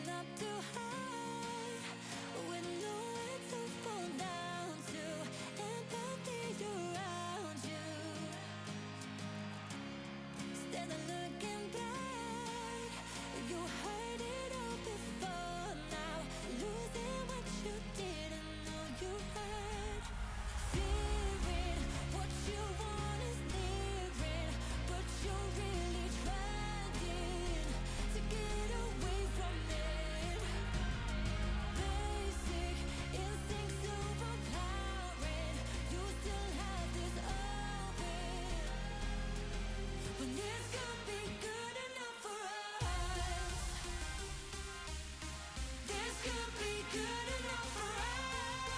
Standing up too high with nowhere to fall down to, empathy around you. Standing looking back, you heard it all before now, losing what you didn't know you had. Fearing what you want is nearing, but you're really trying to get away from it. Basic instincts overpowering, you still have this open. When this could be good enough for us, this could be good enough for us.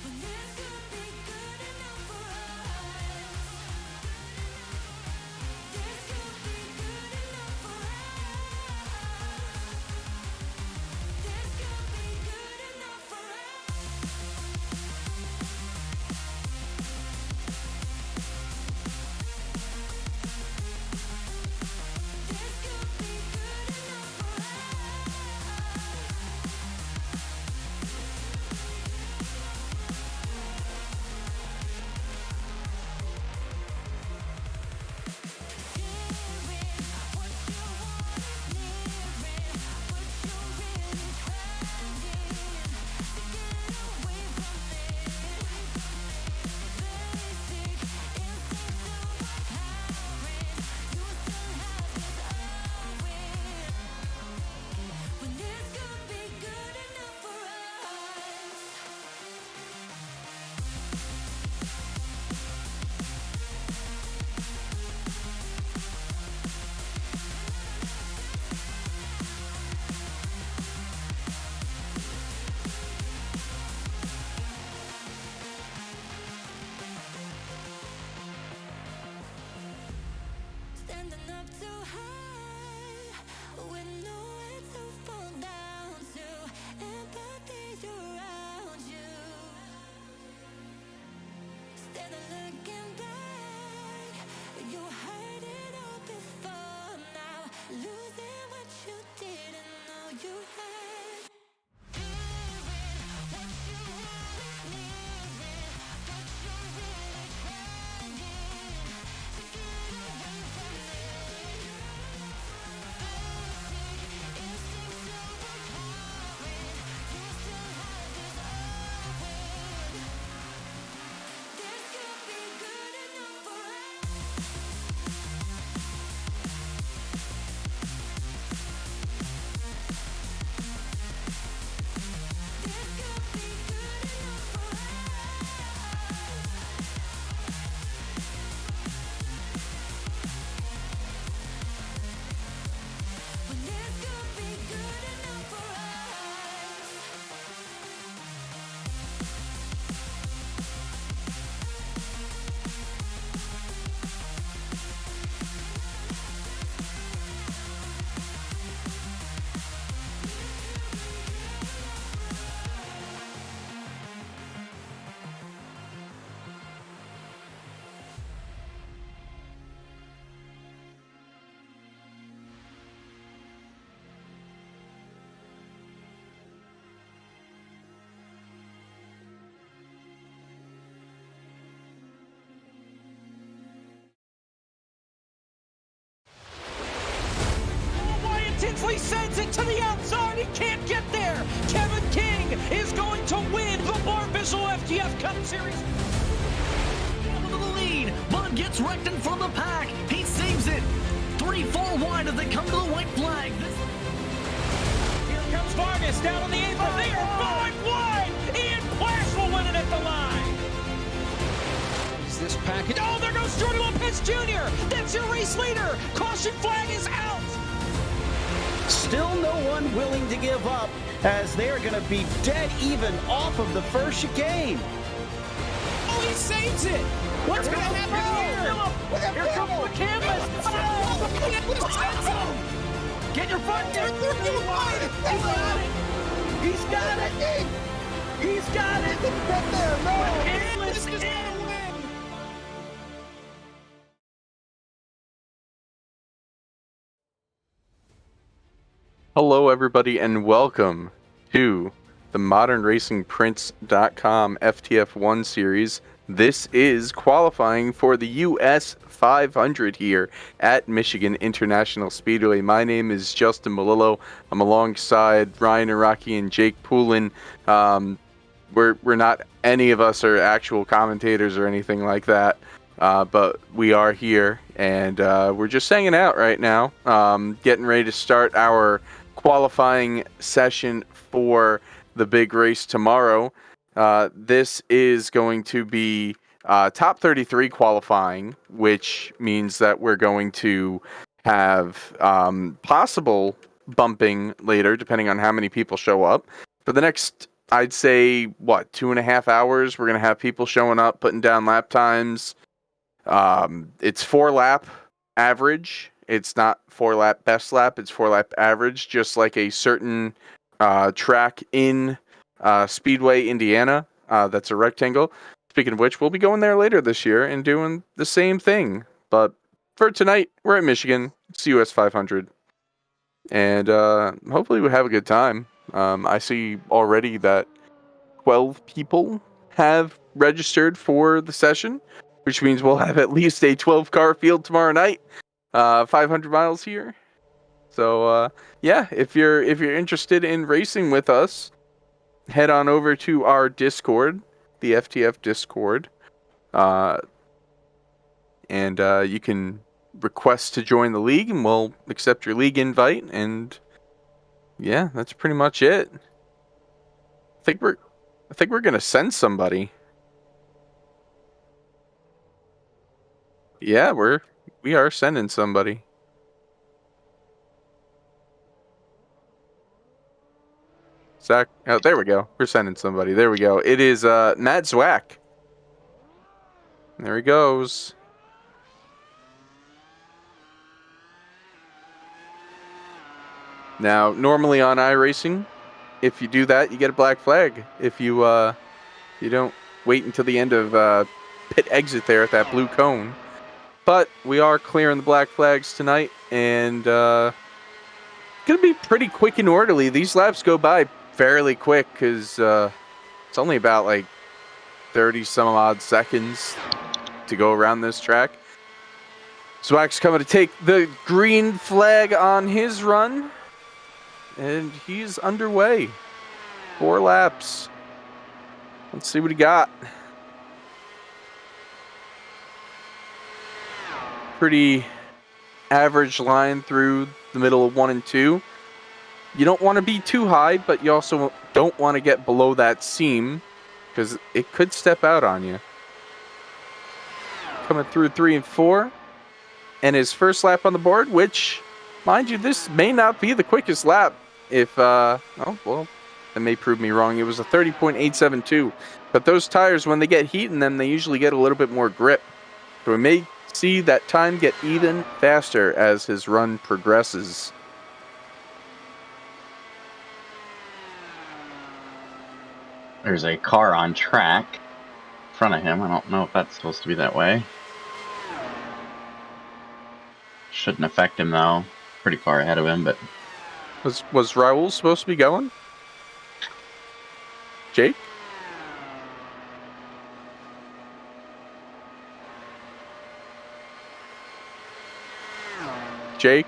When this could be good enough for us, this could be good enough for us. This could be good enough for us. This could be good enough for what you want is nearing, but you're really trying to get away from it. Basic instincts overpowering, you still have this open. When this could be good enough for us. Standing up too high with nowhere to fall down to, empathy around you. Standing looking back, you heard it all before now, losing what you didn't know you had. What you want is nearing, but you're really trying to get away from it. Basic instincts overpowering, you still have this open. This could be good enough for us. This could be good enough for us. When this could be good enough for us. Wyatt Tinsley sends it to the outside. He can't get there. Kevin King is going to win the Barbizzel FTF Cup Series. Into the lead. Bud gets wrecked in front of the pack. He saves it. 3-4 wide as they come to the white flag. Here comes Vargas down on the apron. They are going wide. Ian Plash will win it at the line. Is this package? Oh, there goes Jordan Lopez Jr. That's your race leader. Caution flag is out. Still no one willing to give up as they're going to be dead even off of the first chicane. Oh, he saves it. What's going to happen here? Here comes the canvas. Get your foot there. He's got it. He's got it. Right there. No. Canvas in. Hello, everybody, and welcome to the ModernRacingPrince.com FTF1 Series. This is qualifying for the US 500 here at Michigan International Speedway. My name is Justin Malillo. I'm alongside Ryan Araki and Jake Poulin. We're not, any of us are actual commentators or anything like that, but we are here, and we're just hanging out right now, getting ready to start our qualifying session for the big race tomorrow. This is going to be top 33 qualifying, which means that we're going to have possible bumping later, depending on how many people show up. For the next, I'd say, 2.5 hours, we're going to have people showing up, putting down lap times. It's 4-lap average. It's not 4-lap best lap. It's 4-lap average, just like a certain track in Speedway, Indiana. That's a rectangle. Speaking of which, we'll be going there later this year and doing the same thing. But for tonight, we're at Michigan. It's US 500. And hopefully we'll have a good time. I see already that 12 people have registered for the session, which means we'll have at least a 12-car field tomorrow night. 500 miles here. So yeah, if you're interested in racing with us, head on over to our Discord, the FTF Discord, and you can request to join the league, and we'll accept your league invite. And yeah, that's pretty much it. I think we're gonna send somebody. Yeah, we are sending somebody. Zach, oh, there we go. We're sending somebody. There we go. It is Matt Zwack. There he goes. Now, normally on iRacing, if you do that, you get a black flag. If you don't wait until the end of pit exit there at that blue cone. But we are clearing the black flags tonight, and gonna be pretty quick and orderly. These laps go by fairly quick because it's only about like 30 some odd seconds to go around this track. Zwack's coming to take the green flag on his run, and he's underway. 4 laps. Let's see what he got. Pretty average line through the middle of 1 and 2. You don't want to be too high, but you also don't want to get below that seam because it could step out on you. Coming through 3 and 4. And his first lap on the board, which, mind you, this may not be the quickest lap. If, oh, well, that may prove me wrong. It was a 30.872. But those tires, when they get heat in them, they usually get a little bit more grip. So we may see that time get even faster as his run progresses. There's a car on track in front of him. I don't know if that's supposed to be that way. Shouldn't affect him though. Pretty far ahead of him, but Was Raul supposed to be going? Jake? Jake?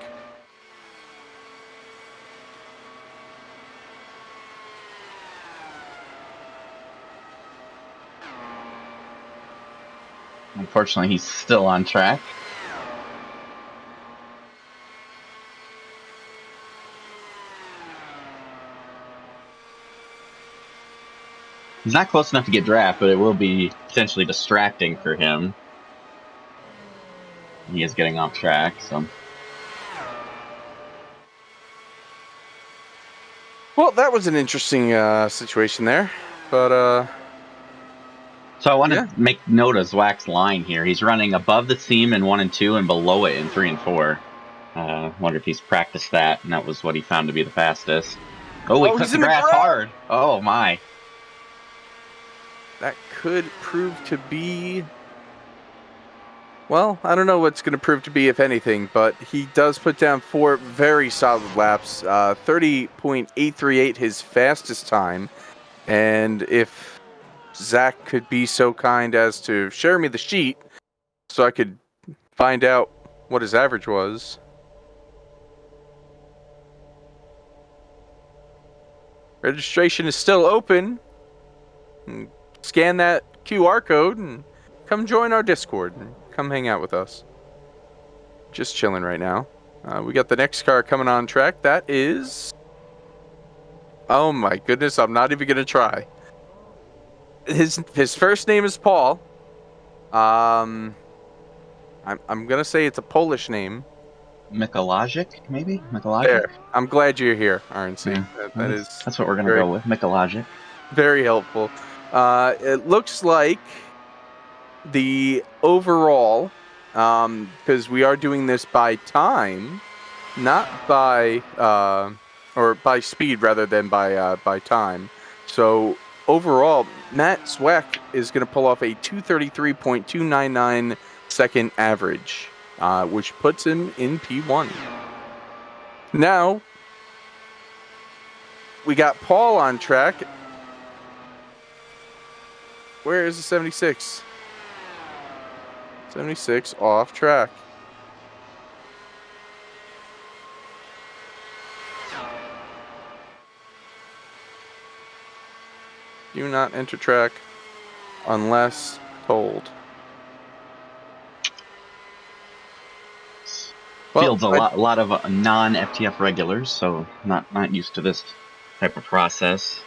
unfortunately he's still on track. He's not close enough to get draft, but it will be potentially distracting for him. He is getting off track, so. Well, that was an interesting situation there, but So I want to make note of Zwack's line here. He's running above the seam in 1 and 2 and below it in 3 and 4. Wonder if he's practiced that, and that was what he found to be the fastest. Oh, he took the grass hard. Oh, my. that could prove to be Well, I don't know what's going to prove to be, if anything, but he does put down 4 very solid laps. 30.838, his fastest time. And if Zach could be so kind as to share me the sheet so I could find out what his average was. Registration is still open. Scan that QR code and come join our Discord and come hang out with us. Just chilling right now. We got the next car coming on track. That is... Oh my goodness, I'm not even going to try. His first name is Paul. I'm going to say it's a Polish name. Mikolajic, maybe? Mikolajic? There. I'm glad you're here, RNC. Yeah, that's what we're going to go with, Mikolajic. Very helpful. It looks like the overall, because we are doing this by time, not by or by speed rather than by time. So overall, Matt Zwack is going to pull off a 233.299 second average, which puts him in P1. Now we got Paul on track. Where is the 76? 76 off track. Do not enter track unless told. Field's a lot of non-FTF regulars, so not used to this type of process.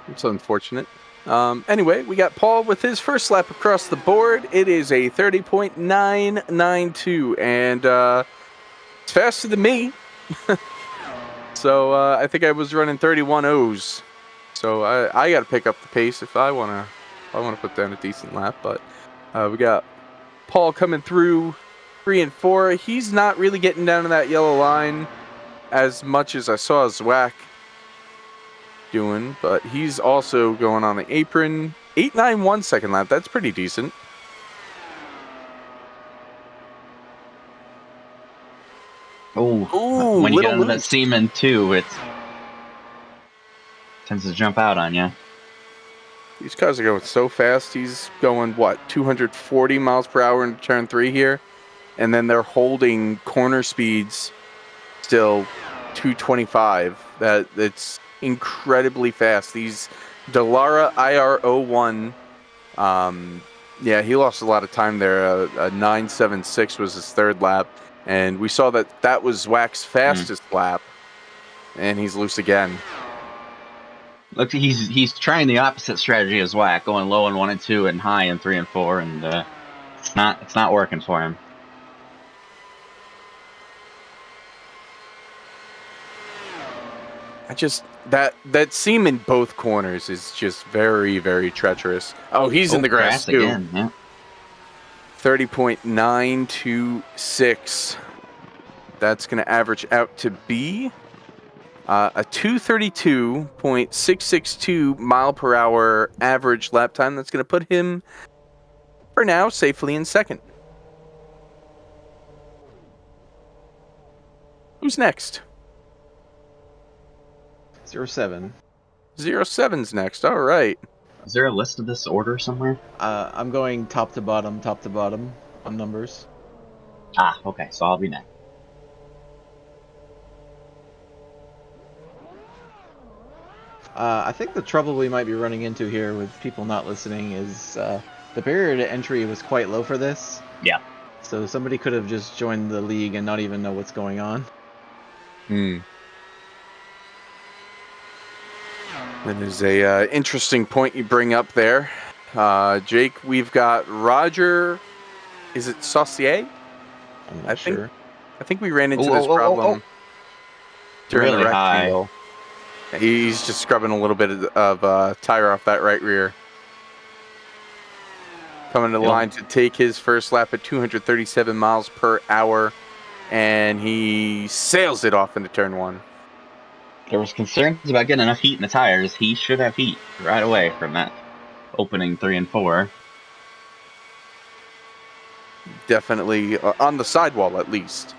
It's unfortunate. Anyway, we got Paul with his first lap across the board. It is a 30.992, and it's faster than me. So I think I was running 31.0s. So I got to pick up the pace if I want to put down a decent lap. But we got Paul coming through 3 and 4. He's not really getting down to that yellow line as much as I saw Zwack doing, but he's also going on the apron. 8.91 second lap. That's pretty decent. Oh, when you get into that Seaman too, it tends to jump out on you. These cars are going so fast. He's going, what, 240 miles per hour in turn 3 here? And then they're holding corner speeds still 225. It's incredibly fast. These Dallara IR01, yeah, he lost a lot of time there. A 9.76 was his third lap. And we saw that was Zwack's fastest lap. And he's loose again. Look, he's trying the opposite strategy as Zwack, going low in 1 and 2 and high in 3 and 4, and it's not working for him. That seam in both corners is just very, very treacherous. Oh, he's in the grass too. Again, yeah. 30.926. That's going to average out to be a 232.662 mile per hour average lap time. That's going to put him, for now, safely in second. Who's next? 07. 07's next. All right. Is there a list of this order somewhere? I'm going top to bottom on numbers. Ah, okay. So I'll be next. I think the trouble we might be running into here with people not listening is the barrier to entry was quite low for this. Yeah. So somebody could have just joined the league and not even know what's going on. That is a interesting point you bring up there. Jake, we've got Roger. Is it Saucier? I'm not sure. I think we ran into this problem during really the high. rectangle. He's just scrubbing a little bit of tire off that right rear. Coming to the line to take his first lap at 237 miles per hour, and he sails it off into turn 1. There was concerns about getting enough heat in the tires. He should have heat right away from that opening 3 and 4. definitely on the sidewall at least.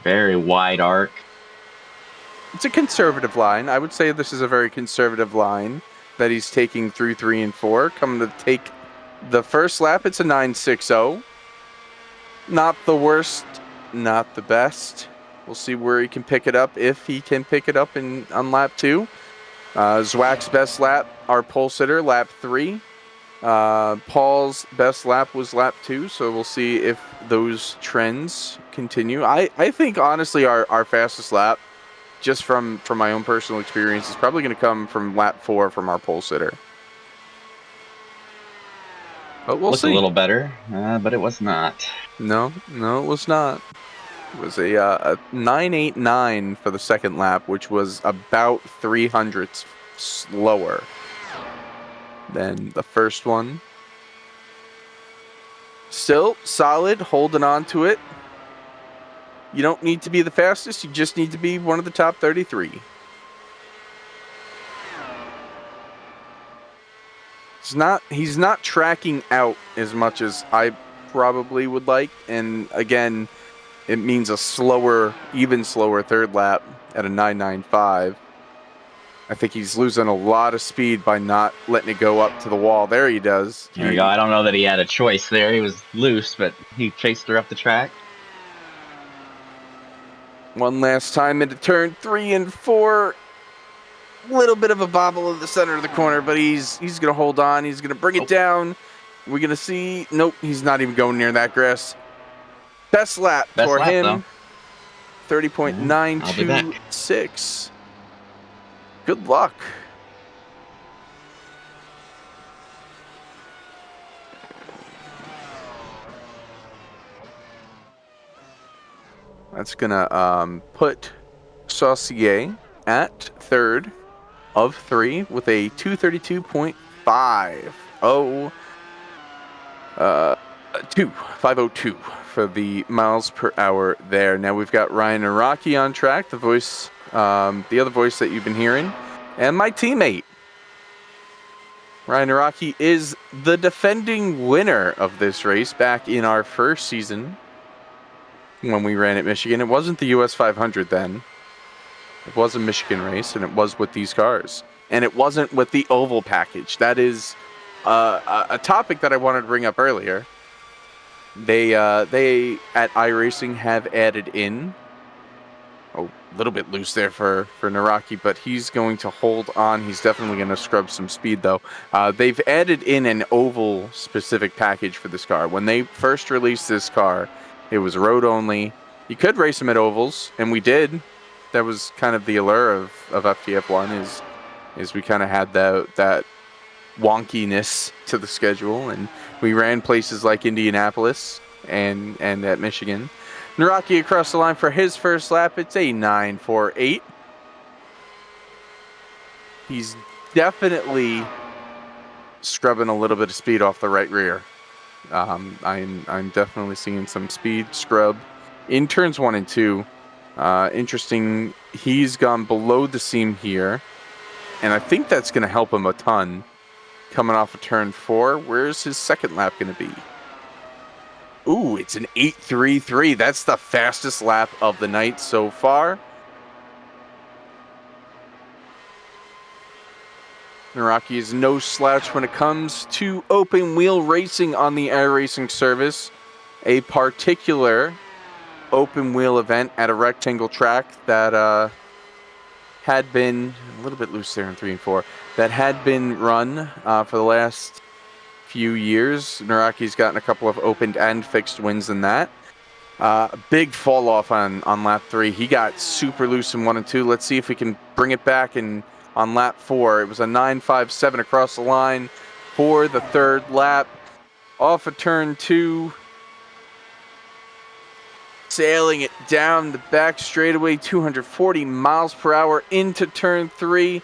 Very wide arc. It's a conservative line. I would say this is a very conservative line that he's taking through 3 and 4. Coming to take the first lap, it's a 9.60. Not the worst, not the best. We'll see where he can pick it up, if he can pick it up on lap 2. Zwack's best lap, our pole sitter, lap 3. Paul's best lap was lap 2, so we'll see if those trends continue. I think, honestly, our fastest lap, just from my own personal experience, is probably going to come from lap 4 from our pole sitter. But we'll see. A little better, but it was not. No, it was not. It was a 9.89 for the second lap, which was about 300ths slower than the first one. Still solid, holding on to it. You don't need to be the fastest, you just need to be one of the top 33. He's not tracking out as much as I probably would like, and again, it means a even slower third lap at a 9.95. I think he's losing a lot of speed by not letting it go up to the wall. There he does. There you go. I don't know that he had a choice there. He was loose, but he chased her up the track. One last time into turn 3 and 4. Little bit of a bobble in the center of the corner, but he's going to hold on. He's going to bring it down. We're going to see. Nope, he's not even going near that grass. Best lap for him. 30.926. Good luck. That's going to put Saucier at third of 3 with a 232.50. 502 for the miles per hour there. Now we've got Ryan Araki on track, the voice, the other voice that you've been hearing, and my teammate. Ryan Araki is the defending winner of this race back in our first season when we ran at Michigan. It wasn't the US 500 then. It was a Michigan race, and it was with these cars. And it wasn't with the oval package. That is a topic that I wanted to bring up earlier. They at iRacing have added in, a little bit loose there for Naraki, but he's going to hold on. He's definitely going to scrub some speed, though. They've added in an oval-specific package for this car. When they first released this car, it was road only. You could race them at ovals, and we did. That was kind of the allure of FTF1 is we kind of had that wonkiness to the schedule, and we ran places like Indianapolis and at Michigan. Naraki across the line for his first lap. It's a 9.48. He's definitely scrubbing a little bit of speed off the right rear. I'm definitely seeing some speed scrub in turns 1 and 2. Interesting, he's gone below the seam here, and I think that's going to help him a ton coming off of turn 4. Where's his second lap going to be? Ooh, it's an 8.33. That's the fastest lap of the night so far. Naraki is no slouch when it comes to open wheel racing on the iRacing service. A particular open wheel event at a rectangle track that had been a little bit loose there in 3 and 4, that had been run for the last few years. Naraki's gotten a couple of opened and fixed wins in that. Big fall off on lap 3. He got super loose in 1 and 2. Let's see if we can bring it back on lap 4. It was a 9.57 across the line for the third lap. Off of turn 2. Sailing it down the back straightaway, 240 miles per hour into turn 3.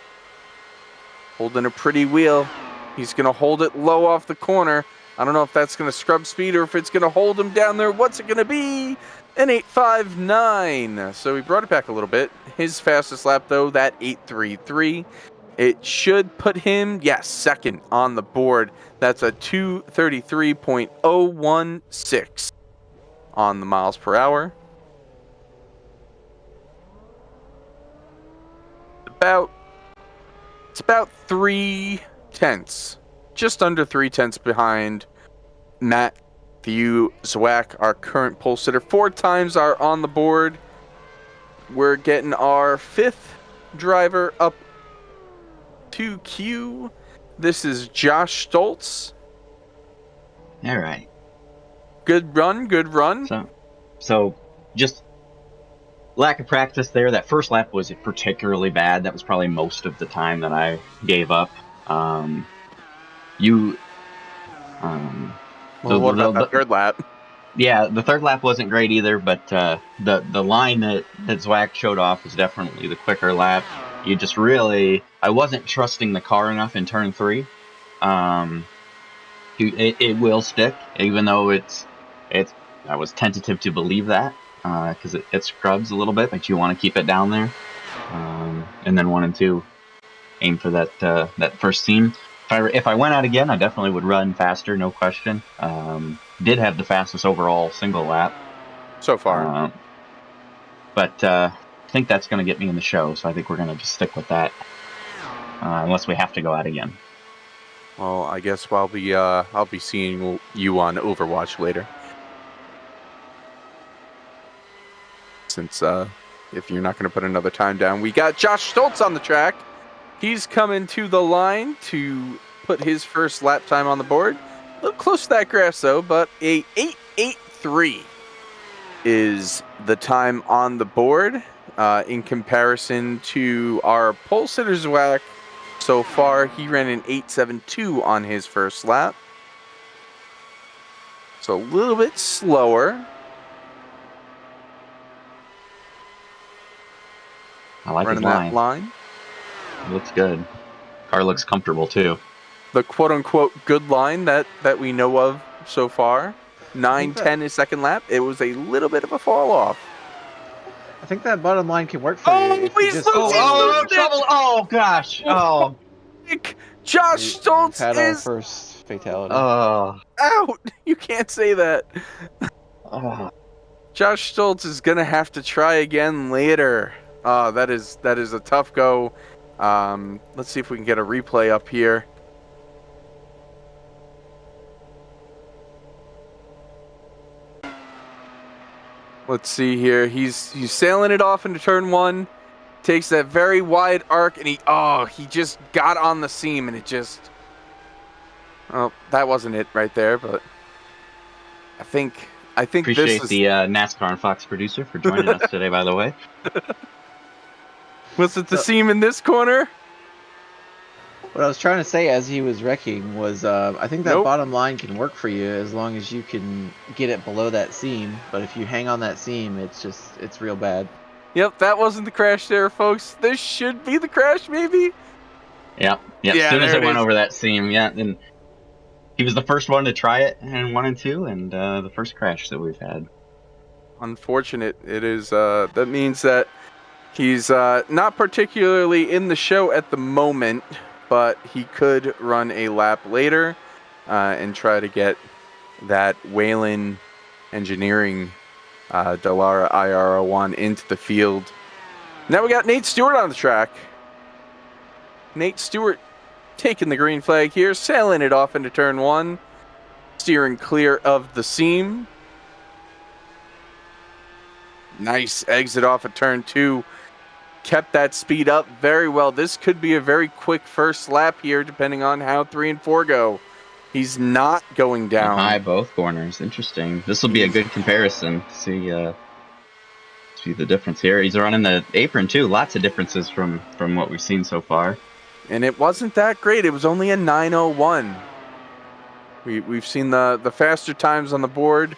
Holding a pretty wheel. He's going to hold it low off the corner. I don't know if that's going to scrub speed or if it's going to hold him down there. What's it going to be? An 8.59. So he brought it back a little bit. His fastest lap, though, that 8.33. It should put him, yes, second on the board. That's a 233.016 on the miles per hour. It's about 3/10, just under 3/10 behind Matthew Zwack, our current pole sitter. 4 times are on the board. We're getting our 5th driver up to queue. This is Josh Stoltz. All right. Good run, good run. So just lack of practice there. That first lap was particularly bad. That was probably most of the time that I gave up. What about that third lap? Yeah, the third lap wasn't great either, but the line that Zwack showed off was definitely the quicker lap. You just really, I wasn't trusting the car enough in turn 3. It will stick, even though I was tentative to believe that, because it scrubs a little bit, but you want to keep it down there. And then 1 and 2, aim for that first seam. If I went out again, I definitely would run faster, no question. Did have the fastest overall single lap so far, but I think that's going to get me in the show. So I think we're going to just stick with that, unless we have to go out again. Well, I guess I'll be seeing you on Overwatch later. Since if you're not going to put another time down, we got Josh Stoltz on the track. He's coming to the line to put his first lap time on the board. A little close to that grass, though, but a 8:83 is the time on the board in comparison to our pole sitter Zwack. So far, he ran an 8:72 on his first lap. So a little bit slower. I like running his line. That line. It looks good. Car looks comfortable too. The quote-unquote good line that we know of so far. 9:10 is second lap. It was a little bit of a fall off. I think that bottom line can work for you. If you just, Trouble! Oh gosh! Oh, Josh Stoltz had our is first fatality. out. You can't say that. Josh Stoltz is gonna have to try again later. That is a tough go. Let's see if we can get a replay up here. Let's see here. He's sailing it off into turn 1. Takes that very wide arc, and he just got on the seam, and it just... Oh, that wasn't it right there, but I think appreciate this is... the NASCAR and Fox producer for joining us today, by the way. Was it the seam in this corner? What I was trying to say as he was wrecking was, I think that Nope. bottom line can work for you as long as you can get it below that seam. But if you hang on that seam, it's real bad. Yep, that wasn't the crash there, folks. This should be the crash, maybe? Yep. Yeah, As soon as there it it went is. over that seam, and he was the first one to try it in 1 and 2, and the first crash that we've had. Unfortunate. It is. That means that he's not particularly in the show at the moment, but he could run a lap later and try to get that Whalen Engineering Dallara IR01 into the field. Now we got Nate Stewart on the track. Nate Stewart taking the green flag here, sailing it off into turn 1, steering clear of the seam. Nice exit off of turn 2. Kept that speed up very well. This could be a very quick first lap here, depending on how 3 and 4 go. He's not going down. High both corners. Interesting. This will be a good comparison. See the difference here. He's running the apron too. Lots of differences from what we've seen so far. And it wasn't that great. It was only a 9:01. We've seen the faster times on the board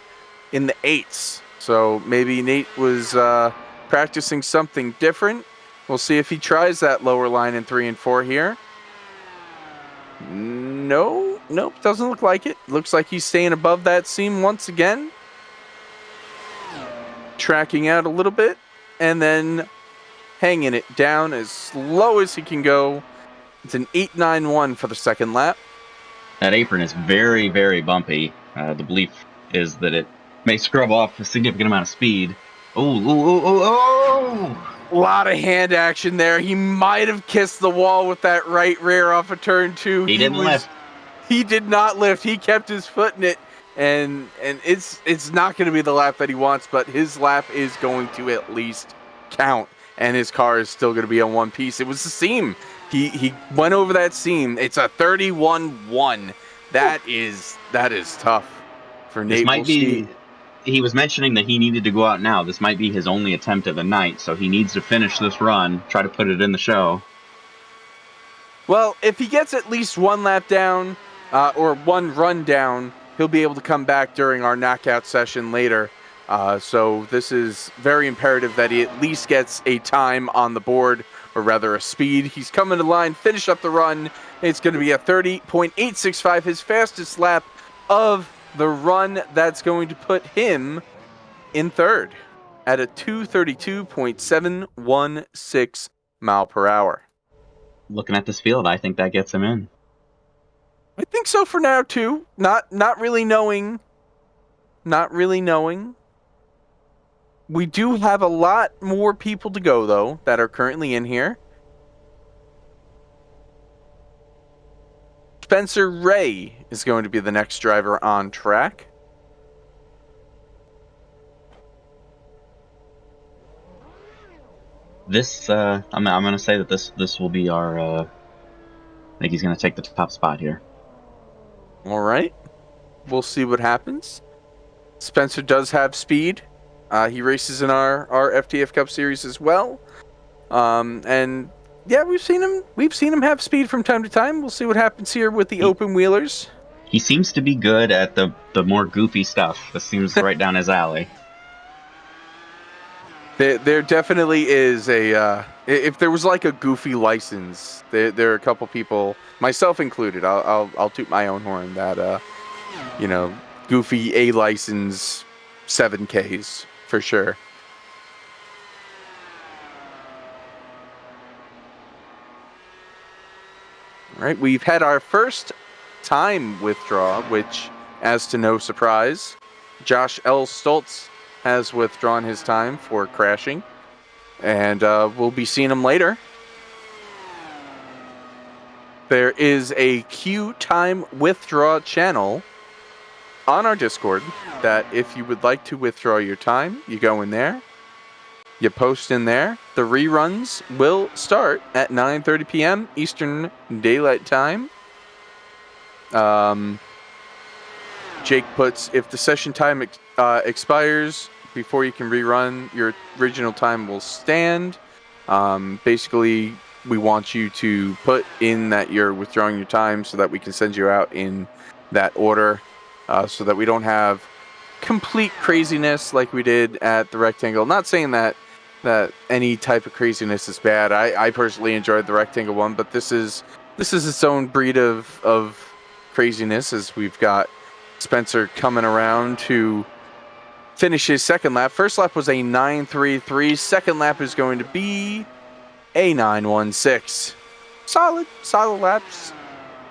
in the 8s. So maybe Nate was practicing something different. We'll see if he tries that lower line in 3 and 4 here. Nope, doesn't look like it. Looks like he's staying above that seam once again. Tracking out a little bit, and then hanging it down as low as he can go It's an 8.91 for the second lap. That apron is very, very bumpy. The belief is that it may scrub off a significant amount of speed. Oh! A lot of hand action there. He might have kissed the wall with that right rear off of turn 2. He didn't lift. He did not lift. He kept his foot in it, and it's not going to be the lap that he wants, but his lap is going to at least count, and his car is still going to be on one piece. It was the seam. He went over that seam. It's a 31-1. That is tough for Nate. This might be. He was mentioning that he needed to go out now. This might be his only attempt of the night, so he needs to finish this run, try to put it in the show. Well, if he gets at least one lap down, or one run down, he'll be able to come back during our knockout session later. So this is very imperative that he at least gets a time on the board, or rather a speed. He's coming to the line, finish up the run. It's going to be a 30.865, his fastest lap of the run. That's going to put him in third at a 232.716 mile per hour. Looking at this field, I think that gets him in. I think so for now too. Not really knowing. We do have a lot more people to go though that are currently in here. Spencer Ray is going to be the next driver on track. This, I'm going to say that this will be our. I think he's going to take the top spot here. All right, we'll see what happens. Spencer does have speed. He races in our FTF Cup Series as well. And yeah, we've seen him have speed from time to time. We'll see what happens here with the open wheelers. He seems to be good at the more goofy stuff. This seems right down his alley. There definitely is a if there was like a goofy license, there are a couple people, myself included. I'll toot my own horn that goofy A license 7Ks for sure. All right, we've had our first time withdraw, which, as to no surprise, Josh L. Stoltz has withdrawn his time for crashing, and we'll be seeing him later. There is a queue time withdraw channel on our Discord that if you would like to withdraw your time, you go in there, you post in there. The reruns will start at 9:30 p.m. Eastern Daylight Time. Jake puts, if the session time expires before you can rerun, your original time will stand. Basically, we want you to put in that you're withdrawing your time so that we can send you out in that order, so that we don't have complete craziness like we did at the Rectangle. Not saying that any type of craziness is bad. I personally enjoyed the Rectangle one, but this is its own breed of craziness, as we've got Spencer coming around to finish his second lap. First lap was a 9.33. Second lap is going to be a 9.16. Solid laps.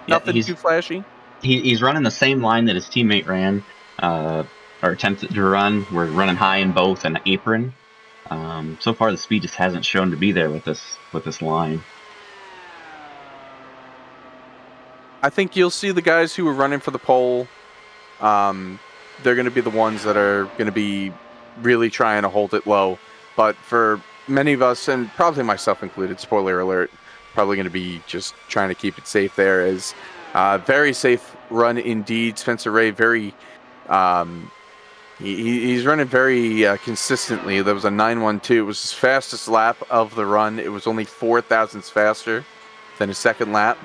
Nothing too flashy. He's running the same line that his teammate ran, or attempted to run. We're running high in both and apron. So far, the speed just hasn't shown to be there with this line. I think you'll see the guys who are running for the pole. They're going to be the ones that are going to be really trying to hold it low. But for many of us, and probably myself included, spoiler alert, probably going to be just trying to keep it safe there. As very safe run indeed. Spencer Ray, very he's running very consistently. There was a 9.12. It was his fastest lap of the run. It was only 4 thousandths faster than his second lap.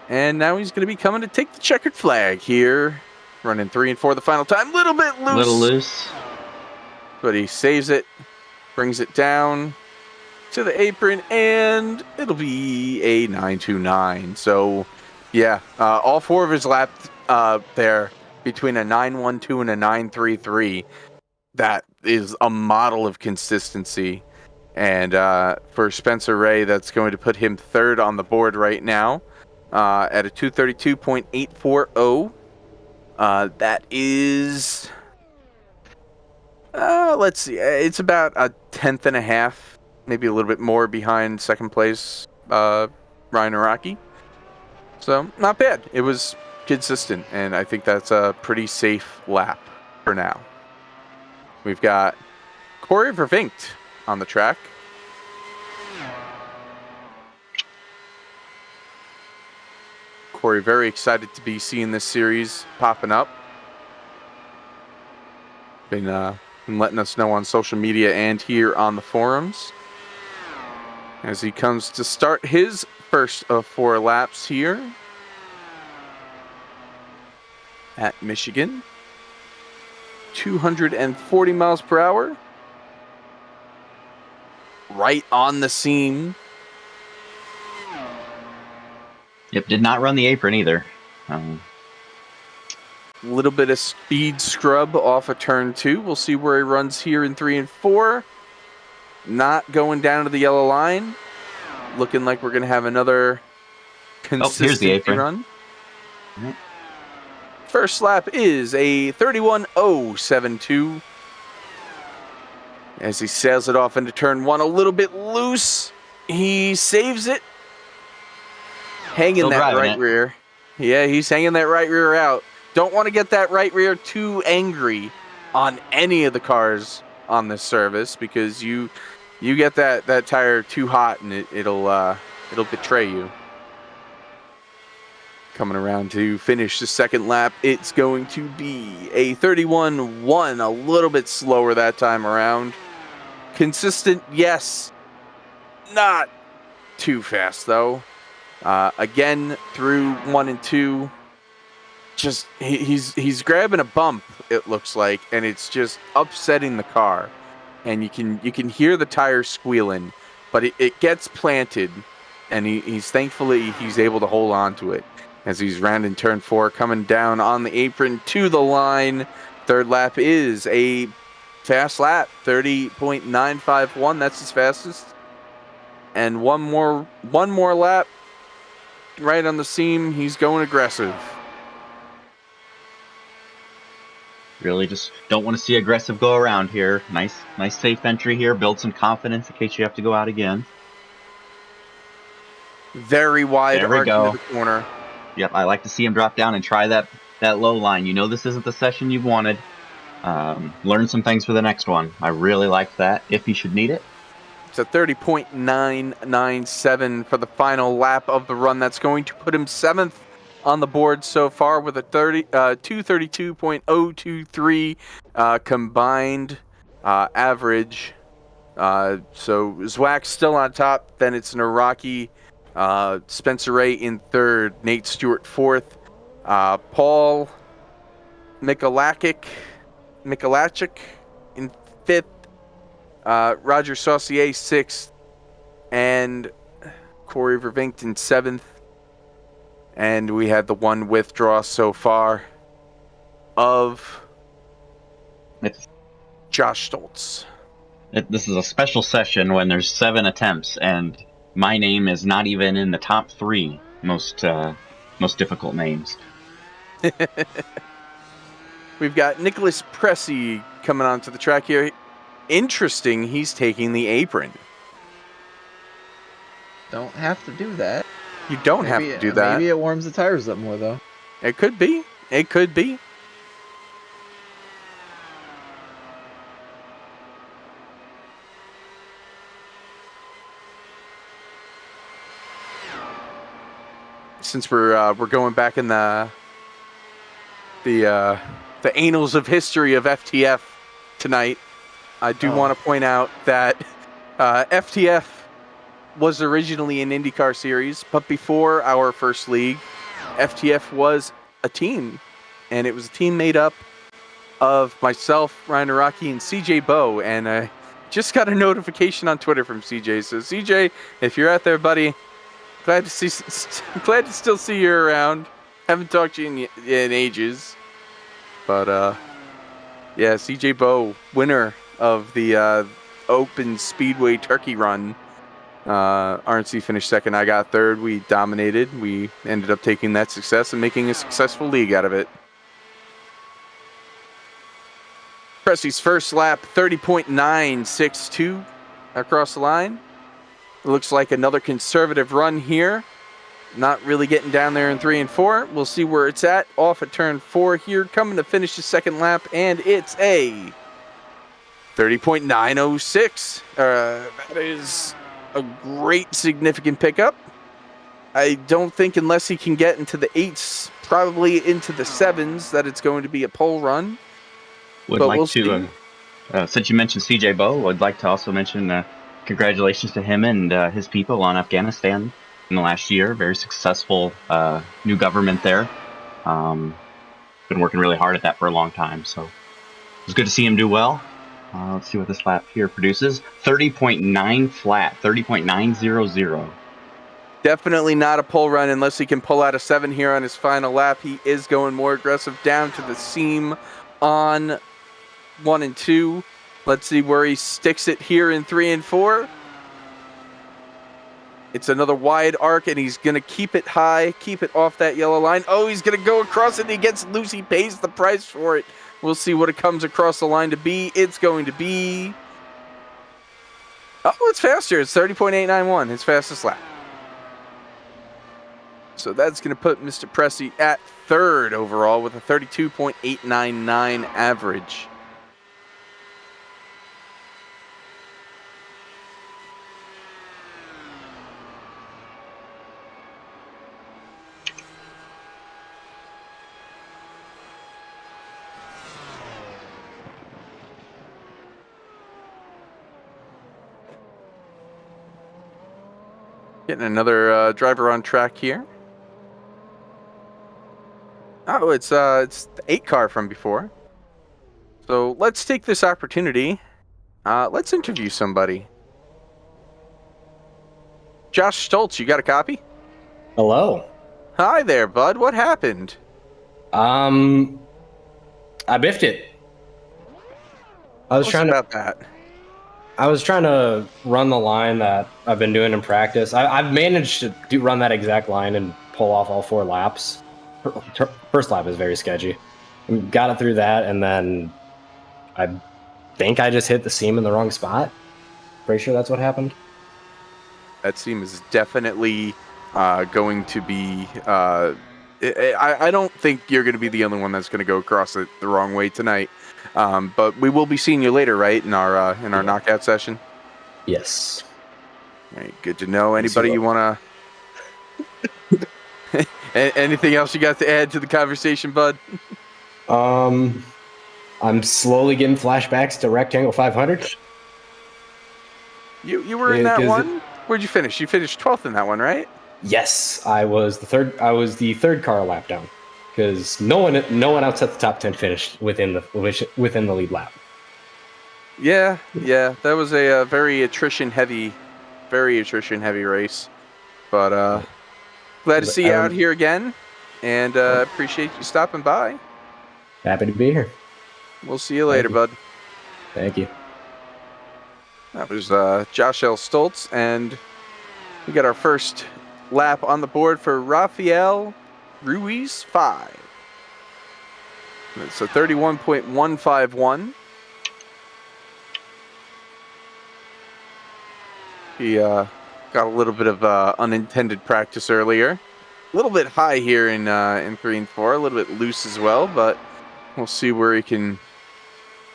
And now he's going to be coming to take the checkered flag here. Running 3 and 4 the final time. Little bit loose. Little loose. But he saves it. Brings it down to the apron. And it'll be a 9.29. So, yeah. All 4 of his laps there between a 9.12 and a 9.33. That is a model of consistency. And for Spencer Ray, that's going to put him third on the board right now at a 232.840. That is, let's see, it's about a tenth and a half, maybe a little bit more behind second place Ryan Araki. So not bad. It was consistent, and I think that's a pretty safe lap for now. We've got Corey Vervinkt on the track. Corey, very excited to be seeing this series popping up. Been letting us know on social media and here on the forums as he comes to start his first of 4 laps here at Michigan. 240 miles per hour. Right on the seam. Yep, did not run the apron either. Little bit of speed scrub off of turn 2. We'll see where he runs here in 3 and 4. Not going down to the yellow line. Looking like we're going to have another consistent here's the apron. run. Mm-hmm. First lap is a 31.072. As he sails it off into turn 1 a little bit loose. He saves it. Hanging Still that right it. rear. Yeah, he's hanging that right rear out. Don't want to get that right rear too angry on any of the cars on this service because you get that tire too hot and it'll betray you. Coming around to finish the second lap, it's going to be a 31.1, a little bit slower that time around. Consistent, yes. Not too fast though. Again, through 1 and 2, just he's grabbing a bump, it looks like, and it's just upsetting the car. And you can hear the tires squealing, but it gets planted, and he's thankfully he's able to hold on to it as he's rounding turn 4, coming down on the apron to the line. Third lap is a fast lap, 30.951. That's his fastest. And one more lap. Right on the seam, he's going aggressive. Really just don't want to see aggressive go around here. Nice safe entry here. Build some confidence in case you have to go out again. Very wide arc into the corner. Yep, I like to see him drop down and try that low line. You know this isn't the session you've wanted. Learn some things for the next one. I really like that, if he should need it. It's a 30.997 for the final lap of the run. That's going to put him 7th on the board so far with a 232.023 combined average. So Zwack's still on top. Then it's Naraki, Spencer Ray in 3rd, Nate Stewart 4th, Paul Mikolajczyk in 5th. Roger Saucier 6th, and Corey Vervinkt in 7th. And we had the one withdraw so far of Josh Stoltz. This is a special session when there's 7 attempts, and my name is not even in the top 3 most difficult names. We've got Nicholas Pressey coming onto the track here. Interesting, he's taking the apron. Don't have to do that. You don't have to do that. Maybe it warms the tires up more, though. It could be. It could be. Since we're going back in the annals of history of FTF tonight, I do want to point out that FTF was originally an IndyCar series, but before our first league, FTF was a team, and it was a team made up of myself, Ryan Araki, and CJ Bow, and I just got a notification on Twitter from CJ. So CJ, if you're out there, buddy, glad to still see you around. Haven't talked to you in ages, but yeah, CJ Bow, winner of the Open Speedway Turkey Run. RNC finished second. I got third. We dominated. We ended up taking that success and making a successful league out of it. Pressy's first lap, 30.962 across the line. It looks like another conservative run here. Not really getting down there in 3 and 4. We'll see where it's at. Off at turn 4 here, coming to finish the second lap, and it's a 30.906. That is a great significant pickup. I don't think unless he can get into the 8s, probably into the 7s, that it's going to be a pole run. Would like to, since you mentioned CJ Bowe, I'd like to also mention congratulations to him and his people on Afghanistan in the last year. Very successful new government there. Been working really hard at that for a long time, so it was good to see him do well. Let's see what this lap here produces. 30.9 flat, 30.900. Definitely not a pole run unless he can pull out a 7 here on his final lap. He is going more aggressive down to the seam on 1 and 2. Let's see where he sticks it here in 3 and 4. It's another wide arc, and he's going to keep it high, keep it off that yellow line. Oh, he's going to go across it, and he gets loose. He pays the price for it. We'll see what it comes across the line to be. It's going to be... Oh, it's faster. It's 30.891, his fastest lap. So that's going to put Mr. Pressey at third overall with a 32.899 average. Getting another driver on track here. Oh, it's the 8 car from before. So let's take this opportunity. Let's interview somebody. Josh Stoltz, you got a copy? Hello. Hi there, bud. What happened? I biffed it. I was trying to run the line that I've been doing in practice. I've managed to run that exact line and pull off all 4 laps. First lap is very sketchy. Got it through that, and then I think I just hit the seam in the wrong spot. Pretty sure that's what happened. That seam is definitely going to be... I don't think you're going to be the only one that's going to go across it the wrong way tonight. But we will be seeing you later, right, in our knockout session? Yes. All right, good to know. Anybody you want to... Anything else you got to add to the conversation, bud? I'm slowly getting flashbacks to Rectangle 500. You were in that one? Where'd you finish? You finished 12th in that one, right? Yes, I was the third car lap down because no one outside the top 10 finished within the lead lap. Yeah, that was a very attrition heavy race, but glad to see you out here again, and appreciate you stopping by. Happy to be here. We'll see you later, bud. Thank you. That was Josh L. Stoltz, and we got our first lap on the board for Rafael Ruiz 5. It's a 31.151. He got a little bit of unintended practice earlier. A little bit high here in 3 and 4, a little bit loose as well, but we'll see where he can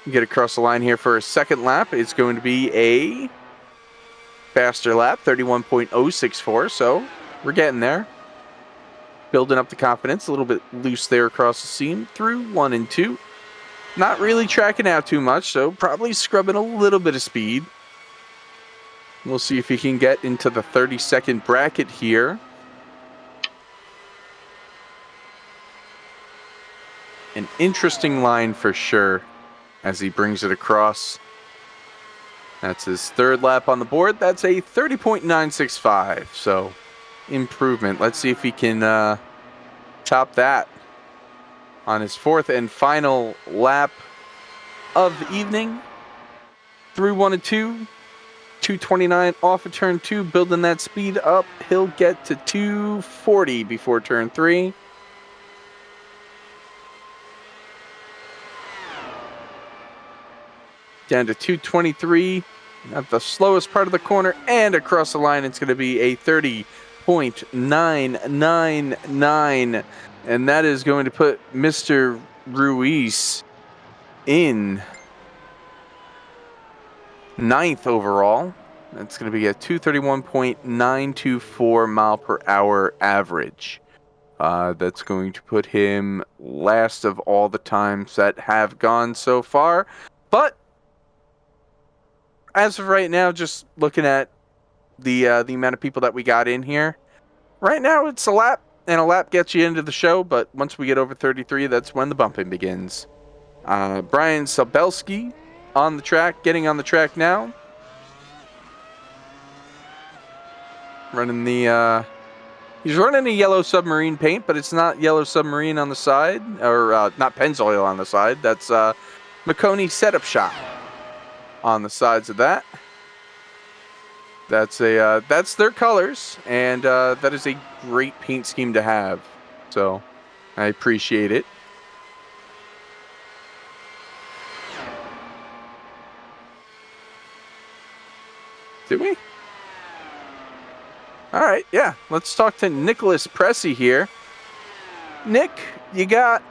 get across the line here for a second lap. It's going to be a faster lap, 31.064, so we're getting there. Building up the confidence, a little bit loose there across the seam through 1 and 2. Not really tracking out too much, so probably scrubbing a little bit of speed. We'll see if he can get into the 30-second bracket here. An interesting line for sure as he brings it across. That's his third lap on the board. That's a 30.965, so improvement. Let's see if he can top that on his fourth and final lap of the evening. through 1 and 2. 229 off of turn 2, building that speed up. He'll get to 240 before turn 3. Down to 223 at the slowest part of the corner, and across the line it's going to be a 30.999, and that is going to put Mr. Ruiz in 9th overall. That's going to be a 231.924 mile per hour average. That's going to put him last of all the times that have gone so far. But as of right now, just looking at the amount of people that we got in here, right now it's a lap, and a lap gets you into the show. But once we get over 33, that's when the bumping begins. Brian Sabelski on the track, getting on the track now. Running the, he's running the yellow submarine paint, but it's not yellow submarine on the side, or not Pennzoil on the side. That's Makoni setup shop on the sides of that. That's their colors, and that is a great paint scheme to have. So I appreciate it. Did we? All right, yeah. Let's talk to Nicholas Pressey here. Nick, you got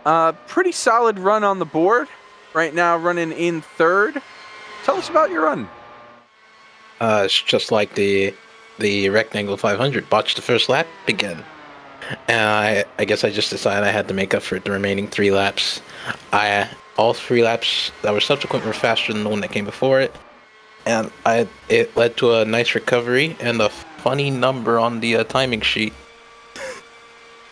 a pretty solid run on the board right now, running in 3rd. Tell us about your run. It's just like the Rectangle 500. Botched the first lap again. And I guess I just decided I had to make up for it the remaining 3 laps. All 3 laps that were subsequent were faster than the one that came before it. And it led to a nice recovery and a funny number on the timing sheet.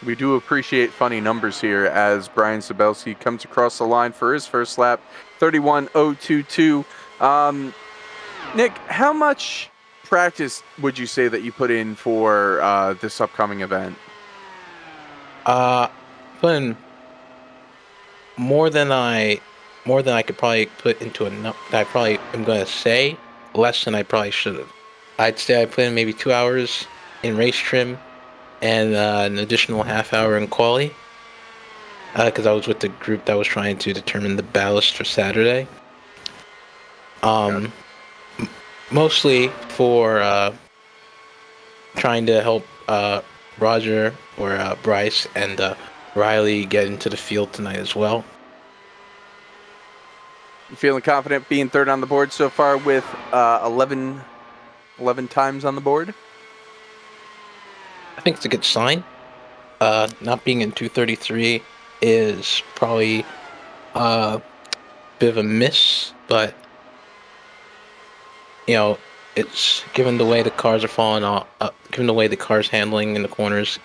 We do appreciate funny numbers here as Brian Sabelski comes across the line for his first lap, 31.022. Nick, how much practice would you say that you put in for this upcoming event? Put in more than I could probably put into I probably am going to say, less than I probably should have. I'd say I put in maybe 2 hours in race trim and an additional half hour in quali, because I was with the group that was trying to determine the ballast for Saturday. Mostly for trying to help Roger or Bryce and Riley get into the field tonight as well. You feeling confident being 3rd on the board so far with 11 times on the board? I think it's a good sign. Not being in 233 is probably a bit of a miss, but you know, it's given the way the cars are falling off, given the way the car's handling in the corners.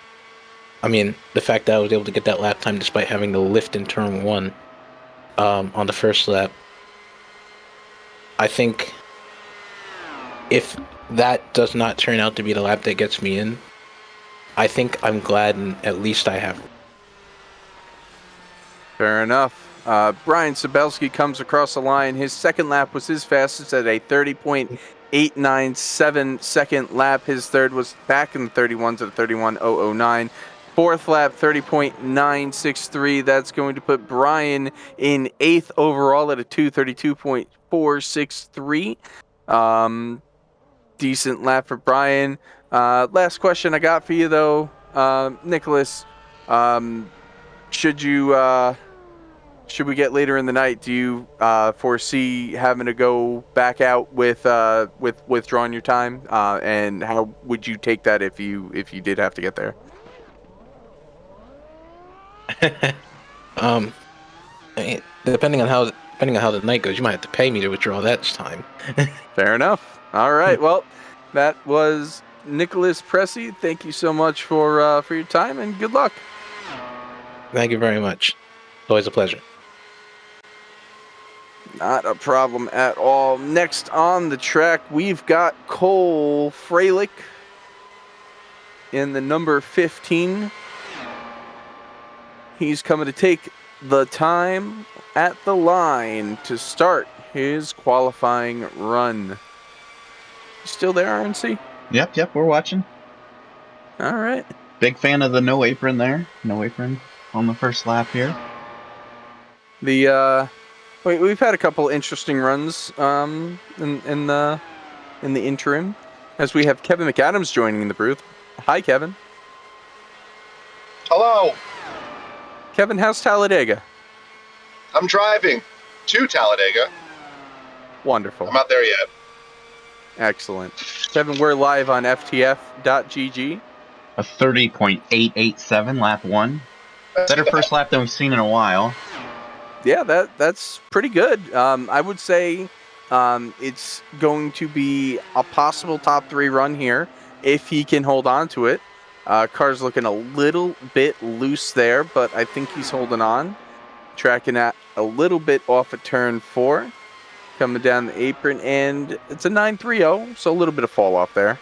I mean, the fact that I was able to get that lap time despite having the lift in turn 1 on the first lap. I think if that does not turn out to be the lap that gets me in, I think I'm glad and at least I have. Fair enough. Brian Sabelski comes across the line. His second lap was his fastest at a 30.897 second lap. His third was back in the 31s at 31.009. Fourth lap, 30.963. That's going to put Brian in 8th overall at a 232.463. Decent lap for Brian. Last question I got for you, though, Nicholas. Should we get later in the night, do you foresee having to go back out with withdrawing your time? And how would you take that if you did have to get there? I mean, depending on how the night goes, you might have to pay me to withdraw that time. Fair enough. All right. Well, that was Nicholas Pressey. Thank you so much for your time and good luck. Thank you very much. Always a pleasure. Not a problem at all. Next on the track, we've got Cole Freilich in the number 15. He's coming to take the time at the line to start his qualifying run. You still there, RNC? Yep, we're watching. All right. Big fan of the no apron there. No apron on the first lap here. We've had a couple interesting runs in the interim, as we have Kevin McAdams joining in the booth. Hi, Kevin. Hello. Kevin, how's Talladega? I'm driving to Talladega. Wonderful. I'm not there yet. Excellent. Kevin, we're live on FTF.gg. A 30.887 lap 1. Better first lap than we've seen in a while. Yeah, that's pretty good. I would say it's going to be a possible top 3 run here if he can hold on to it. Car's looking a little bit loose there, but I think he's holding on. Tracking at a little bit off at turn 4. Coming down the apron, and it's a 9.30, so a little bit of fall off there.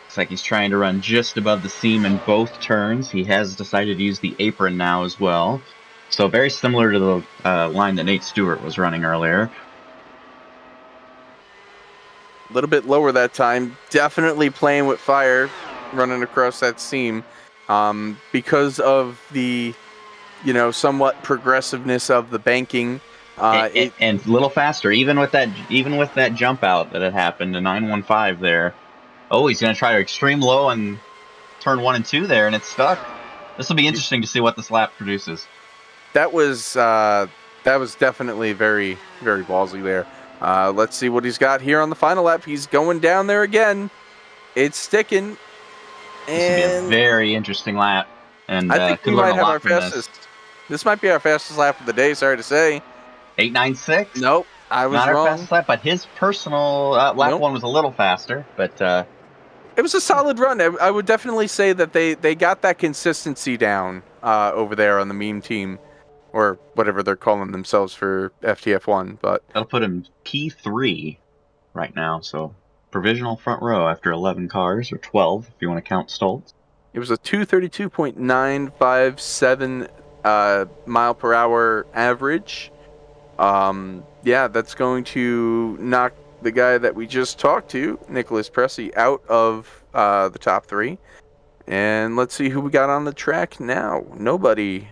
Looks like he's trying to run just above the seam in both turns. He has decided to use the apron now as well. So very similar to the line that Nate Stewart was running earlier. A little bit lower that time. Definitely playing with fire, running across that seam. Because of the, somewhat progressiveness of the banking. And a little faster, even with that jump out that had happened, the 915 there. Oh, he's going to try to extreme low on turn 1 and 2 there, and it's stuck. This will be interesting to see what this lap produces. That was definitely very, very ballsy there. Let's see what he's got here on the final lap. He's going down there again. It's sticking. This will be a very interesting lap. And I think we might have our fastest. This might be our fastest lap of the day, sorry to say. 896? Nope, I was not wrong. Our fastest lap, but his personal lap 1 was a little faster. But it was a solid run. I would definitely say that they got that consistency down over there on the meme team, or whatever they're calling themselves for FTF1. But that'll put him P3 right now, so provisional front row after 11 cars, or 12 if you want to count Stoltz. It was a 232.957 mile per hour average. Yeah, that's going to knock the guy that we just talked to, Nicholas Pressey, out of the top 3. And let's see who we got on the track now. Nobody.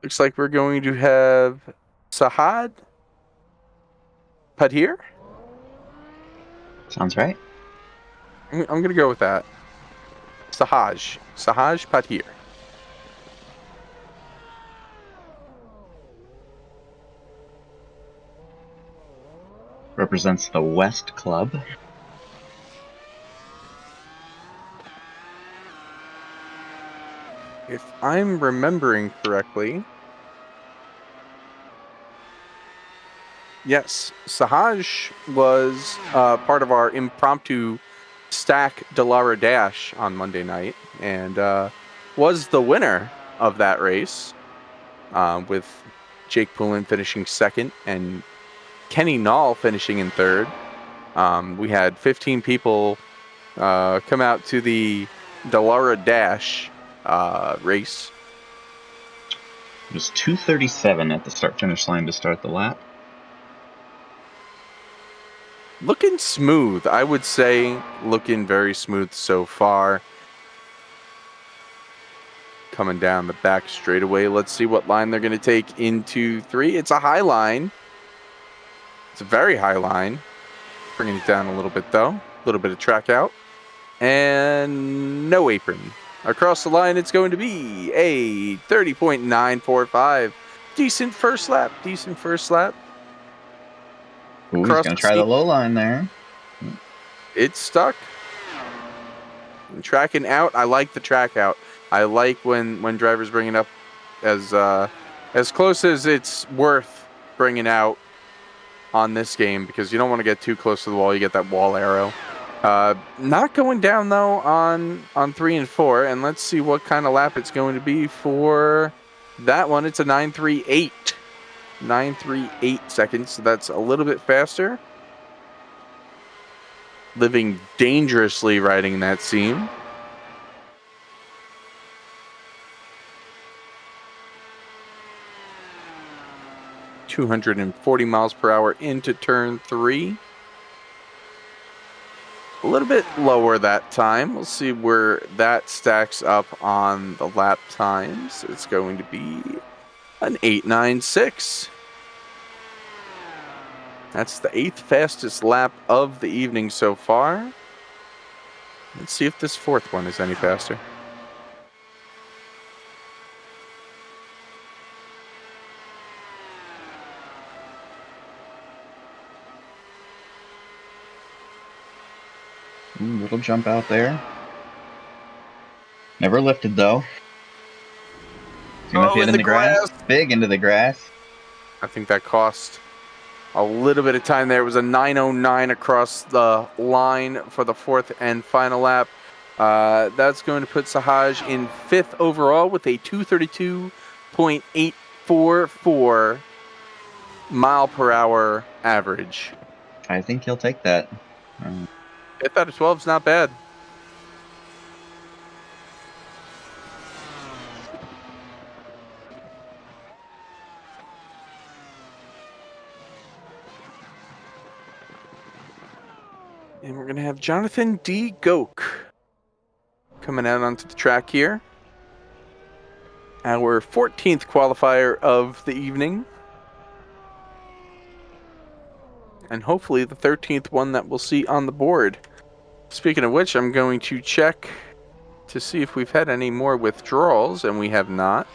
Looks like we're going to have Sahad Padhir. Sounds right. I'm going to go with that. Sahaj Padhir. Represents the West Club. If I'm remembering correctly, yes, Sahaj was part of our impromptu stack Dallara Dash on Monday night, and was the winner of that race, with Jake Poulin finishing second and Kenny Nall finishing in third. We had 15 people come out to the Dallara Dash race. It was 2:37 at the start-finish line to start the lap. Looking smooth, I would say. Looking very smooth so far. Coming down the back straightaway. Let's see what line they're going to take into 3. It's a high line. It's a very high line. Bringing it down a little bit, though. A little bit of track out. And no apron. Across the line, it's going to be a 30.945. Decent first lap. Ooh, he's going to try the low line there. It's stuck. And tracking out. I like the track out. I like when drivers bring it up as close as it's worth bringing out on this game, because you don't want to get too close to the wall. You get that wall arrow. Not going down though on 3 and 4, and let's see what kind of lap it's going to be for that one. It's a 9.38. 9.38 seconds, so that's a little bit faster. Living dangerously riding that seam. ...240 miles per hour into turn 3. A little bit lower that time. We'll see where that stacks up on the lap times. It's going to be an 8.96. That's the 8th fastest lap of the evening so far. Let's see if this 4th one is any faster. Little jump out there. Never lifted though. In the grass. Big into the grass. I think that cost a little bit of time there. It was a 9.09 across the line for the 4th and final lap. That's going to put Sahaj in 5th overall with a 232.844 mile per hour average. I think he'll take that. 5th out of 12 is not bad. And we're going to have Jonathan D. Goke coming out onto the track here. Our 14th qualifier of the evening. And hopefully the 13th one that we'll see on the board. Speaking of which, I'm going to check to see if we've had any more withdrawals, and we have not.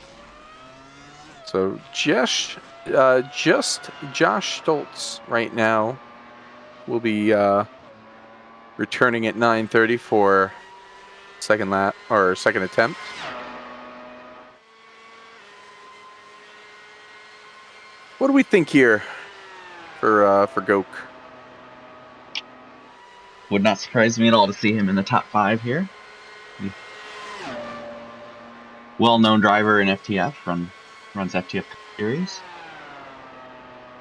So just Josh Stoltz right now will be returning at 9:30 for second lap or second attempt. What do we think here for Goke? Would not surprise me at all to see him in the top 5 here. Well-known driver in FTF, runs FTF Series.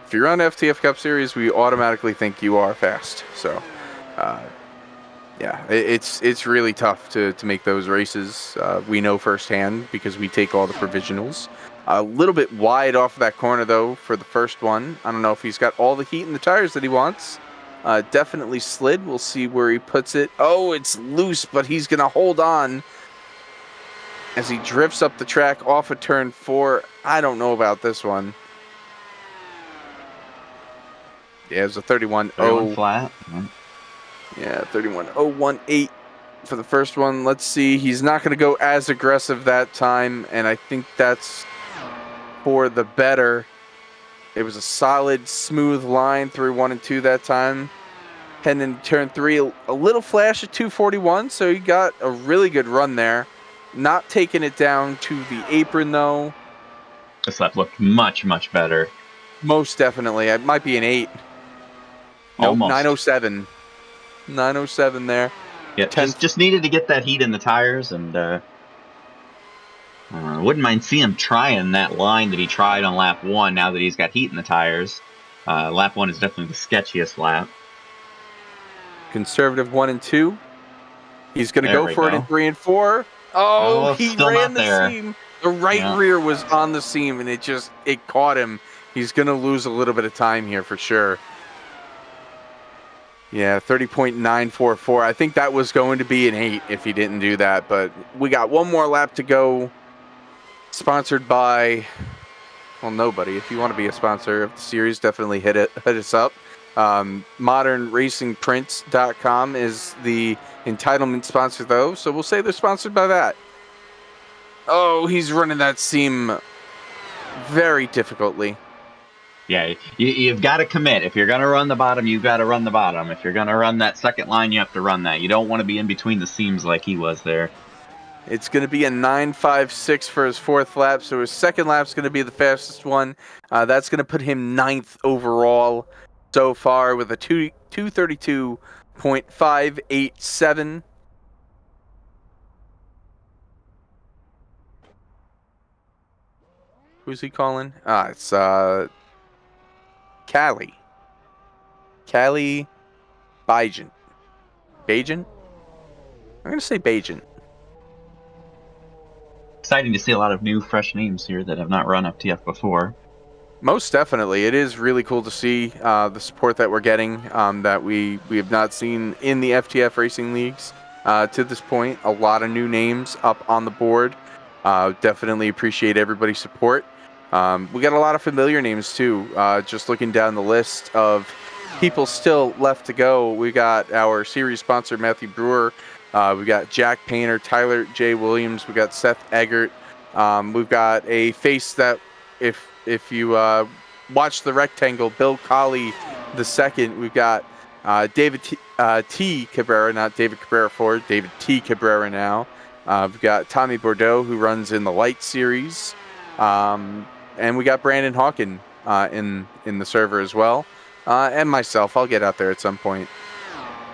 If you're on FTF Cup Series, we automatically think you are fast. So, yeah, it's really tough to make those races. We know firsthand because we take all the provisionals. A little bit wide off of that corner, though, for the first one. I don't know if he's got all the heat in the tires that he wants. Definitely slid. We'll see where he puts it. Oh, it's loose, but he's going to hold on as he drifts up the track off of turn 4. I don't know about this one. Yeah, it was a 31.0 flat. Yeah, 31.018 for the first one. Let's see. He's not going to go as aggressive that time, and I think that's for the better. It was a solid, smooth line through 1 and 2 that time. Heading into turn 3, a little flash at 241, so he got a really good run there. Not taking it down to the apron, though. This lap looked much, much better. Most definitely. It might be an 8. Nope, 907. 907 there. Yeah, just needed to get that heat in the tires, and wouldn't mind seeing him trying that line that he tried on lap 1 now that he's got heat in the tires. Lap 1 is definitely the sketchiest lap. Conservative 1 and 2. He's going to go for it in 3 and 4. Oh, he ran the seam. The right rear was on the seam, and it caught him. He's going to lose a little bit of time here for sure. Yeah, 30.944. I think that was going to be an 8 if he didn't do that, but we got one more lap to go. Sponsored by, well, nobody. If you want to be a sponsor of the series, definitely hit us up. ModernRacingPrints.com is the entitlement sponsor, though, so we'll say they're sponsored by that. Oh, he's running that seam very difficultly. Yeah, you've got to commit. If you're going to run the bottom, you've got to run the bottom. If you're going to run that second line, you have to run that. You don't want to be in between the seams like he was there. It's going to be a 9.56 for his 4th lap, so his second lap's going to be the fastest one. That's going to put him 9th overall so far with a 232.4 30.587. Who's he calling? It's Callie. Callie Bajan. Bajan? I'm going to say Bajan. Exciting to see a lot of new, fresh names here that have not run FTF before. Most definitely. It is really cool to see the support that we're getting that we have not seen in the FTF racing leagues to this point. A lot of new names up on the board. Definitely appreciate everybody's support. We got a lot of familiar names too. Just looking down the list of people still left to go. We got our series sponsor, Matthew Brewer. We got Jack Painter, Tyler J. Williams. We got Seth Eggert. We've got a face that, if you watch the rectangle, Bill Colley the second. We've got David T. Cabrera, not David Cabrera Ford, David T. Cabrera now. We've got Tommy Bordeaux, who runs in the Light Series. And we got Brandon Hawken in the server as well. And myself, I'll get out there at some point.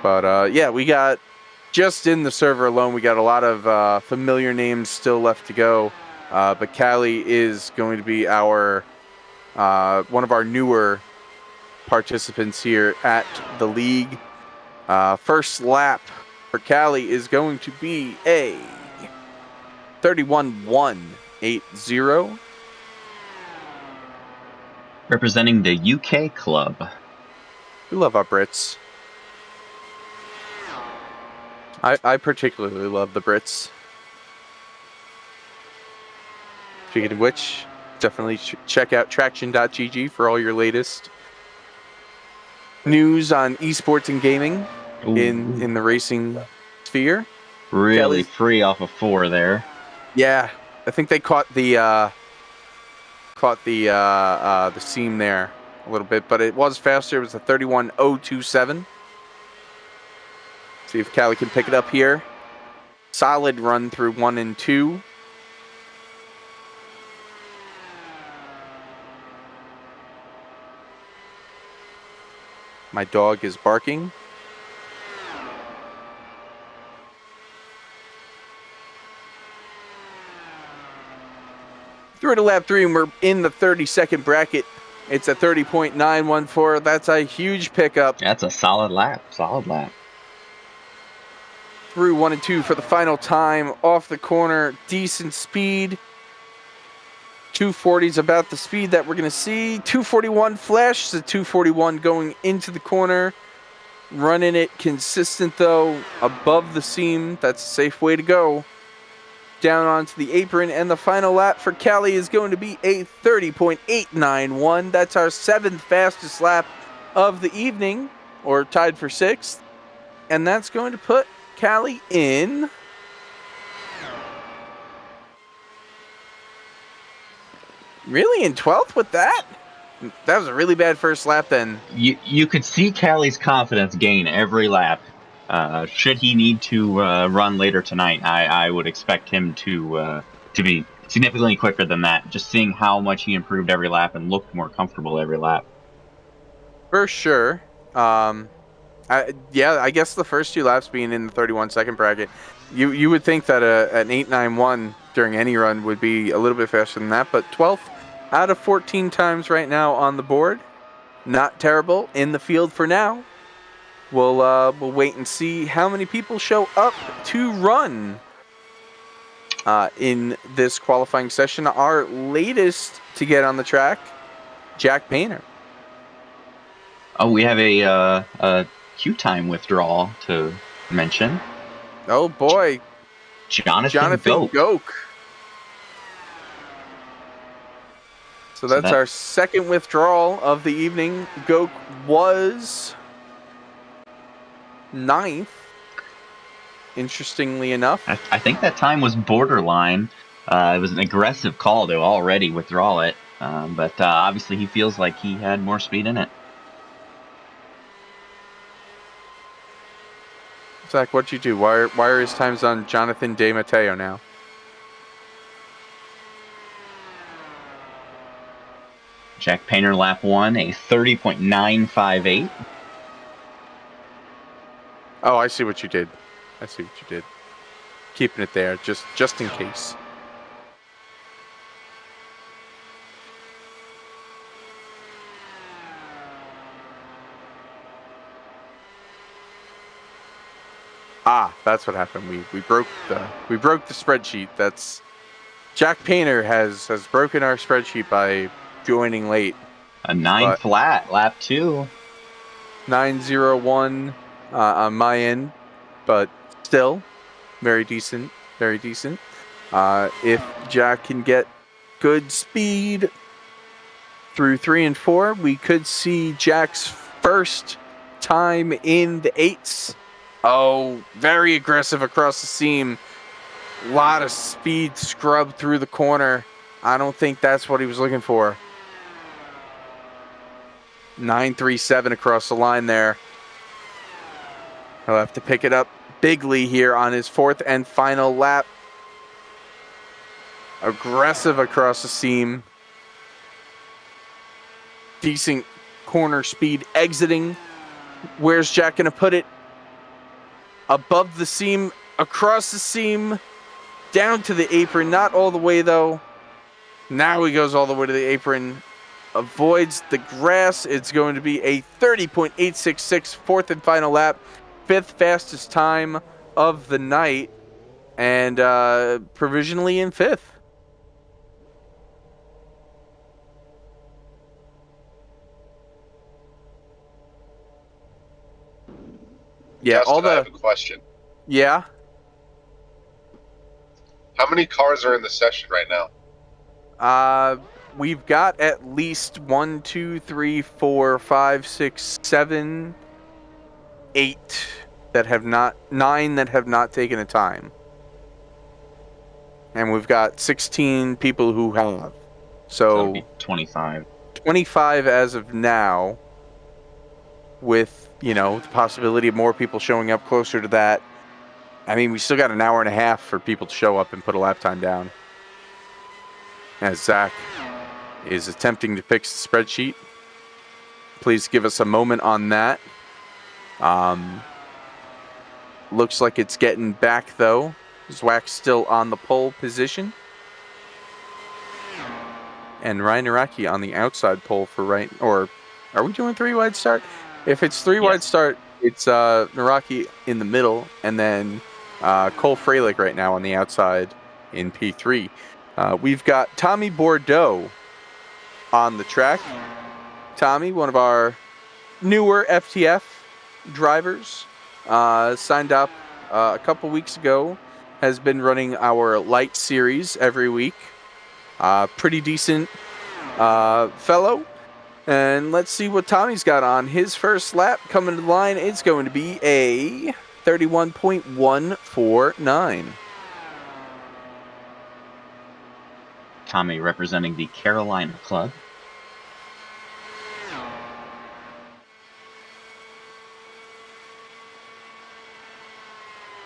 But yeah, we got, just in the server alone, we got a lot of familiar names still left to go. But Callie is going to be our one of our newer participants here at the league. First lap for Callie is going to be a 31.180. Representing the UK club. We love our Brits. I particularly love the Brits. Speaking of which, definitely check out traction.gg for all your latest news on esports and gaming in the racing sphere. Really free off of 4 there. Yeah, I think they caught the seam there a little bit, but it was faster. It was a 31.027. See if Callie can pick it up here. Solid run through 1 and 2. My dog is barking. Through to lap 3, and we're in the 30-second bracket. It's a 30.914. That's a huge pickup. That's a solid lap. Solid lap. Through 1 and 2 for the final time. Off the corner, decent speed. 240 is about the speed that we're going to see. 241 flash, the 241 going into the corner. Running it consistent, though, above the seam. That's a safe way to go. Down onto the apron, and the final lap for Callie is going to be a 30.891. That's our 7th fastest lap of the evening, or tied for 6th. And that's going to put Callie in really in 12th with that? That was a really bad first lap then. You could see Callie's confidence gain every lap. Should he need to run later tonight, I would expect him to be significantly quicker than that. Just seeing how much he improved every lap and looked more comfortable every lap. For sure. Yeah, I guess the first 2 laps being in the 31-second bracket, you would think that an 891 during any run would be a little bit faster than that, but 12th out of 14 times right now on the board. Not terrible in the field for now. We'll wait and see how many people show up to run in this qualifying session. Our latest to get on the track, Jack Painter. Oh, we have a queue time withdrawal to mention. Oh boy, Jonathan Goke. So that's our second withdrawal of the evening. Goke was 9th, interestingly enough. I think that time was borderline. It was an aggressive call to already withdraw it, but obviously he feels like he had more speed in it. Zach, what'd you do? Why are his times on Jonathan De Matteo now? Jack Painter lap 1, a 30.958. Oh, I see what you did. I see what you did. Keeping it there, just in case. Ah, that's what happened. We broke the spreadsheet. That's Jack Painter has broken our spreadsheet by joining late. A 9 flat, lap 2. 9:01 on my end, but still very decent. Very decent. If Jack can get good speed through 3 and 4, we could see Jack's first time in the 8s. Oh, very aggressive across the seam. Lot of speed scrubbed through the corner. I don't think that's what he was looking for. 937 across the line there. He'll have to pick it up bigly here on his 4th and final lap. Aggressive across the seam. Decent corner speed exiting. Where's Jack going to put it? Above the seam, across the seam, down to the apron. Not all the way, though. Now he goes all the way to the apron. Avoids the grass. It's going to be a 30.866 4th and final lap. 5th fastest time of the night. And provisionally in 5th. Yeah, Justin, I have a question. Yeah? How many cars are in the session right now? We've got at least 1, 2, 3, 4, 5, 6, 7, 8 that have not, 9 that have not taken a time. And we've got 16 people who have. So that'd be 25. 25 as of now, with, you know, the possibility of more people showing up closer to that. I mean, we still got an hour and a half for people to show up and put a lap time down. As Zach is attempting to fix the spreadsheet. Please give us a moment on that. Looks like it's getting back, though. Zwack's still on the pole position. And Ryan Araki on the outside pole for right... Or are we doing 3-wide start? If it's 3-wide start, it's Naraki in the middle, and then Cole Freilich right now on the outside in P3. We've got Tommy Bordeaux on the track. Tommy, one of our newer FTF drivers, signed up a couple weeks ago, has been running our light series every week. Pretty decent fellow. And let's see what Tommy's got on his first lap. Coming to the line, it's going to be a 31.149. Tommy representing the Carolina Club.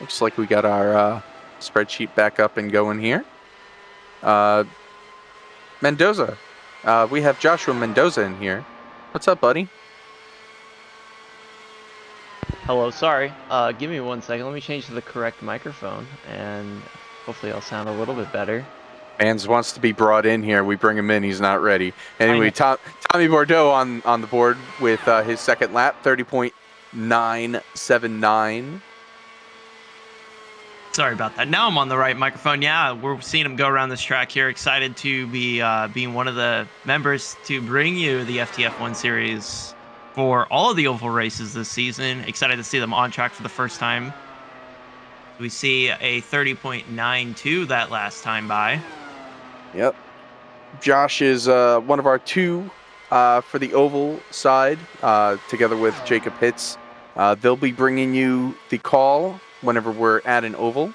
Looks like we got our spreadsheet back up and going here. Mendoza. We have Joshua Mendoza in here. What's up, buddy? Hello, sorry. Give me 1 second. Let me change to the correct microphone, and hopefully I'll sound a little bit better. Mans wants to be brought in here. We bring him in. He's not ready. Anyway, Tommy Bordeaux on the board with his second lap, 30.979. Sorry about that. Now I'm on the right microphone. Yeah, we're seeing him go around this track here. Excited to be being one of the members to bring you the FTF1 Series for all of the oval races this season. Excited to see them on track for the first time. We see a 30.92 that last time by. Yep. Josh is one of our two for the oval side, together with Jacob Hitz. They'll be bringing you the call whenever we're at an oval.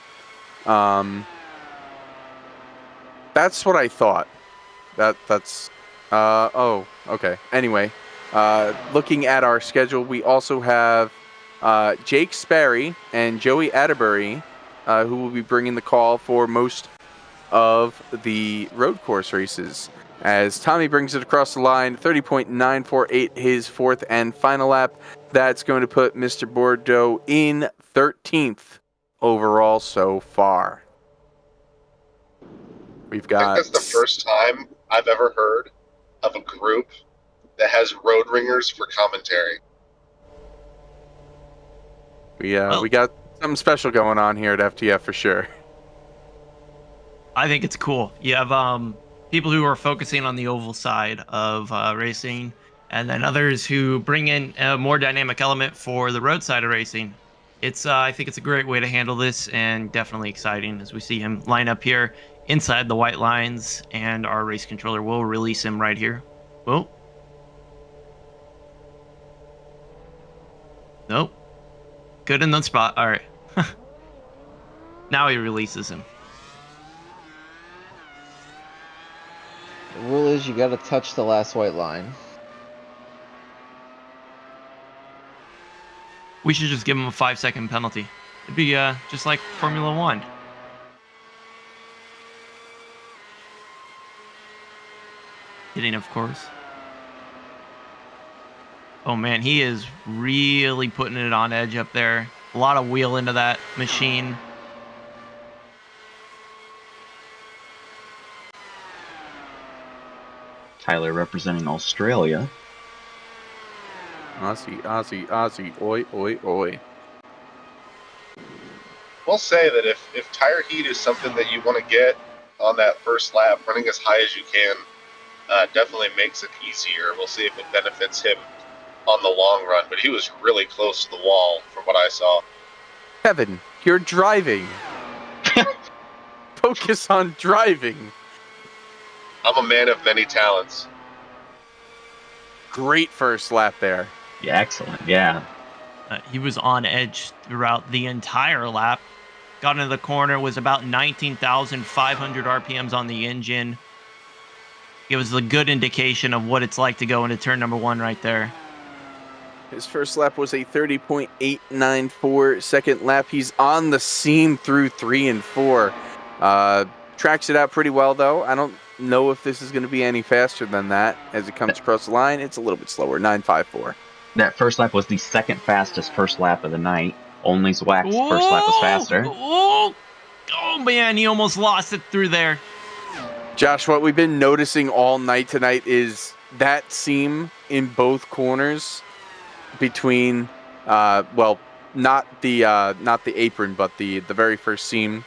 That's what I thought. That's oh, okay. Anyway, looking at our schedule, we also have Jake Sperry and Joey Atterbury, who will be bringing the call for most of the road course races. As Tommy brings it across the line, 30.948, his fourth and final lap. That's going to put Mr. Bordeaux in 13th overall so far. We've got... I think that's the first time I've ever heard of a group that has road ringers for commentary. We got something special going on here at FTF for sure. I think it's cool. You have people who are focusing on the oval side of racing, and then others who bring in a more dynamic element for the road side of racing. It's I think it's a great way to handle this, and definitely exciting as we see him line up here inside the white lines, and our race controller will release him right here. Whoa. Nope. Good in the spot. All right. Now he releases him. The rule is you gotta touch the last white line. We should just give him a 5-second penalty. It'd be just like Formula 1. Hitting, of course. Oh man, he is really putting it on edge up there. A lot of wheel into that machine. Tyler representing Australia. Aussie, Aussie, Aussie, oi, oi, oi. We'll say that if tire heat is something that you want to get on that first lap, running as high as you can definitely makes it easier. We'll see if it benefits him on the long run, but he was really close to the wall from what I saw. Kevin, you're driving. Focus on driving. I'm a man of many talents. Great first lap there. Yeah, excellent. Yeah. He was on edge throughout the entire lap. Got into the corner, was about 19,500 RPMs on the engine. It was a good indication of what it's like to go into turn number 1 right there. His first lap was a 30.894. Second lap, he's on the seam through 3 and 4. Tracks it out pretty well, though. I don't know if this is going to be any faster than that as it comes across the line. It's a little bit slower, 9.54. That first lap was the second fastest first lap of the night. Only Zwack's first lap was faster. Oh man, he almost lost it through there. Josh, what we've been noticing all night tonight is that seam in both corners between, well, not the apron, but the very first seam.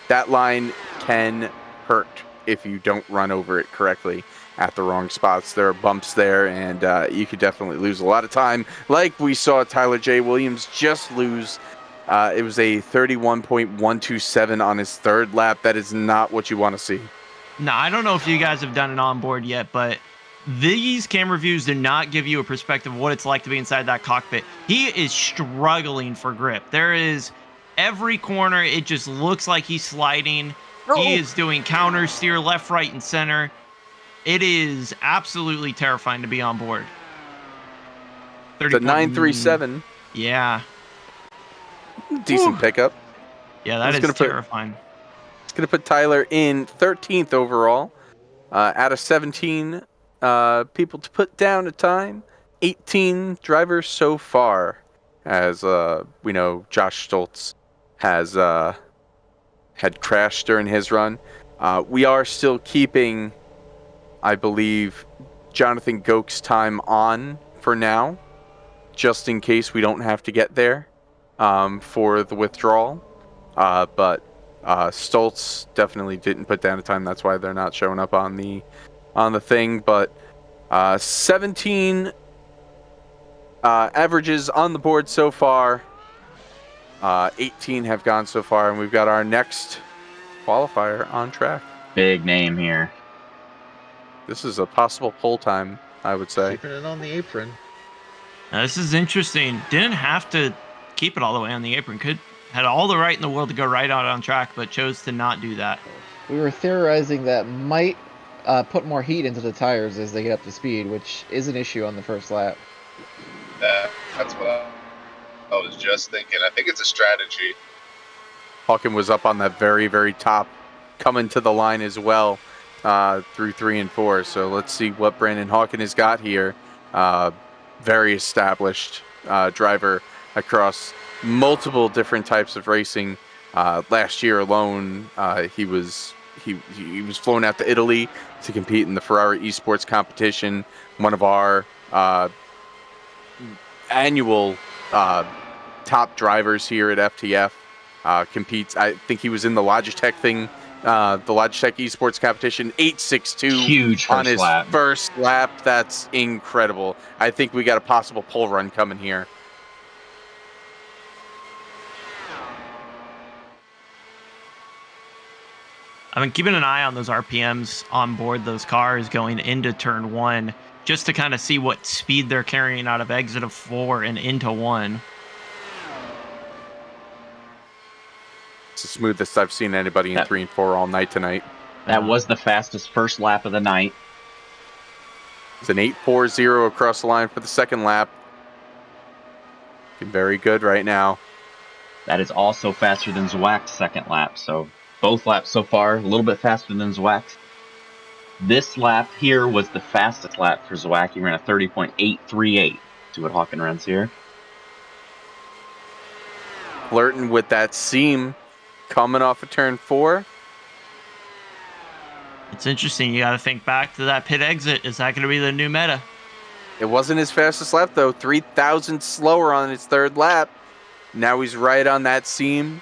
That line can hurt if you don't run over it correctly at the wrong spots. There are bumps there, and you could definitely lose a lot of time, like we saw Tyler J. Williams just lose. It was a 31.127 on his third lap. That is not what you want to see. No, I don't know if you guys have done it on board yet, but these camera views do not give you a perspective of what it's like to be inside that cockpit. He is struggling for grip. There is every corner, it just looks like he's sliding. He is doing counter steer left, right, and center. It is absolutely terrifying to be on board. It's a 937. Yeah. Decent pickup. Yeah, that is terrifying. It's going to put Tyler in 13th overall. Out of 17 people to put down a time, 18 drivers so far. As we know, Josh Stoltz has had crashed during his run. We are still keeping, I believe, Jonathan Goch's time on for now, just in case we don't have to get there for the withdrawal. But Stoltz definitely didn't put down a time. That's why they're not showing up on the thing. But 17 averages on the board so far. 18 have gone so far, and we've got our next qualifier on track. Big name here. This is a possible pole time, I would say. Keeping it on the apron. Now, this is interesting. Didn't have to keep it all the way on the apron. Had all the right in the world to go right out on track, but chose to not do that. We were theorizing that might put more heat into the tires as they get up to speed, which is an issue on the first lap. That's what I was just thinking. I think it's a strategy. Hawkin was up on that very, very top coming to the line as well through 3 and 4. So let's see what Brandon Hawken has got here. Very established driver across multiple different types of racing. Last year alone, he was flown out to Italy to compete in the Ferrari Esports competition. One of our annual top drivers here at FTF. Competes. I think he was in the Logitech thing, the Logitech Esports competition. 8.62 Huge on first his lap. first lap. That's incredible. I think we got a possible pole run coming here. I've been keeping an eye on those RPMs on board those cars going into turn 1, just to kind of see what speed they're carrying out of exit of 4 and into 1. It's the smoothest I've seen anybody in 3 and 4 all night tonight. That was the fastest first lap of the night. It's an 8.40 across the line for the second lap. Looking very good right now. That is also faster than Zwak's second lap, so both laps so far a little bit faster than Zwak's. This lap here was the fastest lap for Zwak. He ran a 30.838. See what Hawken runs here. Flirting with that seam coming off of turn 4. It's interesting. You got to think back to that pit exit. Is that going to be the new meta? It wasn't his fastest lap, though. 3,000 slower on his third lap. Now he's right on that seam.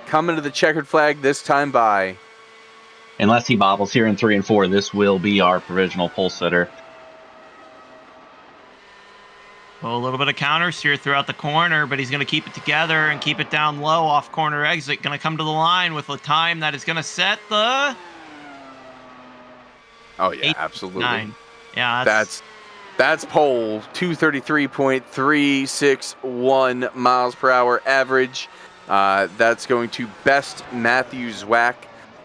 Coming to the checkered flag this time by. Unless he bobbles here in 3 and 4, this will be our provisional pole sitter. Well, a little bit of counter steer throughout the corner, but he's going to keep it together and keep it down low off corner exit. Going to come to the line with a time that is going to set the... Oh, yeah, absolutely. 9. Yeah, that's pole. 233.361 miles per hour average. That's going to best Matthew Zwak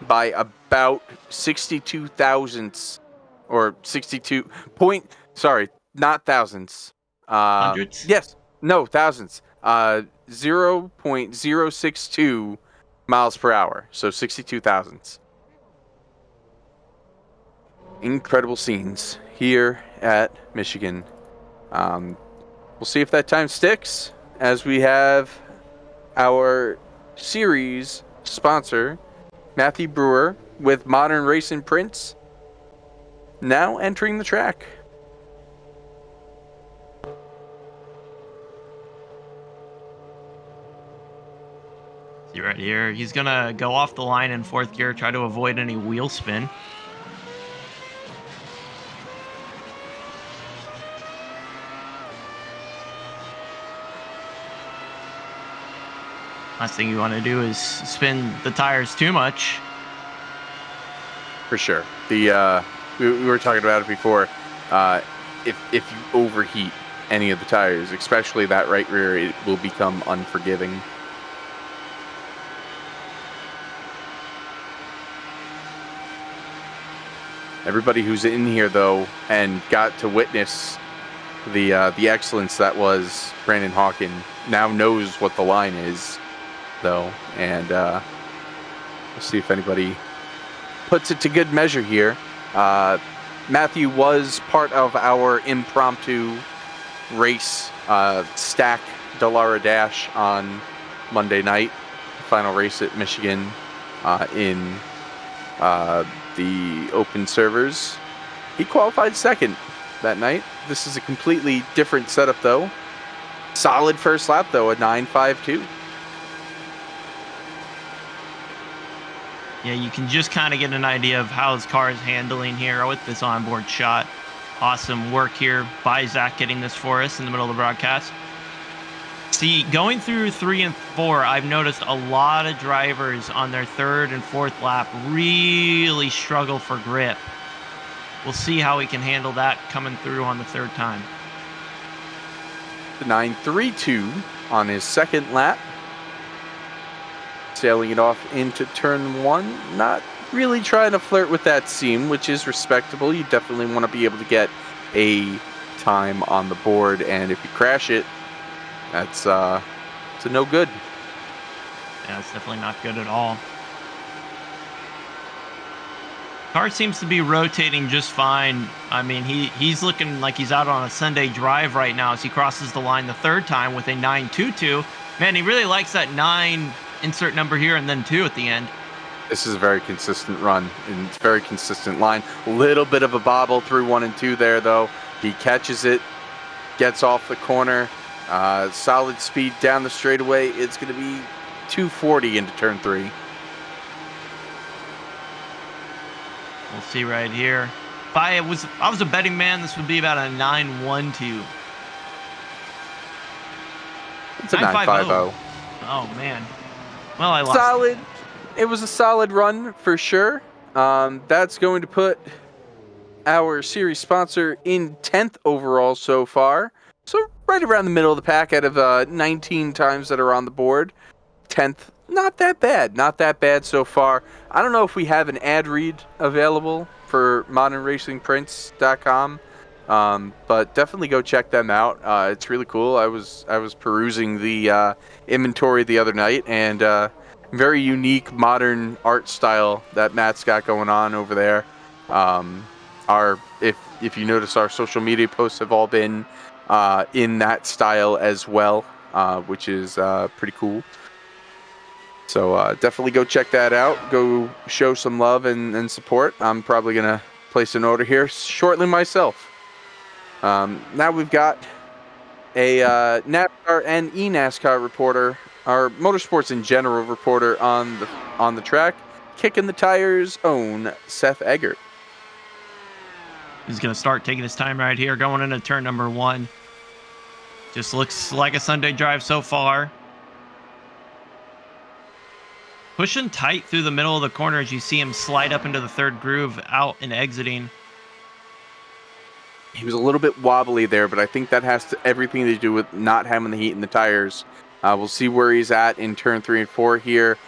by about 62 thousandths, or 62 point. Sorry, not thousandths. Hundreds? Yes, no, thousandths. 0.062 miles per hour. So 62 thousandths. Incredible scenes here at Michigan. We'll see if that time sticks as we have our series sponsor, Matthew Brewer, with Modern Racing Prints, now entering the track. See right here, he's going to go off the line in 4th gear, try to avoid any wheel spin. Last thing you want to do is spin the tires too much. For sure. We were talking about it before. If you overheat any of the tires, especially that right rear, it will become unforgiving. Everybody who's in here, though, and got to witness the excellence that was Brandon Hawken, now knows what the line is, though, and we'll see if anybody puts it to good measure here. Matthew was part of our impromptu race stack Dallara Dash on Monday night, final race at Michigan in the open servers. He qualified second that night. This is a completely different setup, though. Solid first lap, though, a 9.52. Yeah, you can just kind of get an idea of how his car is handling here with this onboard shot. Awesome work here by Zach getting this for us in the middle of the broadcast. See, going through 3 and 4, I've noticed a lot of drivers on their 3rd and 4th lap really struggle for grip. We'll see how he can handle that coming through on the 3rd time. The 9.32 on his 2nd lap. Sailing it off into turn 1. Not really trying to flirt with that seam, which is respectable. You definitely want to be able to get a time on the board, and if you crash it, it's a no good. Yeah, it's definitely not good at all. Car seems to be rotating just fine. I mean, he's looking like he's out on a Sunday drive right now as he crosses the line the third time with a 9.22. Man, he really likes that 9 insert number here and then 2 at the end. This is a very consistent run, and it's a very consistent line. Little bit of a bobble through 1 and 2 there, though. He catches it, gets off the corner. Solid speed down the straightaway. It's going to be 240 into turn 3. We'll see right here. If I was a betting man, this would be about a 9.12. It's a 9.50. Oh man. Well, I lost. Solid. It was a solid run for sure. That's going to put our series sponsor in 10th overall so far. So right around the middle of the pack out of 19 times that are on the board. 10th, not that bad. Not that bad so far. I don't know if we have an ad read available for modernracingprints.com. But definitely go check them out. It's really cool. I was perusing the inventory the other night, and very unique modern art style that Matt's got going on over there. If you notice, our social media posts have all been in that style as well, which is pretty cool. So definitely go check that out. Go show some love and support. I'm probably gonna place an order here shortly myself. Now we've got a NASCAR and eNASCAR reporter, our motorsports in general reporter on the track, kicking the tires' own Seth Eggert. He's going to start taking his time right here, going into turn number 1. Just looks like a Sunday drive so far. Pushing tight through the middle of the corner as you see him slide up into the third groove, out and exiting. He was a little bit wobbly there, but I think that has everything to do with not having the heat in the tires. We'll see where he's at in turn 3 and 4 here.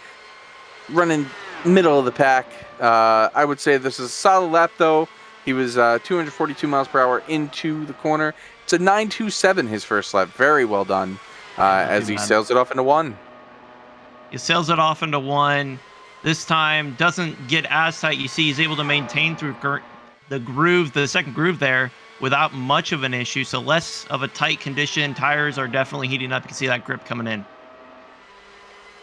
Running middle of the pack. I would say this is a solid lap, though. He was 242 miles per hour into the corner. It's a 9.27 his first lap. Very well done as he sails it off into 1. He sails it off into 1. This time doesn't get as tight. You see he's able to maintain through the groove, the second groove there, without much of an issue. So less of a tight condition. Tires are definitely heating up. You can see that grip coming in.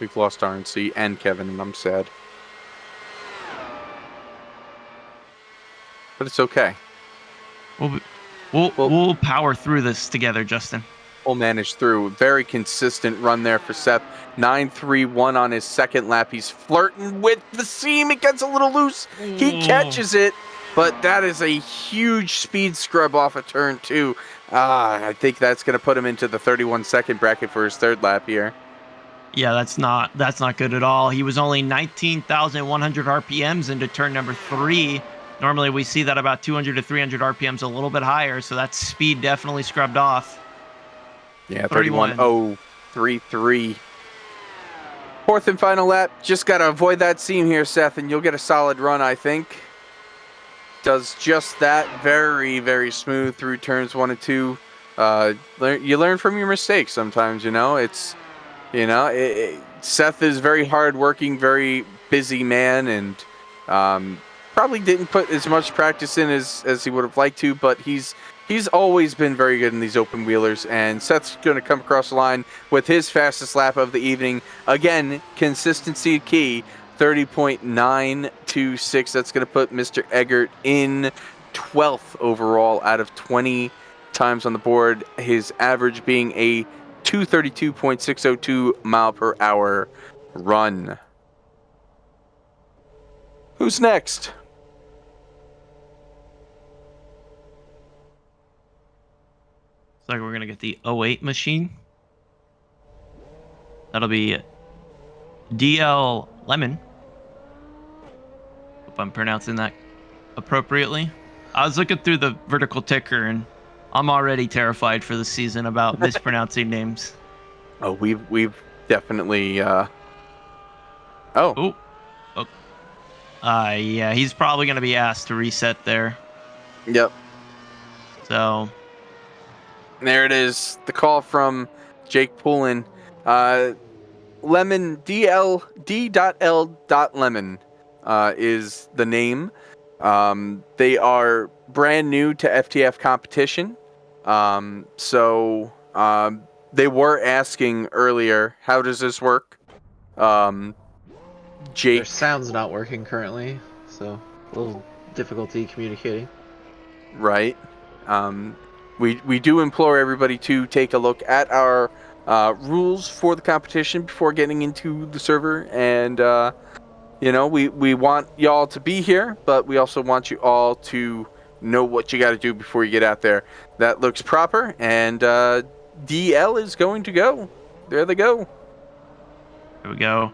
We've lost RNC and Kevin, and I'm sad. But it's okay. We'll power through this together, Justin. We'll manage through. Very consistent run there for Seth. 9.31 on his second lap. He's flirting with the seam. It gets a little loose. He catches it, but that is a huge speed scrub off of turn 2. I think that's going to put him into the 31-second bracket for his third lap here. Yeah, that's not good at all. He was only 19,100 RPMs into turn number 3. Normally we see that about 200 to 300 RPMs, a little bit higher, so that speed definitely scrubbed off. Yeah, 31.033. Fourth and final lap. Just got to avoid that seam here, Seth, and you'll get a solid run, I think. Does just that. Very, very smooth through turns 1 and 2. You learn from your mistakes sometimes, It's, Seth is very hardworking, very busy man, and probably didn't put as much practice in as he would have liked to, but he's always been very good in these open wheelers, and Seth's going to come across the line with his fastest lap of the evening. Again, consistency key, 30.926. That's going to put Mr. Eggert in 12th overall out of 20 times on the board, his average being a 232.602 mile per hour run. Who's next? Looks like we're going to get the 08 machine. That'll be DL Lemon. Hope I'm pronouncing that appropriately. I was looking through the vertical ticker, and I'm already terrified for the season about mispronouncing names. Oh, we've definitely... Yeah, he's probably going to be asked to reset there. Yep. So... there it is. The call from Jake Poulin. Lemon, D.L.Lemon is the name. They are brand new to FTF competition. They were asking earlier, how does this work? Jake. Their sound's not working currently, so a little difficulty communicating. Right. We do implore everybody to take a look at our rules for the competition before getting into the server, and we want y'all to be here, but we also want you all to know what you got to do before you get out there. That looks proper, and DL is going to go. There they go. There we go.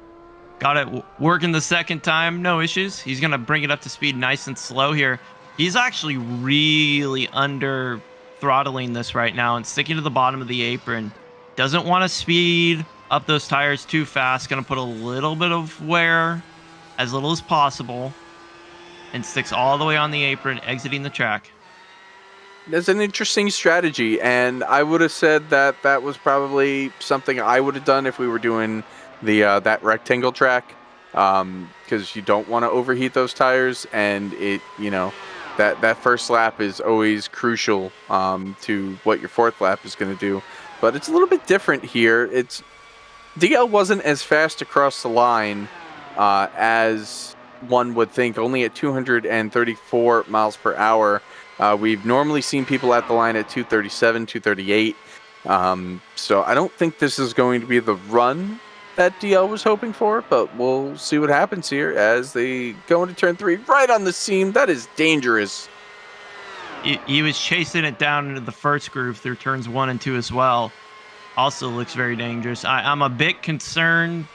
Got it working the second time, no issues. He's going to bring it up to speed nice and slow here. He's actually really under throttling this right now and sticking to the bottom of the apron. Doesn't want to speed up those tires too fast. Going to put a little bit of wear, as little as possible, and sticks all the way on the apron, exiting the track. That's an interesting strategy, and I would have said that that was probably something I would have done if we were doing the that rectangle track, because you don't want to overheat those tires, and that first lap is always crucial to what your fourth lap is going to do. But it's a little bit different here. DL wasn't as fast across the line as one would think, only at 234 miles per hour. We've normally seen people at the line at 237, 238. So I don't think this is going to be the run that DL was hoping for, but we'll see what happens here as they go into turn 3 right on the seam. That is dangerous. He was chasing it down into the first groove through turns 1 and 2 as well. Also looks very dangerous. I'm a bit concerned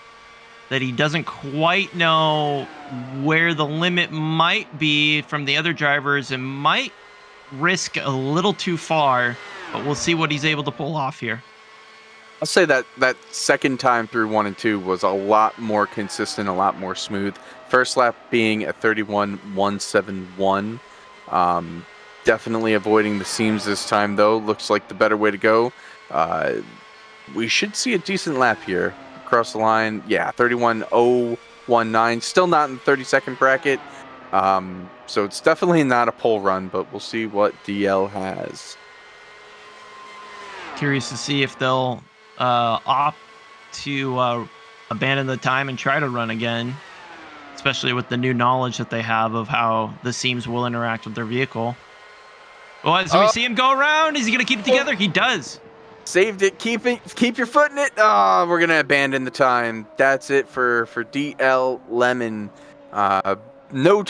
that he doesn't quite know where the limit might be from the other drivers and might risk a little too far, but we'll see what he's able to pull off here. I'll say that second time through 1 and 2 was a lot more consistent, a lot more smooth. First lap being at 31.171. Definitely avoiding the seams this time, though. Looks like the better way to go. We should see a decent lap here across the line. Yeah, 31.019. Still not in the 30-second bracket. So it's definitely not a pole run, but we'll see what DL has. Curious to see if they'll opt to abandon the time and try to run again, especially with the new knowledge that they have of how the seams will interact with their vehicle. Well, as we see him go around, is he going to keep it together? He does. Saved it. Keep your foot in it. Oh, we're going to abandon the time. That's it for DL Lemon. No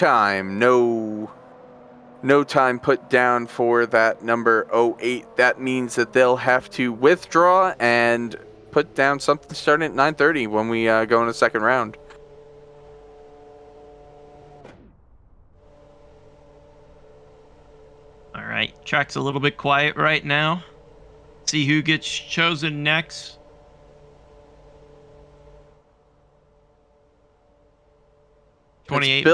time put down for that number 08. That means that they'll have to withdraw and put down something starting at 9:30 when we go in the second round. All right, track's a little bit quiet right now. See who gets chosen next. It's 28.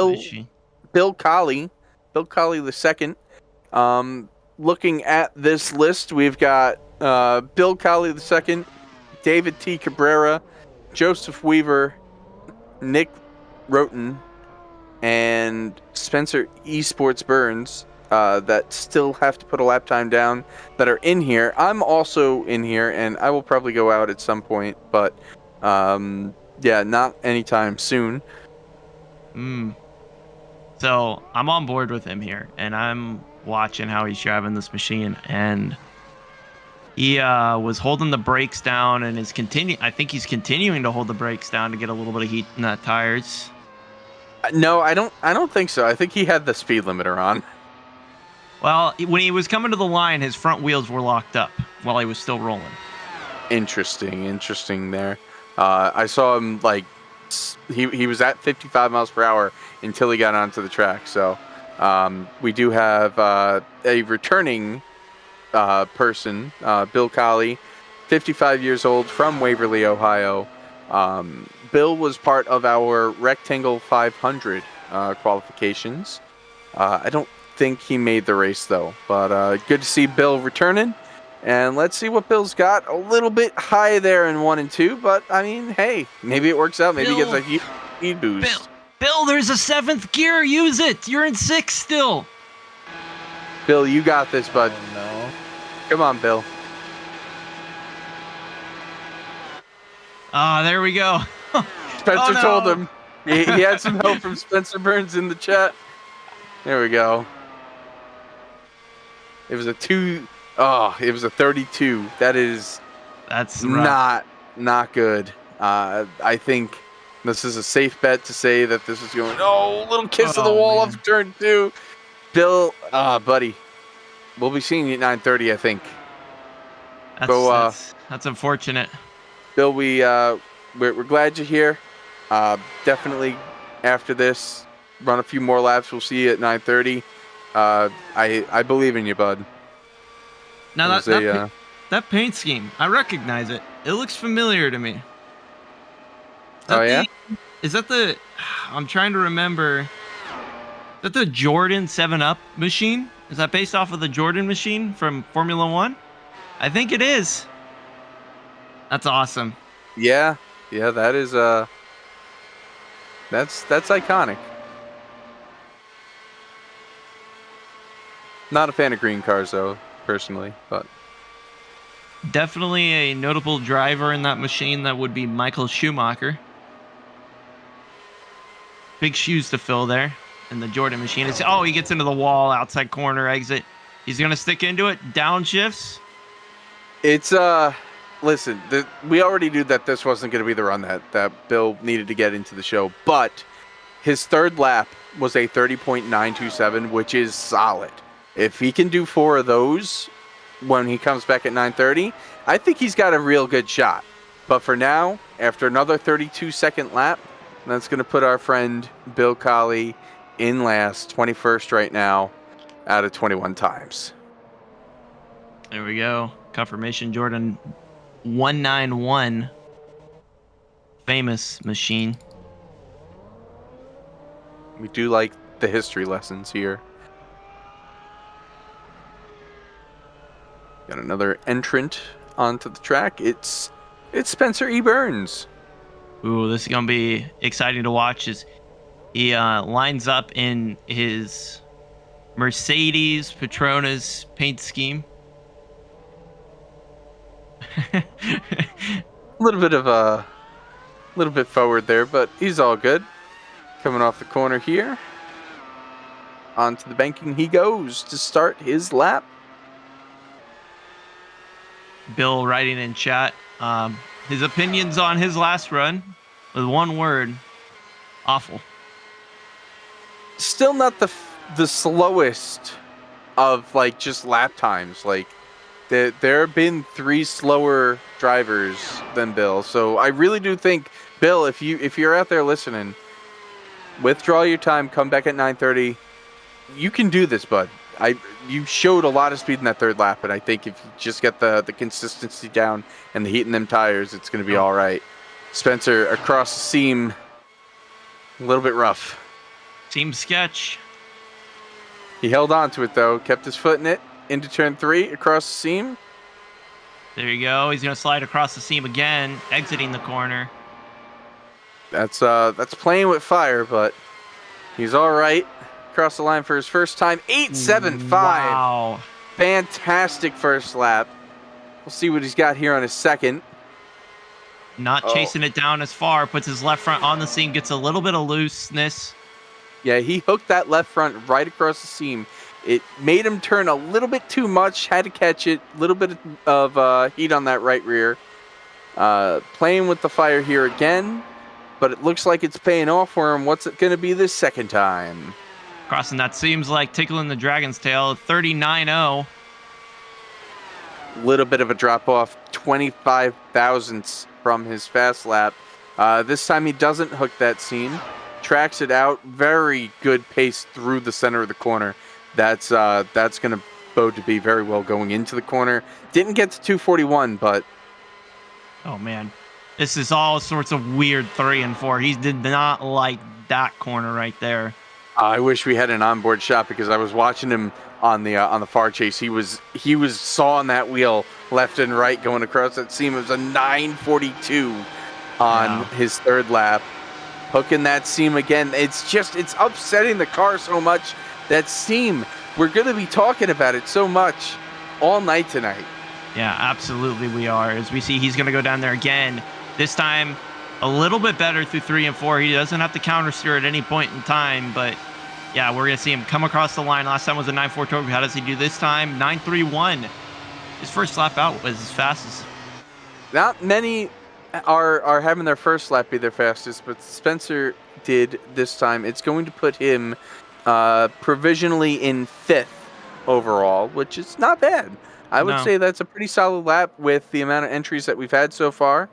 Bill Colley the second. Looking at this list, we've got Bill Colley the second, David T. Cabrera, Joseph Weaver, Nick Roten, and Spencer Esports Burns that still have to put a lap time down that are in here. I'm also in here, and I will probably go out at some point, but yeah, not anytime soon. So I'm on board with him here, and I'm watching how he's driving this machine, and he was holding the brakes down and is I think he's continuing to hold the brakes down to get a little bit of heat in the tires. No, I don't think so. I think he had the speed limiter on. Well, when he was coming to the line, his front wheels were locked up while he was still rolling. Interesting there. I saw him he was at 55 miles per hour until he got onto the track. So we do have a returning person, Bill Colley, 55 years old, from Waverly, Ohio. Bill was part of our Rectangle 500 qualifications. I don't think he made the race, though. But good to see Bill returning. And let's see what Bill's got. A little bit high there in 1 and 2, but I mean, hey, maybe it works out. Maybe he gets a huge speed boost. Bill, there's a 7th gear. Use it. You're in 6th still. Bill, you got this, bud. Oh, no. Come on, Bill. Ah, there we go. Spencer told him. He had some help from Spencer Burns in the chat. There we go. It was a 32. That's rough. not good. I think this is a safe bet to say that this is going. Oh, little kiss of the wall of turn 2. Bill, buddy, we'll be seeing you at 9:30, I think. That's unfortunate. Bill, we're glad you're here. Definitely after this, run a few more laps. We'll see you at 9:30. I believe in you, bud. Now that paint scheme, I recognize it. It looks familiar to me. Is that the? I'm trying to remember. Is that the Jordan 7-Up machine? Is that based off of the Jordan machine from Formula 1? I think it is. That's awesome. Yeah, that is that's iconic. Not a fan of green cars though, personally, but definitely a notable driver in that machine that would be Michael Schumacher. Big shoes to fill there in the Jordan machine. He gets into the wall, outside corner, exit. He's gonna stick into it, downshifts. It's listen, we already knew that this wasn't going to be the run that Bill needed to get into the show, but his 3rd lap was a 30.927, which is solid. If he can do 4 of those when he comes back at 9:30, I think he's got a real good shot. But for now, after another 32-second lap, that's going to put our friend Bill Colley in last, 21st right now, out of 21 times. There we go. Confirmation Jordan 191. Famous machine. We do like the history lessons here. Got another entrant onto the track. It's Spencer E. Burns. Ooh, this is gonna be exciting to watch. As he lines up in his Mercedes Petronas paint scheme. A little bit forward there, but he's all good. Coming off the corner here. Onto the banking he goes to start his lap. Bill writing in chat his opinions on his last run with one word: awful. Still not the slowest of just lap times. There have been 3 slower drivers than Bill, so I really do think, Bill, if you're out there listening, withdraw your time, come back at 9:30. You can do this, bud. You showed a lot of speed in that 3rd lap, and I think if you just get the consistency down and the heat in them tires, it's going to be all right. Spencer across the seam, a little bit rough. Seam sketch. He held on to it though, kept his foot in it. Into turn 3, across the seam. There you go. He's going to slide across the seam again, exiting the corner. That's playing with fire, but he's all right. Across the line for his first time. 8.75. Wow. Fantastic first lap. We'll see what he's got here on his second. Not chasing it down as far. Puts his left front on the seam. Gets a little bit of looseness. Yeah, he hooked that left front right across the seam. It made him turn a little bit too much. Had to catch it. A little bit of heat on that right rear. Playing with the fire here again. But it looks like it's paying off for him. What's it going to be this second time? Crossing that seems like tickling the dragon's tail. 39.0. Little bit of a drop off. 25 thousandths from his fast lap. This time he doesn't hook that seam. Tracks it out. Very good pace through the center of the corner. That's going to bode to be very well going into the corner. Didn't get to 241, but... Oh, man. This is all sorts of weird 3 and 4. He did not like that corner right there. I wish we had an onboard shot because I was watching him on the far chase. He was sawing that wheel left and right going across that seam. It was a 942 on his 3rd lap. hooking that seam again. It's upsetting the car so much. That seam, we're going to be talking about it so much all night tonight. Yeah, absolutely we are. As we see, he's going to go down there again. This time, a little bit better through 3 and 4. He doesn't have to counter steer at any point in time, but yeah, we're going to see him come across the line. Last time was a 9.4 Turbo. How does he do this time? 9.31. His first lap out was as fast as... Not many are having their first lap be their fastest, but Spencer did this time. It's going to put him provisionally in 5th overall, which is not bad. I would say that's a pretty solid lap with the amount of entries that we've had so far.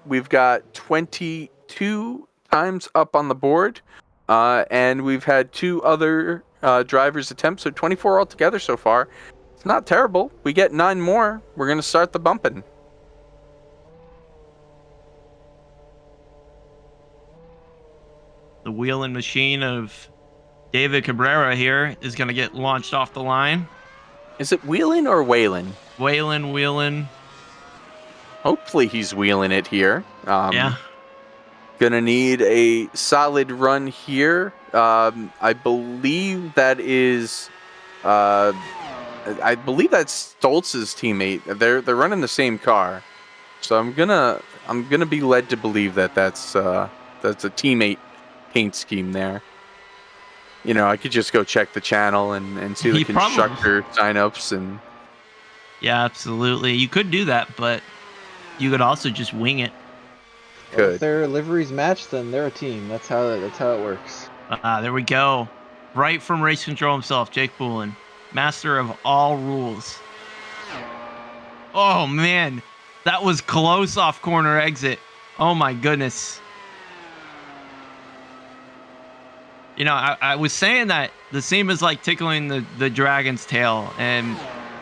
We've got 22 times up on the board, and we've had 2 other drivers attempt, so 24 altogether so far. It's not terrible. We get 9 more. We're going to start the bumping. The wheeling machine of David Cabrera here is going to get launched off the line. Is it wheeling or whaling? Wheeling. Hopefully he's wheeling it here. Yeah. Gonna need a solid run here. I believe that is... I believe that's Stoltz's teammate. They're running the same car. So I'm gonna be led to believe that that's a teammate paint scheme there. You know, I could just go check the channel and see the constructor signups and... Yeah, absolutely. You could do that, but you could also just wing it. Well, if their liveries match, then they're a team. That's how it works. There we go. Right from race control himself, Jake Poulin, master of all rules. Oh man, that was close off corner exit. Oh my goodness. You know, I was saying that the seam is like tickling the dragon's tail, and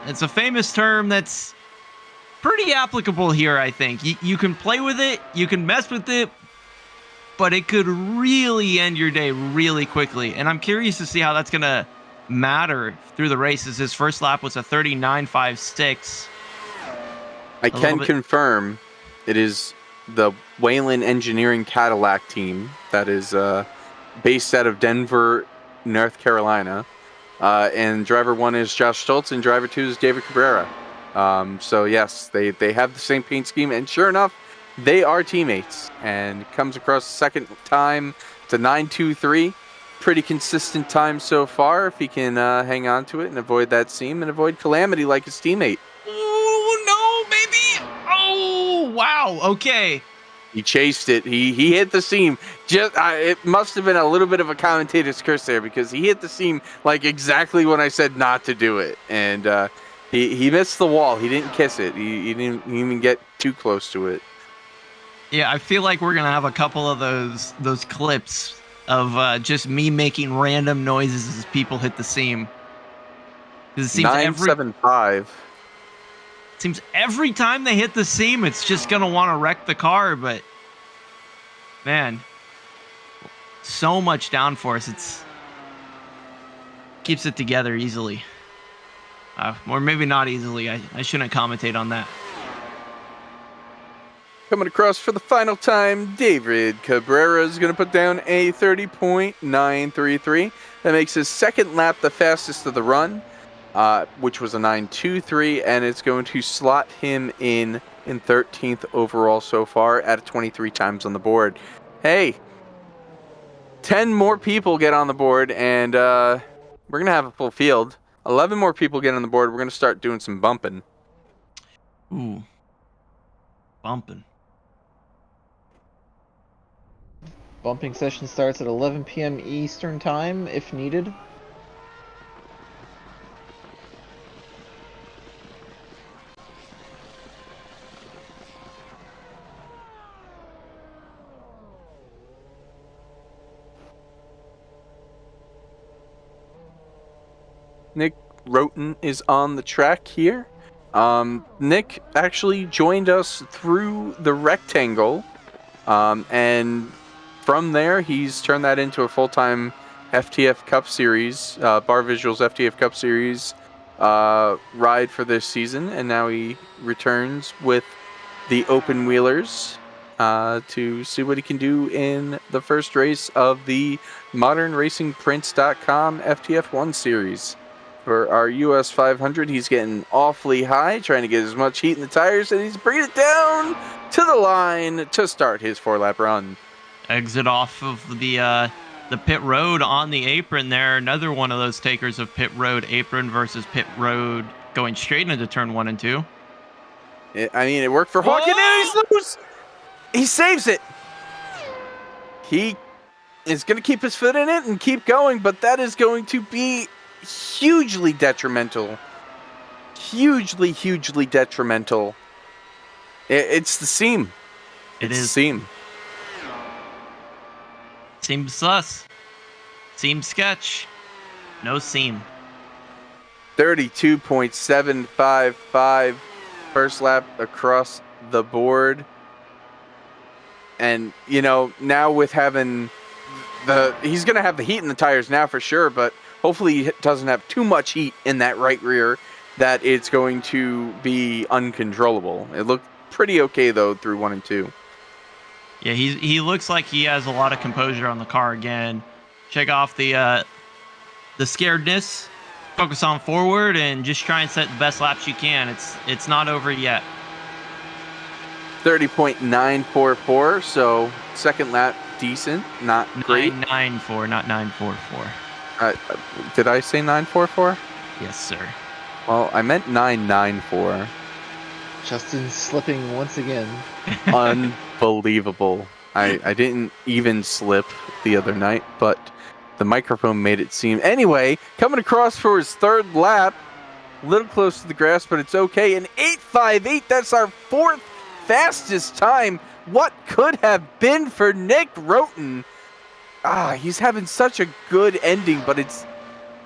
it's a famous term that's pretty applicable here, I think. You can play with it, you can mess with it, but it could really end your day really quickly. And I'm curious to see how that's going to matter through the races. His first lap was a 39.56. I can confirm it is the Whalen Engineering Cadillac team that is based out of Denver, North Carolina. And driver 1 is Josh Stoltz and driver 2 is David Cabrera. So yes, they have the same paint scheme, and sure enough, they are teammates. And comes across the second time to 9.23. Pretty consistent time so far if he can hang on to it and avoid that seam and avoid calamity like his teammate. Oh, no, maybe. Oh, wow. Okay. He chased it. He hit the seam. It must have been a little bit of a commentator's curse there, because he hit the seam like exactly when I said not to do it. And he missed the wall. He didn't kiss it. He didn't even get too close to it. Yeah, I feel like we're going to have a couple of those clips of just me making random noises as people hit the seam. Because it seems 975. Seems every time they hit the seam, it's just going to want to wreck the car. But, man, so much downforce. It's keeps it together easily. Or maybe not easily. I shouldn't commentate on that. Coming across for the final time, David Cabrera is going to put down a 30.933. That makes his second lap the fastest of the run, which was a 9.23, and it's going to slot him in 13th overall so far at 23 times on the board. Hey, 10 more people get on the board, and we're going to have a full field. 11 more people get on the board. We're going to start doing some bumping. Ooh. Bumping. Bumping session starts at 11 p.m. Eastern Time, if needed. Nick Roten is on the track here. Nick actually joined us through the rectangle, and from there he's turned that into a full-time FTF Cup Series, Bar Visuals FTF Cup Series ride for this season, and now he returns with the Open Wheelers to see what he can do in the first race of the ModernRacingPrints.com FTF1 Series. For our US 500, he's getting awfully high, trying to get as much heat in the tires, and he's bringing it down to the line to start his 4-lap run. Exit off of the pit road on the apron there. Another one of those takers of pit road apron versus pit road going straight into turn 1 and 2. It worked for Hawken, and he's loose! He saves it! He is going to keep his foot in it and keep going, but that is going to be hugely detrimental. Hugely detrimental. It's the seam. It's the seam. Seems sus. Seam sketch. No seam. 32.755 first lap across the board. And, now with having he's going to have the heat in the tires now for sure, but hopefully he doesn't have too much heat in that right rear that it's going to be uncontrollable. It looked pretty okay, though, through 1 and 2. Yeah, he looks like he has a lot of composure on the car again. Shake off the scaredness, focus on forward, and just try and set the best laps you can. It's not over yet. 30.944, so second lap decent, not great. 994, not 944. Did I say 944? Yes, sir. Well, I meant 994. Justin slipping once again. Unbelievable. I didn't even slip the other night, but the microphone made it seem. Anyway, coming across for his third lap, a little close to the grass, but it's okay. An 8.58, that's our fourth fastest time. What could have been for Nick Roten? He's having such a good ending, but it's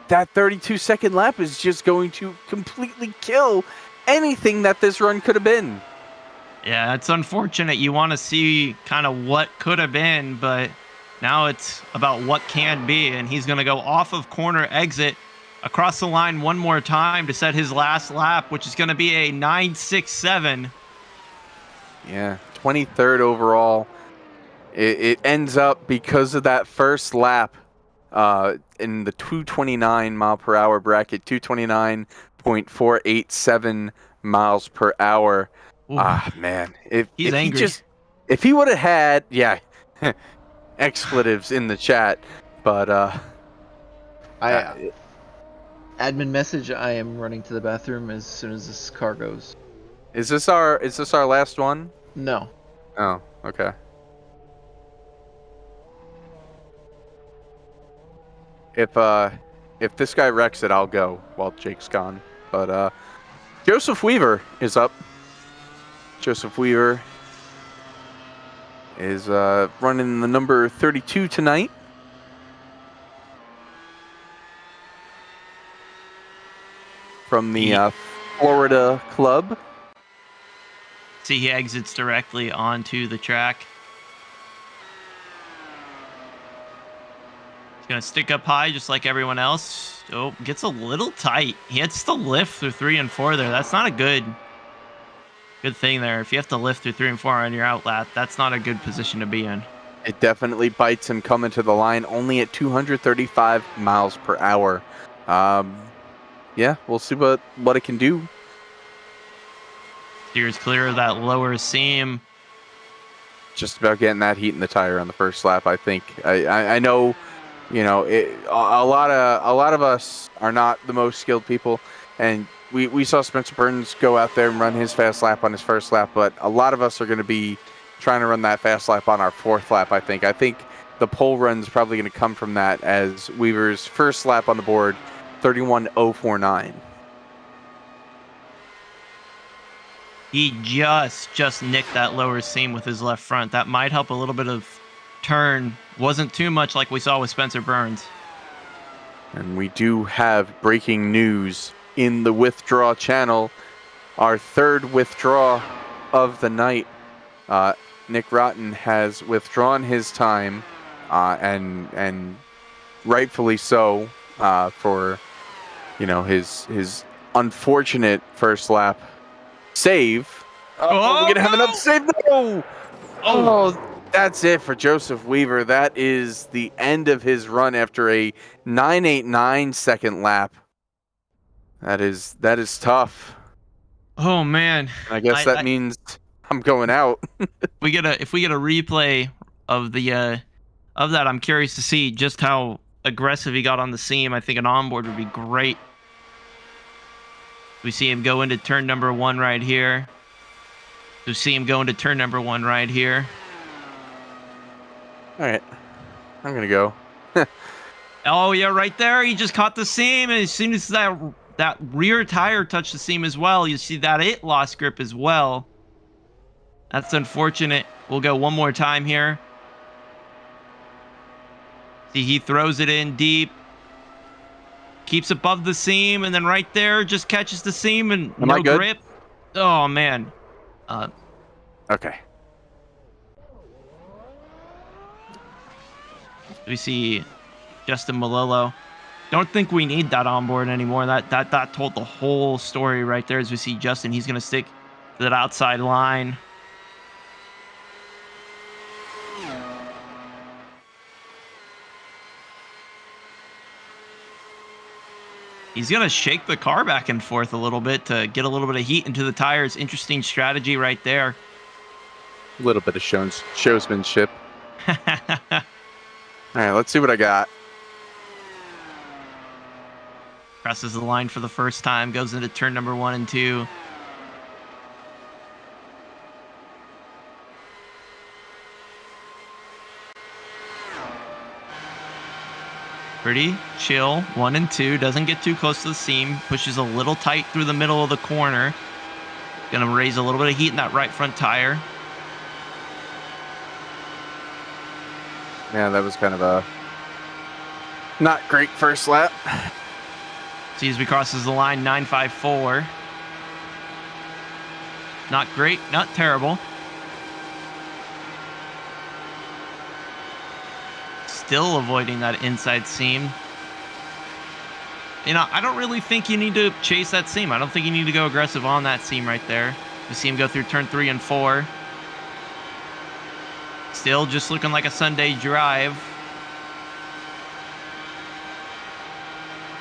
that 32-second lap is just going to completely kill anything that this run could have been. Yeah, it's unfortunate. You want to see kind of what could have been, but now it's about what can be, and he's going to go off of corner exit across the line one more time to set his last lap, which is going to be a 9.67. Yeah, 23rd overall. It ends up because of that first lap in the 229 mile per hour bracket, 229.487 miles per hour. Man, if he would have had, expletives in the chat, but admin message, I am running to the bathroom as soon as this car goes. Is this our last one? No. Oh, okay. If this guy wrecks it, I'll go while Jake's gone. But Joseph Weaver is up. Joseph Weaver is running the number 32 tonight. From the Florida club. See, he exits directly onto the track. He's going to stick up high just like everyone else. Oh, gets a little tight. He hits the lift through 3 and 4 there. That's not a good thing there. If you have to lift through 3 and 4 on your out lap, that's not a good position to be in. It definitely bites him coming to the line, only at 235 miles per hour. Yeah, we'll see what it can do. Steers clear of that lower seam. Just about getting that heat in the tire on the first lap, I think. I know, a lot of us are not the most skilled people, and we saw Spencer Burns go out there and run his fast lap on his first lap, but a lot of us are going to be trying to run that fast lap on our fourth lap, I think. I think the pole run's probably going to come from that, as Weaver's first lap on the board, 31.049. He just nicked that lower seam with his left front. That might help a little bit of turn. Wasn't too much like we saw with Spencer Burns. And we do have breaking news in the withdraw channel. Our third withdraw of the night. Nick Roten has withdrawn his time, and rightfully so, for his unfortunate first lap save. Oh, we're gonna have another save. No! Oh, that's it for Joseph Weaver. That is the end of his run after a 9.89 second lap. That is tough. Oh man. And I guess that means I'm going out. If we get a replay of the of that, I'm curious to see just how aggressive he got on the seam. I think an onboard would be great. We see him go into turn number 1 right here. We see him go into turn number 1 right here. All right, I'm gonna go. Oh yeah, right there. He just caught the seam, and as soon as that rear tire touched the seam as well, you see that it lost grip as well. That's unfortunate. We'll go one more time here. See, he throws it in deep. Keeps above the seam, and then right there just catches the seam and Am I no good? grip. Oh man. Okay. We see Justin Malillo. Don't think we need that onboard anymore. That told the whole story right there. As we see Justin, he's gonna stick to that outside line. He's going to shake the car back and forth a little bit to get a little bit of heat into the tires. Interesting strategy right there. A little bit of showsmanship. All right, let's see what I got. Crosses the line for the first time. Goes into turn number 1 and 2. Pretty chill. 1 and 2. Doesn't get too close to the seam. Pushes a little tight through the middle of the corner. Gonna raise a little bit of heat in that right front tire. Yeah, that was kind of a not great first lap. See as we crosses the line, 9.54. Not great, not terrible. Still avoiding that inside seam. You know, I don't really think you need to chase that seam. I don't think you need to go aggressive on that seam right there. We see him go through turn 3 and 4. Still just looking like a Sunday drive.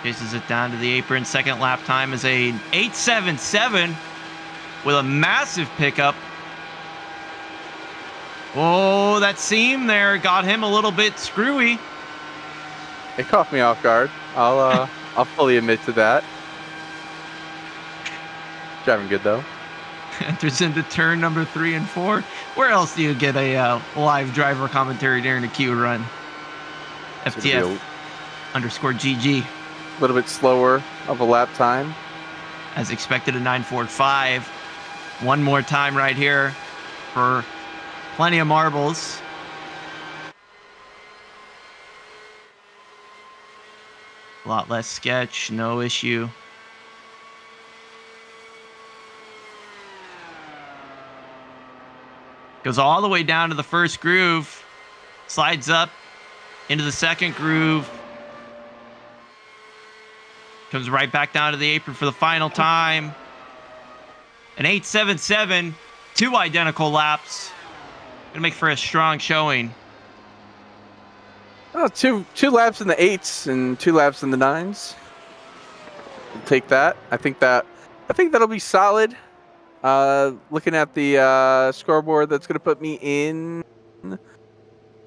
Chases it down to the apron. Second lap time is a 8.77 with a massive pickup. Oh, that seam there got him a little bit screwy. It caught me off guard. I'll fully admit to that. Driving good though. Enters into turn number 3 and 4. Where else do you get a live driver commentary during a Q run? FTF underscore GG. A little bit slower of a lap time. As expected, a 9.45. One more time right here for plenty of marbles. A lot less sketch, no issue. Goes all the way down to the first groove. Slides up into the second groove. Comes right back down to the apron for the final time. An 8.77, 2 identical laps. Gonna make for a strong showing. Oh, two laps in the 8s and 2 laps in the 9s. We'll take that. I think that'll be solid. Looking at the scoreboard, that's gonna put me in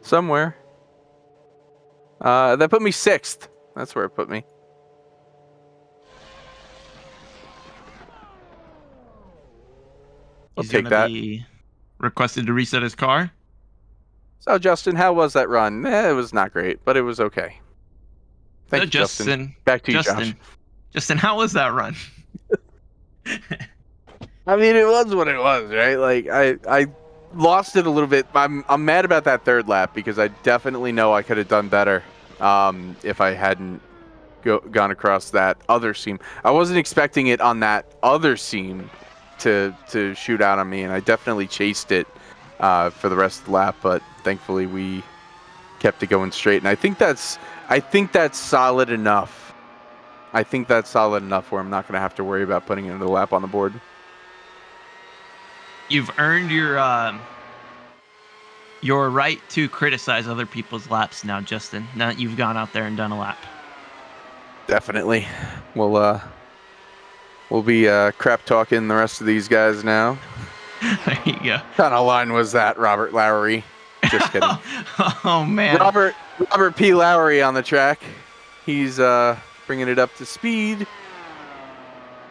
somewhere. That put me 6th. That's where it put me. I'll take that. Be requested to reset his car. So, Justin, how was that run? It was not great, but it was okay. Thank you, Justin. Back to you, Josh. Justin, how was that run? I mean, it was what it was, right? Like, I lost it a little bit. I'm mad about that third lap because I definitely know I could have done better if I hadn't gone across that other seam. I wasn't expecting it on that other seam to shoot out on me, and I definitely chased it for the rest of the lap, but thankfully we kept it going straight, and I think that's solid enough. I think that's solid enough where I'm not going to have to worry about putting another lap on the board. You've earned your You're right to criticize other people's laps now, Justin. Now that you've gone out there and done a lap. Definitely. We'll be crap talking the rest of these guys now. There you go. What kind of line was that, Robert Lowry? Just kidding. Oh man. Robert P. Lowry on the track. He's bringing it up to speed.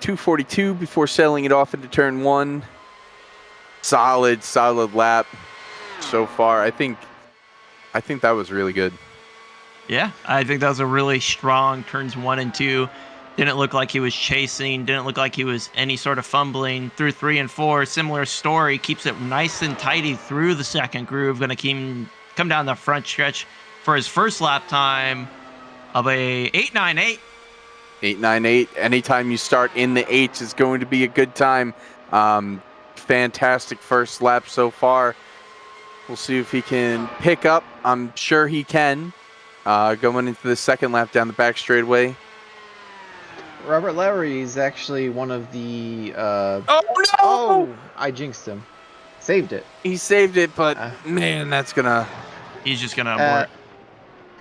242 before sailing it off into turn 1. Solid lap so far. I think that was really good. Yeah, I think that was a really strong turns 1 and 2. Didn't look like he was chasing. Didn't look like he was any sort of fumbling. Through 3 and 4, similar story. Keeps it nice and tidy through the second groove. Going to come down the front stretch for his first lap time of a 8.98. 8.98. Anytime you start in the 8s is going to be a good time. Fantastic first lap so far. We'll see if he can pick up. I'm sure he can. Going into the second lap down the back straightaway. Robert Lowry is actually one of the... Oh, no! Oh, I jinxed him. Saved it. He saved it, but man, that's gonna... He's just going to abort.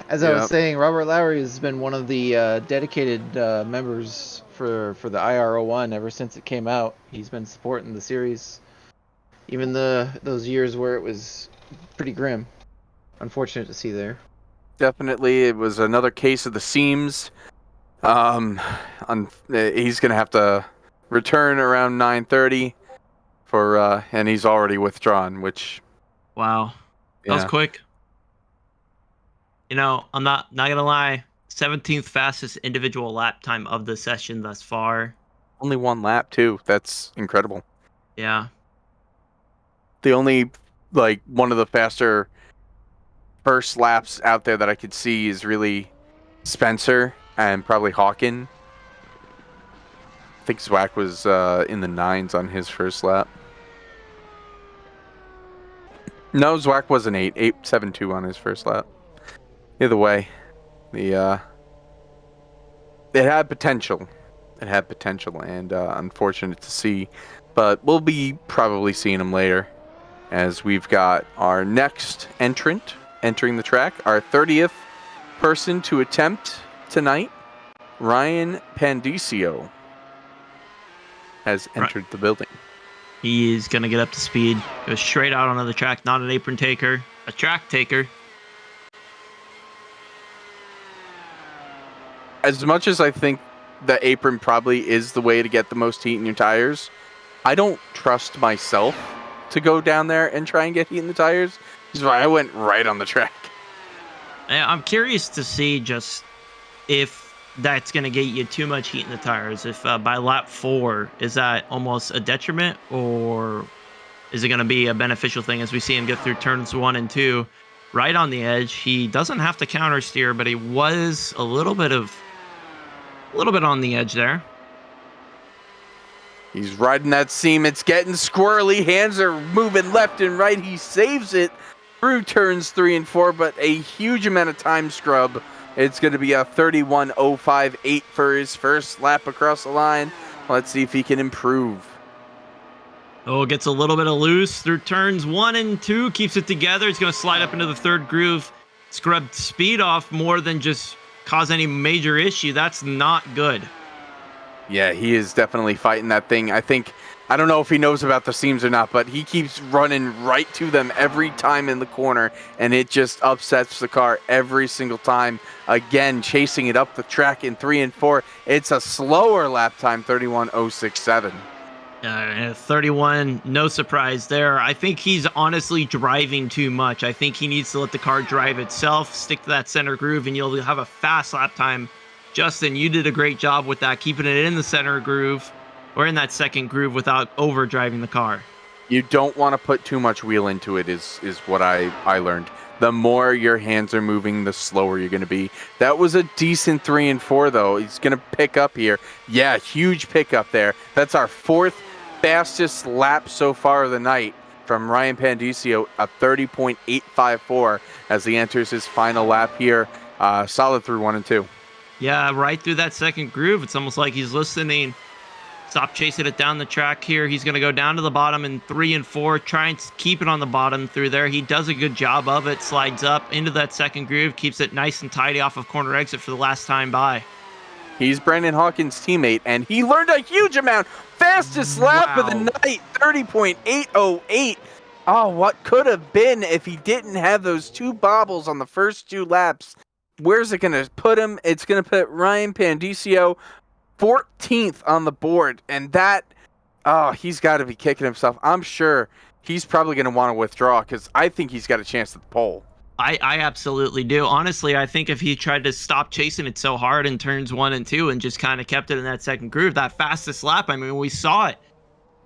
As I was saying, Robert Lowry has been one of the dedicated members for the IR01 ever since it came out. He's been supporting the series, even those years where it was pretty grim. Unfortunate to see there. Definitely, it was another case of the seams. He's gonna have to return around 9:30 and he's already withdrawn. Which, wow, that was quick. You know, I'm not gonna lie. 17th fastest individual lap time of the session thus far. Only 1 lap too. That's incredible. Yeah. The only one of the faster first laps out there that I could see is really Spencer and probably Hawken. I think Zwack was in the 9s on his first lap. No, Zwack was an 8.72 on his first lap. Either way, it had potential. It had potential, and unfortunate to see. But we'll be probably seeing him later, as we've got our next entrant entering the track, our 30th person to attempt tonight. Ryan Pandicio has entered the building. He is going to get up to speed, go straight out onto the track, not an apron taker, a track taker. As much as I think the apron probably is the way to get the most heat in your tires, I don't trust myself to go down there and try and get heat in the tires. That's why I went right on the track. I'm curious to see just if that's going to get you too much heat in the tires. If by lap 4, is that almost a detriment, or is it going to be a beneficial thing as we see him get through turns 1 and 2 right on the edge? He doesn't have to counter steer, but he was a little bit on the edge there. He's riding that seam. It's getting squirrely. Hands are moving left and right. He saves it through turns 3 and 4, but a huge amount of time scrub. It's going to be a 31.058 for his first lap across the line. Let's see if he can improve. Oh, gets a little bit of loose through turns 1 and 2. Keeps it together. He's going to slide up into the third groove. Scrubbed speed off more than just cause any major issue. That's not good. Yeah, he is definitely fighting that thing. I don't know if he knows about the seams or not, but he keeps running right to them every time in the corner, and it just upsets the car every single time. Again, chasing it up the track in 3 and 4. It's a slower lap time, 31.067. 31, no surprise there. I think he's honestly driving too much. I think he needs to let the car drive itself, stick to that center groove, and you'll have a fast lap time. Justin, you did a great job with that, keeping it in the center groove or in that second groove without overdriving the car. You don't want to put too much wheel into it is what I learned. The more your hands are moving, the slower you're going to be. That was a decent 3 and 4, though. He's going to pick up here. Yeah, huge pickup there. That's our 4th fastest lap so far of the night from Ryan Pandicio, a 30.854 as he enters his final lap here. Solid through 1 and 2. Yeah, right through that second groove. It's almost like he's listening stop chasing it down the track here. He's going to go down to the bottom in 3 and 4, try and keep it on the bottom through there. He does a good job of it, slides up into that second groove, keeps it nice and tidy off of corner exit for the last time by. He's Brandon Hawkins' teammate, and he learned a huge amount. Fastest lap of the night, 30.808. Oh, what could have been if he didn't have those 2 bobbles on the first 2 laps. Where's it going to put him? It's going to put Ryan Pandicio 14th on the board, and that, he's got to be kicking himself. I'm sure he's probably going to want to withdraw because I think he's got a chance at the pole. I absolutely do. Honestly, I think if he tried to stop chasing it so hard in turns 1 and 2 and just kind of kept it in that second groove, that fastest lap, I mean, we saw it.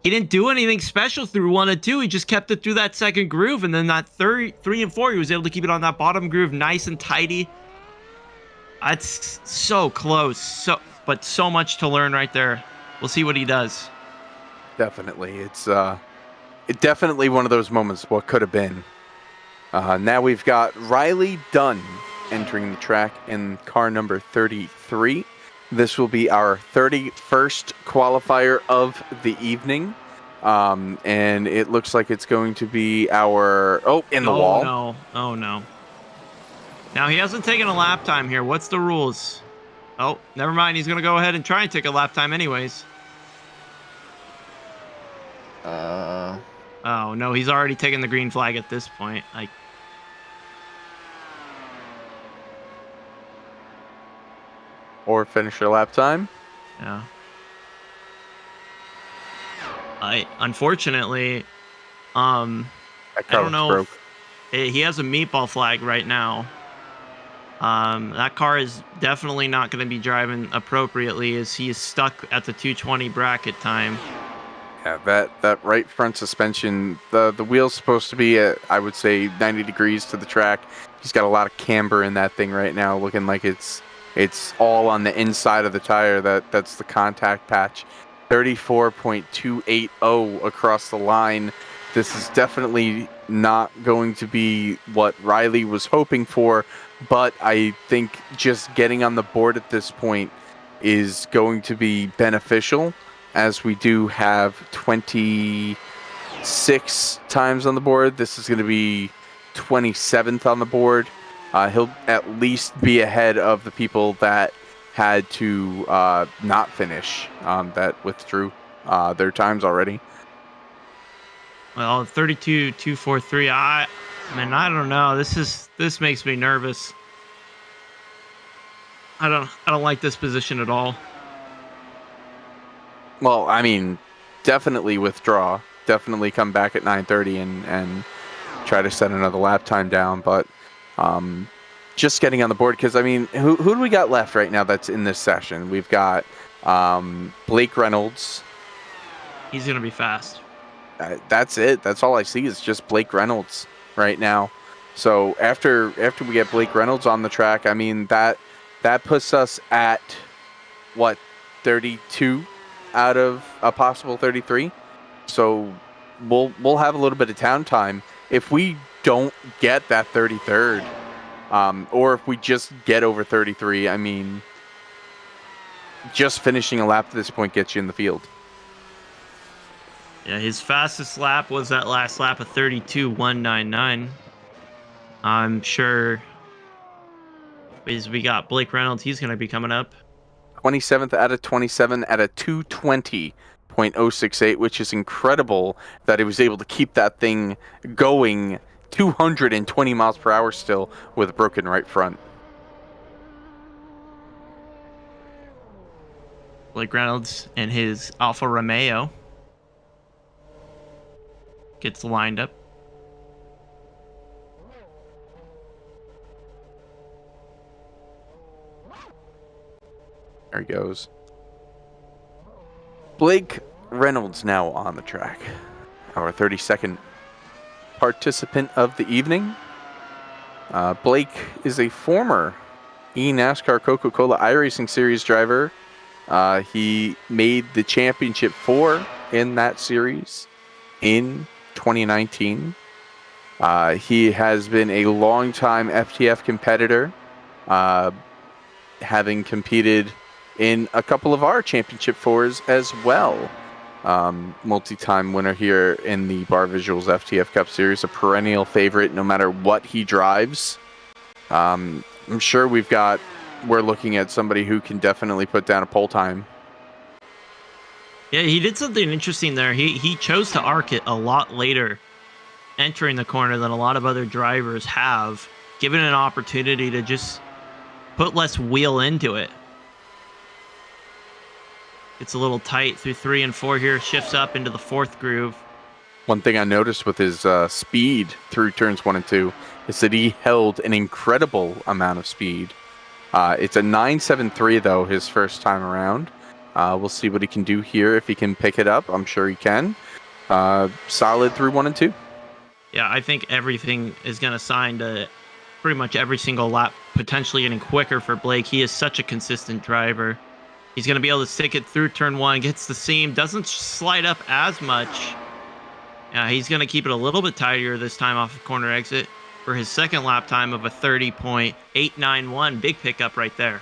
He didn't do anything special through 1 and 2. He just kept it through that second groove, and then that 3 and 4, he was able to keep it on that bottom groove nice and tidy. That's so close, but so much to learn right there. We'll see what he does. Definitely. It's definitely one of those moments what could have been. Now we've got Riley Dunn entering the track in car number 33. This will be our 31st qualifier of the evening. And it looks like it's going to be our... in the wall. No. Oh, no. Now, he hasn't taken a lap time here. What's the rules? Oh, never mind. He's going to go ahead and try and take a lap time anyways. Oh, no. He's already taken the green flag at this point. Or finish your lap time. Yeah. Unfortunately, I don't know if he has a meatball flag right now. That car is definitely not going to be driving appropriately as he is stuck at the 220 bracket time. Yeah, that right front suspension, the wheel's supposed to be at, I would say, 90 degrees to the track. He's got a lot of camber in that thing right now, looking like it's all on the inside of the tire. That's the contact patch. 34.280 across the line. This is definitely not going to be what Riley was hoping for, but I think just getting on the board at this point is going to be beneficial, as we do have 26 times on the board. This is going to be 27th on the board. He'll at least be ahead of the people that had to not finish, that withdrew their times already. Well, 32.243. I don't know. This makes me nervous. I don't like this position at all. Well, I mean, definitely withdraw. Definitely come back at 9:30 and try to set another lap time down, but. Just getting on the board, because I mean, who do we got left right now that's in this session? We've got Blake Reynolds. He's gonna be fast. That's it. That's all I see is just Blake Reynolds right now. So after we get Blake Reynolds on the track, I mean that puts us at what, 32 out of a possible 33. So we'll have a little bit of town time if we don't get that 33rd. Or if we just get over 33, I mean, just finishing a lap at this point gets you in the field. Yeah, his fastest lap was that last lap of 32.199. I'm sure as we got Blake Reynolds, he's going to be coming up. 27th out of 27 at a 220.068, which is incredible that he was able to keep that thing going 220 miles per hour still with a broken right front. Blake Reynolds and his Alfa Romeo gets lined up. There he goes. Blake Reynolds now on the track. Our 32nd participant of the evening. Blake is a former eNASCAR Coca-Cola iRacing Series driver. He made the championship 4 in that series in 2019. He has been a longtime FTF competitor, having competed in a couple of our championship fours as well. Multi-time winner here in the Bar Visuals FTF Cup Series, a perennial favorite no matter what he drives. I'm sure we're looking at somebody who can definitely put down a pole time. Yeah, he did something interesting there. He chose to arc it a lot later, entering the corner than a lot of other drivers have, given an opportunity to just put less wheel into it. It's a little tight through 3 and 4 here, shifts up into the 4th groove. One thing I noticed with his speed through turns 1 and 2 is that he held an incredible amount of speed. It's a 9.73 though, his first time around. We'll see what he can do here if he can pick it up. I'm sure he can. Solid through 1 and 2. Yeah, I think everything is going to sign to pretty much every single lap potentially getting quicker for Blake. He is such a consistent driver. He's going to be able to stick it through turn 1, gets the seam, doesn't slide up as much. He's going to keep it a little bit tighter this time off of corner exit for his second lap time of a 30.891. Big pickup right there.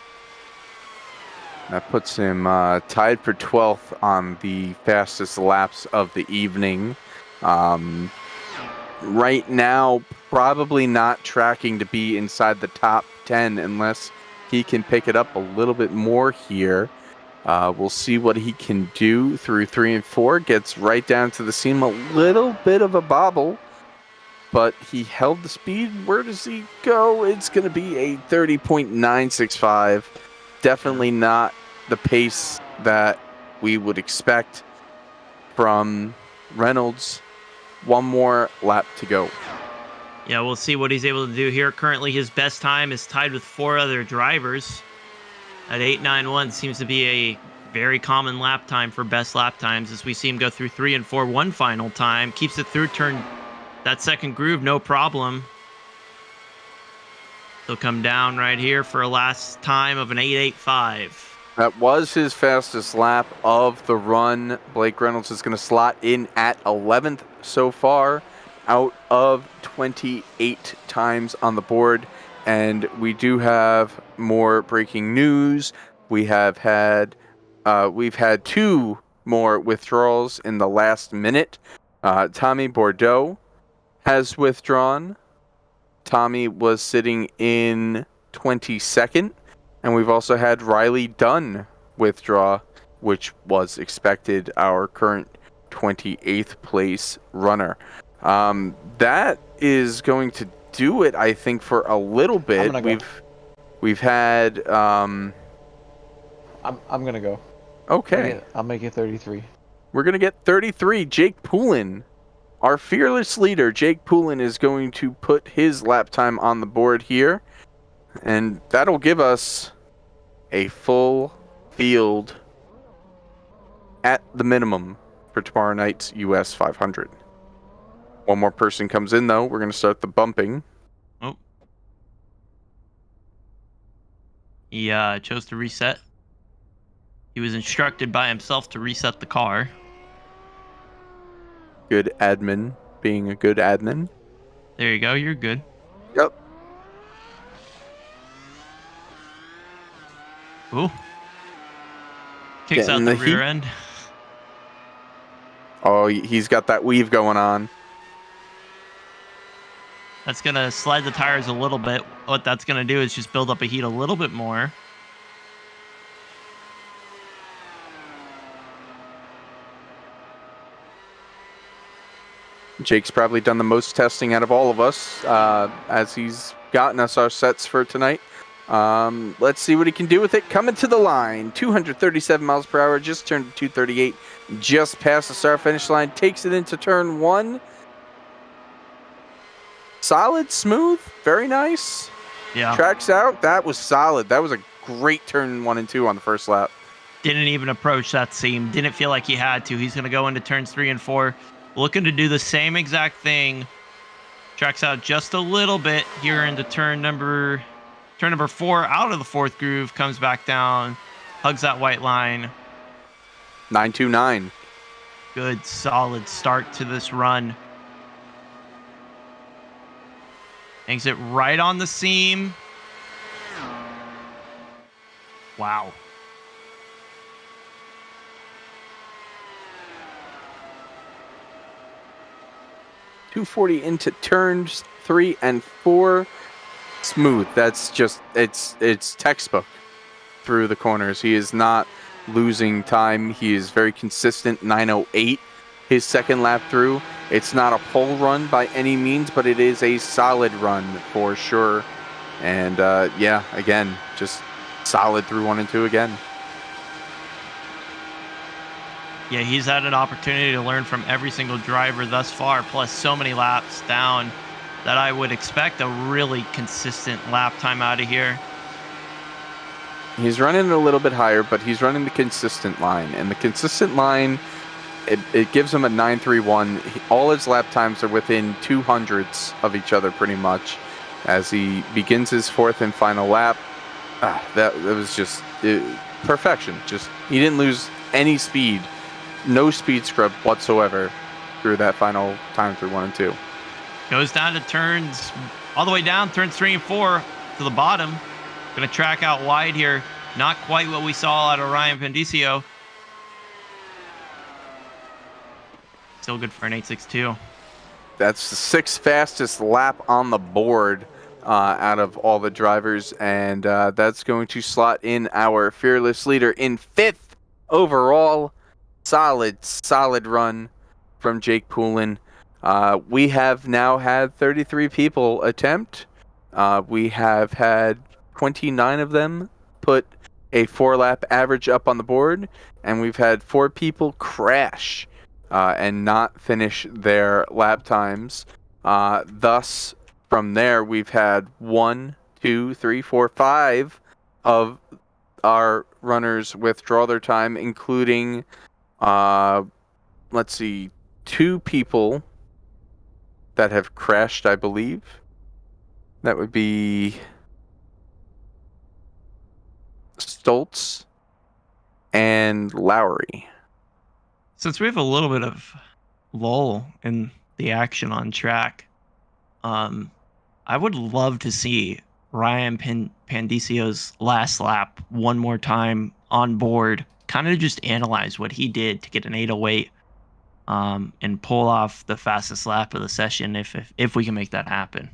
That puts him tied for 12th on the fastest laps of the evening. Right now, probably not tracking to be inside the top 10 unless he can pick it up a little bit more here. We'll see what he can do through 3 and 4. Gets right down to the seam, a little bit of a bobble, but he held the speed. Where does he go? It's going to be a 30.965. Definitely not the pace that we would expect from Reynolds. One more lap to go. Yeah, we'll see what he's able to do here. Currently, his best time is tied with 4 other drivers. At 8.91 seems to be a very common lap time for best lap times as we see him go through 3 and 4 one final time. Keeps it through that second groove, no problem. He'll come down right here for a last time of an 8.85. That was his fastest lap of the run. Blake Reynolds is going to slot in at 11th so far out of 28 times on the board. And we do have more breaking news. We've had 2 more withdrawals in the last minute. Tommy Bordeaux has withdrawn. Tommy was sitting in 22nd. And we've also had Riley Dunn withdraw, which was expected, our current 28th place runner. That is going to do it, I think, for a little bit. We've had I'm gonna go. Okay. I'll make it 33. We're gonna get 33. Jake Poulin, our fearless leader, Jake Poulin is going to put his lap time on the board here, and that'll give us a full field at the minimum for tomorrow night's US 500. One more person comes in, though. We're going to start the bumping. Oh. He chose to reset. He was instructed by himself to reset the car. Good admin, being a good admin. There you go. You're good. Yep. Ooh. Kicks out the rear end. Oh, he's got that weave going on. That's going to slide the tires a little bit. What that's going to do is just build up a heat a little bit more. Jake's probably done the most testing out of all of us as he's gotten us our sets for tonight. Let's see what he can do with it. Coming to the line, 237 miles per hour, just turned to 238, just past the start finish line, takes it into turn 1. Solid, smooth, very nice. Yeah. Tracks out. That was solid. That was a great turn 1 and 2 on the first lap. Didn't even approach that seam. Didn't feel like he had to. He's going to go into turns 3 and 4, looking to do the same exact thing. Tracks out just a little bit here into turn number 4, out of the 4th groove, comes back down, hugs that white line. 929. Good, solid start to this run. Hangs it right on the seam. Wow. 240 into turns 3 and 4. Smooth. That's just, it's textbook through the corners. He is not losing time. He is very consistent. 908 his second lap through. It's not a pole run by any means, but it is a solid run for sure. And yeah, again, just solid through 1 and 2 again. Yeah, he's had an opportunity to learn from every single driver thus far, plus so many laps down that I would expect a really consistent lap time out of here. He's running a little bit higher, but he's running the consistent line. And the consistent line, it gives him a 931. All his lap times are within 200ths of each other pretty much. As he begins his 4th and final lap, that was just perfection. Just, he didn't lose any speed. No speed scrub whatsoever through that final time through 1 and 2. Goes down to turns, all the way down, turns 3 and 4 to the bottom. Going to track out wide here. Not quite what we saw out of Ryan Pendicio. Still good for an 8.62. That's the 6th fastest lap on the board out of all the drivers. And that's going to slot in our fearless leader in 5th overall. Solid run from Jake Poulin. We have now had 33 people attempt. We have had 29 of them put a 4-lap average up on the board, and we've had 4 people crash and not finish their lap times. Thus, from there, we've had 1, 2, 3, 4, 5 of our runners withdraw their time, including let's see, 2 people that have crashed, I believe. That would be Stoltz and Lowry. Since we have a little bit of lull in the action on track, I would love to see Ryan Pandicio's last lap one more time on board, kind of just analyze what he did to get an 808 and pull off the fastest lap of the session if we can make that happen.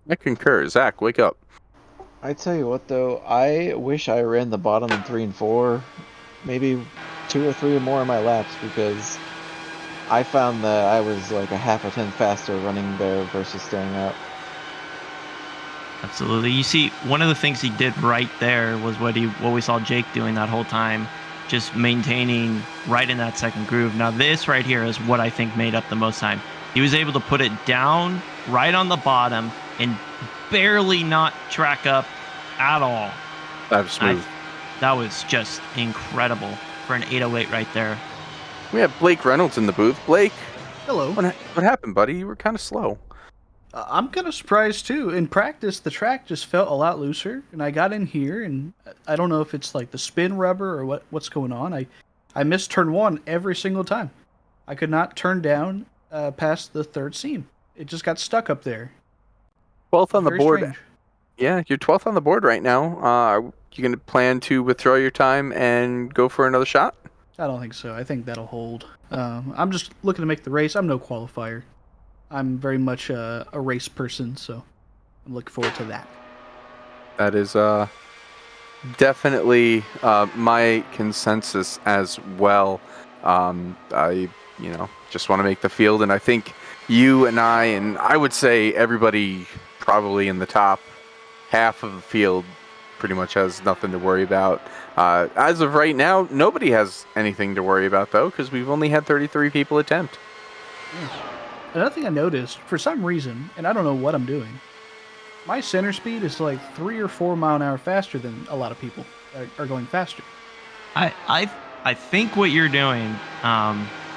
I concur. Zach, wake up. I tell you what, though, I wish I ran the bottom in 3 and 4, maybe 2 or 3 or more of my laps, because I found that I was like a half a tenth faster running there versus staying out. Absolutely. You see, one of the things he did right there was what we saw Jake doing that whole time, just maintaining right in that second groove. Now, this right here is what I think made up the most time. He was able to put it down right on the bottom and barely not track up at all. That was smooth. That was just incredible for an 808 right there. We have Blake Reynolds in the booth. Blake. Hello. What happened, buddy? You were kind of slow. I'm kind of surprised, too. In practice, the track just felt a lot looser, and I got in here, and I don't know if it's like the spin rubber or what's going on. I missed turn 1 every single time. I could not turn down past the 3rd seam. It just got stuck up there. 12th on the board. Strange. Yeah, you're 12th on the board right now. Are you going to plan to withdraw your time and go for another shot? I don't think so. I think that'll hold. I'm just looking to make the race. I'm no qualifier. I'm very much a race person, so I'm looking forward to that. That is definitely my consensus as well. I just want to make the field, and I think you and I would say everybody probably in the top half of the field pretty much has nothing to worry about. As of right now, nobody has anything to worry about, though, because we've only had 33 people attempt. Yeah. Another thing I noticed, for some reason, and I don't know what I'm doing, my center speed is like 3 or 4 mile an hour faster than a lot of people are going faster. I think what you're doing,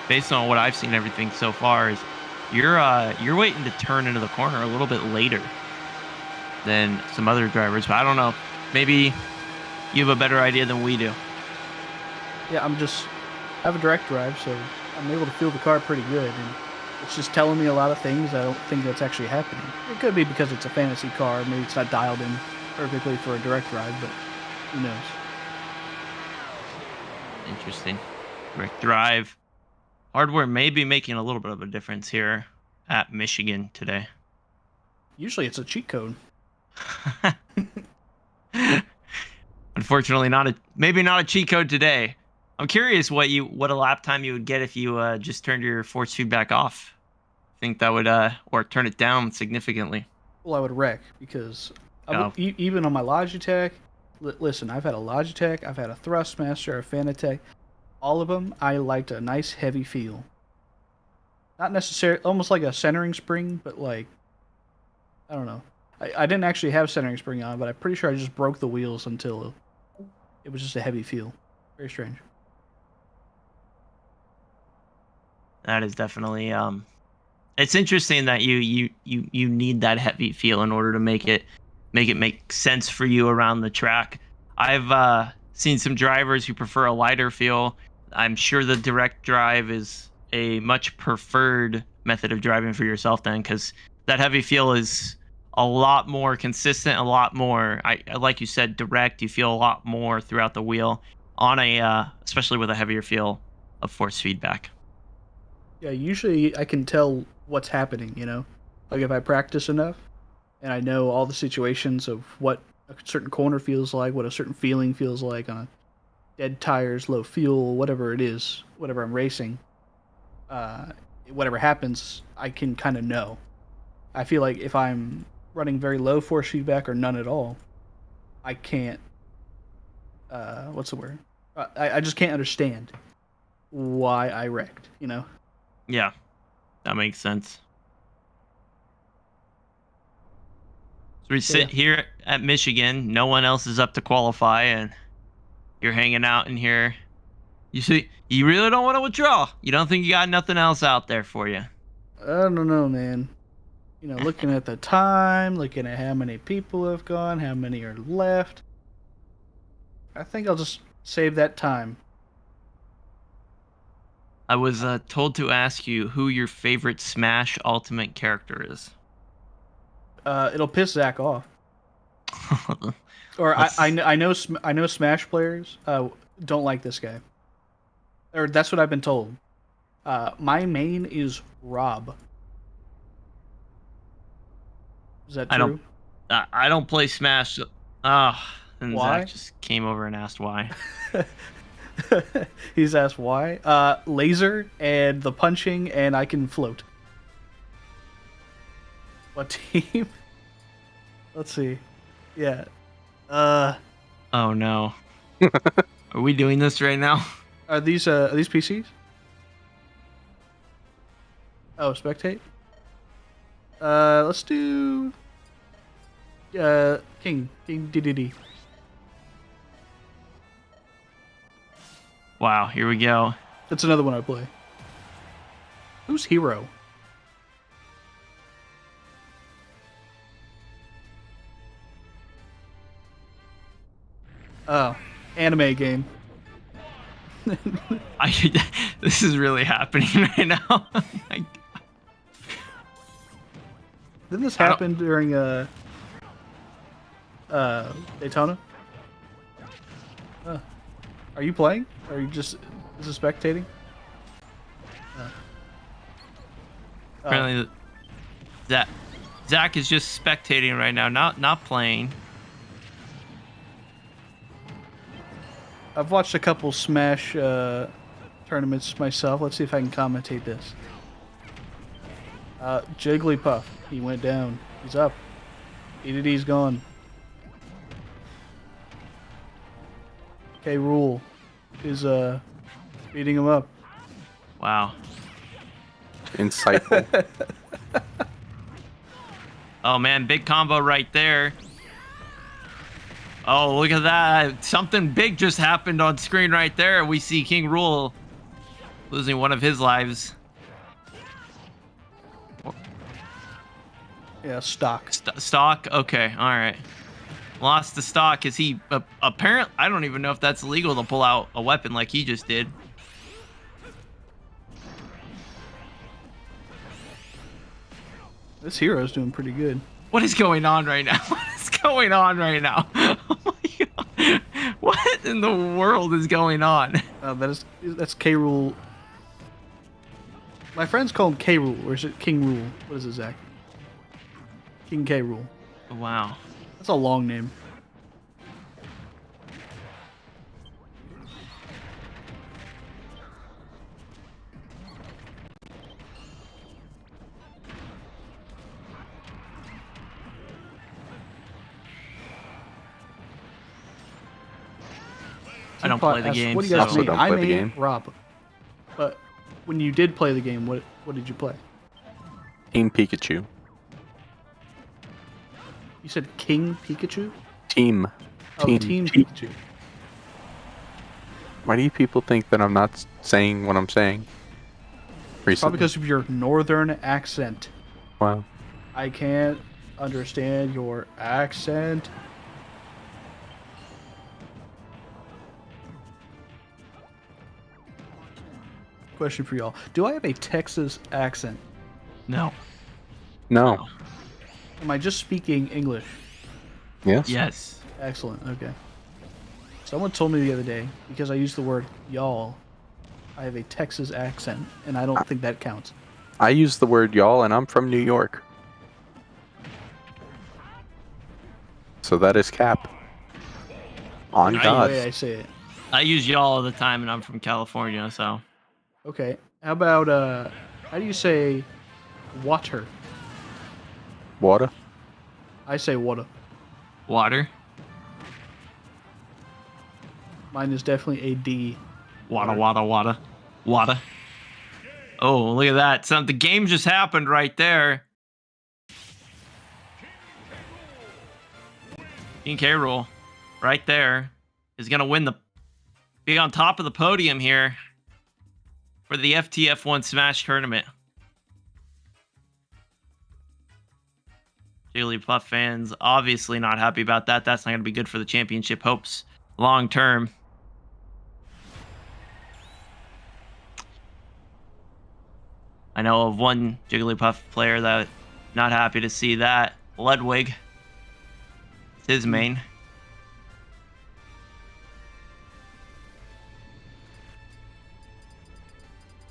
based on what I've seen everything so far, is you're waiting to turn into the corner a little bit later than some other drivers. But I don't know. Maybe you have a better idea than we do. Yeah, I have a direct drive, so I'm able to feel the car pretty good, and it's just telling me a lot of things. I don't think that's actually happening. It could be because it's a fantasy car. Maybe it's not dialed in perfectly for a direct drive, but who knows? Interesting. Direct drive. Hardware may be making a little bit of a difference here. at Michigan today? Usually it's a cheat code. Unfortunately, maybe not a cheat code today. I'm curious what a lap time you would get if you just turned your force feedback off. Think that would or turn it down significantly? Well, I would wreck because even on my Logitech. Listen, I've had a Logitech, I've had a Thrustmaster, a Fanatec. All of them, I liked a nice heavy feel. Not necessarily, almost like a centering spring, but like, I don't know. I didn't actually have centering spring on, but I'm pretty sure I just broke the wheels until it was just a heavy feel. Very strange. That is definitely it's interesting that you need that heavy feel in order to make it make sense for you around the track. I've seen some drivers who prefer a lighter feel. I'm sure the direct drive is a much preferred method of driving for yourself then, because that heavy feel is a lot more consistent, a lot more, like you said, direct. You feel a lot more throughout the wheel on especially with a heavier feel of force feedback. Yeah, usually I can tell what's happening, Like if I practice enough and I know all the situations of what a certain corner feels like, what a certain feeling feels like on dead tires, low fuel, whatever it is, whatever I'm racing, whatever happens, I can kind of know. I feel like if I'm running very low force feedback or none at all, I can't, what's the word? I just can't understand why I wrecked, Yeah, that makes sense. So we sit here at Michigan. No one else is up to qualify, and you're hanging out in here. You see, you really don't want to withdraw. You don't think you got nothing else out there for you? I don't know, man. Looking at the time, looking at how many people have gone, how many are left. I think I'll just save that time. I was told to ask you who your favorite Smash Ultimate character is. It'll piss Zach off. Or I know Smash players don't like this guy. Or that's what I've been told. My main is Rob. Is that true? I don't play Smash. And why? Zach just came over and asked why. He's asked why. Laser and the punching, and I can float. What team? Let's see. Yeah. Oh no. Are we doing this right now? Are these PCs? Oh, spectate. Let's do King DDD. Wow, here we go. That's another one I play. Who's Hero? Oh, anime game. This is really happening right now. Didn't this happen during Daytona? Are you playing? Or are you just spectating? Apparently, Zach is just spectating right now, not playing. I've watched a couple Smash tournaments myself. Let's see if I can commentate this. Jigglypuff, he went down. He's up. EDD's gone. K-Rool is beating him up. Wow. Insightful. Oh man, big combo right there. Oh, look at that. Something big just happened on screen right there. We see King Rool losing one of his lives. Yeah, stock. Stock? Okay, all right. Lost the stock. Is he apparently? I don't even know if that's illegal to pull out a weapon like he just did. This hero's doing pretty good. What is going on right now? What is going on right now? Oh my god! What in the world is going on? That's K-Rool My friends call him K. Rule, or is it King Rule? What is it, Zach? King K. Rule. Wow. That's a long name. I don't play the game. What do you guys so- mean? don't I play the mean game. Rob. But when you did play the game, what did you play? Team Pikachu. You said King Pikachu? Team. Oh, Team Pikachu. Why do you people think that I'm not saying what I'm saying? Probably because of your northern accent. Wow. I can't understand your accent. Question for y'all. Do I have a Texas accent? No. No. Am I just speaking English? Yes. Yes. Excellent. Okay. Someone told me the other day, because I used the word y'all, I have a Texas accent, and I don't think that counts. I use the word y'all, and I'm from New York. So that is cap. On The God. way I say it. I use y'all all the time, and I'm from California, so. Okay. How about, how do you say water? Water? I say water. Water. Mine is definitely a D. Wada, wada, wada. Wada. Oh, look at that. The game just happened right there. King K. Rool, right there, is going to win be on top of the podium here for the FTF1 Smash tournament. Jigglypuff fans obviously not happy about that. That's not going to be good for the championship hopes long term. I know of one Jigglypuff player that not happy to see that. Ludwig. It's his main.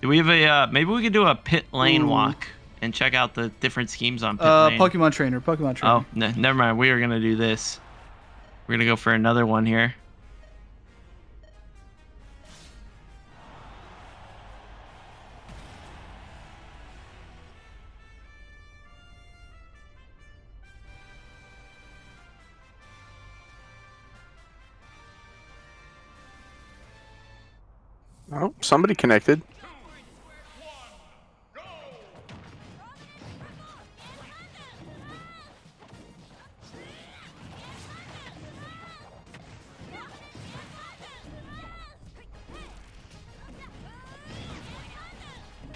Do we have a maybe we could do a pit lane walk and check out the different schemes on pit lane. Pokemon Trainer. Oh, never mind. We are gonna do this. We're gonna go for another one here. Oh, somebody connected.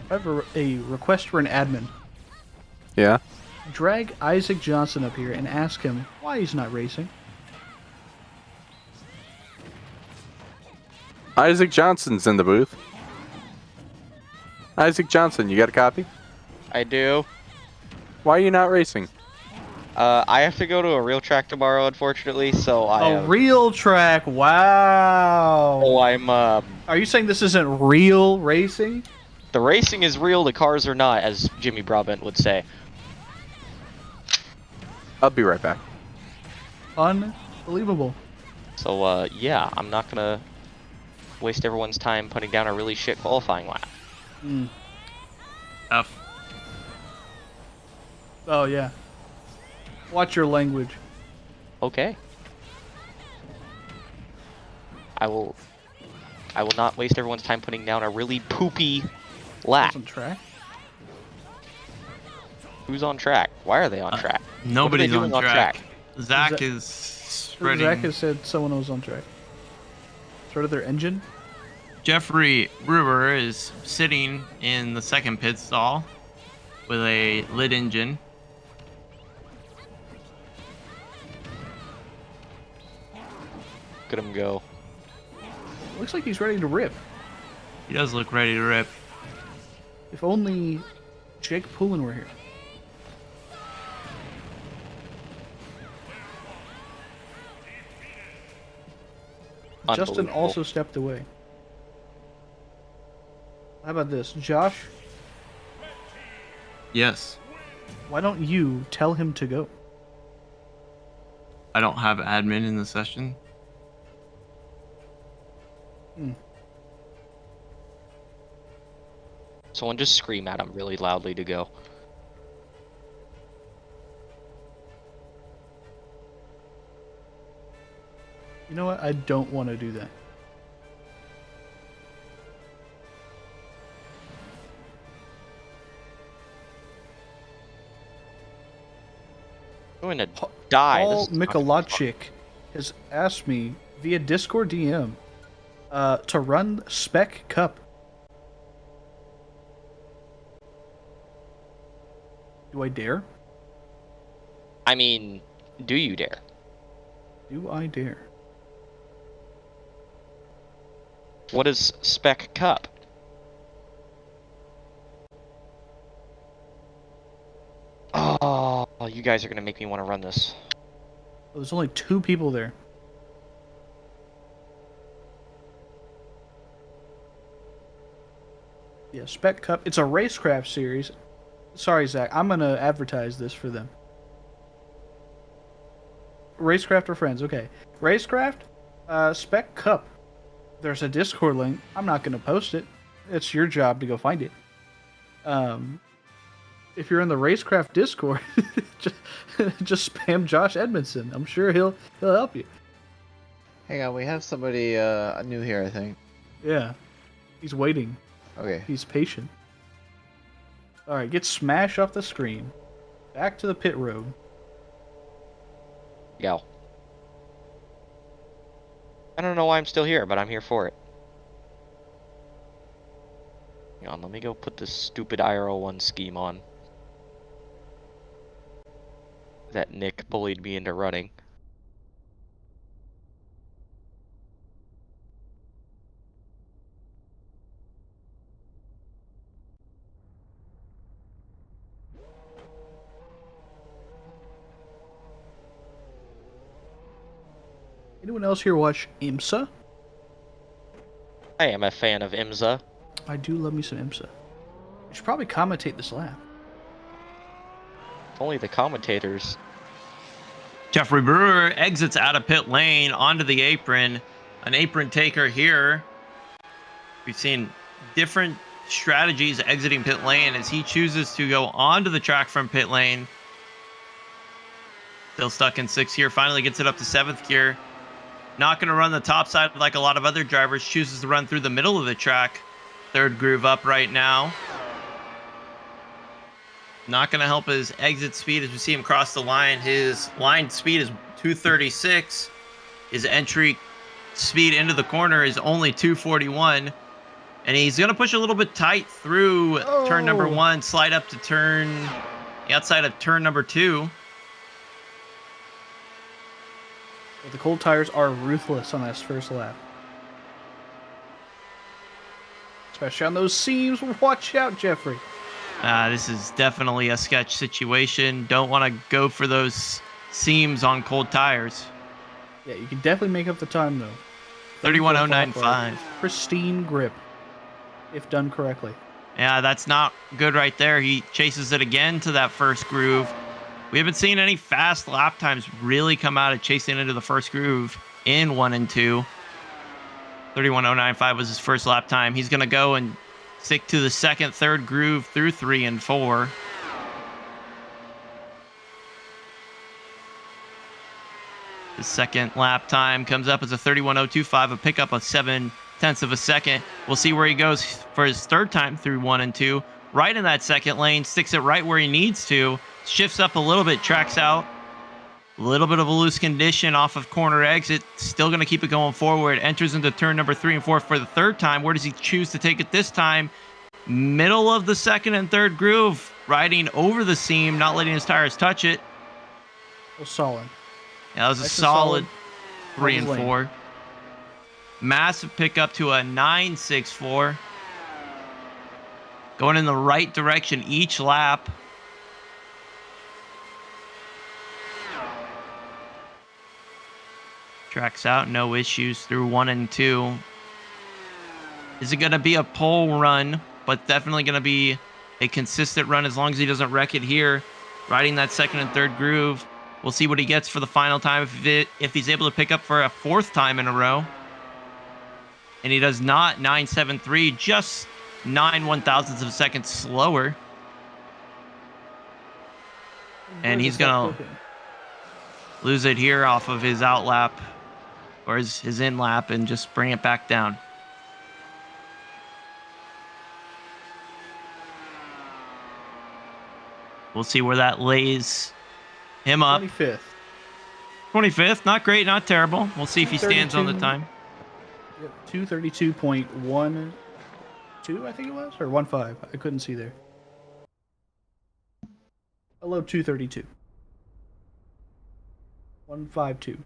I have a request for an admin. Yeah. Drag Isaac Johnson up here and ask him why he's not racing. Isaac Johnson's in the booth. Isaac Johnson, you got a copy? I do. Why are you not racing? I have to go to a real track tomorrow, unfortunately, so A real track, wow. Oh, I'm, Are you saying this isn't real racing? The racing is real, the cars are not, as Jimmy Brabant would say. I'll be right back. Unbelievable. So, yeah, I'm not gonna waste everyone's time putting down a really shit qualifying lap. F. Oh, yeah. Watch your language. Okay. I will not waste everyone's time putting down a really poopy lap. On track? Who's on track? Why are they on track? Nobody's what are they doing on track. Zach Zach- is spreading. Zach has said someone was on track. Started their engine? Jeffrey Brewer is sitting in the second pit stall with a lit engine. Look at him go. Looks like he's ready to rip. He does look ready to rip. If only Jake Poulin were here. Justin also stepped away. How about this? Josh, Yes. Why don't you tell him to go? I don't have admin in the session. Someone just scream at him really loudly to go. You know what? I don't want to do that. I'm going to die. Paul This is not gonna be Mikolajczyk has asked me via Discord DM to run Spec Cup. Do I dare? I mean, do you dare? Do I dare? What is Spec Cup? Oh, you guys are gonna make me want to run this. Oh, there's only 2 people there. Yeah, Spec Cup. It's a racecraft series. Sorry, Zach. I'm gonna advertise this for them. Racecraft or friends? Okay. Racecraft, Spec Cup. There's a Discord link. I'm not gonna post it. It's your job to go find it. If you're in the Racecraft Discord, just spam Josh Edmondson. I'm sure he'll help you. Hang on, we have somebody new here, I think. Yeah, he's waiting. Okay. He's patient. All right, get smashed off the screen. Back to the pit road. Go. I don't know why I'm still here, but I'm here for it. Hang on, let me go put this stupid IRL1 scheme on. That Nick bullied me into running. Anyone else here watch IMSA? I am a fan of IMSA. I do love me some IMSA. You should probably commentate this lap. Only the commentators. Jeffrey Brewer exits out of pit lane onto the apron. An apron taker here. We've seen different strategies exiting pit lane as he chooses to go onto the track from pit lane. Still stuck in 6th gear. Finally gets it up to 7th gear. Not going to run the top side like a lot of other drivers. Chooses to run through the middle of the track. 3rd groove up right now. Not going to help his exit speed as we see him cross the line. His line speed is 236. His entry speed into the corner is only 241. And he's going to push a little bit tight through turn number 1, slide up to the outside of turn number 2. The cold tires are ruthless on this first lap. Especially on those seams. Watch out, Jeffrey. This is definitely a sketch situation. Don't want to go for those seams on cold tires. Yeah, you can definitely make up the time, though. 31.095. Pristine grip, if done correctly. Yeah, that's not good right there. He chases it again to that first groove. We haven't seen any fast lap times really come out of chasing into the first groove in 1 and 2. 31.095 was his first lap time. He's going to go and stick to the 2nd, 3rd groove through 3 and 4. The 2nd lap time comes up as a 31.025, a pickup of 0.7 of a second. We'll see where he goes for his 3rd time through 1 and 2. Right in that 2nd lane, sticks it right where he needs to. Shifts up a little bit, tracks out. A little bit of a loose condition off of corner exit. Still going to keep it going forward. Enters into turn number 3 and 4 for the 3rd time. Where does he choose to take it this time? Middle of the 2nd and 3rd groove. Riding over the seam, not letting his tires touch it. Well, solid. Yeah, that was a solid 3 and 4. Massive pickup to a 9.64. Going in the right direction each lap. Tracks out, no issues through 1 and 2. Is it going to be a pole run? But definitely going to be a consistent run as long as he doesn't wreck it here. Riding that second and third groove. We'll see what he gets for the final time if he's able to pick up for a fourth time in a row. And he does not. 9.73, just 9/1000ths of a second slower. And he's going to lose it here off of his out lap, or his in lap, and just bring it back down. We'll see where that lays him up. 25th. 25th, not great, not terrible. We'll see if he stands on the time. Yep, 232.12, I think it was, or 15. I couldn't see there. Below 232. 152.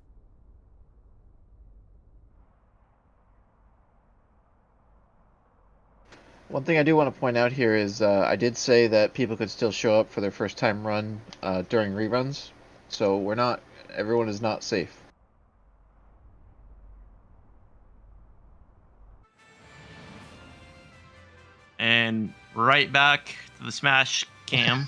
One thing I do want to point out here is I did say that people could still show up for their first time run during reruns, so everyone is not safe. And right back to the Smash cam.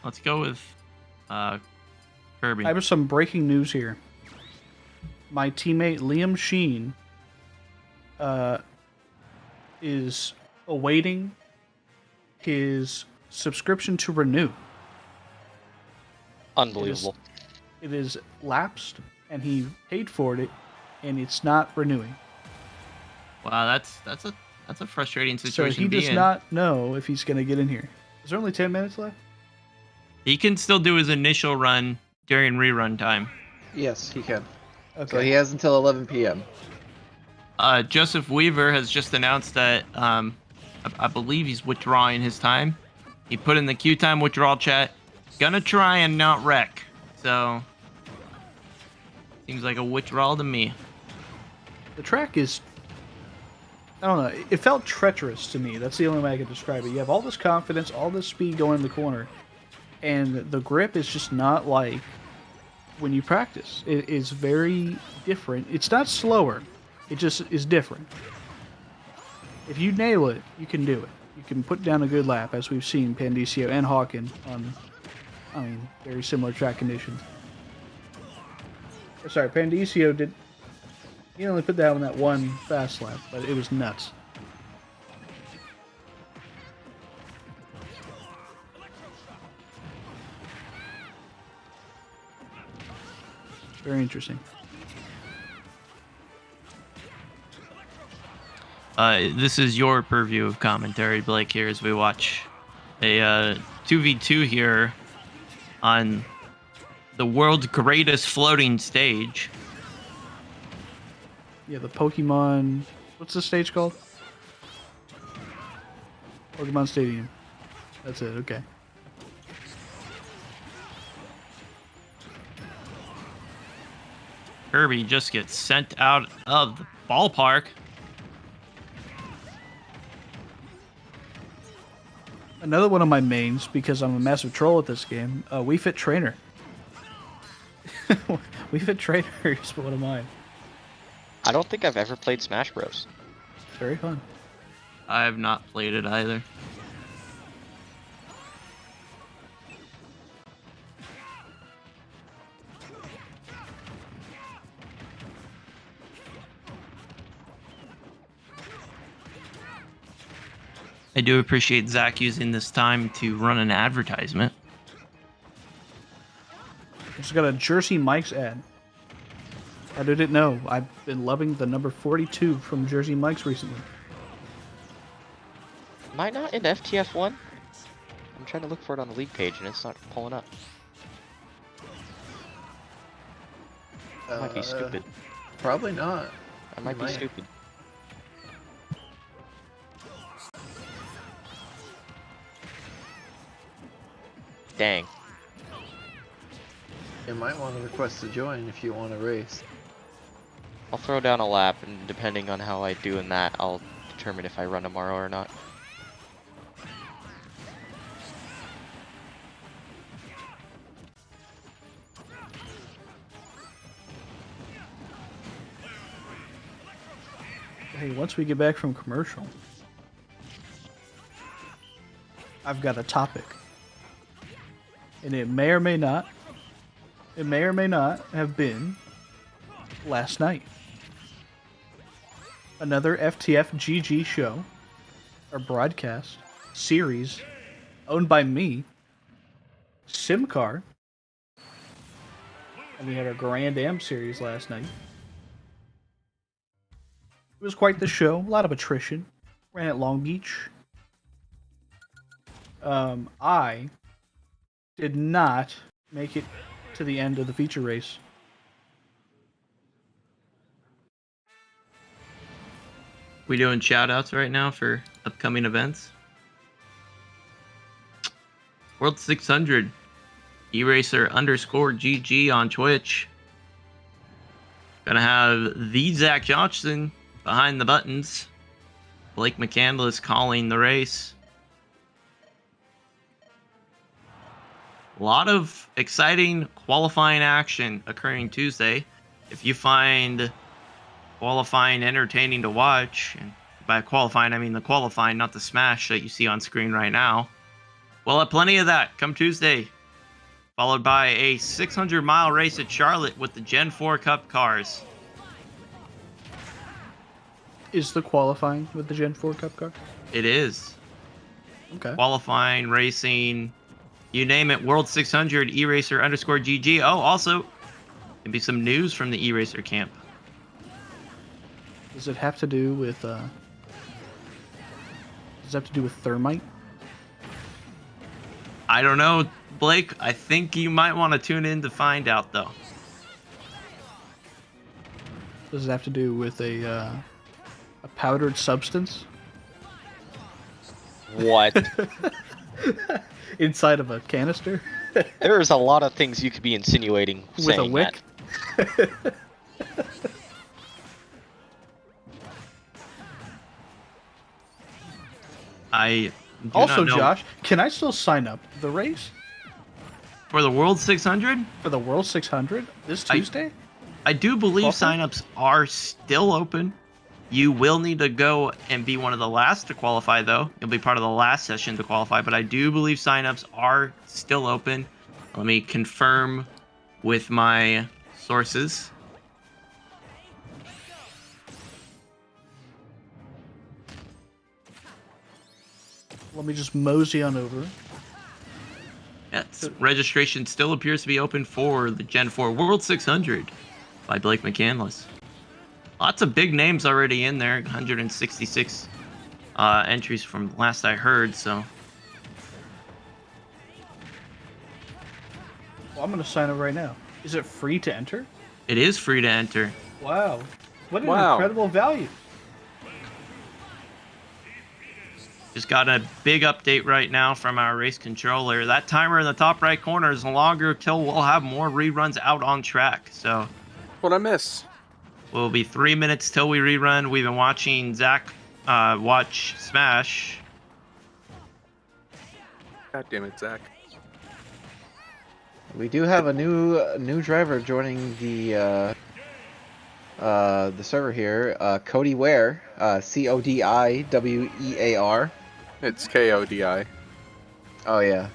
Let's go with Kirby. I have some breaking news here. My teammate Liam Sheen is awaiting his subscription to renew. Unbelievable. It is lapsed, and he paid for it, and it's not renewing. Wow, that's a frustrating situation. So he does not know if he's going to get in here. Is there only 10 minutes left? He can still do his initial run during rerun time. Yes, he can. Okay. So he has until 11 p.m. Joseph Weaver has just announced that I believe he's withdrawing his time. He put in the queue time withdrawal chat. Gonna try and not wreck. So seems like a withdrawal to me. The track is, I don't know, it felt treacherous to me. That's the only way I could describe it. You have all this confidence, all this speed going in the corner, and the grip is just not like when you practice. It is very different. It's not slower. It just is different. If you nail it, you can do it. You can put down a good lap, as we've seen Pandicio and Hawken on, very similar track conditions. Sorry, Pandicio he only put down that one fast lap, but it was nuts. Very interesting. This is your purview of commentary, Blake, here as we watch a 2v2 here on the world's greatest floating stage. Yeah, the Pokemon... What's the stage called? Pokemon Stadium. That's it, okay. Kirby just gets sent out of the ballpark. Another one of my mains, because I'm a massive troll at this game, Wii Fit Trainer. Wii Fit Trainer is one of mine. I don't think I've ever played Smash Bros. It's very fun. I have not played it either. I do appreciate Zach using this time to run an advertisement. Just got a Jersey Mike's ad. I didn't know. I've been loving the number 42 from Jersey Mike's recently. Am I not in FTF1? I'm trying to look for it on the league page and it's not pulling up. I might be stupid. Probably not. I might be stupid. Dang. You might want to request to join if you want to race. I'll throw down a lap, and depending on how I do in that, I'll determine if I run tomorrow or not. Hey, once we get back from commercial, I've got a topic. And it may or may not have been last night. Another FTF GG show, or broadcast, series, owned by me, SimCar. And we had our Grand Am series last night. It was quite the show, a lot of attrition. Ran at Long Beach. I did not make it to the end of the feature race. We doing shout outs right now for upcoming events? World 600 eracer_GG on Twitch. Gonna have the Zach Johnson behind the buttons. Blake McCandless calling the race. A lot of exciting qualifying action occurring Tuesday. If you find qualifying entertaining to watch, and by qualifying I mean the qualifying, not the smash that you see on screen right now, we'll have plenty of that come Tuesday, followed by a 600-mile race at Charlotte with the Gen 4 Cup cars. Is the qualifying with the Gen 4 Cup car? It is. Okay. Qualifying, racing, you name it. World 600 eracer_GG. Oh, also, can be some news from the eracer camp. Does it have to do with thermite? I don't know, Blake. I think you might want to tune in to find out, though. Does it have to do with a powdered substance? What? Inside of a canister? There's a lot of things you could be insinuating. With a wick? I do also, not know. Josh, can I still sign up the race? For the World 600? For the World 600 this Tuesday? I do believe Qualify? signups are still open. You will need to go and be one of the last to qualify, though. You'll be part of the last session to qualify, but I do believe signups are still open. Let me confirm with my sources. Let me just mosey on over. Yes, registration still appears to be open for the Gen 4 World 600 by Blake McCandless. Lots of big names already in there, 166 entries from last I heard, so. Well, I'm going to sign up right now. Is it free to enter? It is free to enter. Wow. What an incredible value. Just got a big update right now from our race controller. That timer in the top right corner is no longer till we'll have more reruns out on track. So, what I miss? Will be 3 minutes till we rerun. We've been watching Zach watch Smash. God damn it, Zach. We do have a new driver joining the server here. Cody Ware, CODIWEAR. It's KODI. Oh yeah.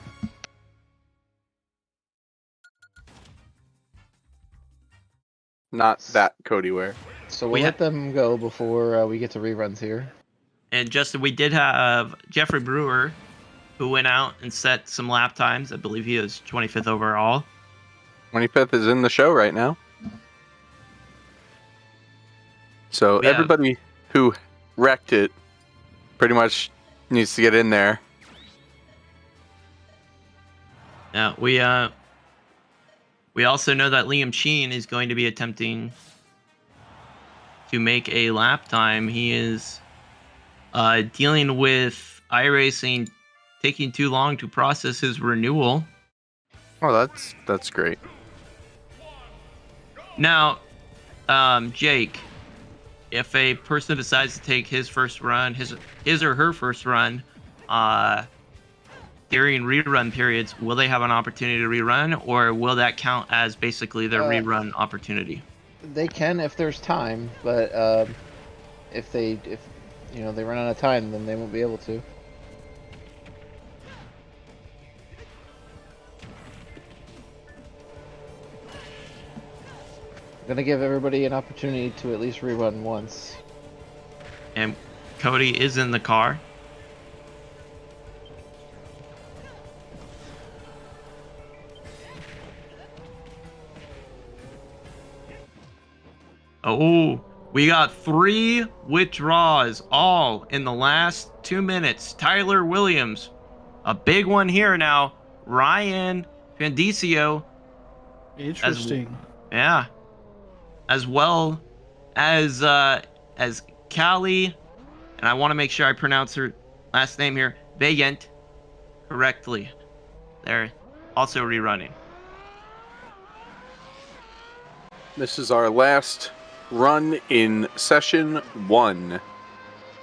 Not that Cody Ware. So we'll let them go before we get to reruns here. And Justin, we did have Jeffrey Brewer, who went out and set some lap times. I believe he is 25th overall. 25th is in the show right now. So everybody who wrecked it pretty much needs to get in there. Now, we also know that Liam Sheen is going to be attempting to make a lap time. He is dealing with iRacing taking too long to process his renewal. Oh, that's great. Now, Jake, if a person decides to take his first run, his or her first run, during rerun periods, will they have an opportunity to rerun, or will that count as basically their rerun opportunity? They can if there's time, but if they run out of time, then they won't be able to. I'm gonna give everybody an opportunity to at least rerun once. And Cody is in the car. Oh, we got 3 withdrawals all in the last 2 minutes. Tyler Williams, a big one here now. Ryan Fandicio. Interesting. As well as Callie, and I want to make sure I pronounce her last name here, Vayent, correctly. They're also rerunning. This is our last run in session 1.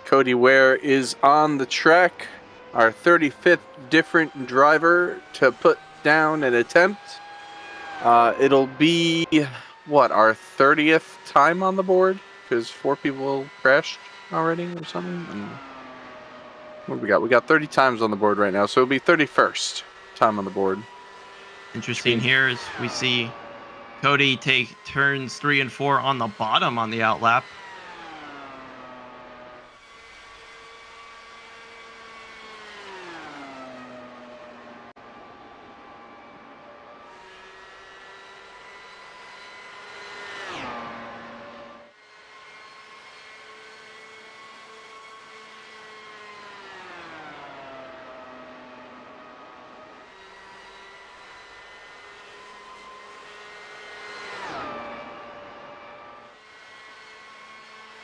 Cody Ware is on the track, our 35th different driver to put down an attempt. It'll be, our 30th time on the board? Because 4 people crashed already or something? What do we got? We got 30 times on the board right now, so it'll be 31st time on the board. Interesting here is we see Cody take turns 3 and 4 on the bottom on the outlap.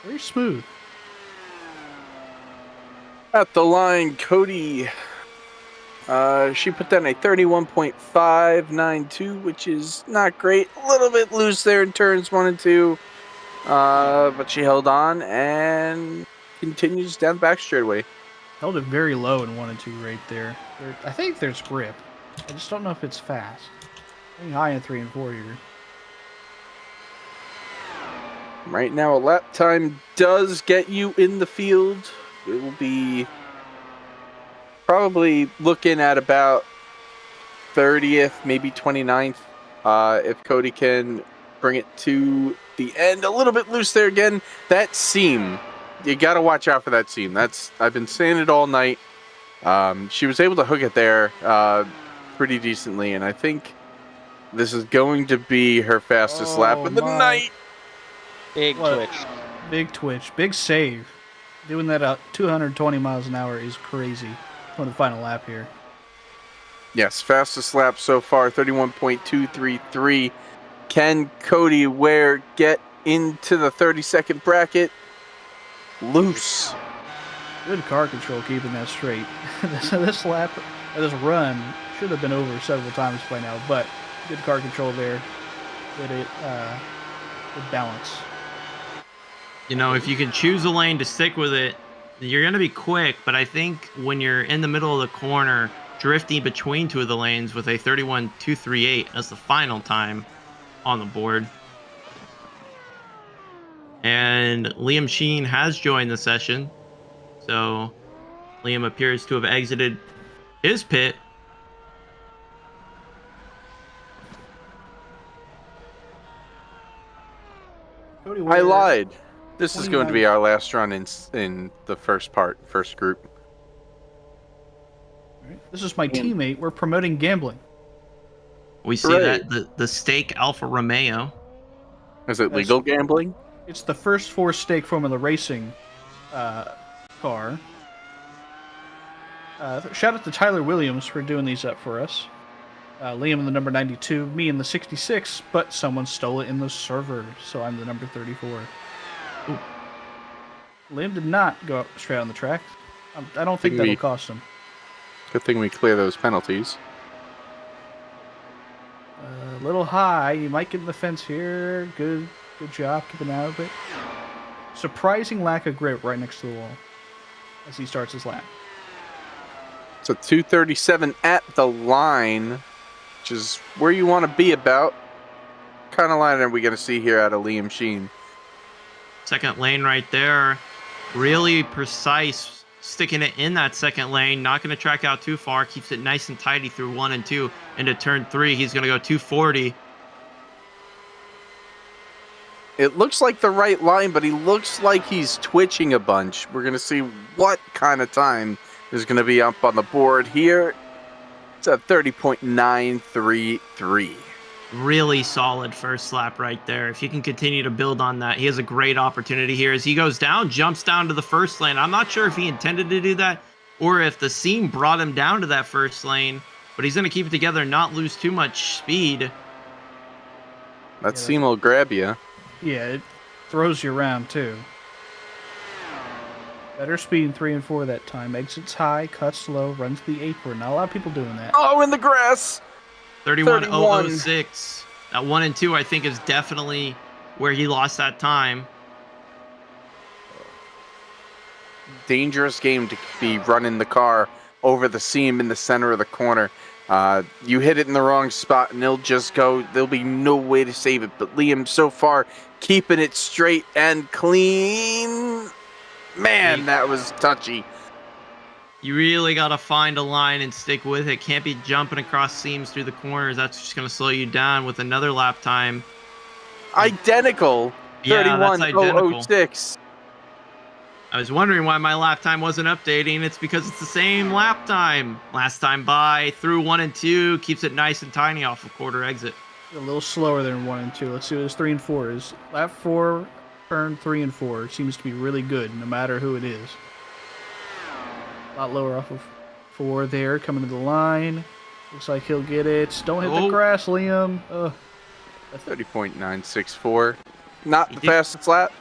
Very smooth. At the line, Cody, she put down a 31.592, which is not great. A little bit loose there in turns 1 and 2, but she held on and continues down the back straightaway. Held it very low in 1 and 2 right there. I think there's grip. I just don't know if it's fast. I think high in 3 and 4 here. Right now, a lap time does get you in the field. It will be probably looking at about 30th, maybe 29th, if Cody can bring it to the end. A little bit loose there again. That seam, you got to watch out for that seam. I've been saying it all night. She was able to hook it there pretty decently, and I think this is going to be her fastest lap of the night. Big twitch. Big twitch. Big save. Doing that at 220 miles an hour is crazy on the final lap here. Yes, fastest lap so far, 31.233. Can Cody Ware get into the 30-second bracket? Loose. Good car control keeping that straight. This lap, this run, should have been over several times by now, but good car control there. Good balance. You know, if you can choose a lane to stick with it, you're going to be quick, but I think when you're in the middle of the corner, drifting between 2 of the lanes with a 31.238 as the final time on the board. And Liam Sheen has joined the session, so Liam appears to have exited his pit. I lied. This is going to be our last run in the first group. Right. This is my teammate. We're promoting gambling. We see that the stake Alfa Romeo. Is it legal gambling? It's the first 4 stake Formula Racing car. Shout out to Tyler Williams for doing these up for us. Liam in the number 92, me in the 66, but someone stole it in the server, so I'm the number 34. Ooh. Liam did not go up straight on the track. I don't think that'll cost him. Good thing we clear those penalties. A little high. You might get in the fence here. Good job keeping out of it. Surprising lack of grip right next to the wall as he starts his lap. So 237 at the line, which is where you want to be about. What kind of line are we going to see here out of Liam Sheen? Second lane right there. Really precise, sticking it in that second lane, not going to track out too far, keeps it nice and tidy through 1 and 2 into turn 3. He's going to go 240. It looks like the right line, but he looks like he's twitching a bunch. We're going to see what kind of time is going to be up on the board here. It's a 30.933. Really solid first lap right there. If he can continue to build on that, he has a great opportunity here as he goes down, jumps down to the first lane. I'm not sure if he intended to do that or if the seam brought him down to that first lane, but he's going to keep it together and not lose too much speed. That seam will grab you. Yeah, it throws you around too. Better speed in 3 and 4 that time. Exits high, cuts low, runs the apron. Not a lot of people doing that. Oh, in the grass! 31.006. That 1 and 2, I think, is definitely where he lost that time. Dangerous game to be running the car over the seam in the center of the corner. You hit it in the wrong spot and it'll just go. There'll be no way to save it. But Liam, so far, keeping it straight and clean. Man, that was touchy. You really got to find a line and stick with it. Can't be jumping across seams through the corners. That's just going to slow you down with another lap time. Identical. Yeah, that's identical. 31.006. I was wondering why my lap time wasn't updating. It's because it's the same lap time. Last time by, through 1 and 2, keeps it nice and tiny off of quarter exit. A little slower than 1 and 2. Let's see what his 3 and 4 is. Lap 4, turn 3 and 4 seems to be really good, no matter who it is. A lot lower off of 4 there, coming to the line. Looks like he'll get it. Don't hit the grass, Liam. 30.964. Not the fastest lap.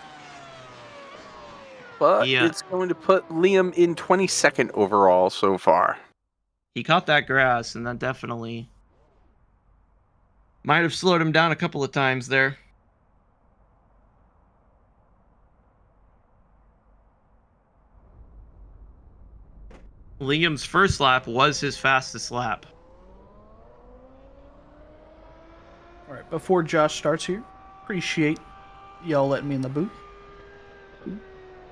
But it's going to put Liam in 22nd overall so far. He caught that grass, and that definitely might have slowed him down a couple of times there. Liam's first lap was his fastest lap. All right, before Josh starts here, appreciate y'all letting me in the booth.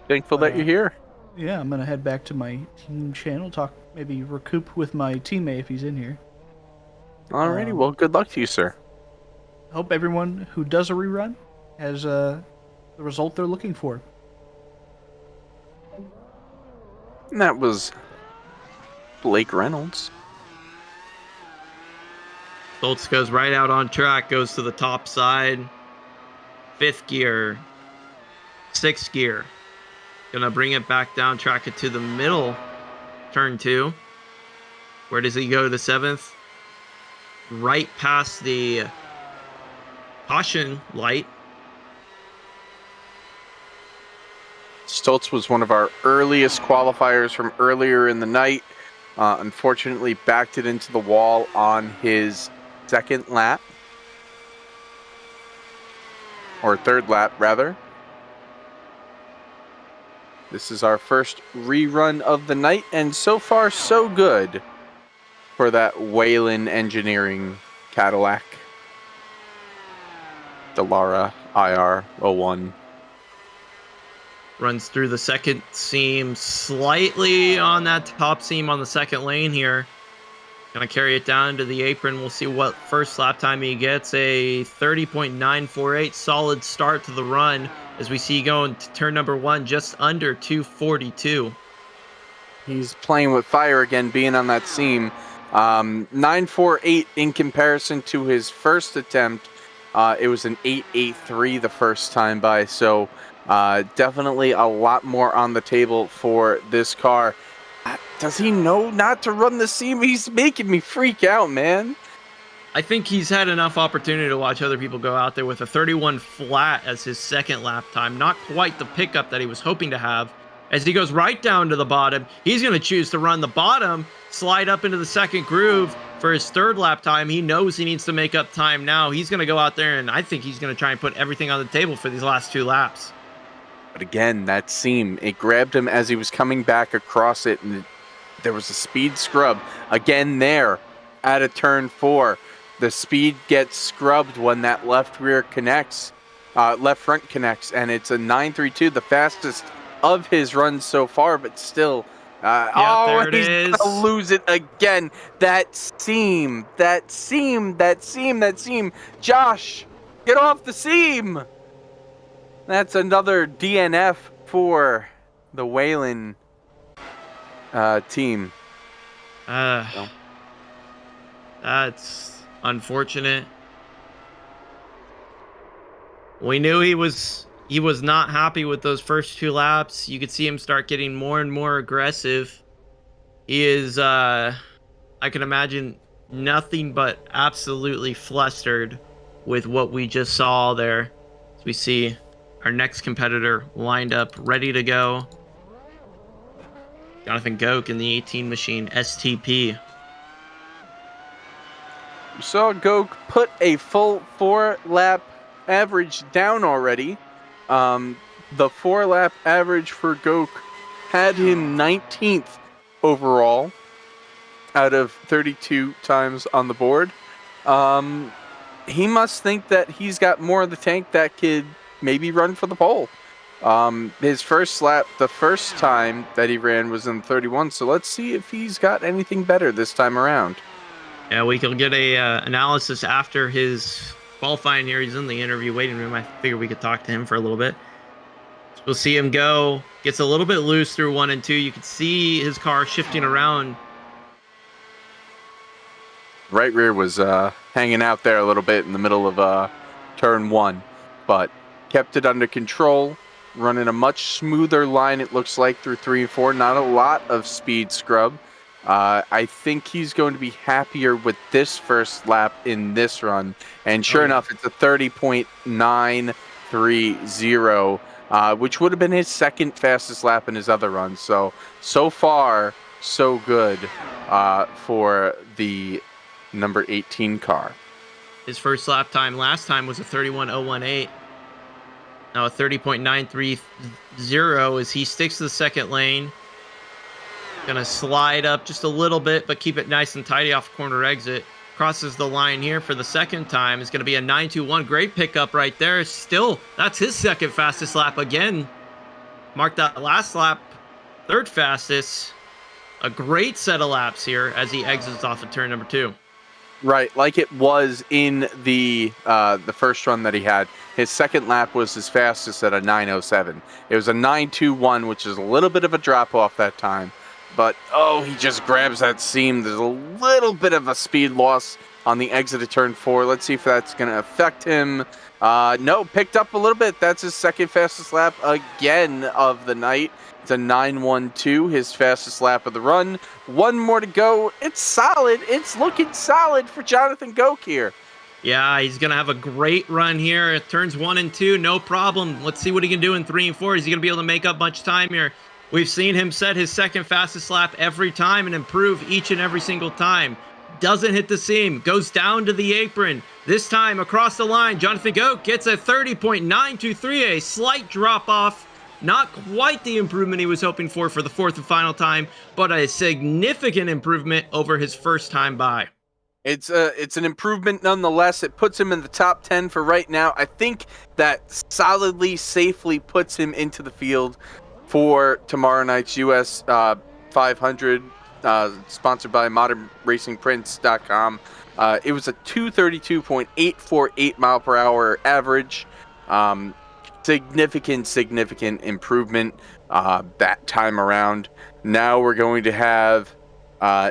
Thankful that you're here. Yeah, I'm going to head back to my team channel, maybe recoup with my teammate if he's in here. Alrighty, well, good luck to you, sir. Hope everyone who does a rerun has the result they're looking for. And that was Blake Reynolds. Stoltz goes right out on track, goes to the top side. 5th gear. 6th gear. Gonna bring it back down, track it to the middle. Turn 2. Where does he go to 7th? Right past the caution light. Stoltz was one of our earliest qualifiers from earlier in the night. Unfortunately, backed it into the wall on his 2nd lap. Or 3rd lap, rather. This is our first rerun of the night, and so far, so good for that Whalen Engineering Cadillac. Delara IR01. Runs through the 2nd seam, slightly on that top seam on the 2nd lane here. Gonna carry it down to the apron. We'll see what first lap time he gets. A 30.948, solid start to the run as we see going to turn number 1, just under 242. He's playing with fire again, being on that seam. 948 in comparison to his first attempt. It was an 883 the first time by, so definitely a lot more on the table for this car. Does he know not to run the seam? He's making me freak out, man. I think he's had enough opportunity to watch other people go out there with a 31 flat as his 2nd lap time. Not quite the pickup that he was hoping to have. As he goes right down to the bottom, he's going to choose to run the bottom, slide up into the 2nd groove for his 3rd lap time. He knows he needs to make up time now. He's going to go out there, and I think he's going to try and put everything on the table for these last 2 laps. But again, that seam, it grabbed him as he was coming back across it, and there was a speed scrub. Again there, at a turn 4. The speed gets scrubbed when that left front connects, and it's a 932, the fastest of his runs so far, but still. There it he's is. gonna lose it again. That seam. Josh, get off the seam. That's another DNF for the Whalen team. That's unfortunate. We knew he was not happy with those first 2 laps. You could see him start getting more and more aggressive. He is I can imagine nothing but absolutely flustered with what we just saw there. As we see our next competitor lined up, ready to go. Jonathan Goke in the 18 machine, STP. We saw Goke put a full 4-lap average down already. The 4-lap average for Goke had him 19th overall out of 32 times on the board. He must think that he's got more of the tank that could maybe run for the pole. His first lap, the first time that he ran, was in 31, so let's see if he's got anything better this time around. Yeah, we can get a analysis after his qualifying here. He's in the interview waiting room. I figured we could talk to him for a little bit. So we'll see him go. Gets a little bit loose through 1 and 2. You can see his car shifting around. Right rear was hanging out there a little bit in the middle of turn 1, but kept it under control, running a much smoother line, it looks like, through 3 and 4. Not a lot of speed scrub. I think he's going to be happier with this first lap in this run. And sure enough, it's a 30.930, which would have been his second fastest lap in his other runs. So far, so good for the number 18 car. His first lap time last time was a 31.018. Now a 30.930 as he sticks to the second lane. Gonna slide up just a little bit, but keep it nice and tidy off corner exit. Crosses the line here for the second time. It's gonna be a 9.21. Great pickup right there. Still, that's his second fastest lap again. Marked that last lap, 3rd fastest. A great set of laps here as he exits off of turn number 2. Right, like it was in the first run that he had. His second lap was his fastest at a 9.07. It was a 9.21, which is a little bit of a drop off that time. But, he just grabs that seam. There's a little bit of a speed loss on the exit of turn 4. Let's see if that's going to affect him. No, picked up a little bit. That's his second fastest lap again of the night. It's a 9.12, his fastest lap of the run. 1 more to go. It's solid. It's looking solid for Jonathan Goke here. Yeah, he's going to have a great run here. It turns 1 and 2, no problem. Let's see what he can do in 3 and 4. Is he going to be able to make up much time here? We've seen him set his second fastest lap every time and improve each and every single time. Doesn't hit the seam, goes down to the apron. This time across the line, Jonathan Goke gets a 30.923, a slight drop off. Not quite the improvement he was hoping for the 4th and final time, but a significant improvement over his first time by. It's an improvement nonetheless. It puts him in the top 10 for right now. I think that solidly, safely puts him into the field for tomorrow night's US 500, sponsored by ModernRacingPrints.com. It was a 232.848 mile per hour average. Significant improvement that time around. Now we're going to have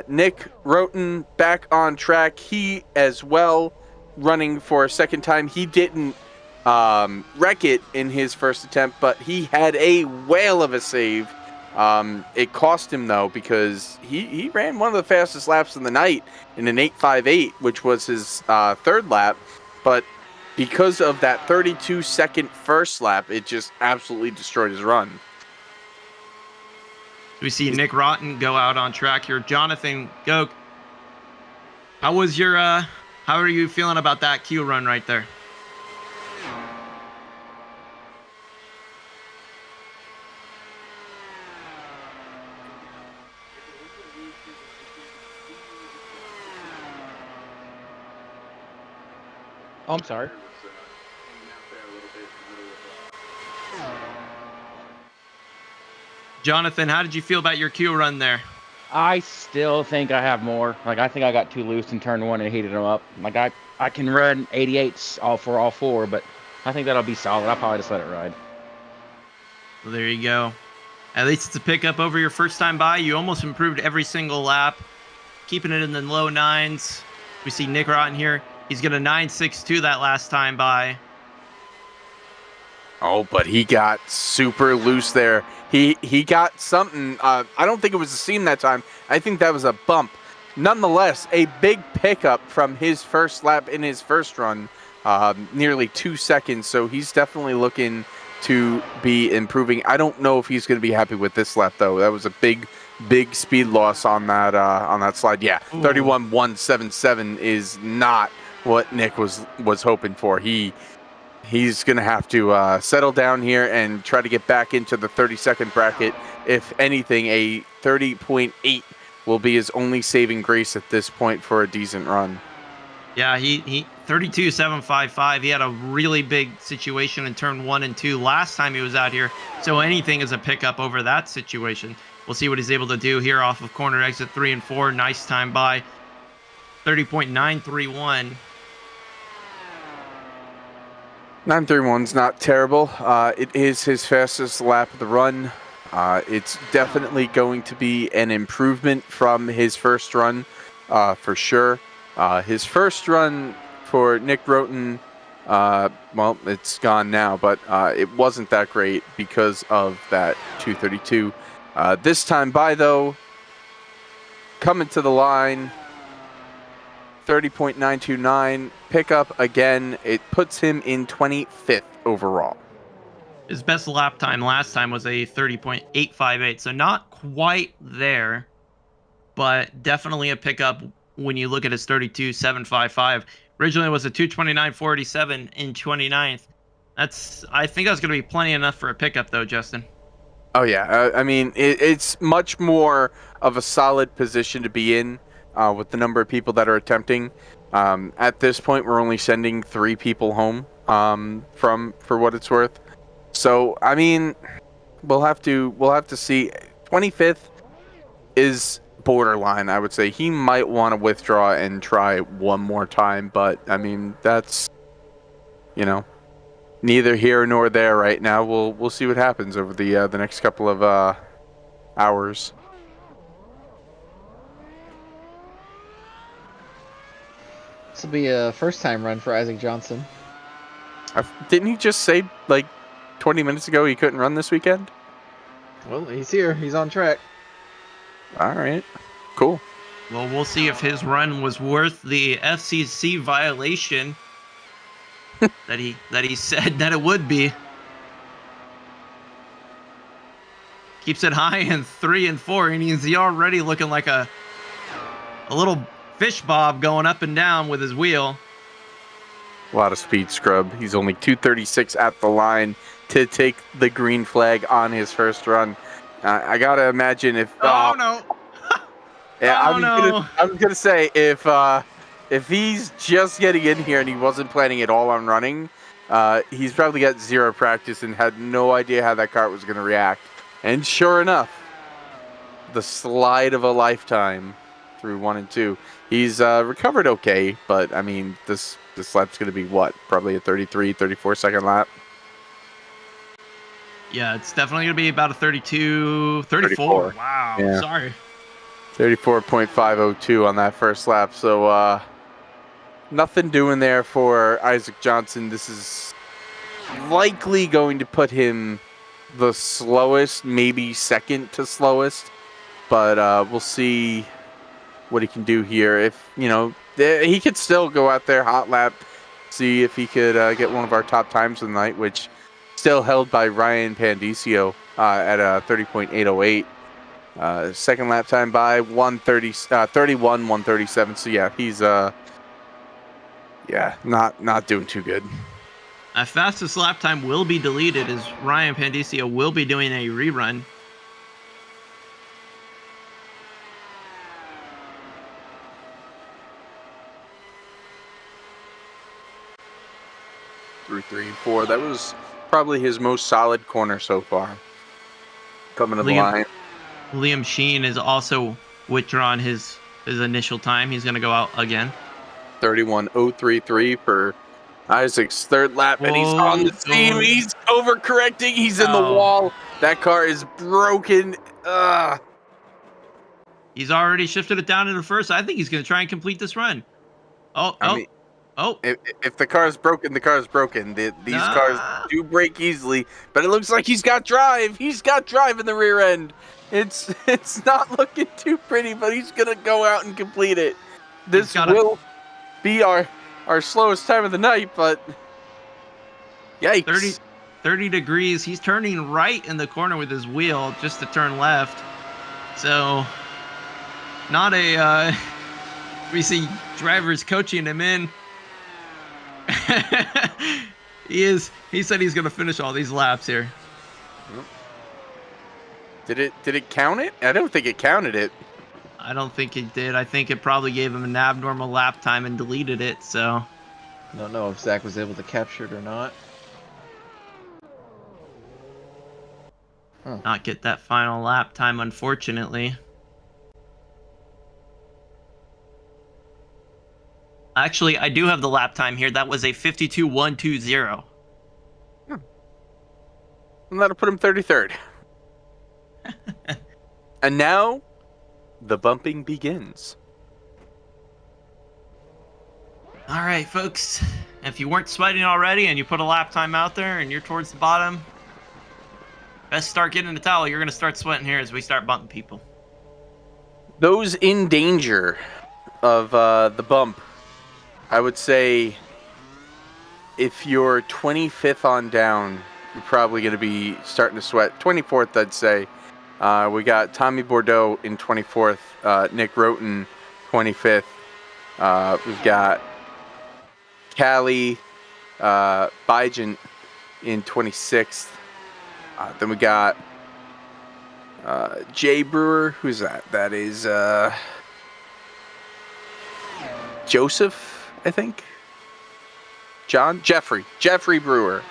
Nick Roten back on track. He as well running for a second time. He didn't wreck it in his first attempt, but he had a whale of a save. It cost him though, because he ran one of the fastest laps in the night in an 8.58, which was his 3rd lap, but because of that 32-second first lap, it just absolutely destroyed his run. We see Nick Roten go out on track here. Jonathan Goke, how are you feeling about that Q run right there? Oh, I'm sorry. Jonathan, how did you feel about your Q run there? I still think I have more. Like, I think I got too loose in turn 1 and heated them up. Like, I can run 88s all four, but I think that'll be solid. I'll probably just let it ride. Well, there you go. At least it's a pickup over your first time by. You almost improved every single lap, keeping it in the low 9s. We see Nick Rotten here. He's going to 9.62 that last time by. Oh, but he got super loose there. He got something. I don't think it was a seam that time. I think that was a bump. Nonetheless, a big pickup from his first lap in his first run, nearly 2 seconds. So he's definitely looking to be improving. I don't know if he's going to be happy with this lap though. That was a big speed loss on that slide. Yeah, 31.177 is not what Nick was hoping for. He's going to have to settle down here and try to get back into the 30-second bracket. If anything, a 30.8 will be his only saving grace at this point for a decent run. Yeah, he 32.755. He had a really big situation in turn 1 and 2 last time he was out here. So anything is a pickup over that situation. We'll see what he's able to do here off of corner exit 3 and 4. Nice time by 30.931. 931's not terrible. It is his fastest lap of the run. It's definitely going to be an improvement from his first run, for sure. His first run for Nick Roten, well, it's gone now, but it wasn't that great because of that 232. This time by, though, coming to the line, 30.929 pickup again. It puts him in 25th overall. His best lap time last time was a 30.858, so not quite there, but definitely a pickup when you look at his 32.755. Originally it was a 229.47 in 29th. I think that's going to be plenty enough for a pickup though, Justin. Oh yeah, I mean it's much more of a solid position to be in. With the number of people that are attempting. At this point, we're only sending 3 people home for what it's worth. So, I mean, we'll have to see. 25th is borderline, I would say. He might want to withdraw and try one more time, but I mean, that's, neither here nor there right now. We'll see what happens over the next couple of hours. This will be a first-time run for Isaac Johnson. Didn't he just say, 20 minutes ago he couldn't run this weekend? Well, he's here. He's on track. All right. Cool. Well, we'll see if his run was worth the FCC violation that he said that it would be. Keeps it high in 3 and 4, and he's already looking like a little fish bob going up and down with his wheel. A lot of speed scrub. He's only 236 at the line to take the green flag on his first run. I gotta imagine if. Oh no! Yeah, no! I was gonna say if he's just getting in here and he wasn't planning at all on running, he's probably got 0 practice and had no idea how that kart was gonna react. And sure enough, the slide of a lifetime through 1 and 2. He's recovered okay, but I mean, this lap's going to be what? Probably a 33, 34 second lap. Yeah, it's definitely going to be about a 34. Wow, yeah. Sorry. 34.502 on that first lap. So nothing doing there for Isaac Johnson. This is likely going to put him the slowest, maybe second to slowest. But we'll see what he can do here. If, he could still go out there, hot lap, see if he could get one of our top times of the night, which still held by Ryan Pandicio at 30.808. Second lap time by 31.137. So yeah, he's not doing too good. Fastest lap time will be deleted as Ryan Pandicio will be doing a rerun. Through 3 and 4. That was probably his most solid corner so far. coming to the line. Liam Sheen is also withdrawn his initial time. He's going to go out again. 31.033 for Isaac's third lap, and he's on the seam. He's overcorrecting. He's in the wall. That car is broken. He's already shifted it down into first. I think he's going to try and complete this run. If the car's broken, the car's broken. These cars do break easily, but it looks like he's got drive. He's got drive in the rear end. It's not looking too pretty, but he's gonna go out and complete it. This will be our slowest time of the night, but yikes. 30 degrees. He's turning right in the corner with his wheel just to turn left. So not a we see drivers coaching him in. He said he's gonna finish all these laps here. Did it count it? I don't think it counted it. I don't think it did. I think it probably gave him an abnormal lap time and deleted it, so I don't know if Zach was able to capture it or not. Not get that final lap time, unfortunately. Actually, I do have the lap time here. That was a 52.120. And that'll put him 33rd. And now, the bumping begins. All right, folks. If you weren't sweating already and you put a lap time out there and you're towards the bottom, best start getting in the towel. You're going to start sweating here as we start bumping people. Those in danger of the bump, I would say if you're 25th on down, you're probably going to be starting to sweat. 24th, I'd say. We got Tommy Bordeaux in 24th, Nick Roten 25th. We've got Callie Bygent in 26th. Then we got Jay Brewer. Who's that? That is Joseph, I think. Jeffrey Brewer.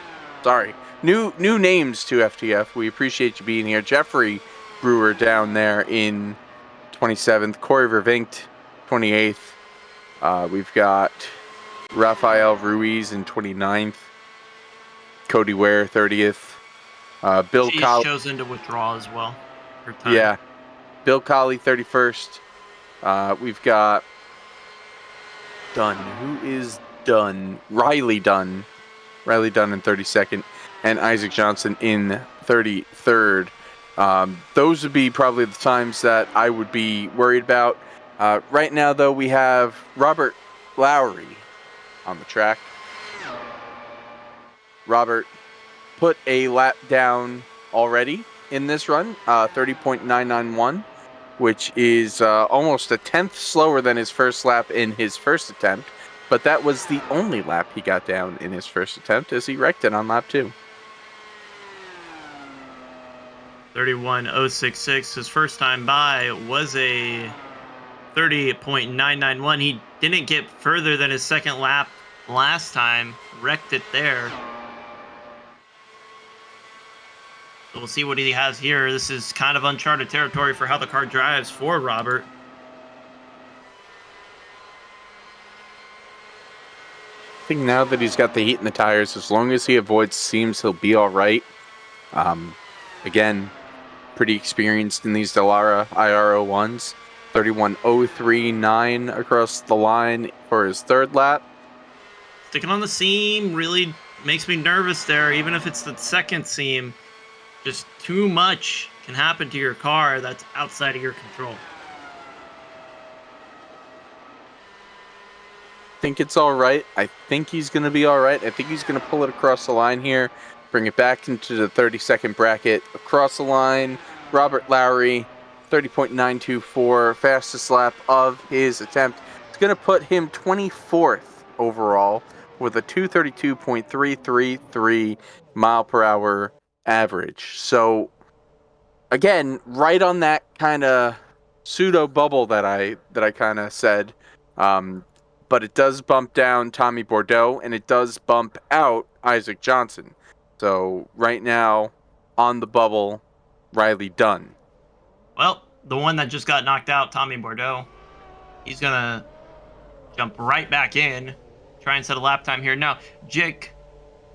Sorry. New names to FTF. We appreciate you being here. Jeffrey Brewer down there in 27th. Corey Vervinkt, 28th. We've got Rafael Ruiz in 29th. Cody Ware, 30th. Bill Colley. He's chosen to withdraw as well. Yeah. Bill Colley, 31st. We've got Dunn. Who is Dunn? Riley Dunn. Riley Dunn in 32nd. And Isaac Johnson in 33rd. Those would be probably the times that I would be worried about. Right now, though, we have Robert Lowry on the track. Robert put a lap down already in this run, 30.991, which is almost a tenth slower than his first lap in his first attempt. But that was the only lap he got down in his first attempt, as he wrecked it on lap 2. 31.066. His first time by was a 30.991. He didn't get further than his second lap last time. Wrecked it there. So we'll see what he has here. This is kind of uncharted territory for how the car drives for Robert. I think now that he's got the heat in the tires, as long as he avoids seams, he'll be all right. Again, pretty experienced in these Dallara IRO1s. 31.039 across the line for his third lap. Sticking on the seam really makes me nervous there, even if it's the second seam. Just too much can happen to your car that's outside of your control. I think it's all right. I think he's going to be all right. I think he's going to pull it across the line here, bring it back into the 30-second bracket. Across the line, Robert Lowry, 30.924, fastest lap of his attempt. It's going to put him 24th overall with a 232.333 mile per hour average. So, again, right on that kind of pseudo bubble that I kind of said. But it does bump down Tommy Bordeaux, and it does bump out Isaac Johnson. So right now, on the bubble, Riley Dunn. Well, the one that just got knocked out, Tommy Bordeaux, he's going to jump right back in, try and set a lap time here. Now, Jake,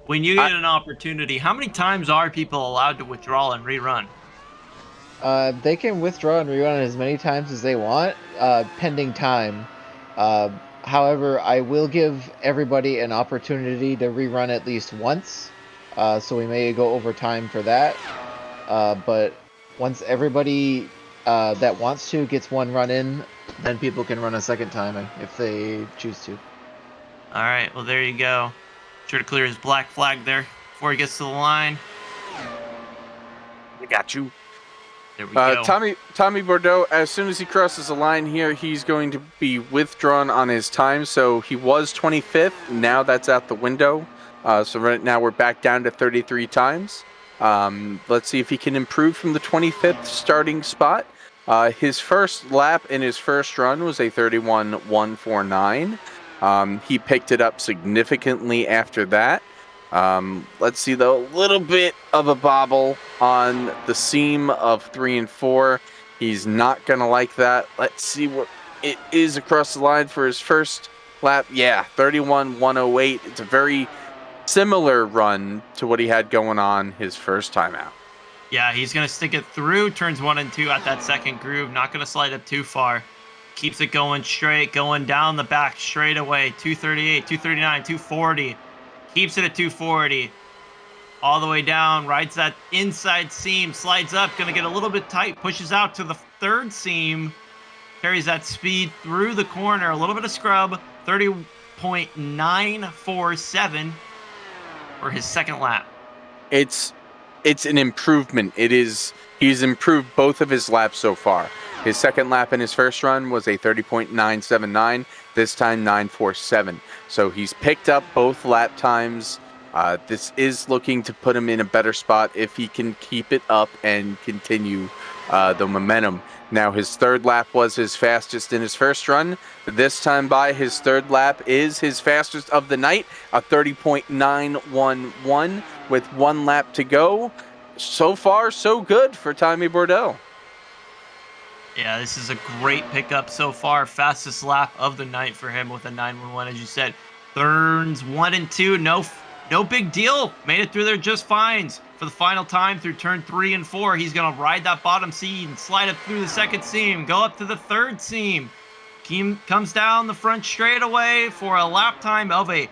when you get an opportunity, how many times are people allowed to withdraw and rerun? They can withdraw and rerun as many times as they want, pending time. However, I will give everybody an opportunity to rerun at least once, so we may go over time for that. But once everybody that wants to gets one run in, then people can run a second time if they choose to. All right, well, there you go. Sure to clear his black flag there before he gets to the line. I got you. There we go. Tommy Bordeaux, as soon as he crosses the line here, he's going to be withdrawn on his time. So he was 25th. Now that's out the window. So right now we're back down to 33 times. Let's see if he can improve from the 25th starting spot. His first lap in his first run was a 31.149. He picked it up significantly after that. Let's see though, a little bit of a bobble on the seam of 3 and 4. He's not gonna like that. Let's see what it is across the line for his first lap. Yeah, 31.108. It's a very similar run to what he had going on his first time out. Yeah, he's going to stick it through turns 1 and 2 at that second groove. Not going to slide up too far. Keeps it going straight, going down the back straight away. 238, 239, 240. Keeps it at 240. All the way down, rides that inside seam, slides up, going to get a little bit tight, pushes out to the third seam, carries that speed through the corner, a little bit of scrub, 30.947 for his second lap. It's an improvement. He's improved both of his laps so far. His second lap in his first run was a 30.979, this time 947. So he's picked up both lap times. This is looking to put him in a better spot if he can keep it up and continue the momentum. Now, his third lap was his fastest in his first run. This time by, his third lap is his fastest of the night, a 30.911 with 1 lap to go. So far, so good for Tommy Bordeaux. Yeah, this is a great pickup so far. Fastest lap of the night for him with a 911, as you said. Turns 1 and 2, no big deal. Made it through there just fine. For the final time through turn 3 and 4, he's going to ride that bottom seam, slide up through the second seam, go up to the third seam. Comes down the front straightaway for a lap time of a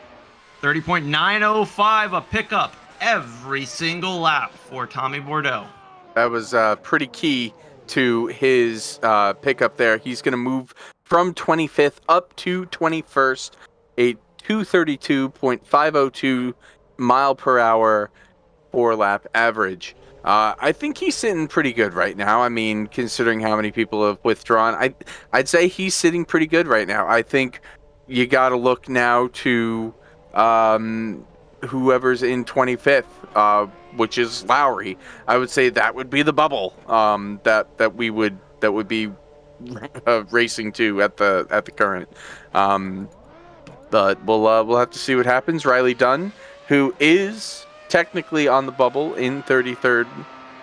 30.905, a pickup every single lap for Tommy Bordeaux. That was pretty key to his pickup there. He's going to move from 25th up to 21st, a 232.502 mile per hour 4-lap average. I think he's sitting pretty good right now. I mean, considering how many people have withdrawn, I'd say he's sitting pretty good right now. I think you got to look now to whoever's in 25th, which is Lowry. I would say that would be the bubble that would be racing to at the current. But we'll have to see what happens. Riley Dunn, who is technically on the bubble in 33rd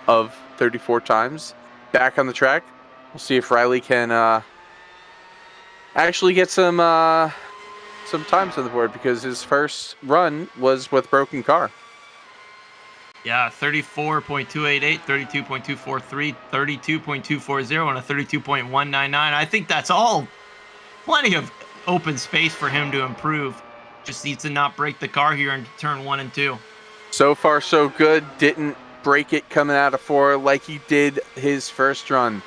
of 34 times, back on the track. We'll see if Riley can actually get some times on the board, because his first run was with broken car. Yeah, 34.288, 32.243, 32.240, and a 32.199. I think that's all plenty of open space for him to improve. Just needs to not break the car here in turn 1 and 2. So far, so good. Didn't break it coming out of 4 like he did his first run.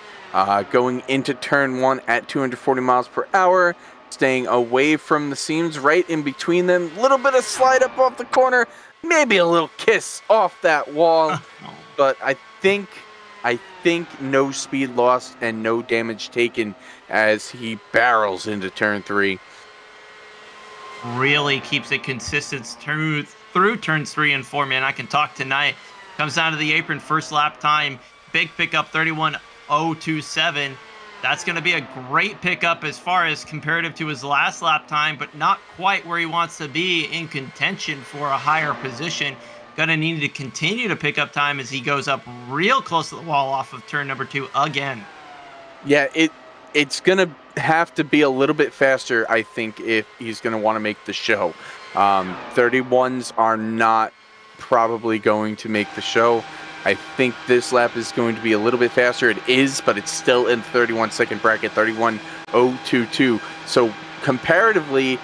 Going into turn 1 at 240 miles per hour, staying away from the seams, right in between them. Little bit of slide up off the corner, maybe a little kiss off that wall, but I think no speed lost and no damage taken as he barrels into turn 3. Really keeps it consistent through turns 3 and 4, man. I can talk tonight. Comes down to the apron, first lap time. Big pickup, 31.027. That's going to be a great pickup as far as comparative to his last lap time, but not quite where he wants to be in contention for a higher position. Gonna need to continue to pick up time as he goes up real close to the wall off of turn number 2 again. Yeah, it's gonna have to be a little bit faster, I think, if he's gonna want to make the show. 31s are not probably going to make the show. I think this lap is going to be a little bit faster. It is, but it's still in the 31-second bracket, 31.022. So comparatively,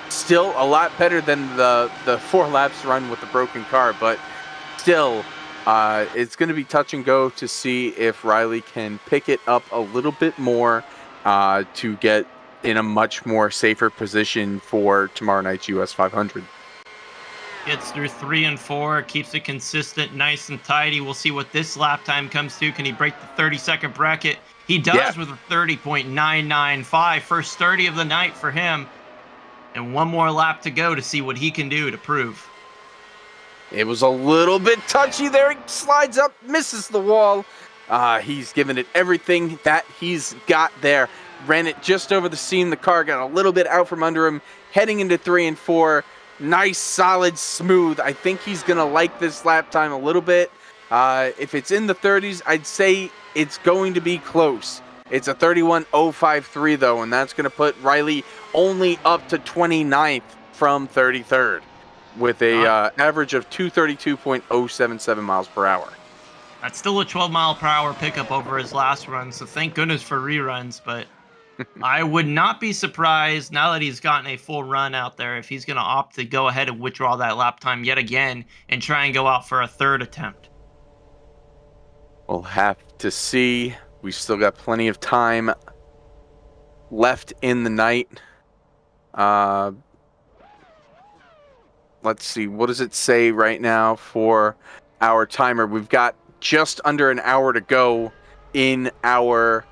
still a lot better than the 4 laps run with the broken car, but still, it's going to be touch and go to see if Riley can pick it up a little bit more to get in a much more safer position for tomorrow night's US 500. Gets through 3 and 4, keeps it consistent, nice and tidy. We'll see what this lap time comes to. Can he break the 30-second bracket? He does with a 30.995. First 30 of the night for him. And one more lap to go to see what he can do to prove. It was a little bit touchy there. He slides up, misses the wall. He's given it everything that he's got there. Ran it just over the seam. The car got a little bit out from under him. Heading into 3 and 4. Nice, solid, smooth. I think he's going to like this lap time a little bit. If it's in the 30s, I'd say it's going to be close. It's a 31.053, though, and that's going to put Riley only up to 29th from 33rd with a average of 232.077 miles per hour. That's still a 12-mile-per-hour pickup over his last run, so thank goodness for reruns, but I would not be surprised now that he's gotten a full run out there if he's going to opt to go ahead and withdraw that lap time yet again and try and go out for a third attempt. We'll have to see. We still got plenty of time left in the night. Let's see. What does it say right now for our timer? We've got just under an hour to go in our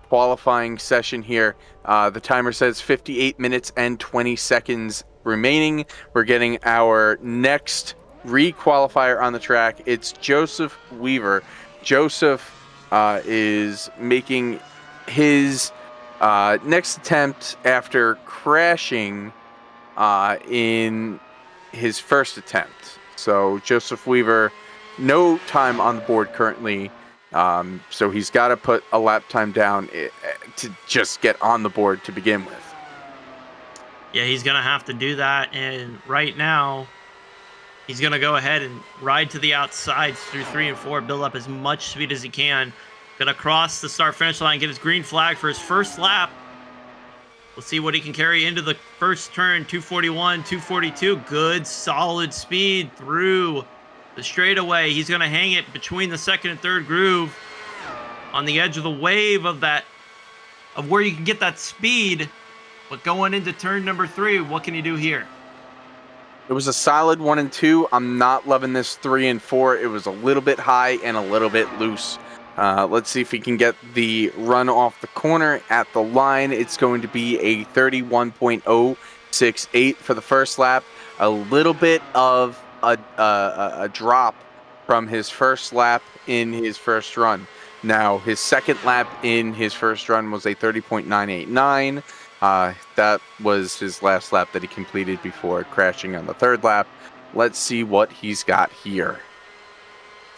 qualifying session here. The timer says 58 minutes and 20 seconds remaining. We're getting our next re-qualifier on the track. It's Joseph Weaver. Joseph is making his next attempt after crashing in his first attempt. So Joseph Weaver, no time on the board currently. So he's got to put a lap time down to just get on the board to begin with. Yeah, he's going to have to do that. And right now, he's going to go ahead and ride to the outsides through 3 and 4, build up as much speed as he can. Going to cross the start-finish line, get his green flag for his first lap. We'll see what he can carry into the first turn, 241, 242. Good, solid speed through the straightaway. He's going to hang it between the second and third groove on the edge of the wave of where you can get that speed. But going into turn number 3, what can you do here? It was a solid 1 and 2. I'm not loving this 3 and 4. It was a little bit high and a little bit loose. Let's see if he can get the run off the corner at the line. It's going to be a 31.068 for the first lap. A little bit of a drop from his first lap in his first run. Now, his second lap in his first run was a 30.989. That was his last lap that he completed before crashing on the third lap. Let's see what he's got here.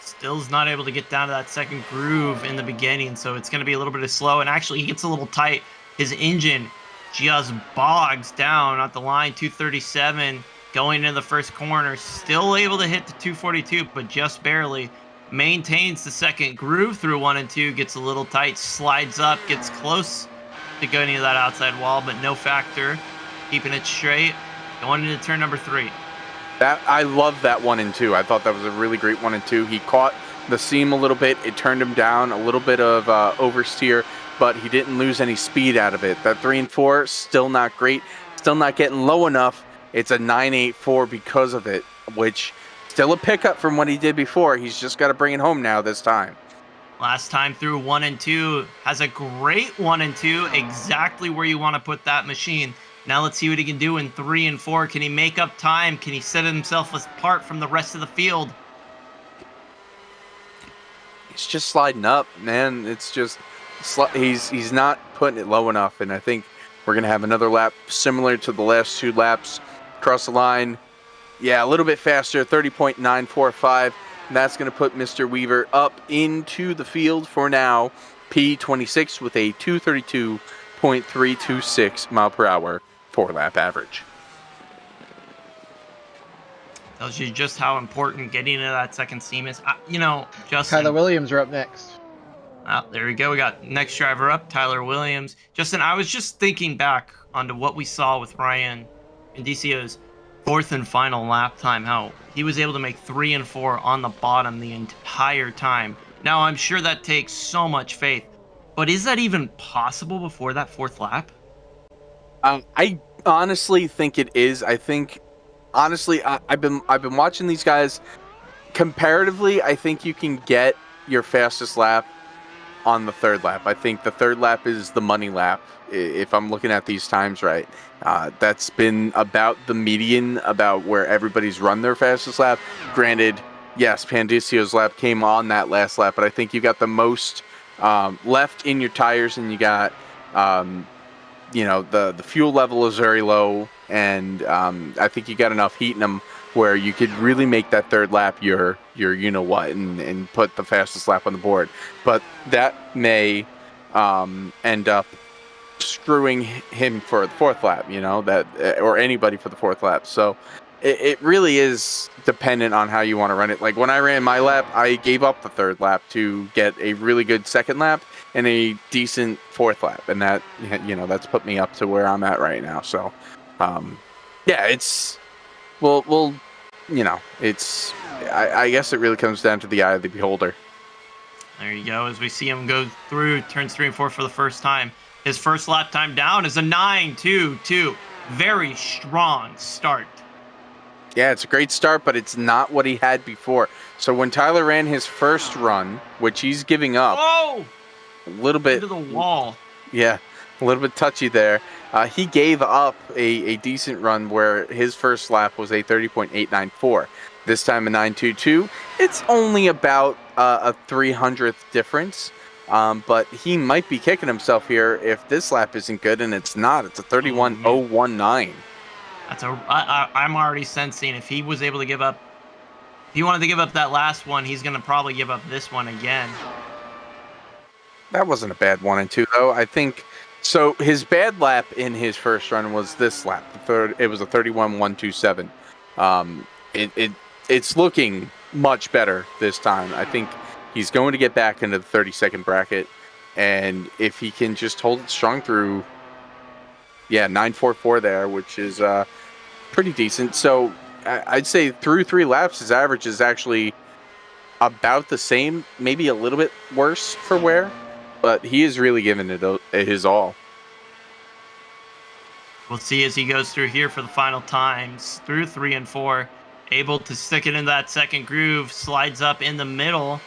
Still's not able to get down to that second groove in the beginning, so it's going to be a little bit of slow. And actually, he gets a little tight. His engine just bogs down at the line, 237, going into the first corner. Still able to hit the 242, but just barely. Maintains the second groove through 1 and 2, gets a little tight, slides up, gets close to going into that outside wall, but no factor. Keeping it straight, going into turn number 3. I love that 1 and 2. I thought that was a really great 1 and 2. He caught the seam a little bit. It turned him down, a little bit of oversteer, but he didn't lose any speed out of it. That 3 and 4, still not great. Still not getting low enough. It's a 9.84 because of it, which still a pickup from what he did before. He's just got to bring it home now this time. Last time through 1 and 2, has a great 1 and 2, exactly where you want to put that machine. Now let's see what he can do in 3 and 4. Can he make up time? Can he set himself apart from the rest of the field? He's just sliding up, man. It's just he's not putting it low enough, and I think we're gonna have another lap similar to the last 2 laps. Cross the line, Yeah, a little bit faster, 30.945. That's going to put Mr. Weaver up into the field for now. P26 with a 232.326 mile per hour 4-lap average. Tells you just how important getting into that second seam is. Justin. Tyler Williams are up next. There we go. We got next driver up, Tyler Williams. Justin, I was just thinking back onto what we saw with Ryan Indicio's fourth and final lap time, how he was able to make 3 and 4 on the bottom the entire time. Now, I'm sure that takes so much faith, but is that even possible before that fourth lap? I honestly think it is. I think, honestly, I've been watching these guys. Comparatively, I think you can get your fastest lap on the third lap. I think the third lap is the money lap, if I'm looking at these times right. That's been about the median, about where everybody's run their fastest lap. Granted, yes, Pandicio's lap came on that last lap, but I think you got the most left in your tires, and you got, the fuel level is very low, and I think you got enough heat in them where you could really make that third lap your you-know-what and put the fastest lap on the board. But that may end up screwing him for the fourth lap, or anybody for the fourth lap. So it really is dependent on how you want to run it. Like when I ran my lap, I gave up the third lap to get a really good second lap and a decent fourth lap. And that, that's put me up to where I'm at right now. So, it's... Well, it's. I guess it really comes down to the eye of the beholder. There you go. As we see him go through turns 3 and 4 for the first time, his first lap time down is a 9.22. Very strong start. Yeah, it's a great start, but it's not what he had before. So when Tyler ran his first run, which he's giving up, a little bit into the wall. Yeah, a little bit touchy there. He gave up a decent run where his first lap was a 30.894. This time a 9.22. It's only about a 300th difference, but he might be kicking himself here if this lap isn't good, and it's not. It's a 31.019. I'm already sensing if he was able to give up, if he wanted to give up that last one, he's going to probably give up this one again. That wasn't a bad 1 and 2, though. I think... So his bad lap in his first run was this lap. It was a 31.127. It's looking much better this time. I think he's going to get back into the 30-second bracket, and if he can just hold it strong through, 9.44 there, which is pretty decent. So I'd say through 3 laps, his average is actually about the same, maybe a little bit worse for wear. But he is really giving it his all. We'll see as he goes through here for the final times. Through 3 and 4. Able to stick it in that second groove. Slides up in the middle.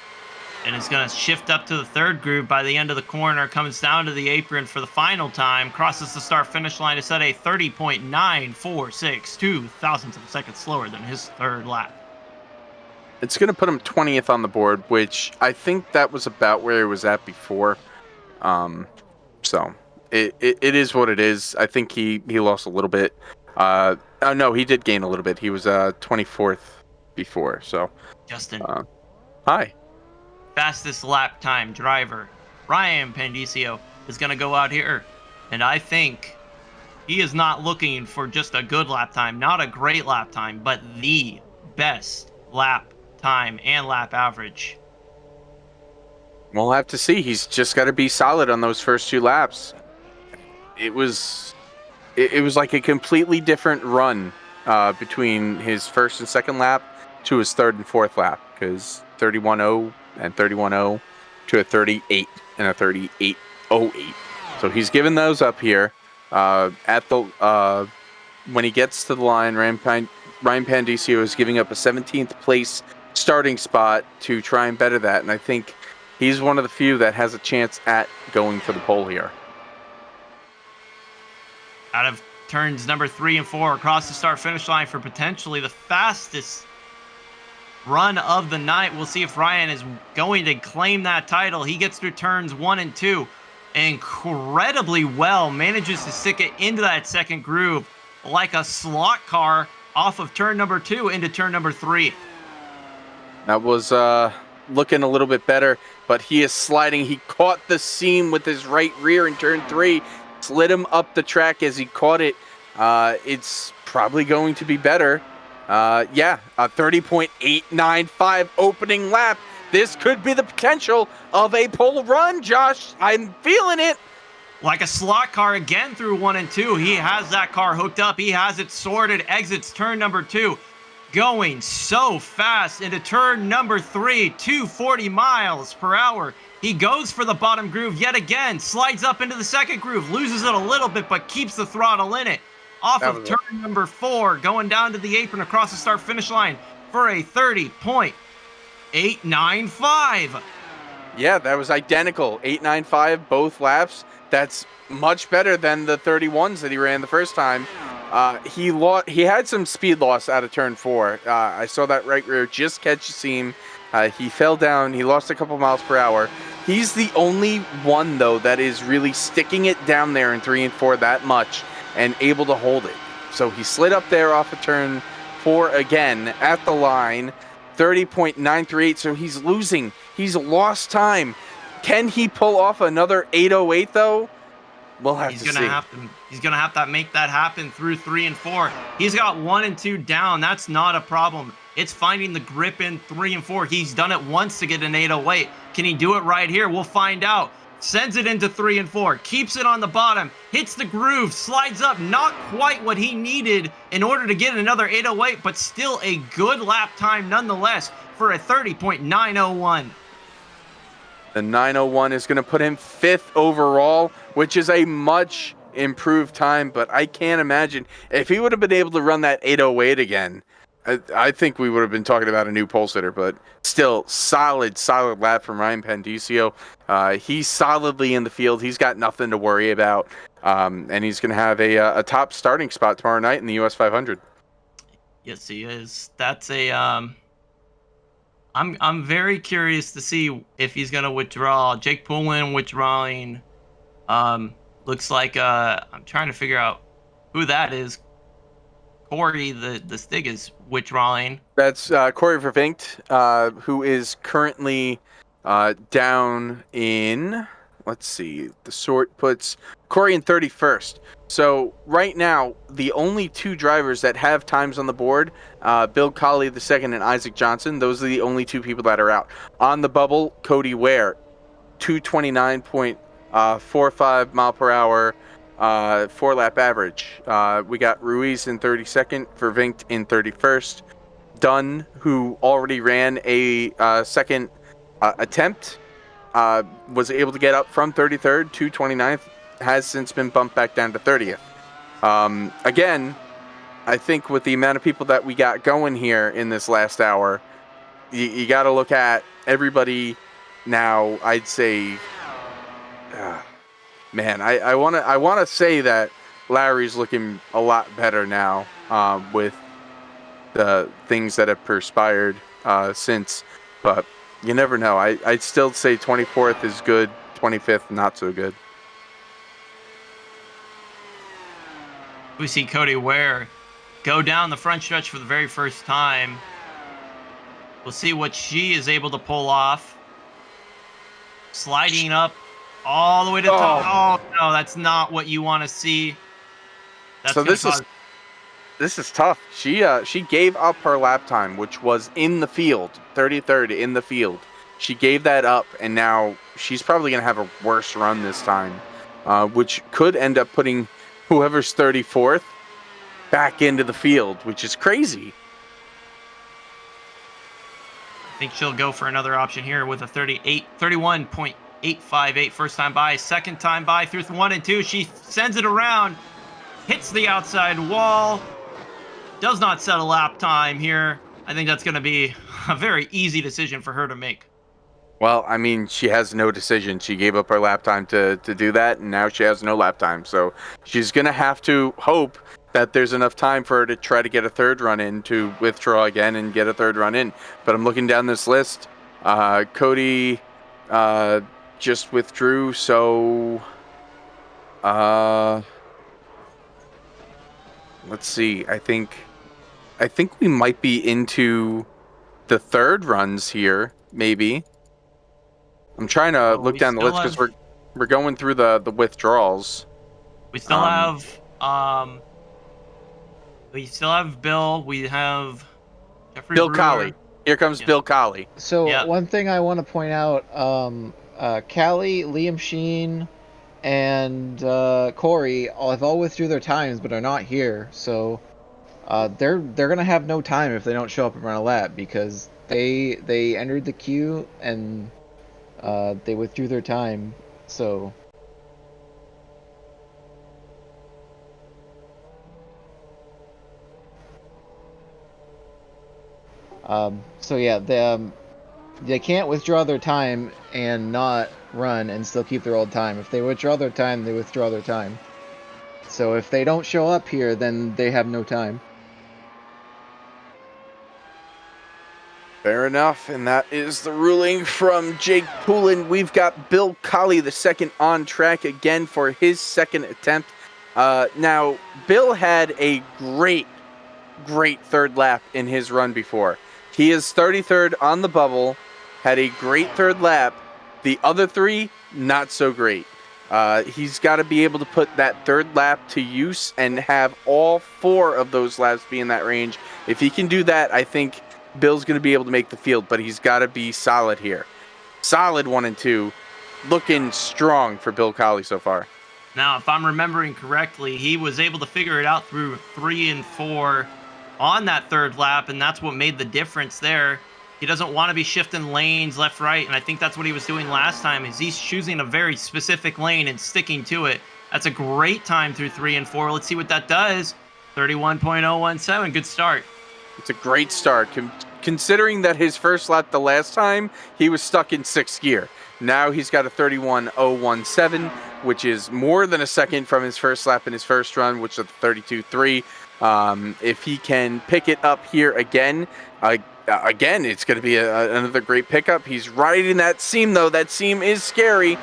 And is going to shift up to the third groove by the end of the corner. Comes down to the apron for the final time. Crosses the start-finish line to set a 30.946. 2 thousandths of a second slower than his third lap. It's going to put him 20th on the board, which I think that was about where he was at before. So it is what it is. I think he lost a little bit. No, he did gain a little bit. He was 24th before. So Justin. Hi. Fastest lap time driver Ryan Pandicio is going to go out here, and I think he is not looking for just a good lap time, not a great lap time, but the best lap time and lap average. We'll have to see. He's just got to be solid on those first 2 laps. It was like a completely different run between his first and second lap to his third and fourth lap, because 31.0 and 31.0 to a 38 and a 38.08. So he's given those up here. At the when he gets to the line, Ryan Pandicio is giving up a 17th place starting spot to try and better that, and I think he's one of the few that has a chance at going for the pole here. Out of turns number 3 and 4 across the start-finish line for potentially the fastest run of the night. We'll see if Ryan is going to claim that title. He gets through turns 1 and 2 incredibly well, manages to stick it into that second groove like a slot car off of turn number 2 into turn number 3. That was looking a little bit better, but he is sliding. He caught the seam with his right rear in turn 3, slid him up the track as he caught it. It's probably going to be better. Yeah, a 30.895 opening lap. This could be the potential of a pole run, Josh. I'm feeling it. Like a slot car again through 1 and 2. He has that car hooked up. He has it sorted. Exits turn number 2. Going so fast into turn number 3. 240 miles per hour. He goes for the bottom groove yet again. Slides up into the second groove. Loses it a little bit, but keeps the throttle in it. Off of turn number 4. Going down to the apron across the start-finish line for a 30.895. Yeah, that was identical. 895 both laps. That's much better than the 31s that he ran the first time. He had some speed loss out of turn 4. I saw that right rear just catch the seam. He fell down. He lost a couple miles per hour. He's the only one, though, that is really sticking it down there in 3 and 4 that much and able to hold it. So he slid up there off of turn 4 again at the line. 30.938, so he's losing. He's lost time. Can he pull off another 808 though? We'll have to see. He's gonna have to make that happen through 3 and 4. He's got 1 and 2 down. That's not a problem. It's finding the grip in 3 and 4. He's done it once to get an 808. Can he do it right here? We'll find out. Sends it into 3 and 4. Keeps it on the bottom. Hits the groove. Slides up. Not quite what he needed in order to get another 808, but still a good lap time nonetheless for a 30.901. The 901 is going to put him 5th overall, which is a much improved time, but I can't imagine if he would have been able to run that 808 again. I think we would have been talking about a new pole sitter, but still solid lap from Ryan Pendicio. He's solidly in the field. He's got nothing to worry about, and he's going to have a top starting spot tomorrow night in the US 500. Yes, he is. That's a I'm very curious to see if he's going to withdraw. Jake Poulin withdrawing. Looks like I'm trying to figure out who that is. Corey, the Stig is withdrawing. That's Corey Vervinkt, who is currently down in, let's see, the sort puts Corey in 31st. So right now, the only 2 drivers that have times on the board, Bill Colley II and Isaac Johnson, those are the only 2 people that are out. On the bubble, Cody Ware, 229.45 mile per hour. 4-lap average. We got Ruiz in 32nd, Vervinkt in 31st. Dunn, who already ran a second attempt, was able to get up from 33rd to 29th, has since been bumped back down to 30th. Again, I think with the amount of people that we got going here in this last hour, you got to look at everybody now. I'd say... Man, I want to say that Larry's looking a lot better now with the things that have perspired since, but you never know. I'd still say 24th is good, 25th not so good. We see Cody Ware go down the front stretch for the very first time. We'll see what she is able to pull off. Sliding up all the way to the top. Oh no, that's not what you want to see. That's so this is tough. She gave up her lap time, which was in the field, 33rd in the field. She gave that up, and now she's probably going to have a worse run this time, which could end up putting whoever's 34th back into the field, which is crazy. I think she'll go for another option here with a 31.858 first time by, second time by through 1 and 2. She sends it around, hits the outside wall, does not set a lap time here. I think that's going to be a very easy decision for her to make. Well, I mean, she has no decision. She gave up her lap time to do that, and now she has no lap time. So she's going to have to hope that there's enough time for her to try to get a third run in, to withdraw again and get a third run in. But I'm looking down this list. Cody just withdrew, so let's see. I think I think we might be into the third runs here, maybe. I'm trying to look down the list because we're going through the withdrawals. We still have Bill. We have Jeffrey Bill Brewer. Colley. Here comes Bill Colley. So one thing I want to point out, Callie, Liam Sheen, and Corey have all withdrew their times, but are not here. So they're gonna have no time if they don't show up and run a lap because they entered the queue and they withdrew their time. So. So yeah, they can't withdraw their time and not run and still keep their old time. If they withdraw their time, they withdraw their time. So if they don't show up here, then they have no time. Fair enough, and that is the ruling from Jake Poulin. We've got Bill Colley, the second on track again for his second attempt. Now, Bill had a great third lap in his run before. He is 33rd on the bubble, had a great third lap. The other three, not so great. He's got to be able to put that third lap to use and have all 4 of those laps be in that range. If he can do that, I think Bill's going to be able to make the field, but he's got to be solid here. Solid 1 and 2. Looking strong for Bill Colley so far. Now, if I'm remembering correctly, he was able to figure it out through 3 and 4 on that third lap, and that's what made the difference there. He doesn't want to be shifting lanes left, right, and I think that's what he was doing last time, is he's choosing a very specific lane and sticking to it. That's a great time through 3 and 4. Let's see what that does. 31.017, good start. It's a great start, considering that his first lap the last time, he was stuck in 6th gear. Now he's got a 31.017, which is more than a second from his first lap in his first run, which is a 32.3. If he can pick it up here again, it's going to be another great pickup. He's riding that seam, though. That seam is scary.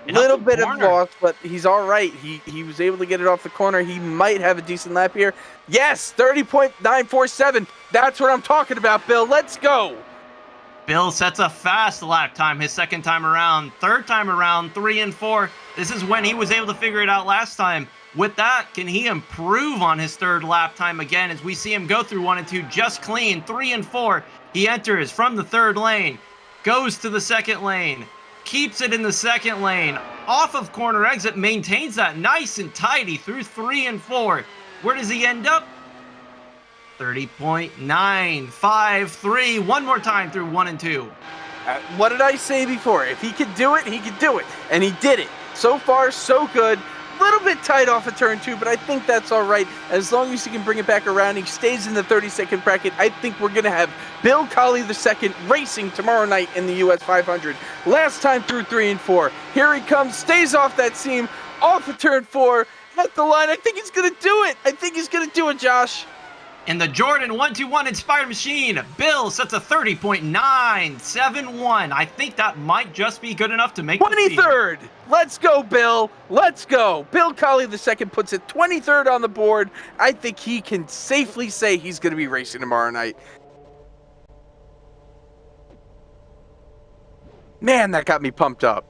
Little bit of loss, but he's all right. He was able to get it off the corner. He might have a decent lap here. Yes, 30.947. That's what I'm talking about, Bill. Let's go. Bill sets a fast lap time his second time around. Third time around, 3 and 4. This is when he was able to figure it out last time. With that, can he improve on his third lap time again as we see him go through 1 and 2 just clean? 3 and 4. He enters from the third lane, goes to the second lane, keeps it in the second lane, off of corner exit, maintains that nice and tidy through 3 and 4. Where does he end up? 30.953. One more time through 1 and 2. What did I say before? If he could do it, he could do it. And he did it. So far, so good. A little bit tight off of turn 2, but I think that's all right. As long as he can bring it back around, he stays in the 30-second bracket. I think we're going to have Bill Colley II racing tomorrow night in the US 500. Last time through 3 and 4. Here he comes, stays off that seam, off of turn 4, at the line. I think he's going to do it. I think he's going to do it, Josh. In the Jordan 121 Inspired Machine, Bill sets a 30.971. I think that might just be good enough to make 23rd. Let's go, Bill. Let's go. Bill Colley II puts it 23rd on the board. I think he can safely say he's going to be racing tomorrow night. Man, that got me pumped up.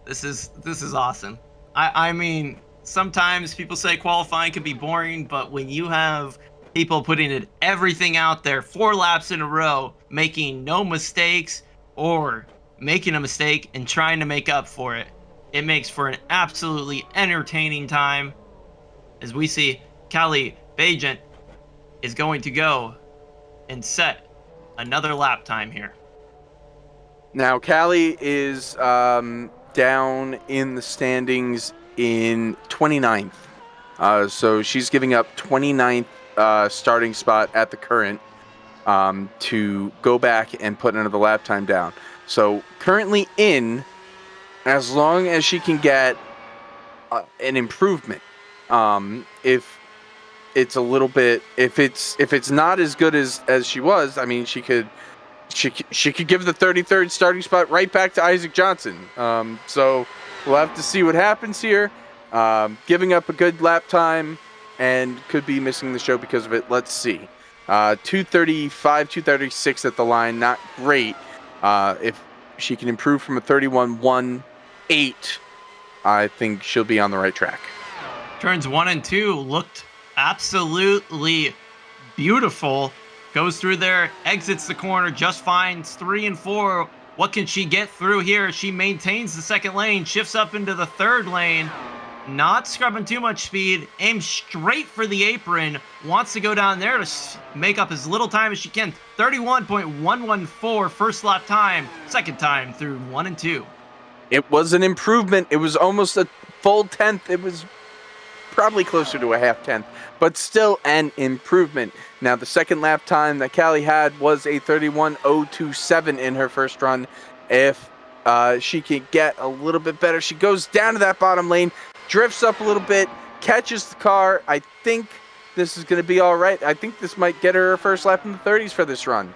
This is awesome. I mean, sometimes people say qualifying can be boring, but when you have people putting everything out there 4 laps in a row, making no mistakes or making a mistake and trying to make up for it, it makes for an absolutely entertaining time. As we see, Callie Bajent is going to go and set another lap time here. Now, Callie is down in the standings in 29th. So she's giving up 29th starting spot at the current to go back and put another lap time down. So currently in, as long as she can get an improvement, if it's a little bit, if it's not as good as she was, I mean, she could give the 33rd starting spot right back to Isaac Johnson. So we'll have to see what happens here. Giving up a good lap time and could be missing the show because of it. Let's see. 235, 236 at the line. Not great. If she can improve from a 31.18, I think she'll be on the right track. Turns 1 and 2 looked absolutely beautiful. Goes through there, exits the corner, just finds 3 and 4. What can she get through here? She maintains the second lane, shifts up into the third lane. Not scrubbing too much speed, aims straight for the apron, wants to go down there to make up as little time as she can. 31.114 first lap time, second time through 1 and 2. It was an improvement. It was almost a full tenth. It was probably closer to a half tenth, but still an improvement. Now, the second lap time that Callie had was a 31.027 in her first run. If she can get a little bit better, she goes down to that bottom lane, drifts up a little bit, catches the car. I think this is going to be all right. I think this might get her first lap in the 30s for this run.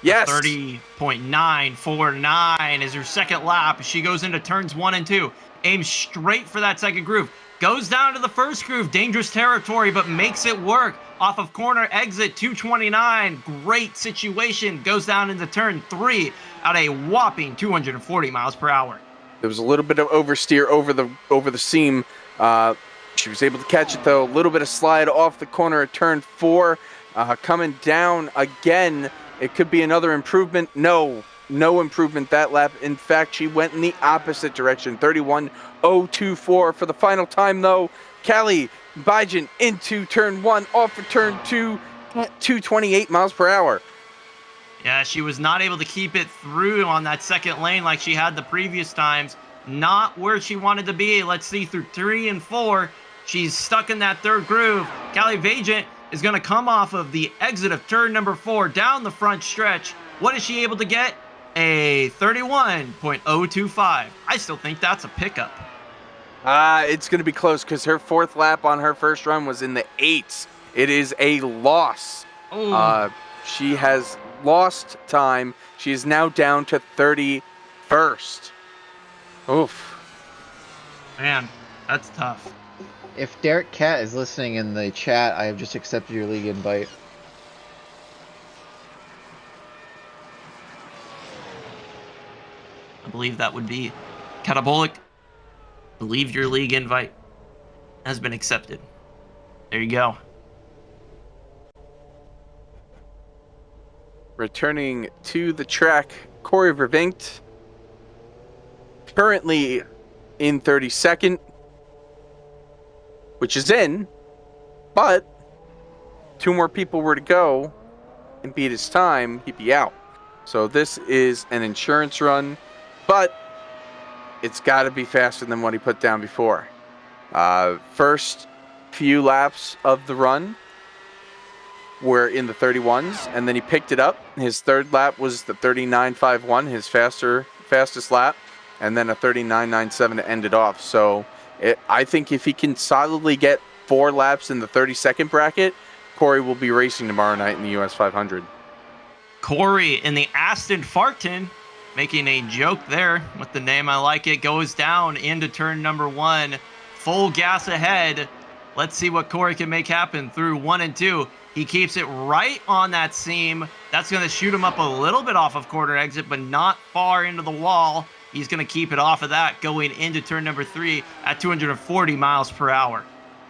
Yes. 30.949 is her second lap. She goes into turns 1 and 2. Aims straight for that second groove. Goes down to the first groove. Dangerous territory, but makes it work. Off of corner exit 229. Great situation. Goes down into turn 3 at a whopping 240 miles per hour. There was a little bit of oversteer over the seam. She was able to catch it, though. A little bit of slide off the corner at turn 4. Coming down again. It could be another improvement. No improvement that lap. In fact, she went in the opposite direction. 31.024 for the final time, though. Callie Bijan into turn 1, off of turn 2, at 228 miles per hour. Yeah, she was not able to keep it through on that second lane like she had the previous times. Not where she wanted to be. Let's see, through 3 and 4, she's stuck in that third groove. Callie Vagent is going to come off of the exit of turn number 4 down the front stretch. What is she able to get? A 31.025. I still think that's a pickup. It's going to be close because her fourth lap on her first run was in the 8s. It is a loss. She has lost time. She is now down to 31st. Oof. Man, that's tough. If Derek Cat is listening in the chat, I have just accepted your league invite. I believe that would be Catabolic. Believe your league invite has been accepted. There you go. Returning to the track, Corey Vervinkt, currently in 32nd, which is in, but 2 more people were to go and beat his time, he'd be out. So this is an insurance run, but it's got to be faster than what he put down before. First few laps of the run were in the 31s, and then he picked it up. His third lap was the 39.51, his fastest lap, and then a 39.97 to end it off. So I think if he can solidly get 4 laps in the 32nd bracket, Corey will be racing tomorrow night in the US 500. Corey in the Aston Farton, making a joke there with the name. I like it. Goes down into turn number 1. Full gas ahead. Let's see what Corey can make happen through 1 and 2. He keeps it right on that seam. That's going to shoot him up a little bit off of corner exit, but not far into the wall. He's going to keep it off of that going into turn number 3 at 240 miles per hour.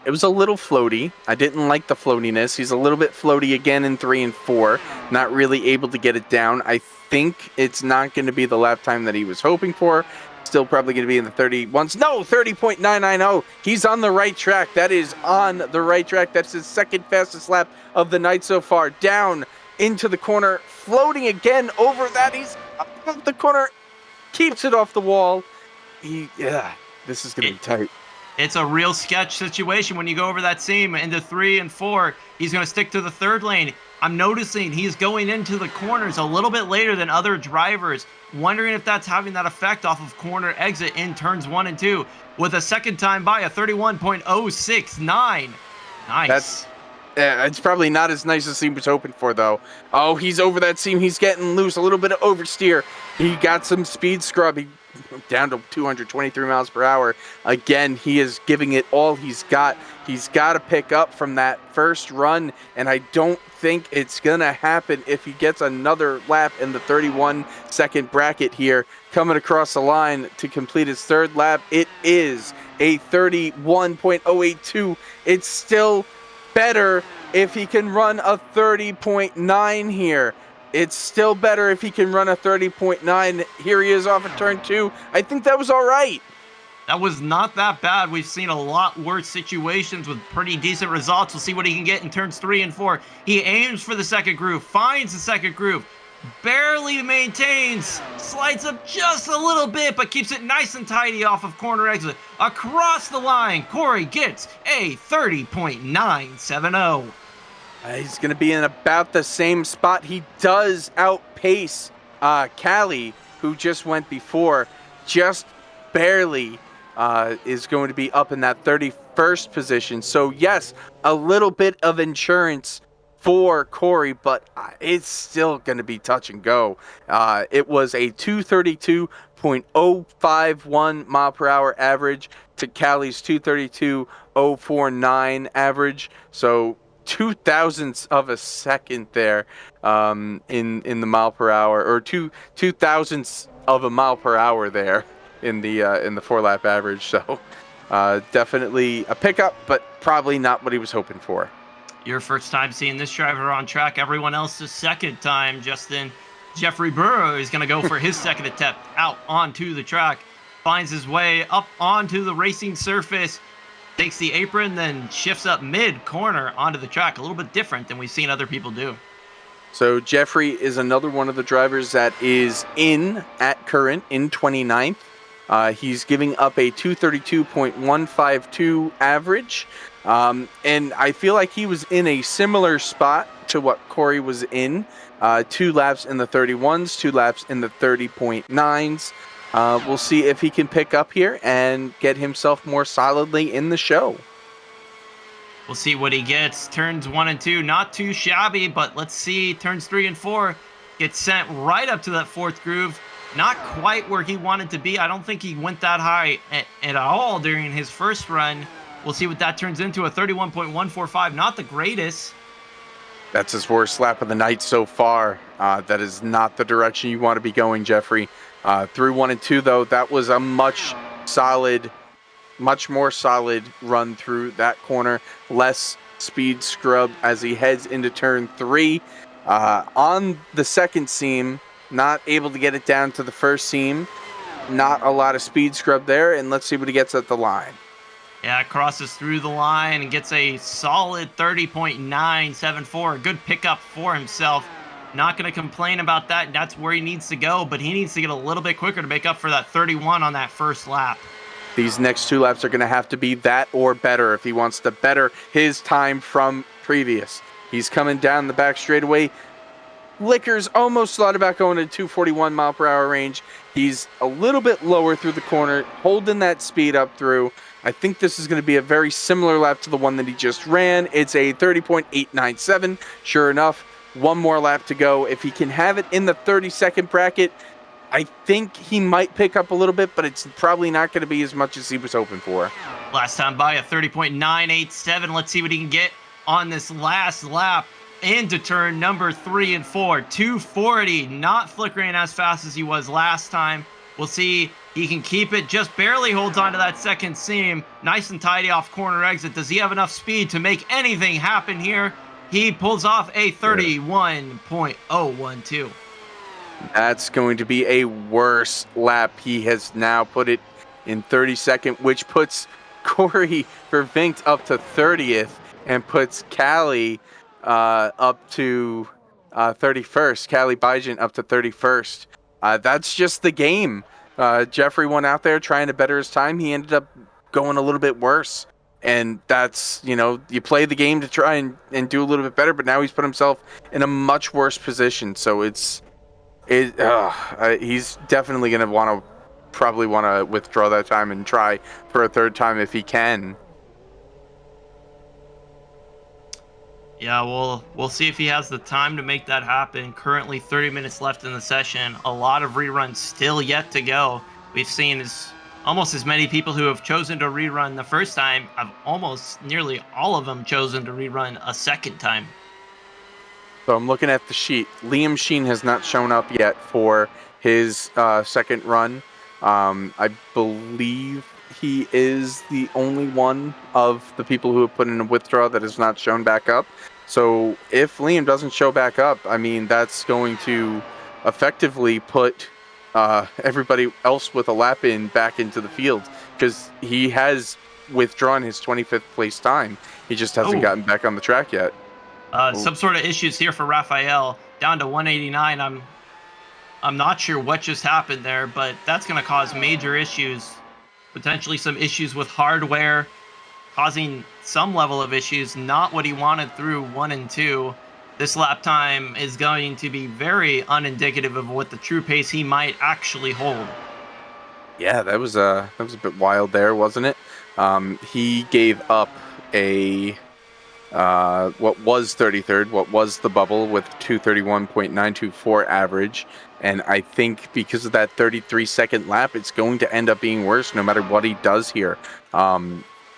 It was a little floaty. I didn't like the floatiness. He's a little bit floaty again in 3 and 4. Not really able to get it down. I think it's not going to be the lap time that he was hoping for. Still probably going to be in the 31s. No, 30.990. He's on the right track. That is on the right track. That's his second fastest lap of the night so far. Down into the corner. Floating again over that. He's up the corner. Keeps it off the wall. This is going to be tight. It's a real sketch situation when you go over that seam into 3 and 4. He's going to stick to the third lane. I'm noticing he's going into the corners a little bit later than other drivers. Wondering if that's having that effect off of corner exit in turns 1 and 2. With a second time by, a 31.069. Nice. It's probably not as nice as he was hoping for, though. Oh, he's over that seam. He's getting loose. A little bit of oversteer. He got some speed scrub. down to 223 miles per hour. Again, he is giving it all he's got. He's got to pick up from that first run, and I don't think it's going to happen if he gets another lap in the 31-second bracket here. Coming across the line to complete his third lap, it is a 31.082. It's still better if he can run a 30.9 here. It's still better if he can run a 30.9. Here he is off of turn 2. I think that was all right. That was not that bad. We've seen a lot worse situations with pretty decent results. We'll see what he can get in turns 3 and 4. He aims for the second groove, finds the second groove, barely maintains, slides up just a little bit, but keeps it nice and tidy off of corner exit. Across the line, Corey gets a 30.970. He's going to be in about the same spot. He does outpace Callie, who just went before, just barely is going to be up in that 31st position. So yes, a little bit of insurance for Corey, but it's still going to be touch and go. It was a 232.051 mile per hour average to Callie's 232.049 average. So 0.02 of a second there in the mile per hour, or 0.02 of a mile per hour there in the 4-lap average. So definitely a pickup, but probably not what he was hoping for. Your first time seeing this driver on track. Everyone else's second time. Justin Jeffrey Burrow is going to go for his second attempt out onto the track. Finds his way up onto the racing surface. Takes the apron, then shifts up mid-corner onto the track. A little bit different than we've seen other people do. So Jeffrey is another one of the drivers that is in at current in 29th. He's giving up a 232.152 average. And I feel like he was in a similar spot to what Corey was in. 2 laps in the 31s, 2 laps in the 30.9s. We'll see if he can pick up here and get himself more solidly in the show. We'll see what he gets. Turns 1 and 2, not too shabby, but let's see. Turns 3 and 4 gets sent right up to that 4th groove. Not quite where he wanted to be. I don't think he went that high at all during his first run. We'll see what that turns into, a 31.145. Not the greatest. That's his worst lap of the night so far. That is not the direction you want to be going, Jeffrey. Through 1 and 2, though, that was a much more solid run through that corner. Less speed scrub as he heads into turn 3. On the second seam, not able to get it down to the first seam. Not a lot of speed scrub there, and let's see what he gets at the line. Yeah, crosses through the line and gets a solid 30.974. A good pickup for himself. Not going to complain about that. That's where he needs to go, but he needs to get a little bit quicker to make up for that 31 on that first lap. These next 2 laps are going to have to be that or better if he wants to better his time from previous. He's coming down the back straightaway. Lickers almost thought about going to 241 mile per hour range. He's a little bit lower through the corner, holding that speed up through. I think this is going to be a very similar lap to the one that he just ran. It's a 30.897. Sure enough, 1 more lap to go. If he can have it in the 30-second bracket, I think he might pick up a little bit, but it's probably not going to be as much as he was hoping for. Last time by, a 30.987. Let's see what he can get on this last lap into turn number 3 and 4. 240, not flickering as fast as he was last time. We'll see. He can keep it, just barely holds on to that second seam. Nice and tidy off corner exit. Does he have enough speed to make anything happen here? He pulls off a 31.012. That's going to be a worse lap. He has now put it in 32nd, which puts Corey Vervinkt up to 30th and puts Callie up to 31st. Callie Bygent up to 31st. That's just the game. Jeffrey went out there trying to better his time. He ended up going a little bit worse. And that's, you play the game to try and do a little bit better, but now he's put himself in a much worse position. So he's definitely going to probably want to withdraw that time and try for a third time if he can. Yeah, we'll see if he has the time to make that happen. Currently 30 minutes left in the session. A lot of reruns still yet to go. we've seen almost as many people who have chosen to rerun the first time have almost nearly all of them chosen to rerun a second time. So I'm looking at the sheet. Liam Sheen has not shown up yet for his second run. I believe he is the only one of the people who have put in a withdrawal that has not shown back up. So if Liam doesn't show back up, I mean, that's going to effectively put everybody else with a lap in back into the field, because he has withdrawn his 25th place time. He just hasn't gotten back on the track yet. Some sort of issues here for Raphael, down to 189. I'm not sure what just happened there, but that's going to cause major issues, potentially some issues with hardware, causing some level of issues, not what he wanted through 1 and 2. This lap time is going to be very unindicative of what the true pace he might actually hold. Yeah, that was a bit wild there, wasn't it? He gave up a what was 33rd, what was the bubble, with 231.924 average, and I think because of that 33-second lap, it's going to end up being worse no matter what he does here.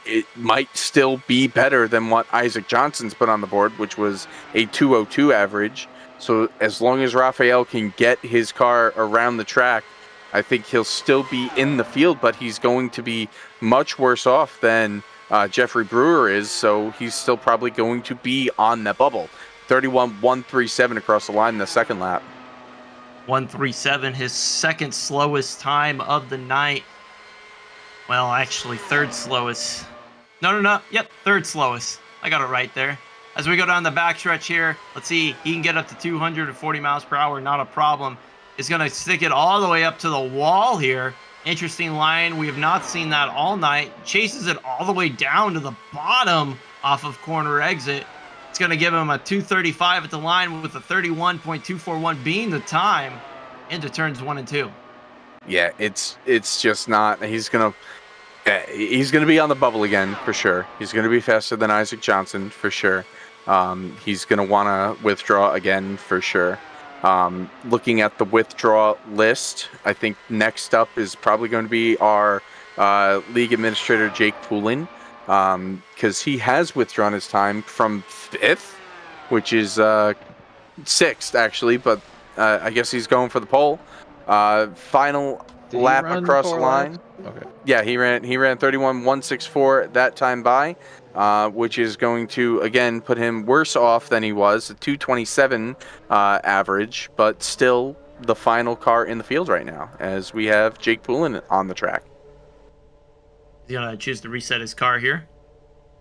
It might still be better than what Isaac Johnson's put on the board, which was a 202 average. So as long as Raphael can get his car around the track, I think he'll still be in the field, but he's going to be much worse off than Jeffrey Brewer is, so he's still probably going to be on the bubble. 31.137 across the line in the second lap. 137, his second slowest time of the night. Well, actually, third slowest. No. Yep, third slowest. I got it right there. As we go down the backstretch here, let's see. He can get up to 240 miles per hour, not a problem. Is going to stick it all the way up to the wall here. Interesting line. We have not seen that all night. Chases it all the way down to the bottom off of corner exit. It's going to give him a 235 at the line, with a 31.241 being the time into turns 1 and 2. Yeah, it's just not. He's gonna be on the bubble again for sure. He's gonna be faster than Isaac Johnson for sure. He's gonna want to withdraw again for sure. Looking at the withdrawal list, I think next up is probably going to be our league administrator, Jake Poulin, because he has withdrawn his time from 5th, which is 6th actually, but I guess he's going for the pole. Final lap across the line. Okay. Yeah, he ran 31.164 that time by, which is going to again put him worse off than he was, a 227 average, but still the final car in the field right now, as we have Jake Poulin on the track. He's gonna choose to reset his car here.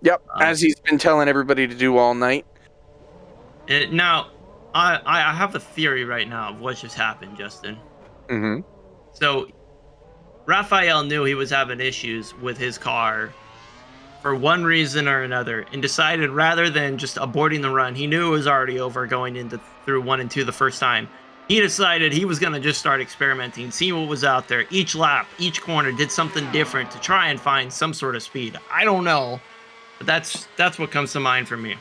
Yep, as he's been telling everybody to do all night. Now, I have a theory right now of what just happened, Justin. Mm-hmm. So, Raphael knew he was having issues with his car for one reason or another, and decided rather than just aborting the run, he knew it was already over going into through 1 and 2 the first time. He decided he was going to just start experimenting, see what was out there. Each lap, each corner did something different to try and find some sort of speed. I don't know, but that's what comes to mind for me.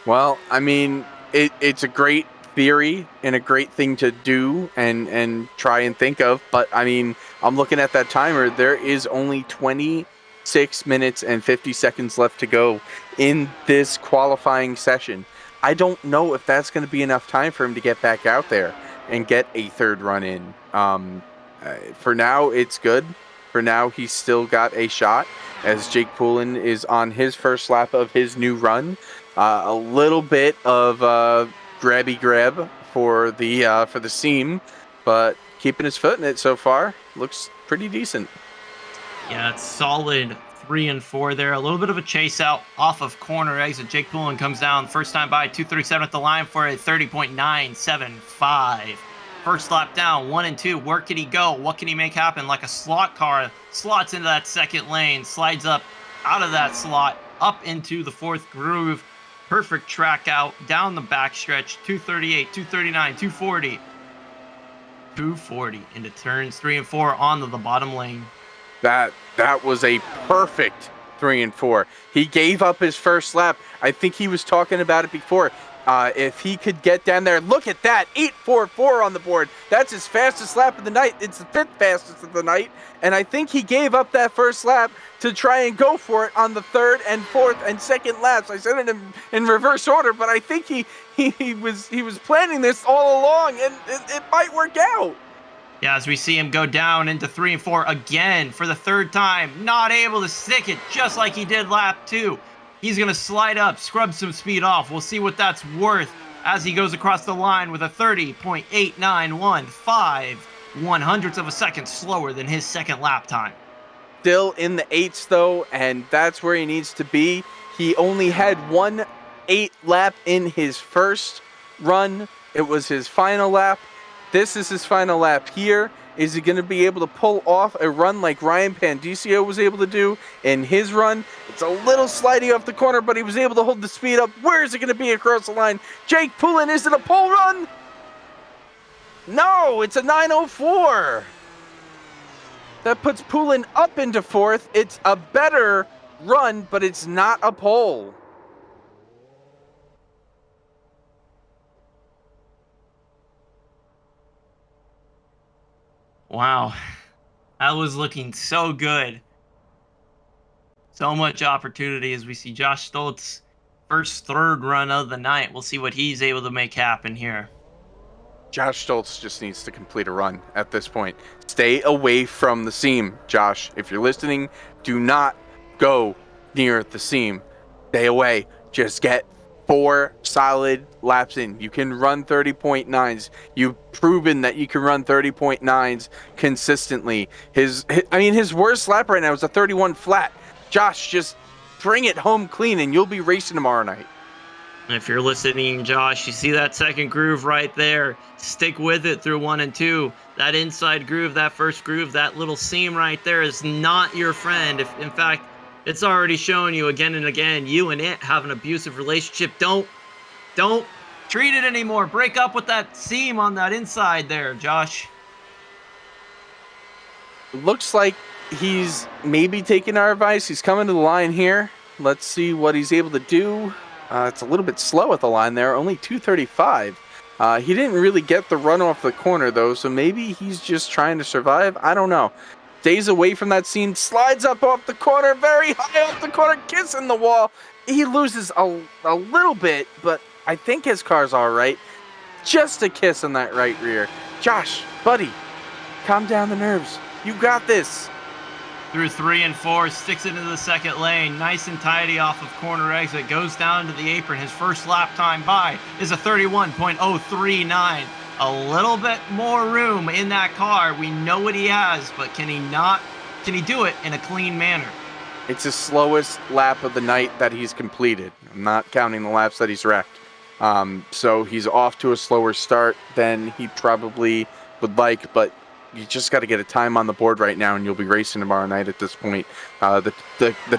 Well, I mean, it's a great theory and a great thing to do and try and think of, but I mean, I'm looking at that timer. There is only 26 minutes and 50 seconds left to go in this qualifying session. I don't know if that's going to be enough time for him to get back out there and get a third run in. For now, it's good. For now, he's still got a shot, as Jake Poulin is on his first lap of his new run. A little bit of grabby grab for the seam, but keeping his foot in it so far. Looks pretty decent. Yeah, it's solid 3 and 4 there. A little bit of a chase out off of corner exit. Jake Poulin comes down first time by 237 at the line for a 30.975. First lap down, 1 and 2. Where can he go? What can he make happen? Like a slot car, slots into that second lane, slides up out of that slot, up into the 4th groove. Perfect track out, down the backstretch, 238, 239, 240. 240 into turns 3 and 4 onto the bottom lane. That was a perfect 3 and 4. He gave up his first lap. I think he was talking about it before. If he could get down there, look at that, 8:44 on the board. That's his fastest lap of the night. It's the 5th fastest of the night, and I think he gave up that first lap to try and go for it on the 3rd and 4th and 2nd laps. I said it in reverse order, but I think he was planning this all along, and it might work out. Yeah, as we see him go down into 3 and 4 again for the 3rd time, not able to stick it just like he did lap 2. He's going to slide up, scrub some speed off. We'll see what that's worth as he goes across the line with a 30.891, 5/100ths of a second slower than his 2nd lap time. Still in the 8s, though, and that's where he needs to be. He only had 1 8 lap in his first run. It was his final lap. This is his final lap here. Is he going to be able to pull off a run like Ryan Pandisio was able to do in his run? It's a little slidey off the corner, but he was able to hold the speed up. Where is it going to be across the line? Jake Poulin, is it a pole run? No, it's a 9:04. That puts Poulin up into 4th. It's a better run, but it's not a pole. Wow, that was looking so good. So much opportunity as we see Josh Stoltz, first 3rd run of the night. We'll see what he's able to make happen here. Josh Stoltz just needs to complete a run at this point. Stay away from the seam, Josh. If you're listening, do not go near the seam. Stay away. Just get 4 solid laps in. You can run 30.9s. You've proven that you can run 30.9s consistently. His worst lap right now is a 31 flat. Josh, just bring it home clean and you'll be racing tomorrow night. If you're listening, Josh, you see that 2nd groove right there. Stick with it through 1 and 2. That inside groove, that first groove, that little seam right there is not your friend. If, in fact, it's already shown you again and again, you and it have an abusive relationship. Don't treat it anymore. Break up with that seam on that inside there, Josh. Looks like he's maybe taking our advice. He's coming to the line here. Let's see what he's able to do. It's a little bit slow at the line there, only 2:35. He didn't really get the run off the corner, though, so maybe he's just trying to survive. I don't know. Stays away from that seam, slides up off the corner, very high off the corner, kissing the wall. He loses a little bit, but I think his car's all right. Just a kiss on that right rear. Josh, buddy, calm down the nerves. You got this. Through 3 and 4, sticks it into the 2nd lane, nice and tidy off of corner exit, goes down to the apron. His first lap time by is a 31.039. A little bit more room in that car. We know what he has, but can he do it in a clean manner? It's his slowest lap of the night that he's completed. I'm not counting the laps that he's wrecked. So he's off to a slower start than he probably would like, but you just got to get a time on the board right now, and you'll be racing tomorrow night at this point. The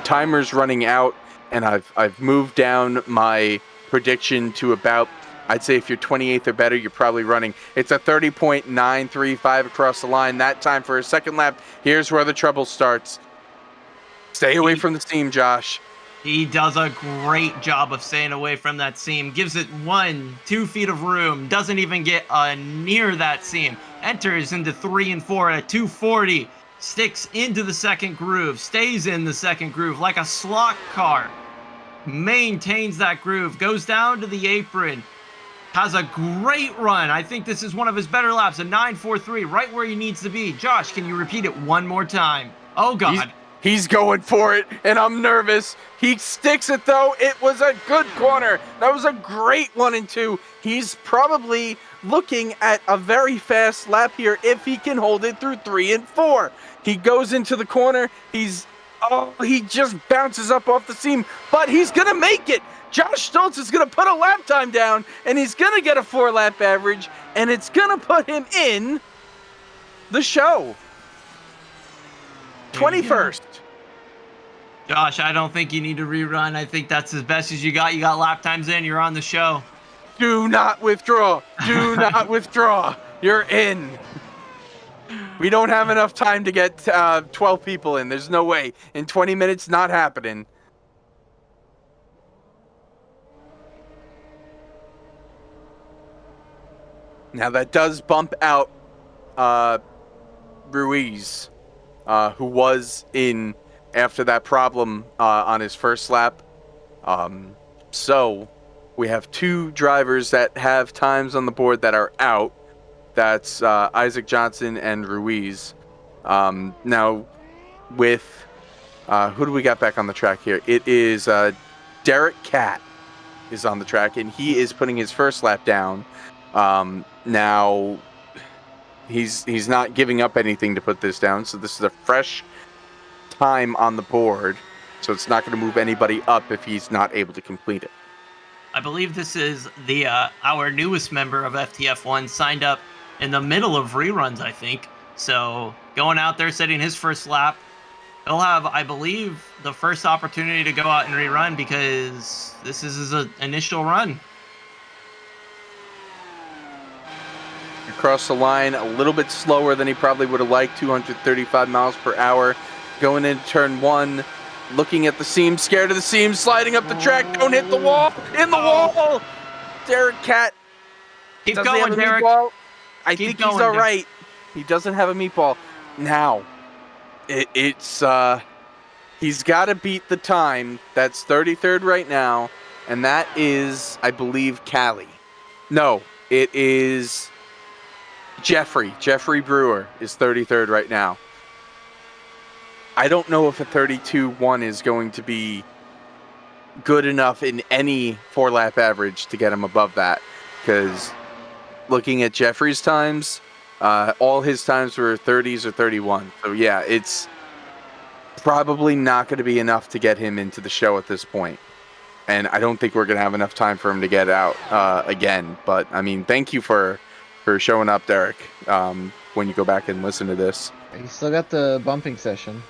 timer's running out, and I've moved down my prediction to about, I'd say if you're 28th or better, you're probably running. It's a 30.935 across the line. That time for a 2nd lap. Here's where the trouble starts. Stay away from the seam, Josh. He does a great job of staying away from that seam. Gives it 1-2 feet of room. Doesn't even get near that seam. Enters into 3 and 4 at a 240. Sticks into the 2nd groove. Stays in the 2nd groove like a slot car. Maintains that groove. Goes down to the apron. Has a great run. I think this is one of his better laps. A 9:43, right where he needs to be. Josh, can you repeat it one more time? Oh, God. He's going for it, and I'm nervous. He sticks it, though. It was a good corner. That was a great 1 and 2. He's probably looking at a very fast lap here if he can hold it through 3 and 4. He goes into the corner. He just bounces up off the seam, but he's going to make it. Josh Stoltz is going to put a lap time down, and he's going to get a 4-lap average, and it's going to put him in the show. 21st. Josh, I don't think you need to rerun. I think that's as best as you got. You got lap times in. You're on the show. Do not withdraw. Do not withdraw. You're in. We don't have enough time to get 12 people in. There's no way. In 20 minutes, not happening. Now that does bump out Ruiz, who was in after that problem on his first lap. So we have two drivers that have times on the board that are out. That's Isaac Johnson and Ruiz. Now with who do we got back on the track here? It is Derek Catt is on the track, and he is putting his first lap down. Now he's not giving up anything to put this down, so this is a fresh time on the board. So it's not going to move anybody up if he's not able to complete it. I believe this is the our newest member of FTF1, signed up in the middle of reruns, I think. So going out there, setting his first lap. He'll have, I believe, the first opportunity to go out and rerun because this is his initial run. Across the line a little bit slower than he probably would have liked, 235 miles per hour. Going into turn one, looking at the seam, scared of the seam, sliding up the track. Don't hit the wall. In the wall. Derek Catt. Keep going, Derek. Meatball. I think he's all right. He doesn't have a meatball. Now, it's he's got to beat the time. That's 33rd right now, and that is, I believe, Callie. No, it is Jeffrey. Jeffrey Brewer is 33rd right now. I don't know if a 32-1 is going to be good enough in any 4-lap average to get him above that, because looking at Jeffrey's times, all his times were 30s or 31. So yeah, it's probably not going to be enough to get him into the show at this point. And I don't think we're going to have enough time for him to get out again. But I mean, thank you for showing up, Derek, when you go back and listen to this. You still got the bumping session.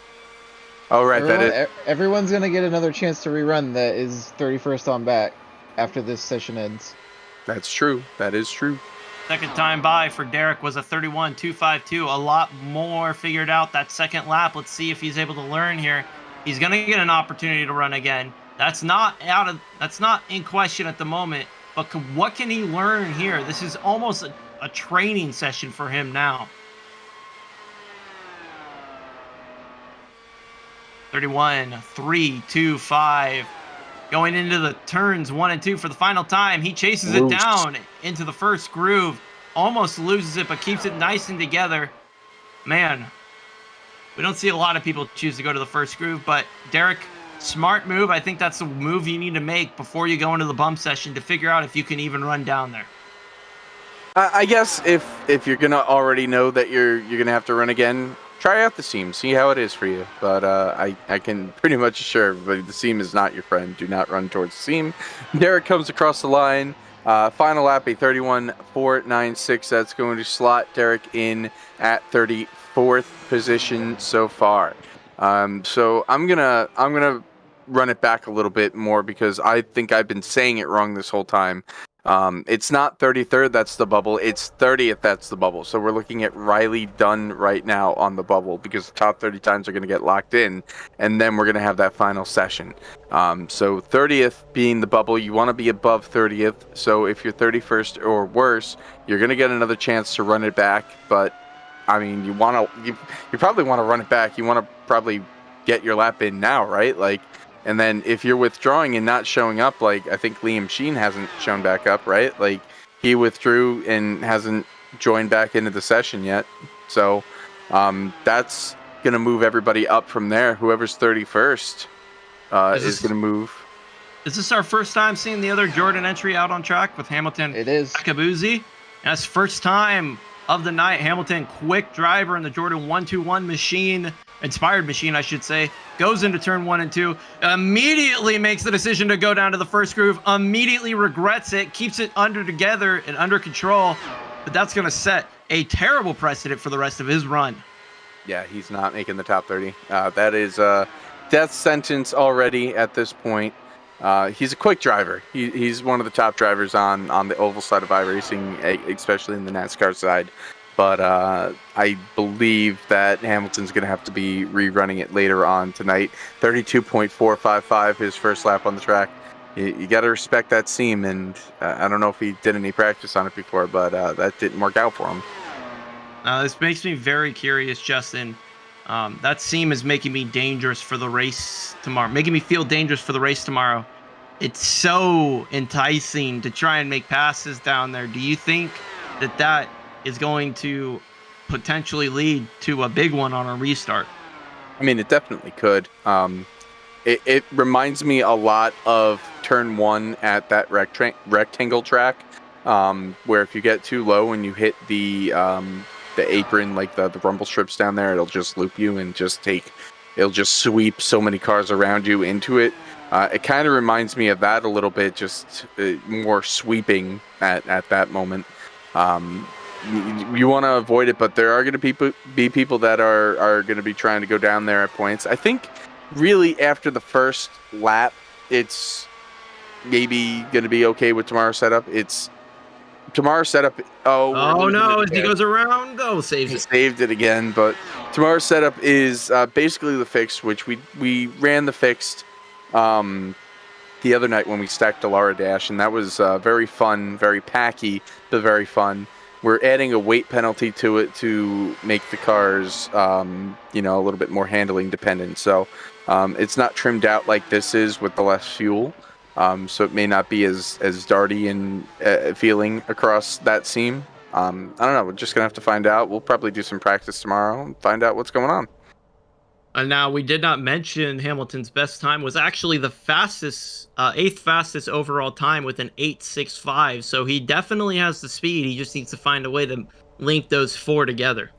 Oh, right. Everyone's going to get another chance to rerun that is 31st on back after this session ends. That's true. That is true. Second time by for Derek was a 31.252. A lot more figured out that second lap. Let's see if he's able to learn here. He's going to get an opportunity to run again. That's not in question at the moment. But what can he learn here? This is almost a training session for him now. 31.325. Going into the turns 1 and 2 for the final time. He chases it down into the first groove. Almost loses it, but keeps it nice and together. Man, we don't see a lot of people choose to go to the first groove, but Derek, smart move. I think that's the move you need to make before you go into the bump session to figure out if you can even run down there. I guess if you're gonna already know that you're gonna have to run again, try out the seam, see how it is for you. But I can pretty much assure everybody the seam is not your friend. Do not run towards the seam. Derek comes across the line. Final lap, a 31.496. That's going to slot Derek in at 34th position so far. So I'm gonna run it back a little bit more because I think I've been saying it wrong this whole time. It's not 33rd, that's the bubble. It's 30th, that's the bubble. So we're looking at Riley Dunn right now on the bubble because the top 30 times are going to get locked in, and then we're going to have that final session. So 30th being the bubble, you want to be above 30th. So if you're 31st or worse, you're going to get another chance to run it back. But I mean, you probably want to run it back. You want to probably get your lap in now, right? Like. And then if you're withdrawing and not showing up, like I think Liam Sheen hasn't shown back up, right? Like he withdrew and hasn't joined back into the session yet. So that's going to move everybody up from there. Whoever's 31st is going to move. Is this our first time seeing the other Jordan entry out on track with Hamilton? It is. Akabuzi? That's first time of the night. Hamilton, quick driver in the Jordan 121 machine. Inspired machine, I should say, goes into turn 1 and 2, immediately makes the decision to go down to the first groove, immediately regrets it, keeps it under together and under control, but that's going to set a terrible precedent for the rest of his run. Yeah, he's not making the top 30. That is a death sentence already at this point. He's a quick driver. He's one of the top drivers on the oval side of iRacing, especially in the NASCAR side. But I believe that Hamilton's going to have to be rerunning it later on tonight. 32.455, his first lap on the track. you got to respect that seam, and I don't know if he did any practice on it before, but that didn't work out for him. This makes me very curious, Justin. That seam is making me dangerous for the race tomorrow, making me feel dangerous for the race tomorrow. It's so enticing to try and make passes down there. Do you think that is going to potentially lead to a big one on a restart? I mean, it definitely could. It reminds me a lot of turn 1 at that rectangle track, where if you get too low and you hit the apron, like the rumble strips down there, it'll just loop you and it'll just sweep so many cars around you into it. It kind of reminds me of that a little bit, just more sweeping at that moment. You want to avoid it, but there are going to be people that are going to be trying to go down there at points. I think really after the first lap, it's maybe going to be okay with tomorrow's setup. Tomorrow's setup. Oh no! As he goes around, saves it. Saved it again. But tomorrow's setup is basically the fixed, which we ran the fixed the other night when we stacked the Lara Dash, and that was very fun, very packy, but very fun. We're adding a weight penalty to it to make the cars, a little bit more handling dependent. So it's not trimmed out like this is with the less fuel. So it may not be as darty and feeling across that seam. I don't know. We're just going to have to find out. We'll probably do some practice tomorrow and find out what's going on. Now, we did not mention Hamilton's best time was actually the fastest, 8th fastest overall time with an 8.65. So he definitely has the speed. He just needs to find a way to link those 4 together.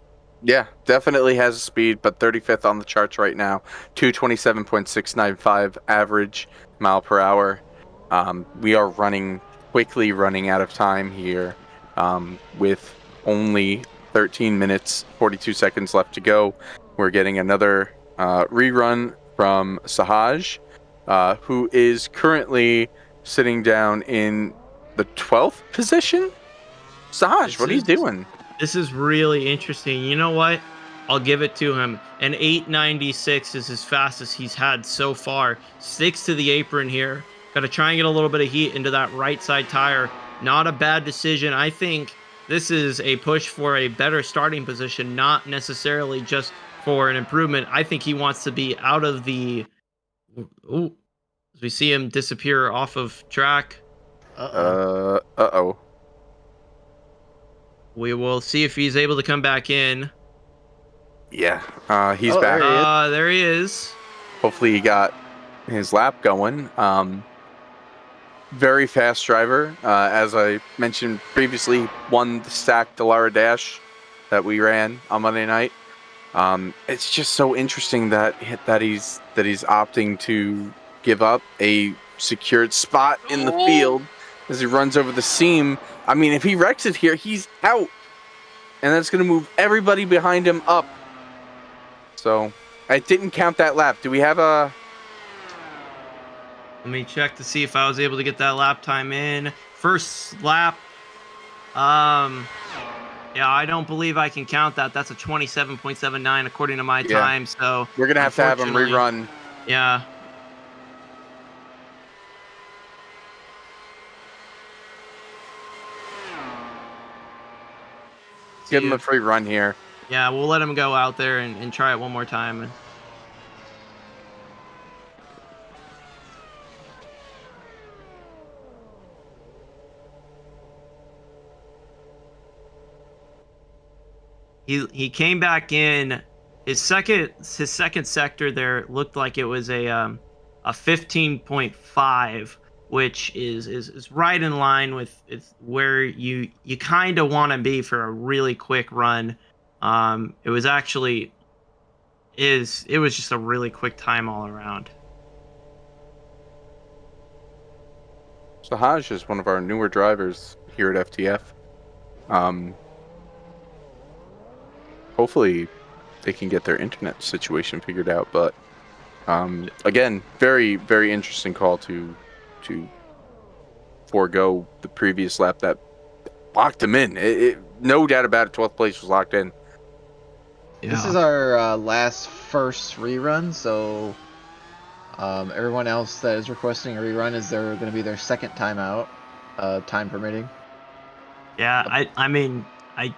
Yeah, definitely has a speed, but 35th on the charts right now. 227.695 average mile per hour. We are quickly running out of time here with only 13 minutes, 42 seconds left to go. We're getting another rerun from Sahaj, who is currently sitting down in the 12th position. Sahaj, what are you doing? This is really interesting. You know what? I'll give it to him. An 8.96 is as fast as he's had so far. Sticks to the apron here. Got to try and get a little bit of heat into that right side tire. Not a bad decision. I think this is a push for a better starting position, not necessarily just for an improvement. I think he wants to be out of the... Ooh. As we see him disappear off of track. Uh-oh. We will see if he's able to come back in. Yeah, he's back. There he is. Hopefully he got his lap going. Very fast driver. As I mentioned previously, won the stacked Lara Dash that we ran on Monday night. It's just so interesting that he's opting to give up a secured spot in the field as he runs over the seam. I mean, if he wrecks it here, he's out, and that's going to move everybody behind him up. So I didn't count that lap. Do we have a... Let me check to see if I was able to get that lap time in. First lap. Yeah, I don't believe I can count that. That's a 27.79 according to my time. So we're gonna have to have him rerun. Yeah. Give him a free run here. Yeah, we'll let him go out there and try it one more time. He came back in. His second sector there looked like it was a 15.5, which is right in line with where you kind of want to be for a really quick run. It was just a really quick time all around. Sahaj is one of our newer drivers here at FTF. Hopefully they can get their internet situation figured out, but again, very, very interesting call to forego the previous lap that locked him in. No doubt about it, 12th place was locked in. Yeah. This is our last first rerun, so Everyone else that is requesting a rerun is going to be their second time out, time permitting. Yeah, I mean, I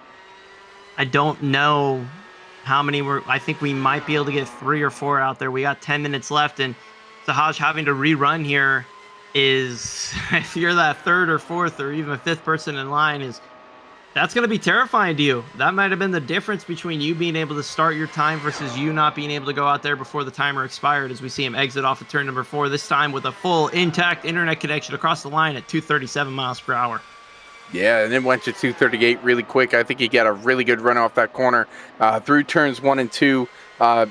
don't know how many I think we might be able to get 3 or 4 out there. We got 10 minutes left, and Sahaj having to rerun here is, if you're that third or fourth or even a fifth person in line, that's going to be terrifying to you. That might have been the difference between you being able to start your time versus you not being able to go out there before the timer expired, as we see him exit off of turn number 4, this time with a full intact internet connection across the line at 237 miles per hour. Yeah, and then went to 238 really quick. I think he got a really good run off that corner through turns 1 and 2,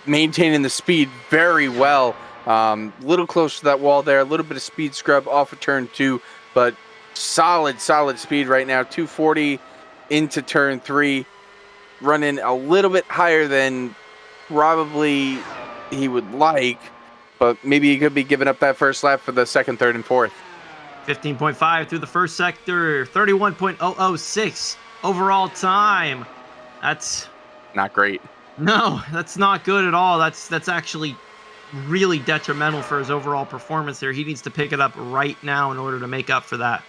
maintaining the speed very well. Little close to that wall there, a little bit of speed scrub off of turn 2, but solid speed right now. 240 into turn 3, running a little bit higher than probably he would like, but maybe he could be giving up that first lap for the second, third, and fourth. 15.5 through the first sector, 31.006 overall time. That's not great. No, that's not good at all. That's actually really detrimental for his overall performance there. He needs to pick it up right now in order to make up for that.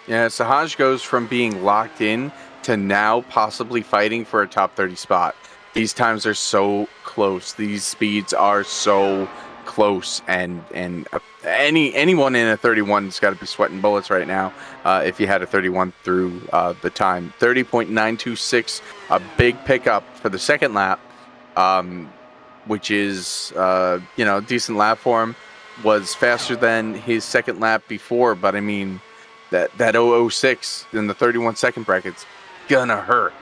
Yeah, Sahaj goes from being locked in to now possibly fighting for a top 30 spot. These times are so close. These speeds are so close, and anyone in a 31's got to be sweating bullets right now. If you had a 31 through the time, 30.926, a big pickup for the second lap, which is decent lap for him. Was faster than his second lap before, but I mean that 006 in the 31-second bracket's gonna hurt.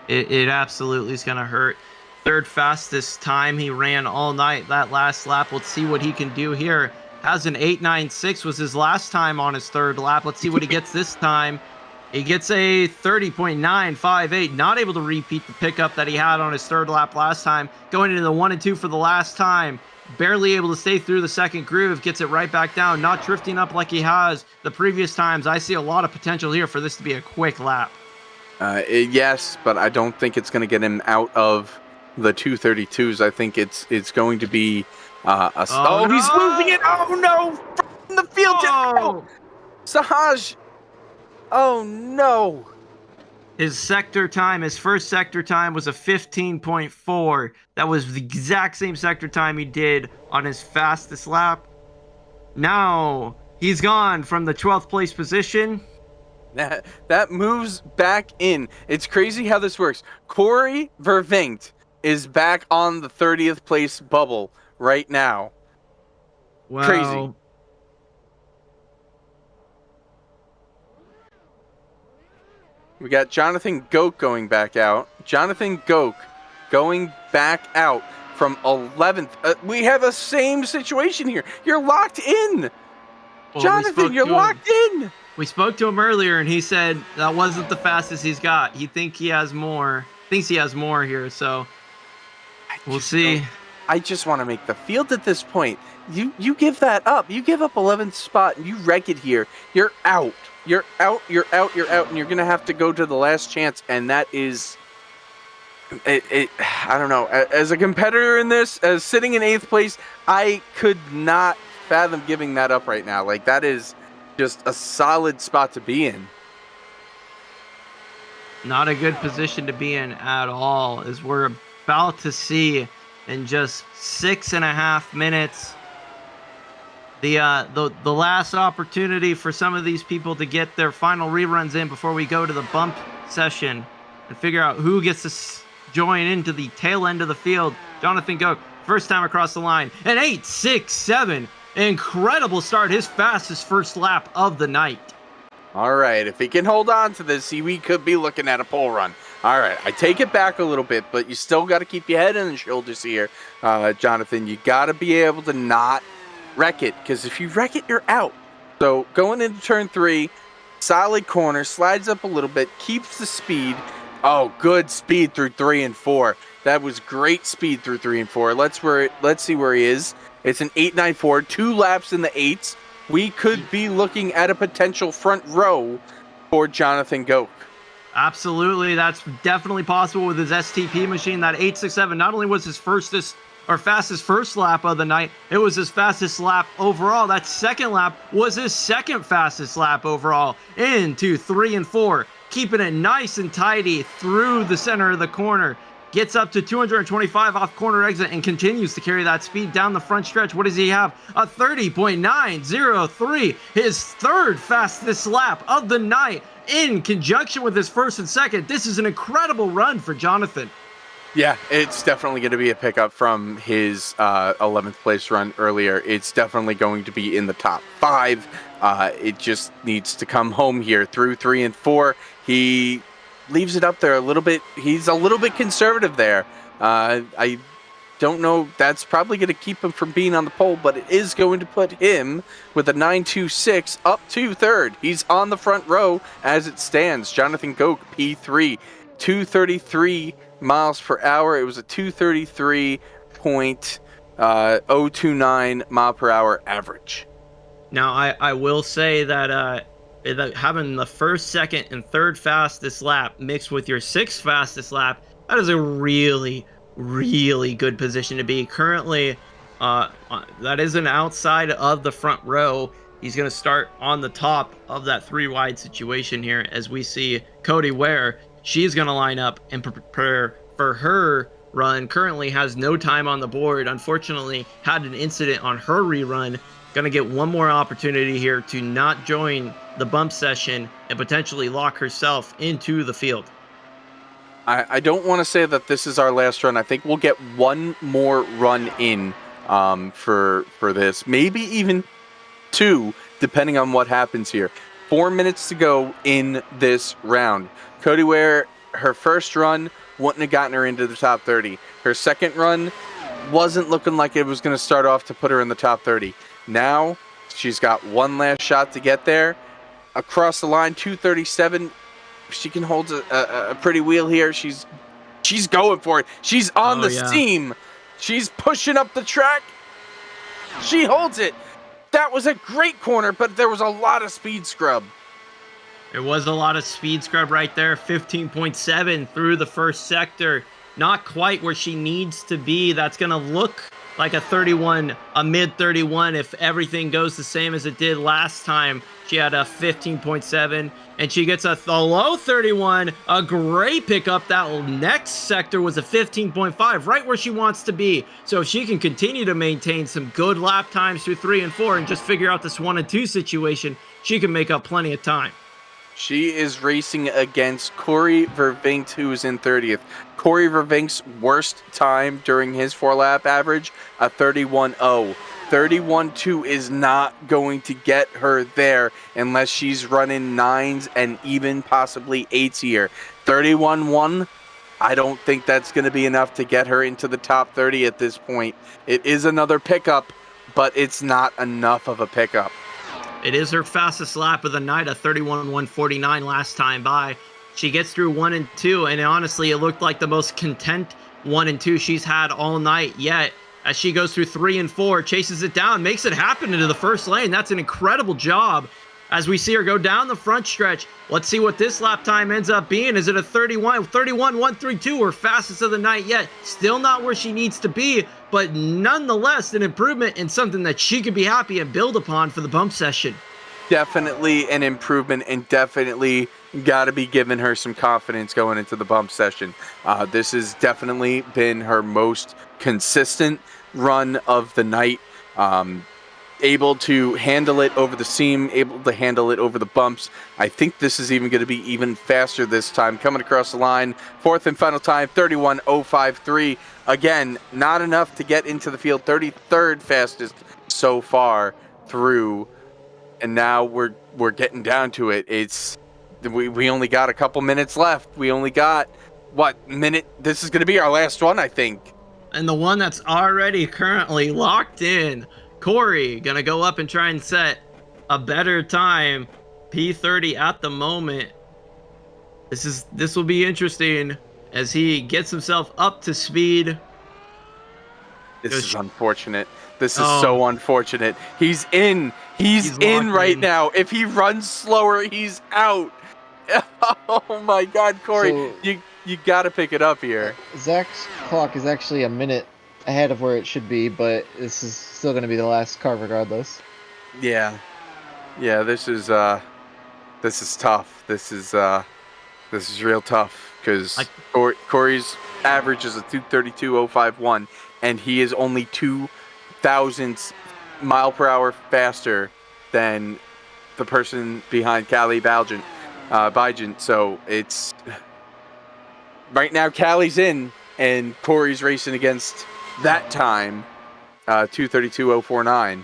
It absolutely is gonna hurt. Third fastest time he ran all night that last lap. Let's see what he can do here. Has an 8.96, was his last time on his third lap. Let's see what he gets this time. He gets a 30.958. Not able to repeat the pickup that he had on his third lap last time. Going into the 1 and 2 for the last time. Barely able to stay through the second groove. Gets it right back down. Not drifting up like he has the previous times. I see a lot of potential here for this to be a quick lap. Yes, but I don't think it's going to get him out of the 232s. I think it's going to be he's losing it. Oh no, from the field. Oh. Sahaj. Oh no. His sector time, his first sector time was a 15.4. That was the exact same sector time he did on his fastest lap. Now he's gone from the 12th place position. That moves back in. It's crazy how this works. Corey Vervinkt is back on the 30th place bubble right now. Wow. Crazy. We got Jonathan Goke going back out. Jonathan Goke going back out from 11th. We have the same situation here. You're locked in. Well, Jonathan, you're locked in. We spoke to him earlier, and he said that wasn't the fastest he's got. He thinks he has more here, so we'll see. I just want to make the field at this point. You give that up. You give up 11th spot, and you wreck it here. You're out. You're out, and you're going to have to go to the last chance, and that is... I don't know. As a competitor in this, as sitting in 8th place, I could not fathom giving that up right now. Like, that is just a solid spot to be in. Not a good position to be in at all, as we're about to see in just 6.5 minutes the last opportunity for some of these people to get their final reruns in before we go to the bump session and figure out who gets to join into the tail end of the field. Jonathan Goke, first time across the line, an 8.67. Incredible start, his fastest first lap of the night. All right, if he can hold on to this, we could be looking at a pole run. All right, I take it back a little bit, but you still got to keep your head on the shoulders here, Jonathan. You got to be able to not wreck it, because if you wreck it, you're out. So going into turn 3, solid corner, slides up a little bit, keeps the speed. Oh, good speed through 3 and 4. That was great speed through 3 and 4. Let's see where he is. It's an 8.94, 2 laps in the 8s. We could be looking at a potential front row for Jonathan Goke. Absolutely, that's definitely possible with his STP machine. That 8.67 not only was his fastest or fastest first lap of the night. It was his fastest lap overall. That second lap was his second fastest lap overall into 3 and 4, keeping it nice and tidy through the center of the corner. Gets up to 225 off corner exit and continues to carry that speed down the front stretch. What does he have? A 30.903, his third fastest lap of the night in conjunction with his first and second. This is an incredible run for Jonathan. Yeah, it's definitely going to be a pickup from his 11th place run earlier. It's definitely going to be in the top 5. It just needs to come home here through 3 and 4. He leaves it up there a little bit. He's a little bit conservative there. I don't know. That's probably going to keep him from being on the pole, but it is going to put him with a 9.26 up to third. He's on the front row as it stands. Jonathan Goke, P3, 233 miles per hour. It was a 233.029 mile per hour average. Now, I will say that having the first, second, and third fastest lap mixed with your 6th fastest lap, that is a really, really good position to be. Currently, that is an outside of the front row. He's going to start on the top of that 3 wide situation here as we see Cody Ware. She's going to line up and prepare for her run. Currently has no time on the board. Unfortunately, had an incident on her rerun. Going to get one more opportunity here to not join the bump session and potentially lock herself into the field. I don't want to say that this is our last run. I think we'll get one more run in for this. Maybe even 2, depending on what happens here. 4 minutes to go in this round. Cody Ware, her first run wouldn't have gotten her into the top 30. Her second run wasn't looking like it was going to start off to put her in the top 30. Now, she's got one last shot to get there. Across the line, 237. She can hold a pretty wheel here. She's going for it. She's on the seam. She's pushing up the track. She holds it. That was a great corner, but there was a lot of speed scrub. There was a lot of speed scrub right there. 15.7 through the first sector. Not quite where she needs to be. That's going to look like a 31, a mid 31 if everything goes the same as it did last time. She had a 15.7 and she gets a low 31, a great pickup. That next sector was a 15.5, right where she wants to be. So if she can continue to maintain some good lap times through 3 and 4 and just figure out this 1 and 2 situation, she can make up plenty of time. She is racing against Corey Vervinkt, who is in 30th. Corey Vervinkt's worst time during his 4-lap average, a 31.0. 31.2 is not going to get her there unless she's running 9s and even possibly 8s here. 31.1, I don't think that's going to be enough to get her into the top 30 at this point. It is another pickup, but it's not enough of a pickup. It is her fastest lap of the night, a 31.149 last time by. She gets through 1 and 2, and honestly, it looked like the most content 1 and 2 she's had all night yet. As she goes through 3 and 4, chases it down, makes it happen into the first lane. That's an incredible job. As we see her go down the front stretch, let's see what this lap time ends up being. Is it a 31.132, her fastest of the night yet? Still not where she needs to be, but nonetheless an improvement and something that she could be happy and build upon for the bump session. Definitely an improvement and definitely got to be giving her some confidence going into the bump session. This has definitely been her most consistent run of the night. Able to handle it over the seam, able to handle it over the bumps. I think this is even going to be even faster this time. Coming across the line, 4th and final time, 31.053. Again, not enough to get into the field. 33rd fastest so far through. And now we're getting down to it. We only got a couple minutes left. We only got, minute? This is going to be our last one, I think. And the one that's already currently locked in. Corey gonna go up and try and set a better time. P30 at the moment. This will be interesting as he gets himself up to speed. This is unfortunate. This is so unfortunate. He's in. He's in right now. If he runs slower, he's out. Oh my God, Corey, so, you got to pick it up here. Zach's clock is actually a minute ahead of where it should be, but this is still going to be the last car regardless. Yeah. Yeah, this is tough. This is real tough because Corey's average is a 232.051, and he is only 2 thousandths mile per hour faster than the person behind Callie Bygent. So it's right now Callie's in, and Corey's racing against that time, 232.049.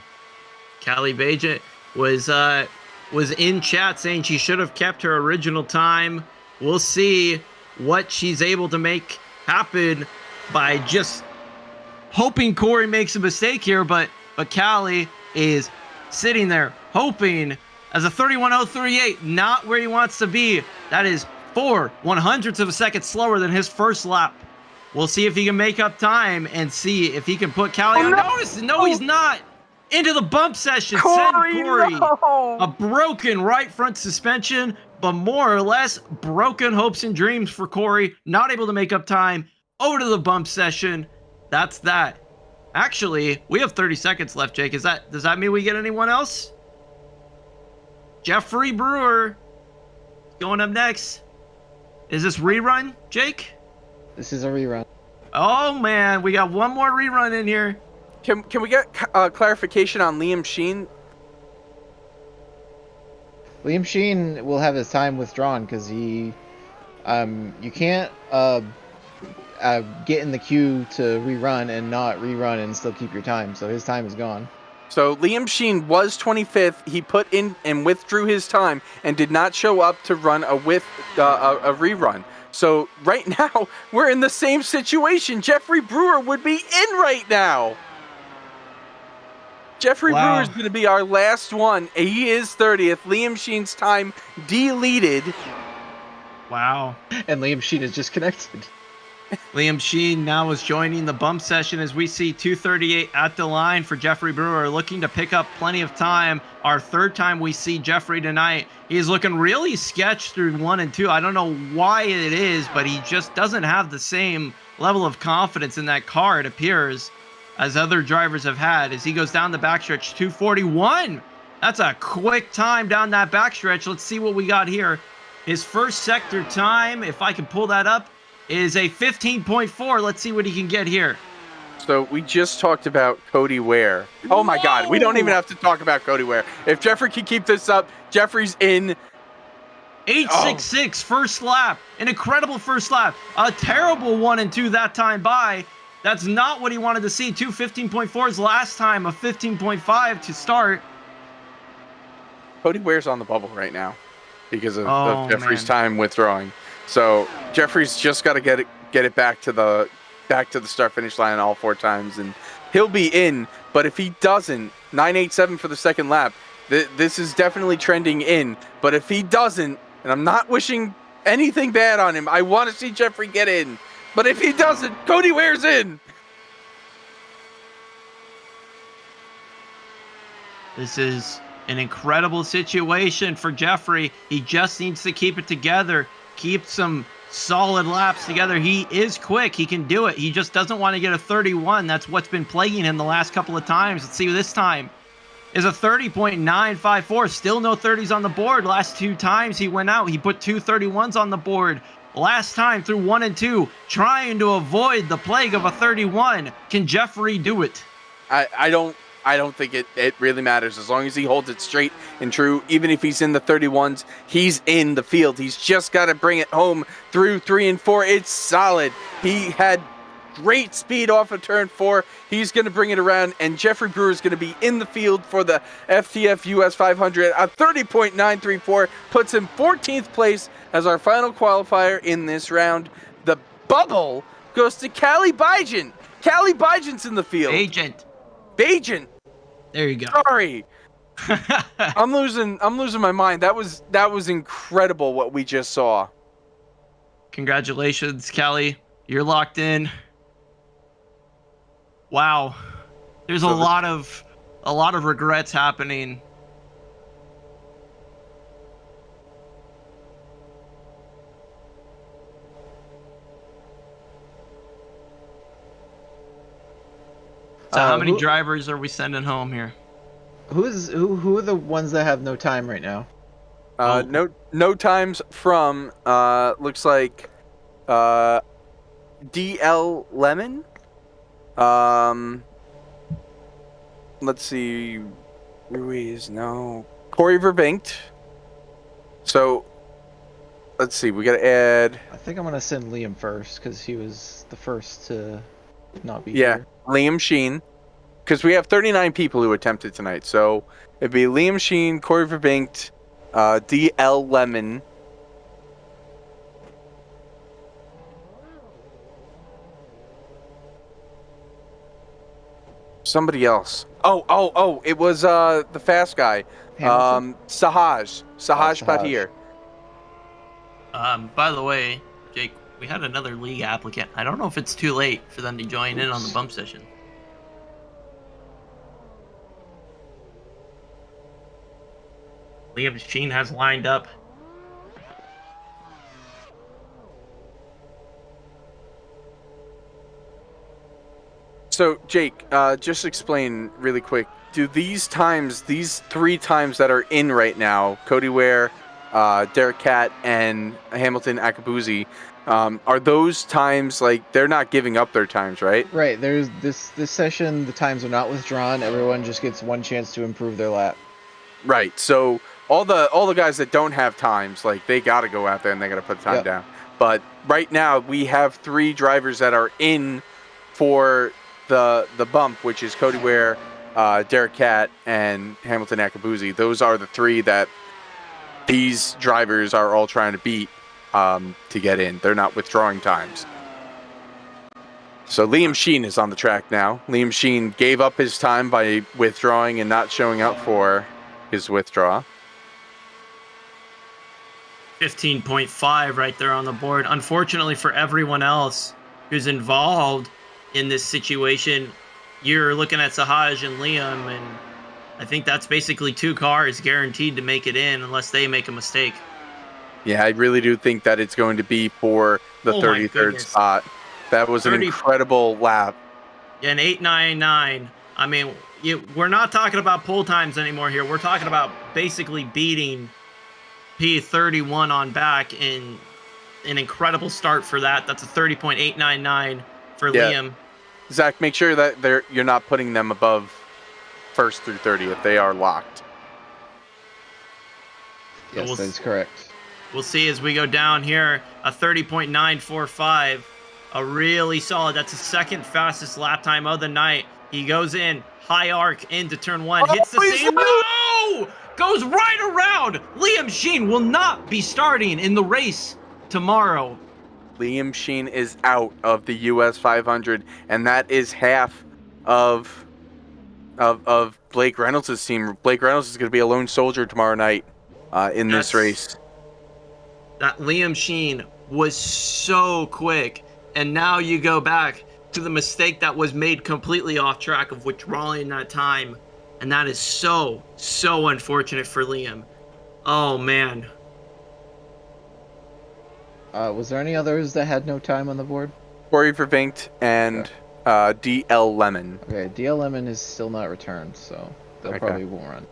Callie Bygent was in chat saying she should have kept her original time. We'll see what she's able to make happen by just hoping Corey makes a mistake here, but Callie is sitting there hoping as a 31.038, not where he wants to be. That is 4/100ths of a second slower than his first lap. We'll see if he can make up time and see if he can put Callie on notice. No, he's not. Into the bump session. Send Corey a broken right front suspension, but more or less broken hopes and dreams for Corey. Not able to make up time. Over to the bump session. That's that. Actually, we have 30 seconds left, Jake. Does that mean we get anyone else? Jeffrey Brewer going up next. Is this rerun, Jake? This is a rerun. Oh man, we got one more rerun in here. Can we get clarification on Liam Sheen? Liam Sheen will have his time withdrawn because he, you can't get in the queue to rerun and not rerun and still keep your time. So his time is gone. So Liam Sheen was 25th. He put in and withdrew his time and did not show up to run a rerun. So right now we're in the same situation. Jeffrey Brewer would be in right now. Jeffrey Brewer is going to be our last one. He is 30th. Liam Sheen's time deleted. Wow. And Liam Sheen is just connected. Liam Sheen now is joining the bump session as we see 238 at the line for Jeffrey Brewer, looking to pick up plenty of time. Our third time we see Jeffrey tonight. He's looking really sketched through 1 and 2. I don't know why it is, but he just doesn't have the same level of confidence in that car, it appears, as other drivers have had. As he goes down the backstretch, 241. That's a quick time down that backstretch. Let's see what we got here. His first sector time, if I can pull that up, is a 15.4. Let's see what he can get here. So we just talked about Cody Ware. Oh my God, we don't even have to talk about Cody Ware. If Jeffrey can keep this up, Jeffrey's in. 8.66 first lap. An incredible first lap. A terrible 1 and 2 that time by. That's not what he wanted to see. 2:15.4's last time, a 15.5 to start. Cody Ware's on the bubble right now because of Jeffrey's time withdrawing. So Jeffrey's just got to get it back to the start finish line all 4 times, and he'll be in. But if he doesn't, 9.87 for the second lap. This is definitely trending in. But if he doesn't, and I'm not wishing anything bad on him, I want to see Jeffrey get in. But if he doesn't, Cody Ware's in. This is an incredible situation for Jeffrey. He just needs to keep it together. Keep some solid laps together. He is quick. He can do it. He just doesn't want to get a 31. That's what's been plaguing him the last couple of times. Let's see this time. Is a 30.954. Still no 30s on the board. Last 2 times he went out, he put 2 31s on the board. Last time through 1 and 2, trying to avoid the plague of a 31. Can Jeffrey do it? I don't think it really matters. As long as he holds it straight and true, even if he's in the 31s, he's in the field. He's just got to bring it home through 3 and 4. It's solid. He had great speed off of turn 4. He's going to bring it around, and Jeffrey Brewer is going to be in the field for the FTF US 500. A 30.934 puts him 14th place as our final qualifier in this round. The bubble goes to Callie Bygent. Callie Bygent's in the field. Bygent. There you go. Sorry. I'm losing my mind. That was incredible what we just saw. Congratulations, Callie. You're locked in. Wow. There's a lot of regrets happening. So how many drivers are we sending home here? Who are the ones that have no time right now? No times from looks like DL Lemon. Let's see, Ruiz, no. Corey Vervinkt. So let's see, we gotta add. I think I'm gonna send Liam first because he was the first to not be Yeah, here. Liam Sheen. Because we have 39 people who attempted tonight. So it'd be Liam Sheen, Corey Vervinkt, DL Lemon. Somebody else. Oh, it was the fast guy. Hamilton? Sahaj Sahaj. Patir. By the way, Jake, we had another league applicant. I don't know if it's too late for them to join in on the bump session. Liam Sheen has lined up. So, Jake, just explain really quick. Do these times, these 3 times that are in right now, Cody Ware, Derek Cat, and Hamilton Akabuzi, are those times, like, they're not giving up their times, right? Right. There's this session. The times are not withdrawn. Everyone just gets one chance to improve their lap. Right. So all the guys that don't have times, like, they got to go out there and they got to put time down. But right now we have 3 drivers that are in for the bump, which is Cody Ware, Derek Cat, and Hamilton Akabuzi. Those are the 3 that these drivers are all trying to beat to get in. They're not withdrawing times. So Liam Sheen is on the track now. Liam Sheen gave up his time by withdrawing and not showing up for his withdraw. 15.5 right there on the board. Unfortunately for everyone else who's involved in this situation, you're looking at Sahaj and Liam, and I think that's basically 2 cars guaranteed to make it in unless they make a mistake. Yeah, I really do think that it's going to be for the 33rd spot. That was an incredible lap. Yeah, an 8.99. I mean, we're not talking about pull times anymore here. We're talking about basically beating P31 on back in an incredible start for that. That's a 30.899 for Liam. Zach, make sure that you're not putting them above first through 30th. They are locked. Yes, that's correct. We'll see as we go down here. A 30.945. A really solid. That's the 2nd fastest lap time of the night. He goes in high arc into turn 1. Hits the same. No! Goes right around. Liam Sheen will not be starting in the race tomorrow. Liam Sheen is out of the US 500, and that is half of Blake Reynolds' team. Blake Reynolds is going to be a lone soldier tomorrow night in this race. That Liam Sheen was so quick, and now you go back to the mistake that was made completely off track of withdrawing that time, and that is so unfortunate for Liam. Oh man. Was there any others that had no time on the board? Corey Vervinkt and DL Lemon. Okay, DL Lemon is still not returned, so they'll probably won't run.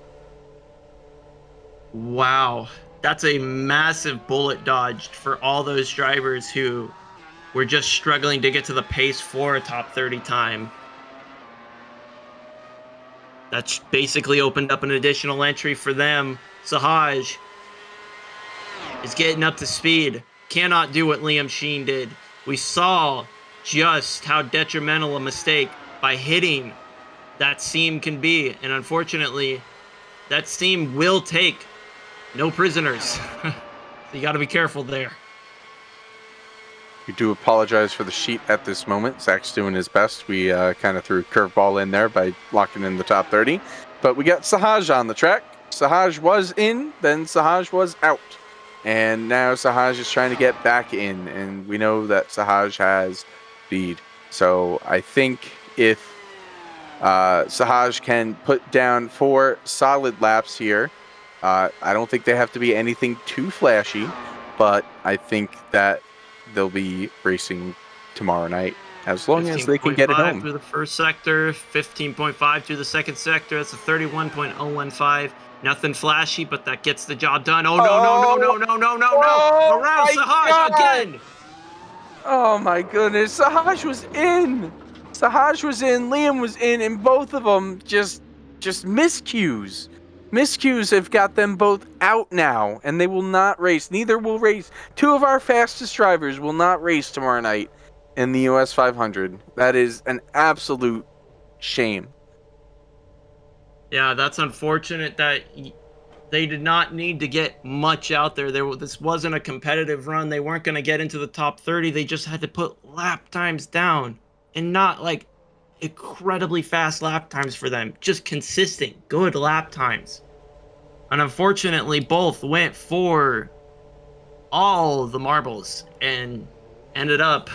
Wow. That's a massive bullet dodged for all those drivers who were just struggling to get to the pace for a top 30 time. That's basically opened up an additional entry for them. Sahaj is getting up to speed. Cannot do what Liam Sheen did. We saw just how detrimental a mistake by hitting that seam can be. And unfortunately, that seam will take no prisoners. So you got to be careful there. We do apologize for the sheet at this moment. Zach's doing his best. We kind of threw a curveball in there by locking in the top 30. But we got Sahaj on the track. Sahaj was in, then Sahaj was out. And now Sahaj is trying to get back in. And we know that Sahaj has speed. So I think if Sahaj can put down 4 solid laps here, I don't think they have to be anything too flashy. But I think that they'll be racing tomorrow night as long as they can get it 15.5 home. through the first sector, 15.5 through the second sector. That's a 31.015. Nothing flashy, but that gets the job done. Oh, no. Around Sahaj again. Oh, my goodness. Sahaj was in. Liam was in, and both of them just miscues. Miscues have got them both out now, and they will not race. Neither will race. Two of our fastest drivers will not race tomorrow night in the US 500. That is an absolute shame. Yeah, that's unfortunate that they did not need to get much out there. This wasn't a competitive run. They weren't going to get into the top 30. They just had to put lap times down, and not like incredibly fast lap times for them. Just consistent, good lap times. And unfortunately, both went for all the marbles and ended up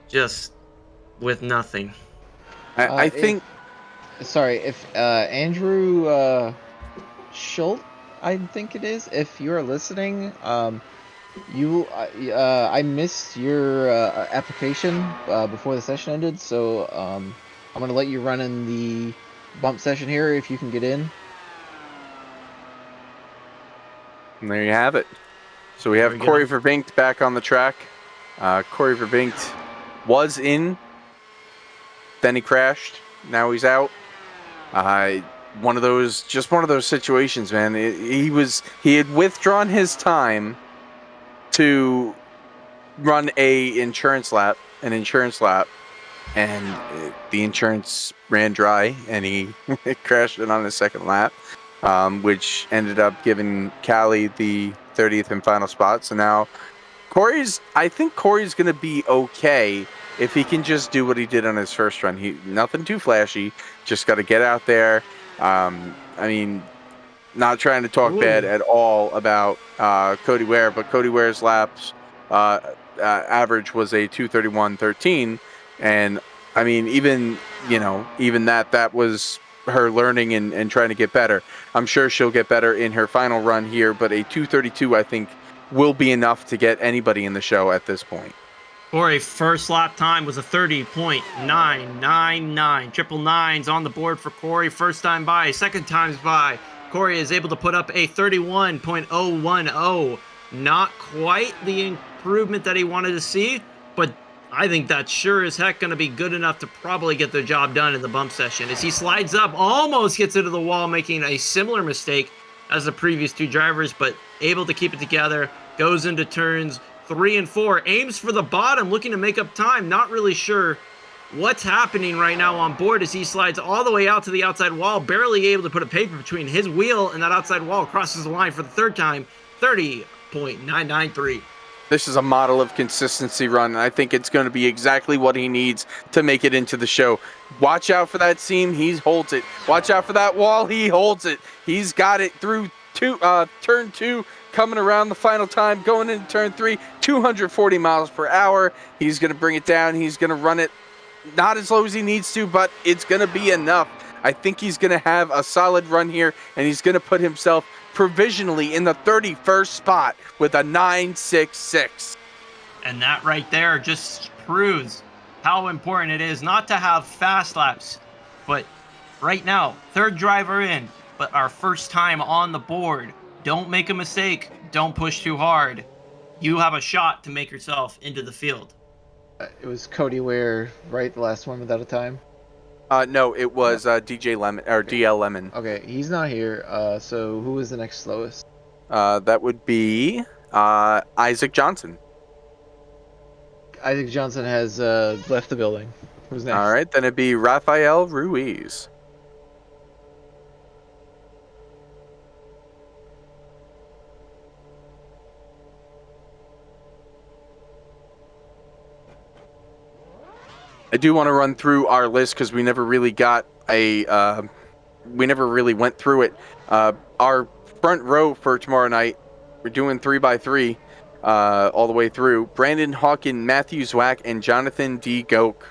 just with nothing. I think... If Andrew Schultz, I think it is, if you're listening, I missed your application before the session ended, so I'm going to let you run in the bump session here if you can get in. And there you have it. So we have Corey Vervinkt back on the track. Corey Vervinkt was in, then he crashed, now he's out. One of those situations, man. He had withdrawn his time to run an insurance lap, and the insurance ran dry, and he crashed it on his second lap, which ended up giving Callie the 30th and final spot. So now I think Corey's going to be okay if he can just do what he did on his first run. Nothing too flashy, just got to get out there. Not trying to talk bad at all about Cody Ware, but Cody Ware's laps average was a 2:31.13, and even that was her learning and trying to get better. I'm sure she'll get better in her final run here, but a 2:32 I think will be enough to get anybody in the show at this point. Corey, first lap time was a 30.999. Triple nines on the board for Corey. First time by, second times by. Corey is able to put up a 31.010. Not quite the improvement that he wanted to see, but I think that's sure as heck going to be good enough to probably get the job done in the bump session. As he slides up, almost gets into the wall, making a similar mistake as the previous two drivers, but able to keep it together, goes into turns 3 and 4, aims for the bottom, looking to make up time. Not really sure what's happening right now on board as he slides all the way out to the outside wall, barely able to put a paper between his wheel and that outside wall, crosses the line for the third time, 30.993. This is a model of consistency run, and I think it's going to be exactly what he needs to make it into the show. Watch out for that seam, he holds it. Watch out for that wall, he holds it. He's got it through turn 2, coming around the final time, going into turn 3, 240 miles per hour. He's going to bring it down. He's going to run it not as low as he needs to, but it's going to be enough. I think he's going to have a solid run here, and he's going to put himself provisionally in the 31st spot with a 9.66. And that right there just proves how important it is not to have fast laps, but right now, third driver in, but our first time on the board. Don't make a mistake. Don't push too hard. You have a shot to make yourself into the field. It was Cody Ware, right? The last one without a time? No, it was DJ Lemon, or DL Lemon. Okay, he's not here. So who was the next slowest? That would be Isaac Johnson. Isaac Johnson has left the building. Who's next? All right, then it'd be Rafael Ruiz. I do want to run through our list because we never really went through it. Our front row for tomorrow night, we're doing 3x3 all the way through. Brandon Hawkin, Matthew Zwack, and Jonathan D. Goke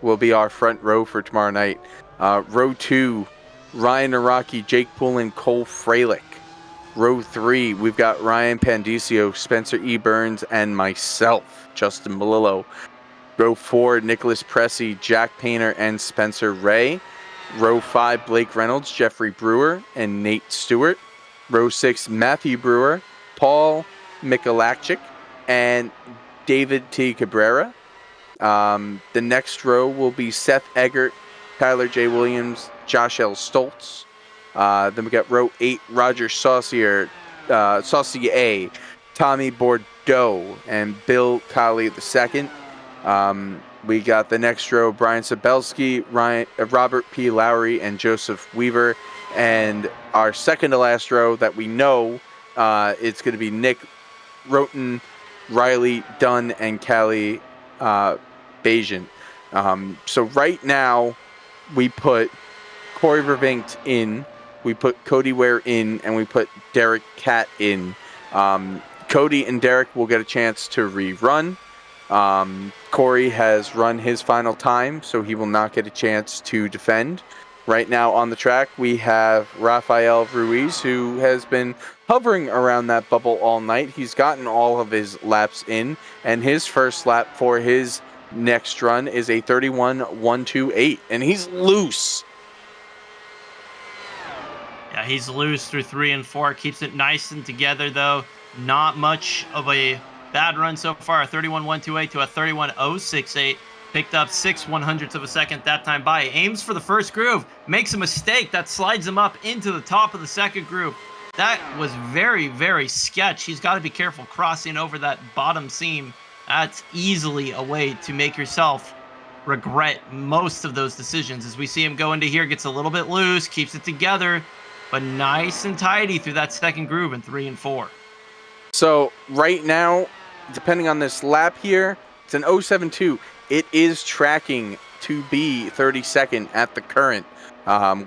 will be our front row for tomorrow night. Row 2, Ryan Araki, Jake Poulin, Cole Freilich. Row 3, we've got Ryan Pandicio, Spencer E. Burns, and myself, Justin Melillo. Row 4, Nicholas Pressey, Jack Painter, and Spencer Ray. Row 5, Blake Reynolds, Jeffrey Brewer, and Nate Stewart. Row 6, Matthew Brewer, Paul Mikulakchik, and David T. Cabrera. The next row will be Seth Eggert, Tyler J. Williams, Josh L. Stoltz. Then we got row 8, Roger Saucier, Tommy Bordeaux, and Bill Colley II. We got the next row, Brian Sabelski, Robert P. Lowry, and Joseph Weaver. And our second to last row that we know, it's going to be Nick Roten, Riley Dunn, and Callie Bajan. So right now, we put Corey Vervinkt in, we put Cody Ware in, and we put Derek Catt in. Cody and Derek will get a chance to rerun. Corey has run his final time, so he will not get a chance to defend. Right now on the track, we have Rafael Ruiz, who has been hovering around that bubble all night. He's gotten all of his laps in, and his first lap for his next run is a 31.128, and he's loose. Yeah, he's loose through 3 and 4. Keeps it nice and together, though. Not much of a bad run so far. A 31.128 to a 31.068. Picked up 6/100ths of a second that time by. Aims for the first groove. Makes a mistake. That slides him up into the top of the second groove. That was very, very sketch. He's got to be careful crossing over that bottom seam. That's easily a way to make yourself regret most of those decisions. As we see him go into here, gets a little bit loose, keeps it together, but nice and tidy through that second groove in 3 and 4. So right now, depending on this lap here, it's an 0.72. It is tracking to be 32nd at the current,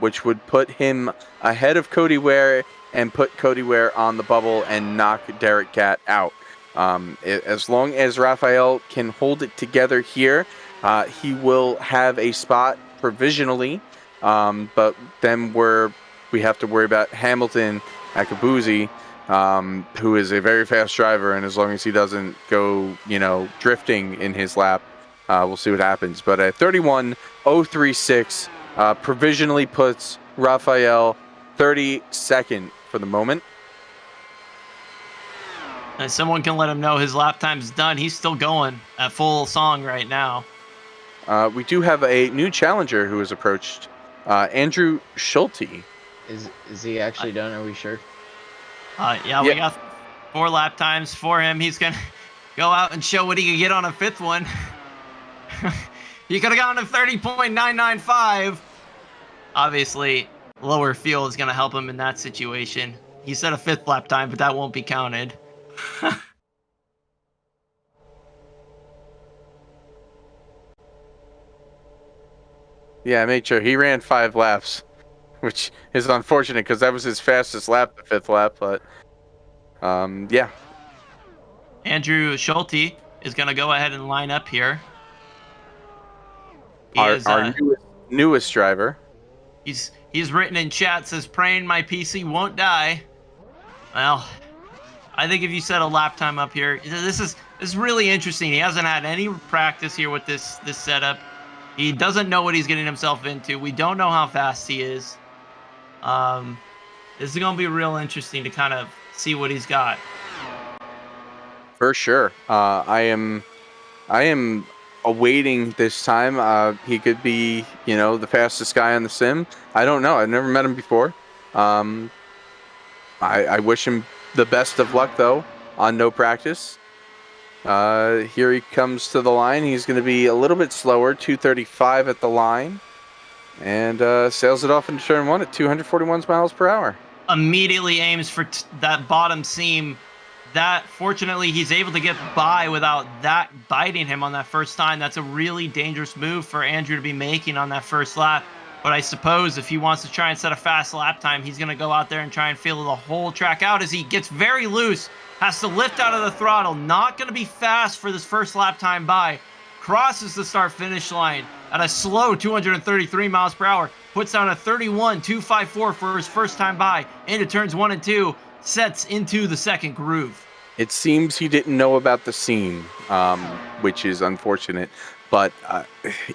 which would put him ahead of Cody Ware and put Cody Ware on the bubble and knock Derek Catt out. As long as Rafael can hold it together here, he will have a spot provisionally, but then we have to worry about Hamilton Akabuzi, who is a very fast driver, and as long as he doesn't go, drifting in his lap, we'll see what happens. But a 31.036 provisionally puts Rafael 32nd for the moment. And someone can let him know his lap time's done. He's still going at full song right now. We do have a new challenger who has approached, Andrew Schulte. Is he actually done? Are we sure? Yeah, we got 4 lap times for him. He's going to go out and show what he can get on a 5th one. He could have gotten a 30.995. Obviously, lower fuel is going to help him in that situation. He said a 5th lap time, but that won't be counted. Yeah, I made sure he ran 5 laps, which is unfortunate because that was his fastest lap, the 5th lap. But yeah. Andrew Schulte is going to go ahead and line up here. Our newest driver. He's written in chat, says, praying my PC won't die. Well, I think if you set a lap time up here, this is really interesting. He hasn't had any practice here with this setup. He doesn't know what he's getting himself into. We don't know how fast he is. This is going to be real interesting to kind of see what he's got. For sure. I am awaiting this time. He could be, the fastest guy on the sim. I don't know. I've never met him before. I wish him the best of luck, though, on no practice. Here he comes to the line. He's going to be a little bit slower, 235 at the line, and sails it off into turn 1 at 241 miles per hour. Immediately aims for that bottom seam. That, fortunately, he's able to get by without that biting him on that first time. That's a really dangerous move for Andrew to be making on that first lap. But I suppose if he wants to try and set a fast lap time, he's going to go out there and try and feel the whole track out as he gets very loose. Has to lift out of the throttle. Not going to be fast for this first lap time by. Crosses the start-finish line at a slow 233 miles per hour. Puts down a 31.254 for his first time by. Into turns 1 and 2. Sets into the second groove. It seems he didn't know about the seam, which is unfortunate. But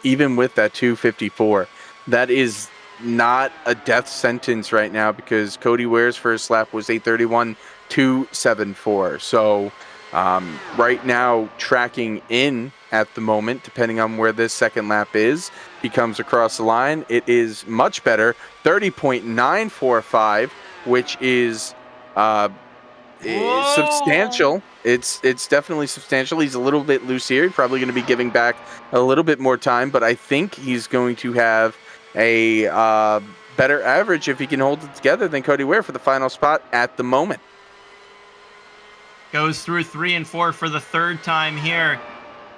even with that 254, that is not a death sentence right now, because Cody Ware's first lap was 8:31.274. So right now, tracking in at the moment, depending on where this second lap is, he comes across the line. It is much better, 30.945, which is substantial. It's definitely substantial. He's a little bit loose here, probably going to be giving back a little bit more time, but I think he's going to have a better average if he can hold it together than Cody Ware for the final spot at the moment. Goes through 3 and 4 for the third time here.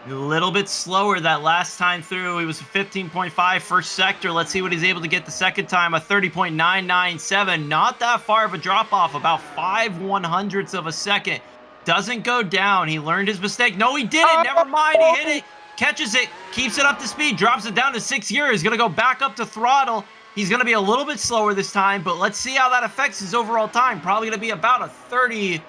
A little bit slower that last time through. He was a 15.5 first sector. Let's see what he's able to get the second time. A 30.997. Not that far of a drop off. About 5/100ths of a second. Doesn't go down. He learned his mistake. No, he didn't. Never mind. He hit it. Catches it. Keeps it up to speed. Drops it down to 6 gear. He's going to go back up to throttle. He's going to be a little bit slower this time, but let's see how that affects his overall time. Probably going to be about a 30.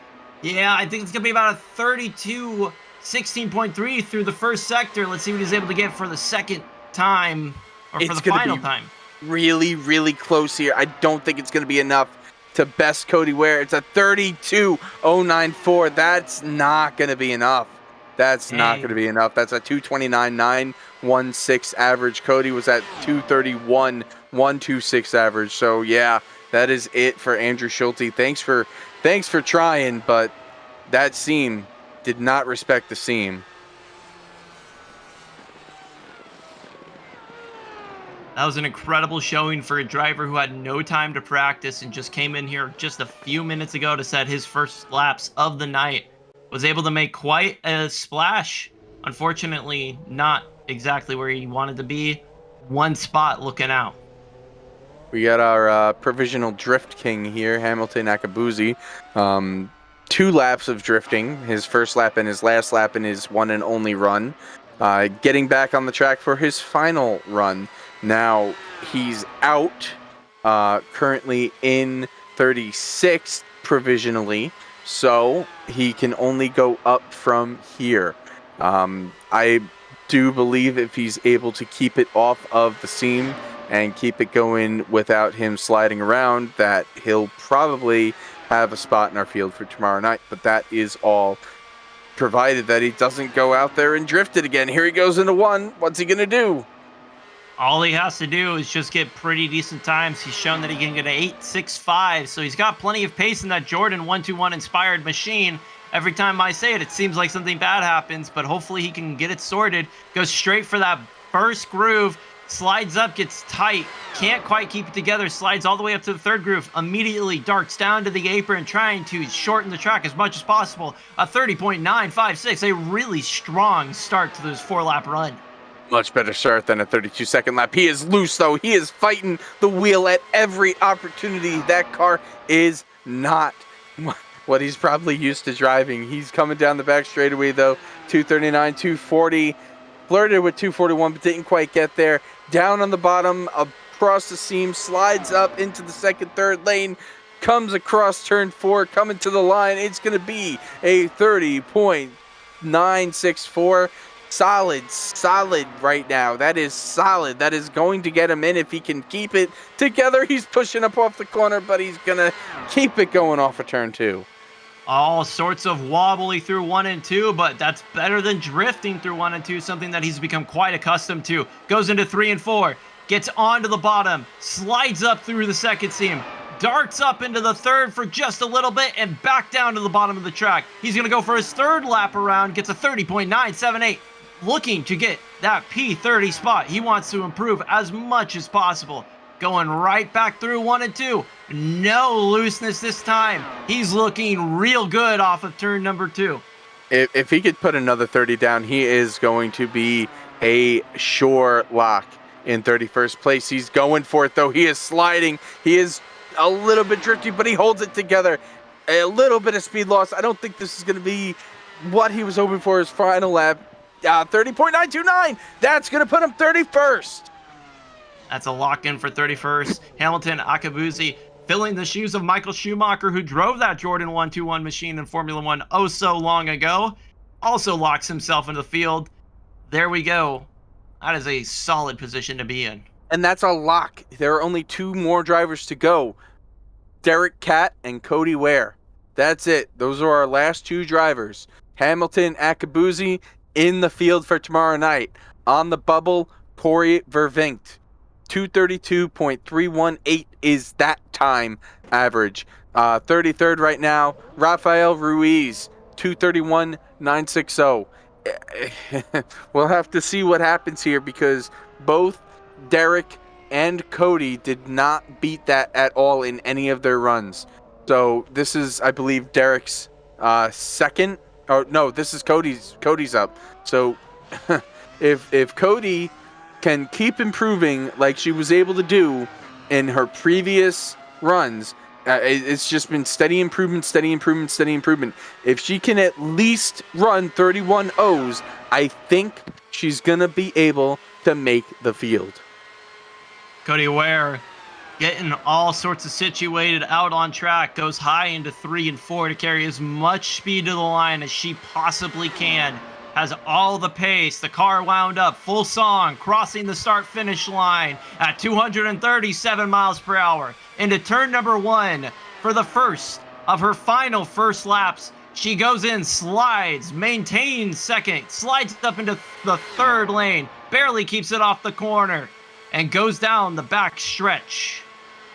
Yeah, I think it's going to be about a 32. 16.3 through the first sector. Let's see what he's able to get for the second time, or for the final time. Really, really close here. I don't think it's going to be enough to best Cody Ware. It's a 32.094. That's not going to be enough. That's not going to be enough. That's a 229.916 average. Cody was at 231.126 average. So yeah, that is it for Andrew Schulte. Thanks for trying, but that seam did not respect the seam. That was an incredible showing for a driver who had no time to practice and just came in here just a few minutes ago to set his first laps of the night. Was able to make quite a splash. Unfortunately, not exactly where he wanted to be. One spot looking out. We got our provisional drift king here, Hamilton Akabuzi. 2 laps of drifting, his first lap and his last lap in his one and only run. Getting back on the track for his final run. Now, he's out, currently in 36th provisionally, so he can only go up from here. I do believe if he's able to keep it off of the seam and keep it going without him sliding around, that he'll probably have a spot in our field for tomorrow night. But that is all provided that he doesn't go out there and drift it again. Here he goes into 1. What's he going to do? All he has to do is just get pretty decent times. He's shown that he can get an 8.65, so he's got plenty of pace in that Jordan 121 inspired machine. Every time I say it, it seems like something bad happens, but hopefully he can get it sorted. Goes straight for that first groove. Slides up, gets tight, can't quite keep it together, slides all the way up to the third groove, immediately darts down to the apron, trying to shorten the track as much as possible. A 30.956, a really strong start to this 4-lap run. Much better start than a 32-second lap. He is loose, though. He is fighting the wheel at every opportunity. That car is not what he's probably used to driving. He's coming down the back straightaway, though. 239, 240. Flirted with 241, but didn't quite get there. Down on the bottom, across the seam, slides up into the second, third lane, comes across turn 4, coming to the line. It's going to be a 30.964. Solid right now. That is solid. That is going to get him in if he can keep it together. He's pushing up off the corner, but he's going to keep it going off of turn 2. All sorts of wobbly through 1 and 2, but that's better than drifting through 1 and 2, something that he's become quite accustomed to. Goes into 3 and 4, gets onto the bottom, slides up through the second seam, darts up into the third for just a little bit, and back down to the bottom of the track. He's going to go for his third lap around, gets a 30.978, looking to get that P30 spot. He wants to improve as much as possible. Going right back through 1 and 2. No looseness this time. He's looking real good off of turn number 2. If he could put another 30 down, he is going to be a sure lock in 31st place. He's going for it, though. He is sliding. He is a little bit drifty, but he holds it together. A little bit of speed loss. I don't think this is going to be what he was hoping for his final lap. 30.929. That's going to put him 31st. That's a lock-in for 31st. Hamilton Akabuzi filling the shoes of Michael Schumacher, who drove that Jordan 121 machine in Formula 1 oh so long ago. Also locks himself into the field. There we go. That is a solid position to be in. And that's a lock. There are only 2 more drivers to go. Derek Catt and Cody Ware. That's it. Those are our last 2 drivers. Hamilton, Akabuzi in the field for tomorrow night. On the bubble, Corey Vervinkt. 232.318 is that time average. 33rd right now, Rafael Ruiz. 231.960. We'll have to see what happens here because both Derek and Cody did not beat that at all in any of their runs. So this is, I believe, Derek's second. Oh no, this is Cody's up. So if Cody can keep improving like she was able to do in her previous runs, it's just been steady improvement. If she can at least run 31 O's, I think she's gonna be able to make the field. Cody Ware getting all sorts of situated out on track, goes high into 3 and 4 to carry as much speed to the line as she possibly can. Has all the pace, the car wound up, full song, crossing the start-finish line at 237 miles per hour. Into turn number 1 for the first of her final first laps. She goes in, slides, maintains second, slides up into the 3rd lane, barely keeps it off the corner, and goes down the back stretch.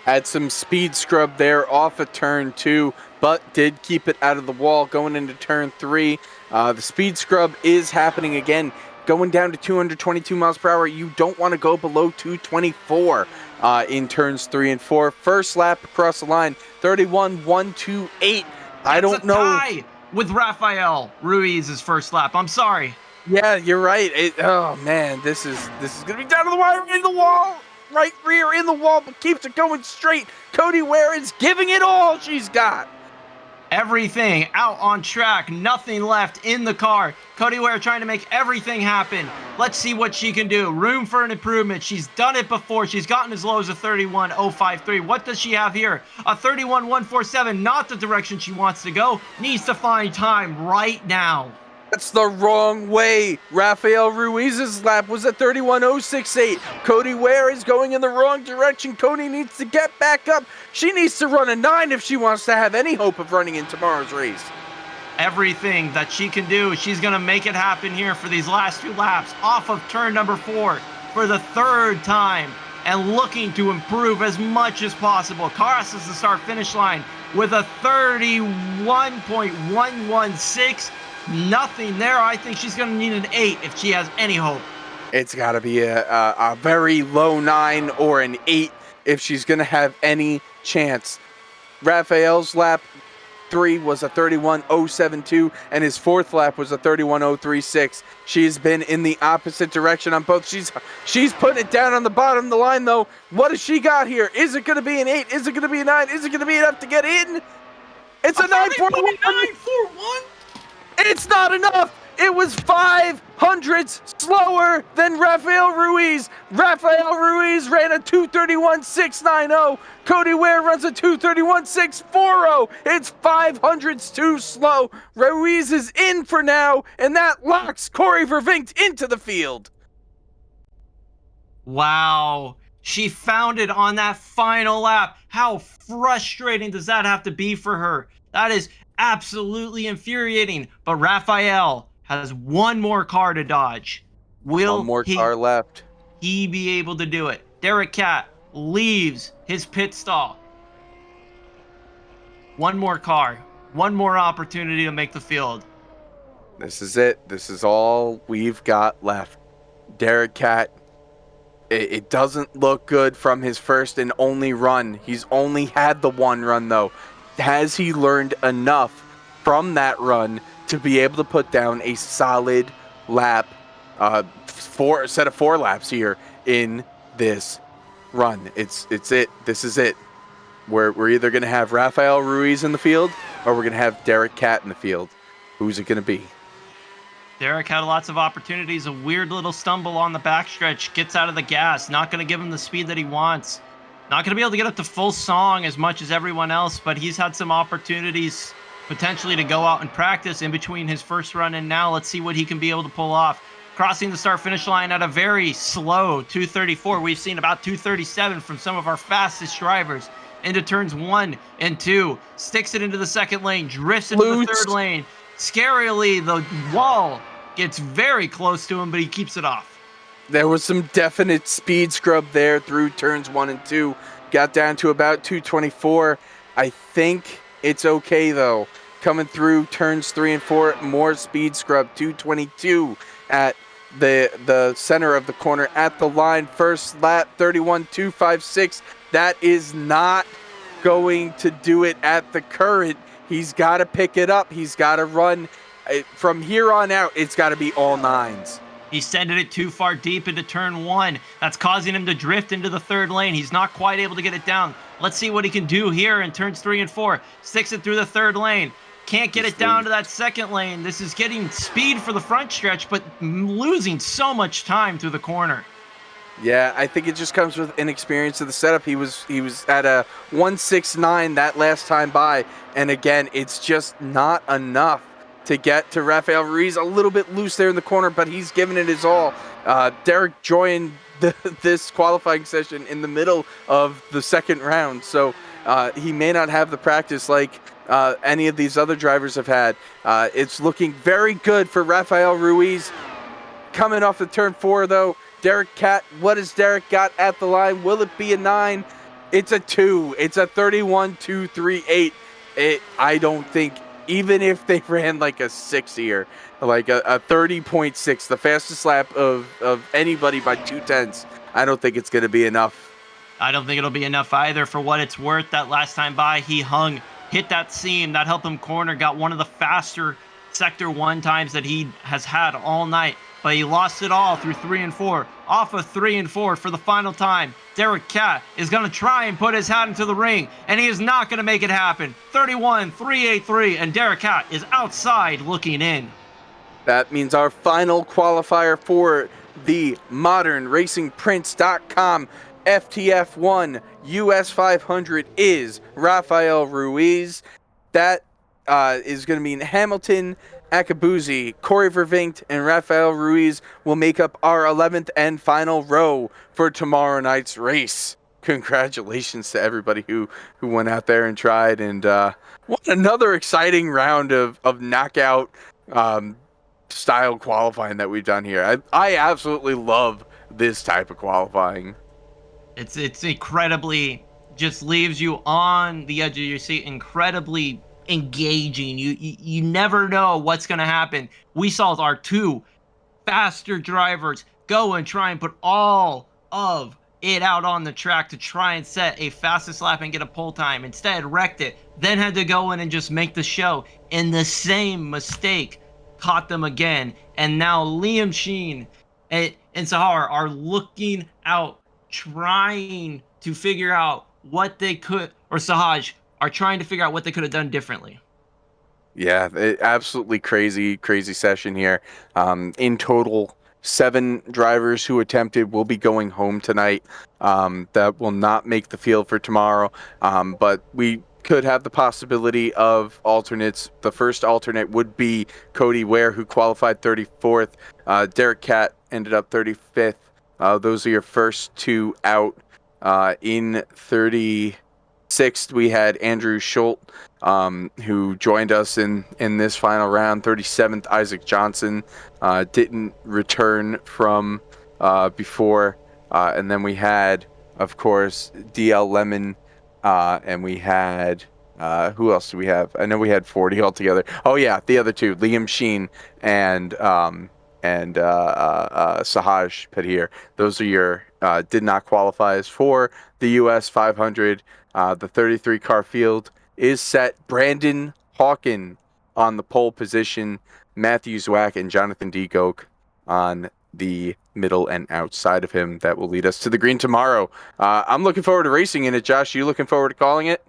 Had some speed scrub there off of turn 2, but did keep it out of the wall going into turn 3. The speed scrub is happening again, going down to 222 miles per hour. You don't want to go below 224 in turns 3 and 4. First lap across the line, 31.128. I don't know. Tie with Rafael Ruiz's first lap. I'm sorry. Yeah, you're right. Oh man, this is gonna be down to the wire, in the wall, right rear in the wall, but keeps it going straight. Cody Ware is giving it all she's got. Everything out on track, nothing left in the car. Cody Ware trying to make everything happen. Let's see what she can do. Room for an improvement. She's done it before. She's gotten as low as a 31.053. What does she have here? A 31.147, not the direction she wants to go. Needs to find time right now. That's the wrong way. Rafael Ruiz's lap was at 31.068. Cody Ware is going in the wrong direction. Cody needs to get back up. She needs to run a 9 if she wants to have any hope of running in tomorrow's race. Everything that she can do, she's going to make it happen here for these last 2 laps off of turn number 4 for the 3rd time and looking to improve as much as possible. Crosses the start-finish line with a 31.116. Nothing there. I think she's going to need an 8 if she has any hope. It's got to be a very low 9 or an 8 if she's going to have any chance. Rafael's lap 3 was a 31.072, and his 4th lap was a 31.036. She's been in the opposite direction on both. She's putting it down on the bottom of the line, though. What has she got here? Is it going to be an 8? Is it going to be a 9? Is it going to be enough to get in? It's a 9.41. It's not enough. It was 500ths slower than Rafael Ruiz. Rafael Ruiz ran a 231.690. Cody Ware runs a 231.640. It's 500ths too slow. Ruiz is in for now, and that locks Corey Vervinkt into the field. Wow. She found it on that final lap. How frustrating does that have to be for her? That is absolutely infuriating. But Rafael has one more car to dodge. Will one more car left. He be able to do it? Derek Catt leaves his pit stall. One more car. One more opportunity to make the field. This is it. This is all we've got left. Derek Catt, it doesn't look good from his first and only run. He's only had the one run, though. Has he learned enough from that run to be able to put down a solid lap, set of 4 laps here in this run? It's it. This is it. We're either going to have Rafael Ruiz in the field or we're going to have Derek Catt in the field. Who's it going to be? Derek had lots of opportunities. A weird little stumble on the backstretch. Gets out of the gas. Not going to give him the speed that he wants. Not going to be able to get up to full song as much as everyone else, but he's had some opportunities potentially to go out and practice in between his first run and now. Let's see what he can be able to pull off. crossing the start-finish line at a very slow 234. We've seen about 237 from some of our fastest drivers. Into turns 1 and 2, sticks it into the second lane, drifts into the third lane. Scarily, the wall gets very close to him, but he keeps it off. There was some definite speed scrub there through turns 1 and 2. Got down to about 224. I think it's okay, though. Coming through turns 3 and 4, more speed scrub, 222 at the center of the corner at the line. First lap, 31.256. That is not going to do it at the current. He's got to pick it up. He's got to run. From here on out, it's got to be all 9s. He sending it too far deep into turn 1. That's causing him to drift into the third lane. He's not quite able to get it down. Let's see what he can do here in turns 3 and 4. Sticks it through the third lane. Can't get it down to that second lane. This is getting speed for the front stretch, but losing so much time through the corner. Yeah, I think it just comes with inexperience of the setup. He was at a 169 that last time by, and again, it's just not enough to get to Rafael Ruiz. A little bit loose there in the corner, but he's giving it his all. Derek joined this qualifying session in the middle of the second round, so he may not have the practice like any of these other drivers have had. It's looking very good for Rafael Ruiz. Coming off the turn 4, though, Derek Cat, what has Derek got at the line? Will it be a 9? It's a 2. It's a 31.238. I don't think, even if they ran like a 6 here, like a 30.6, the fastest lap of anybody by 2/10, I don't think it's going to be enough. I don't think it'll be enough either. For what it's worth, that last time by, he hung, hit that seam, that helped him corner, got one of the faster Sector 1 times that he has had all night. But he lost it all through 3 and 4. Off of 3 and 4 for the final time. Derek Cat is going to try and put his hat into the ring, and he is not going to make it happen. 31.383, and Derek Cat is outside looking in. That means our final qualifier for the modernracingprince.com FTF1 US 500 is Rafael Ruiz. That is going to mean Hamilton, Akabuzi, Corey Vervinkt, and Rafael Ruiz will make up our 11th and final row for tomorrow night's race. Congratulations to everybody who went out there and tried. And what another exciting round of knockout style qualifying that we've done here. I absolutely love this type of qualifying. It's incredibly, just leaves you on the edge of your seat, incredibly engaging. You never know what's going to happen. We saw our 2 faster drivers go and try and put all of it out on the track to try and set a fastest lap and get a pole time. Instead, wrecked it, then had to go in and just make the show. And the same mistake caught them again. And now Liam Sheen and Sahar are looking out, trying to figure out what they could, or Sahaj are trying to figure out what they could have done differently. Yeah, absolutely crazy session here. In total, 7 drivers who attempted will be going home tonight. That will not make the field for tomorrow, but we could have the possibility of alternates. The first alternate would be Cody Ware, who qualified 34th. Derek Cat ended up 35th. Those are your first 2 out. In 36th, we had Andrew Schultz, who joined us in this final round. 37th, Isaac Johnson didn't return from before. And then we had, of course, DL Lemon, and we had, who else do we have? I know we had 40 altogether. Oh, yeah, the other 2, Liam Sheen and Sahaj Padir. Those are your did not qualify as for the US 500. The 33 car field is set. Brandon Hawken on the pole position, Matthew Zwack and Jonathan D. Goke on the middle and outside of him. That will lead us to the green tomorrow. I'm looking forward to racing in it. Josh, you looking forward to calling it?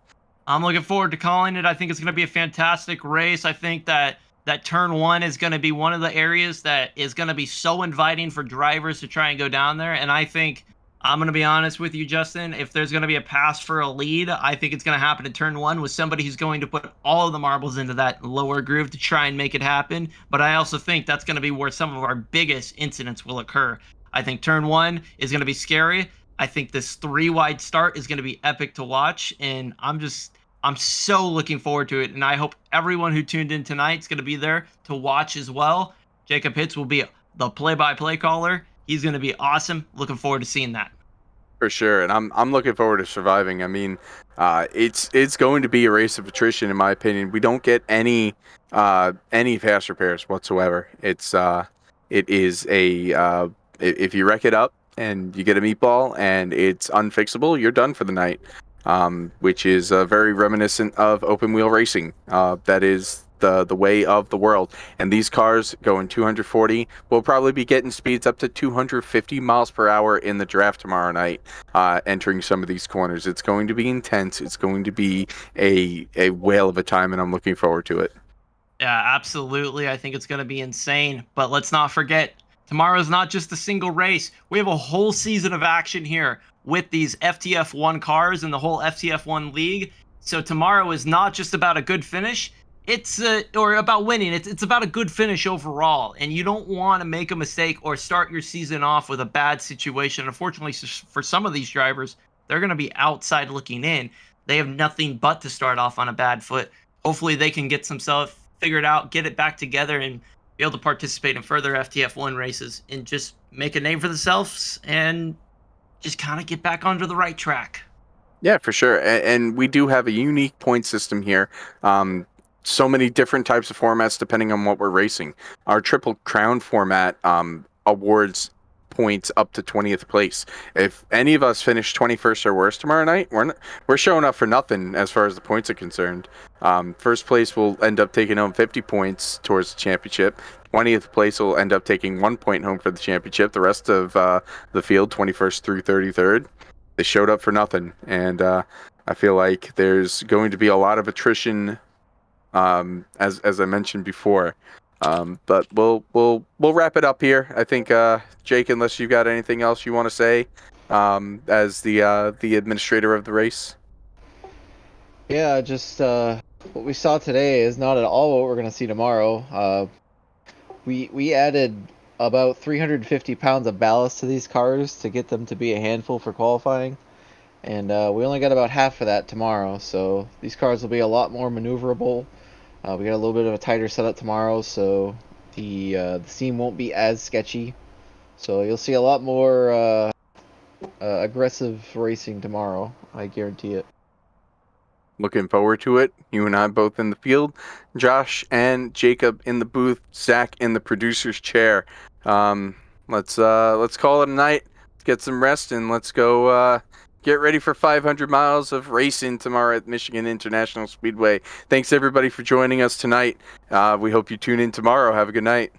I'm looking forward to calling it. I think it's going to be a fantastic race. I think that turn 1 is going to be one of the areas that is going to be so inviting for drivers to try and go down there. And I think I'm going to be honest with you, Justin. If there's going to be a pass for a lead, I think it's going to happen in turn 1 with somebody who's going to put all of the marbles into that lower groove to try and make it happen. But I also think that's going to be where some of our biggest incidents will occur. I think turn 1 is going to be scary. I think this 3-wide start is going to be epic to watch. And I'm so looking forward to it. And I hope everyone who tuned in tonight is going to be there to watch as well. Jacob Hitz will be the play-by-play caller. He's going to be awesome. Looking forward to seeing that. For sure, and I'm looking forward to surviving. I mean, it's going to be a race of attrition, in my opinion. We don't get any fast repairs whatsoever. It is if you wreck it up and you get a meatball and it's unfixable, you're done for the night. Which is very reminiscent of open wheel racing. That is the way of the world. And these cars going 240 will probably be getting speeds up to 250 miles per hour in the draft tomorrow night, entering some of these corners. It's going to be intense. It's going to be a whale of a time, and I'm looking forward to it. Yeah, absolutely. I think it's going to be insane. But let's not forget, tomorrow is not just a single race. We have a whole season of action here with these FTF1 cars and the whole FTF1 league. So tomorrow is not just about a good finish. Or about winning. It's about a good finish overall, and you don't want to make a mistake or start your season off with a bad situation. Unfortunately, for some of these drivers, they're going to be outside looking in. They have nothing but to start off on a bad foot. Hopefully, they can get themselves figured out, get it back together, and be able to participate in further FTF1 races and just make a name for themselves and just kind of get back onto the right track. Yeah, for sure. And we do have a unique point system here. So many different types of formats depending on what we're racing. Our Triple Crown format awards points up to 20th place. If any of us finish 21st or worse tomorrow night, we're showing up for nothing as far as the points are concerned. First place will end up taking home 50 points towards the championship. 20th place will end up taking 1 point home for the championship. The rest of the field, 21st through 33rd, they showed up for nothing. And I feel like there's going to be a lot of attrition, as I mentioned before. But we'll wrap it up here. I think, Jake, unless you've got anything else you want to say, as the administrator of the race. Yeah, just what we saw today is not at all what we're going to see tomorrow. We added about 350 pounds of ballast to these cars to get them to be a handful for qualifying, and we only got about half of that tomorrow. So these cars will be a lot more maneuverable. We got a little bit of a tighter setup tomorrow, so the seam won't be as sketchy. So you'll see a lot more aggressive racing tomorrow. I guarantee it. Looking forward to it. You and I both in the field. Josh and Jacob in the booth. Zach in the producer's chair. Let's call it a night. Let's get some rest and let's go get ready for 500 miles of racing tomorrow at Michigan International Speedway. Thanks everybody for joining us tonight. We hope you tune in tomorrow. Have a good night.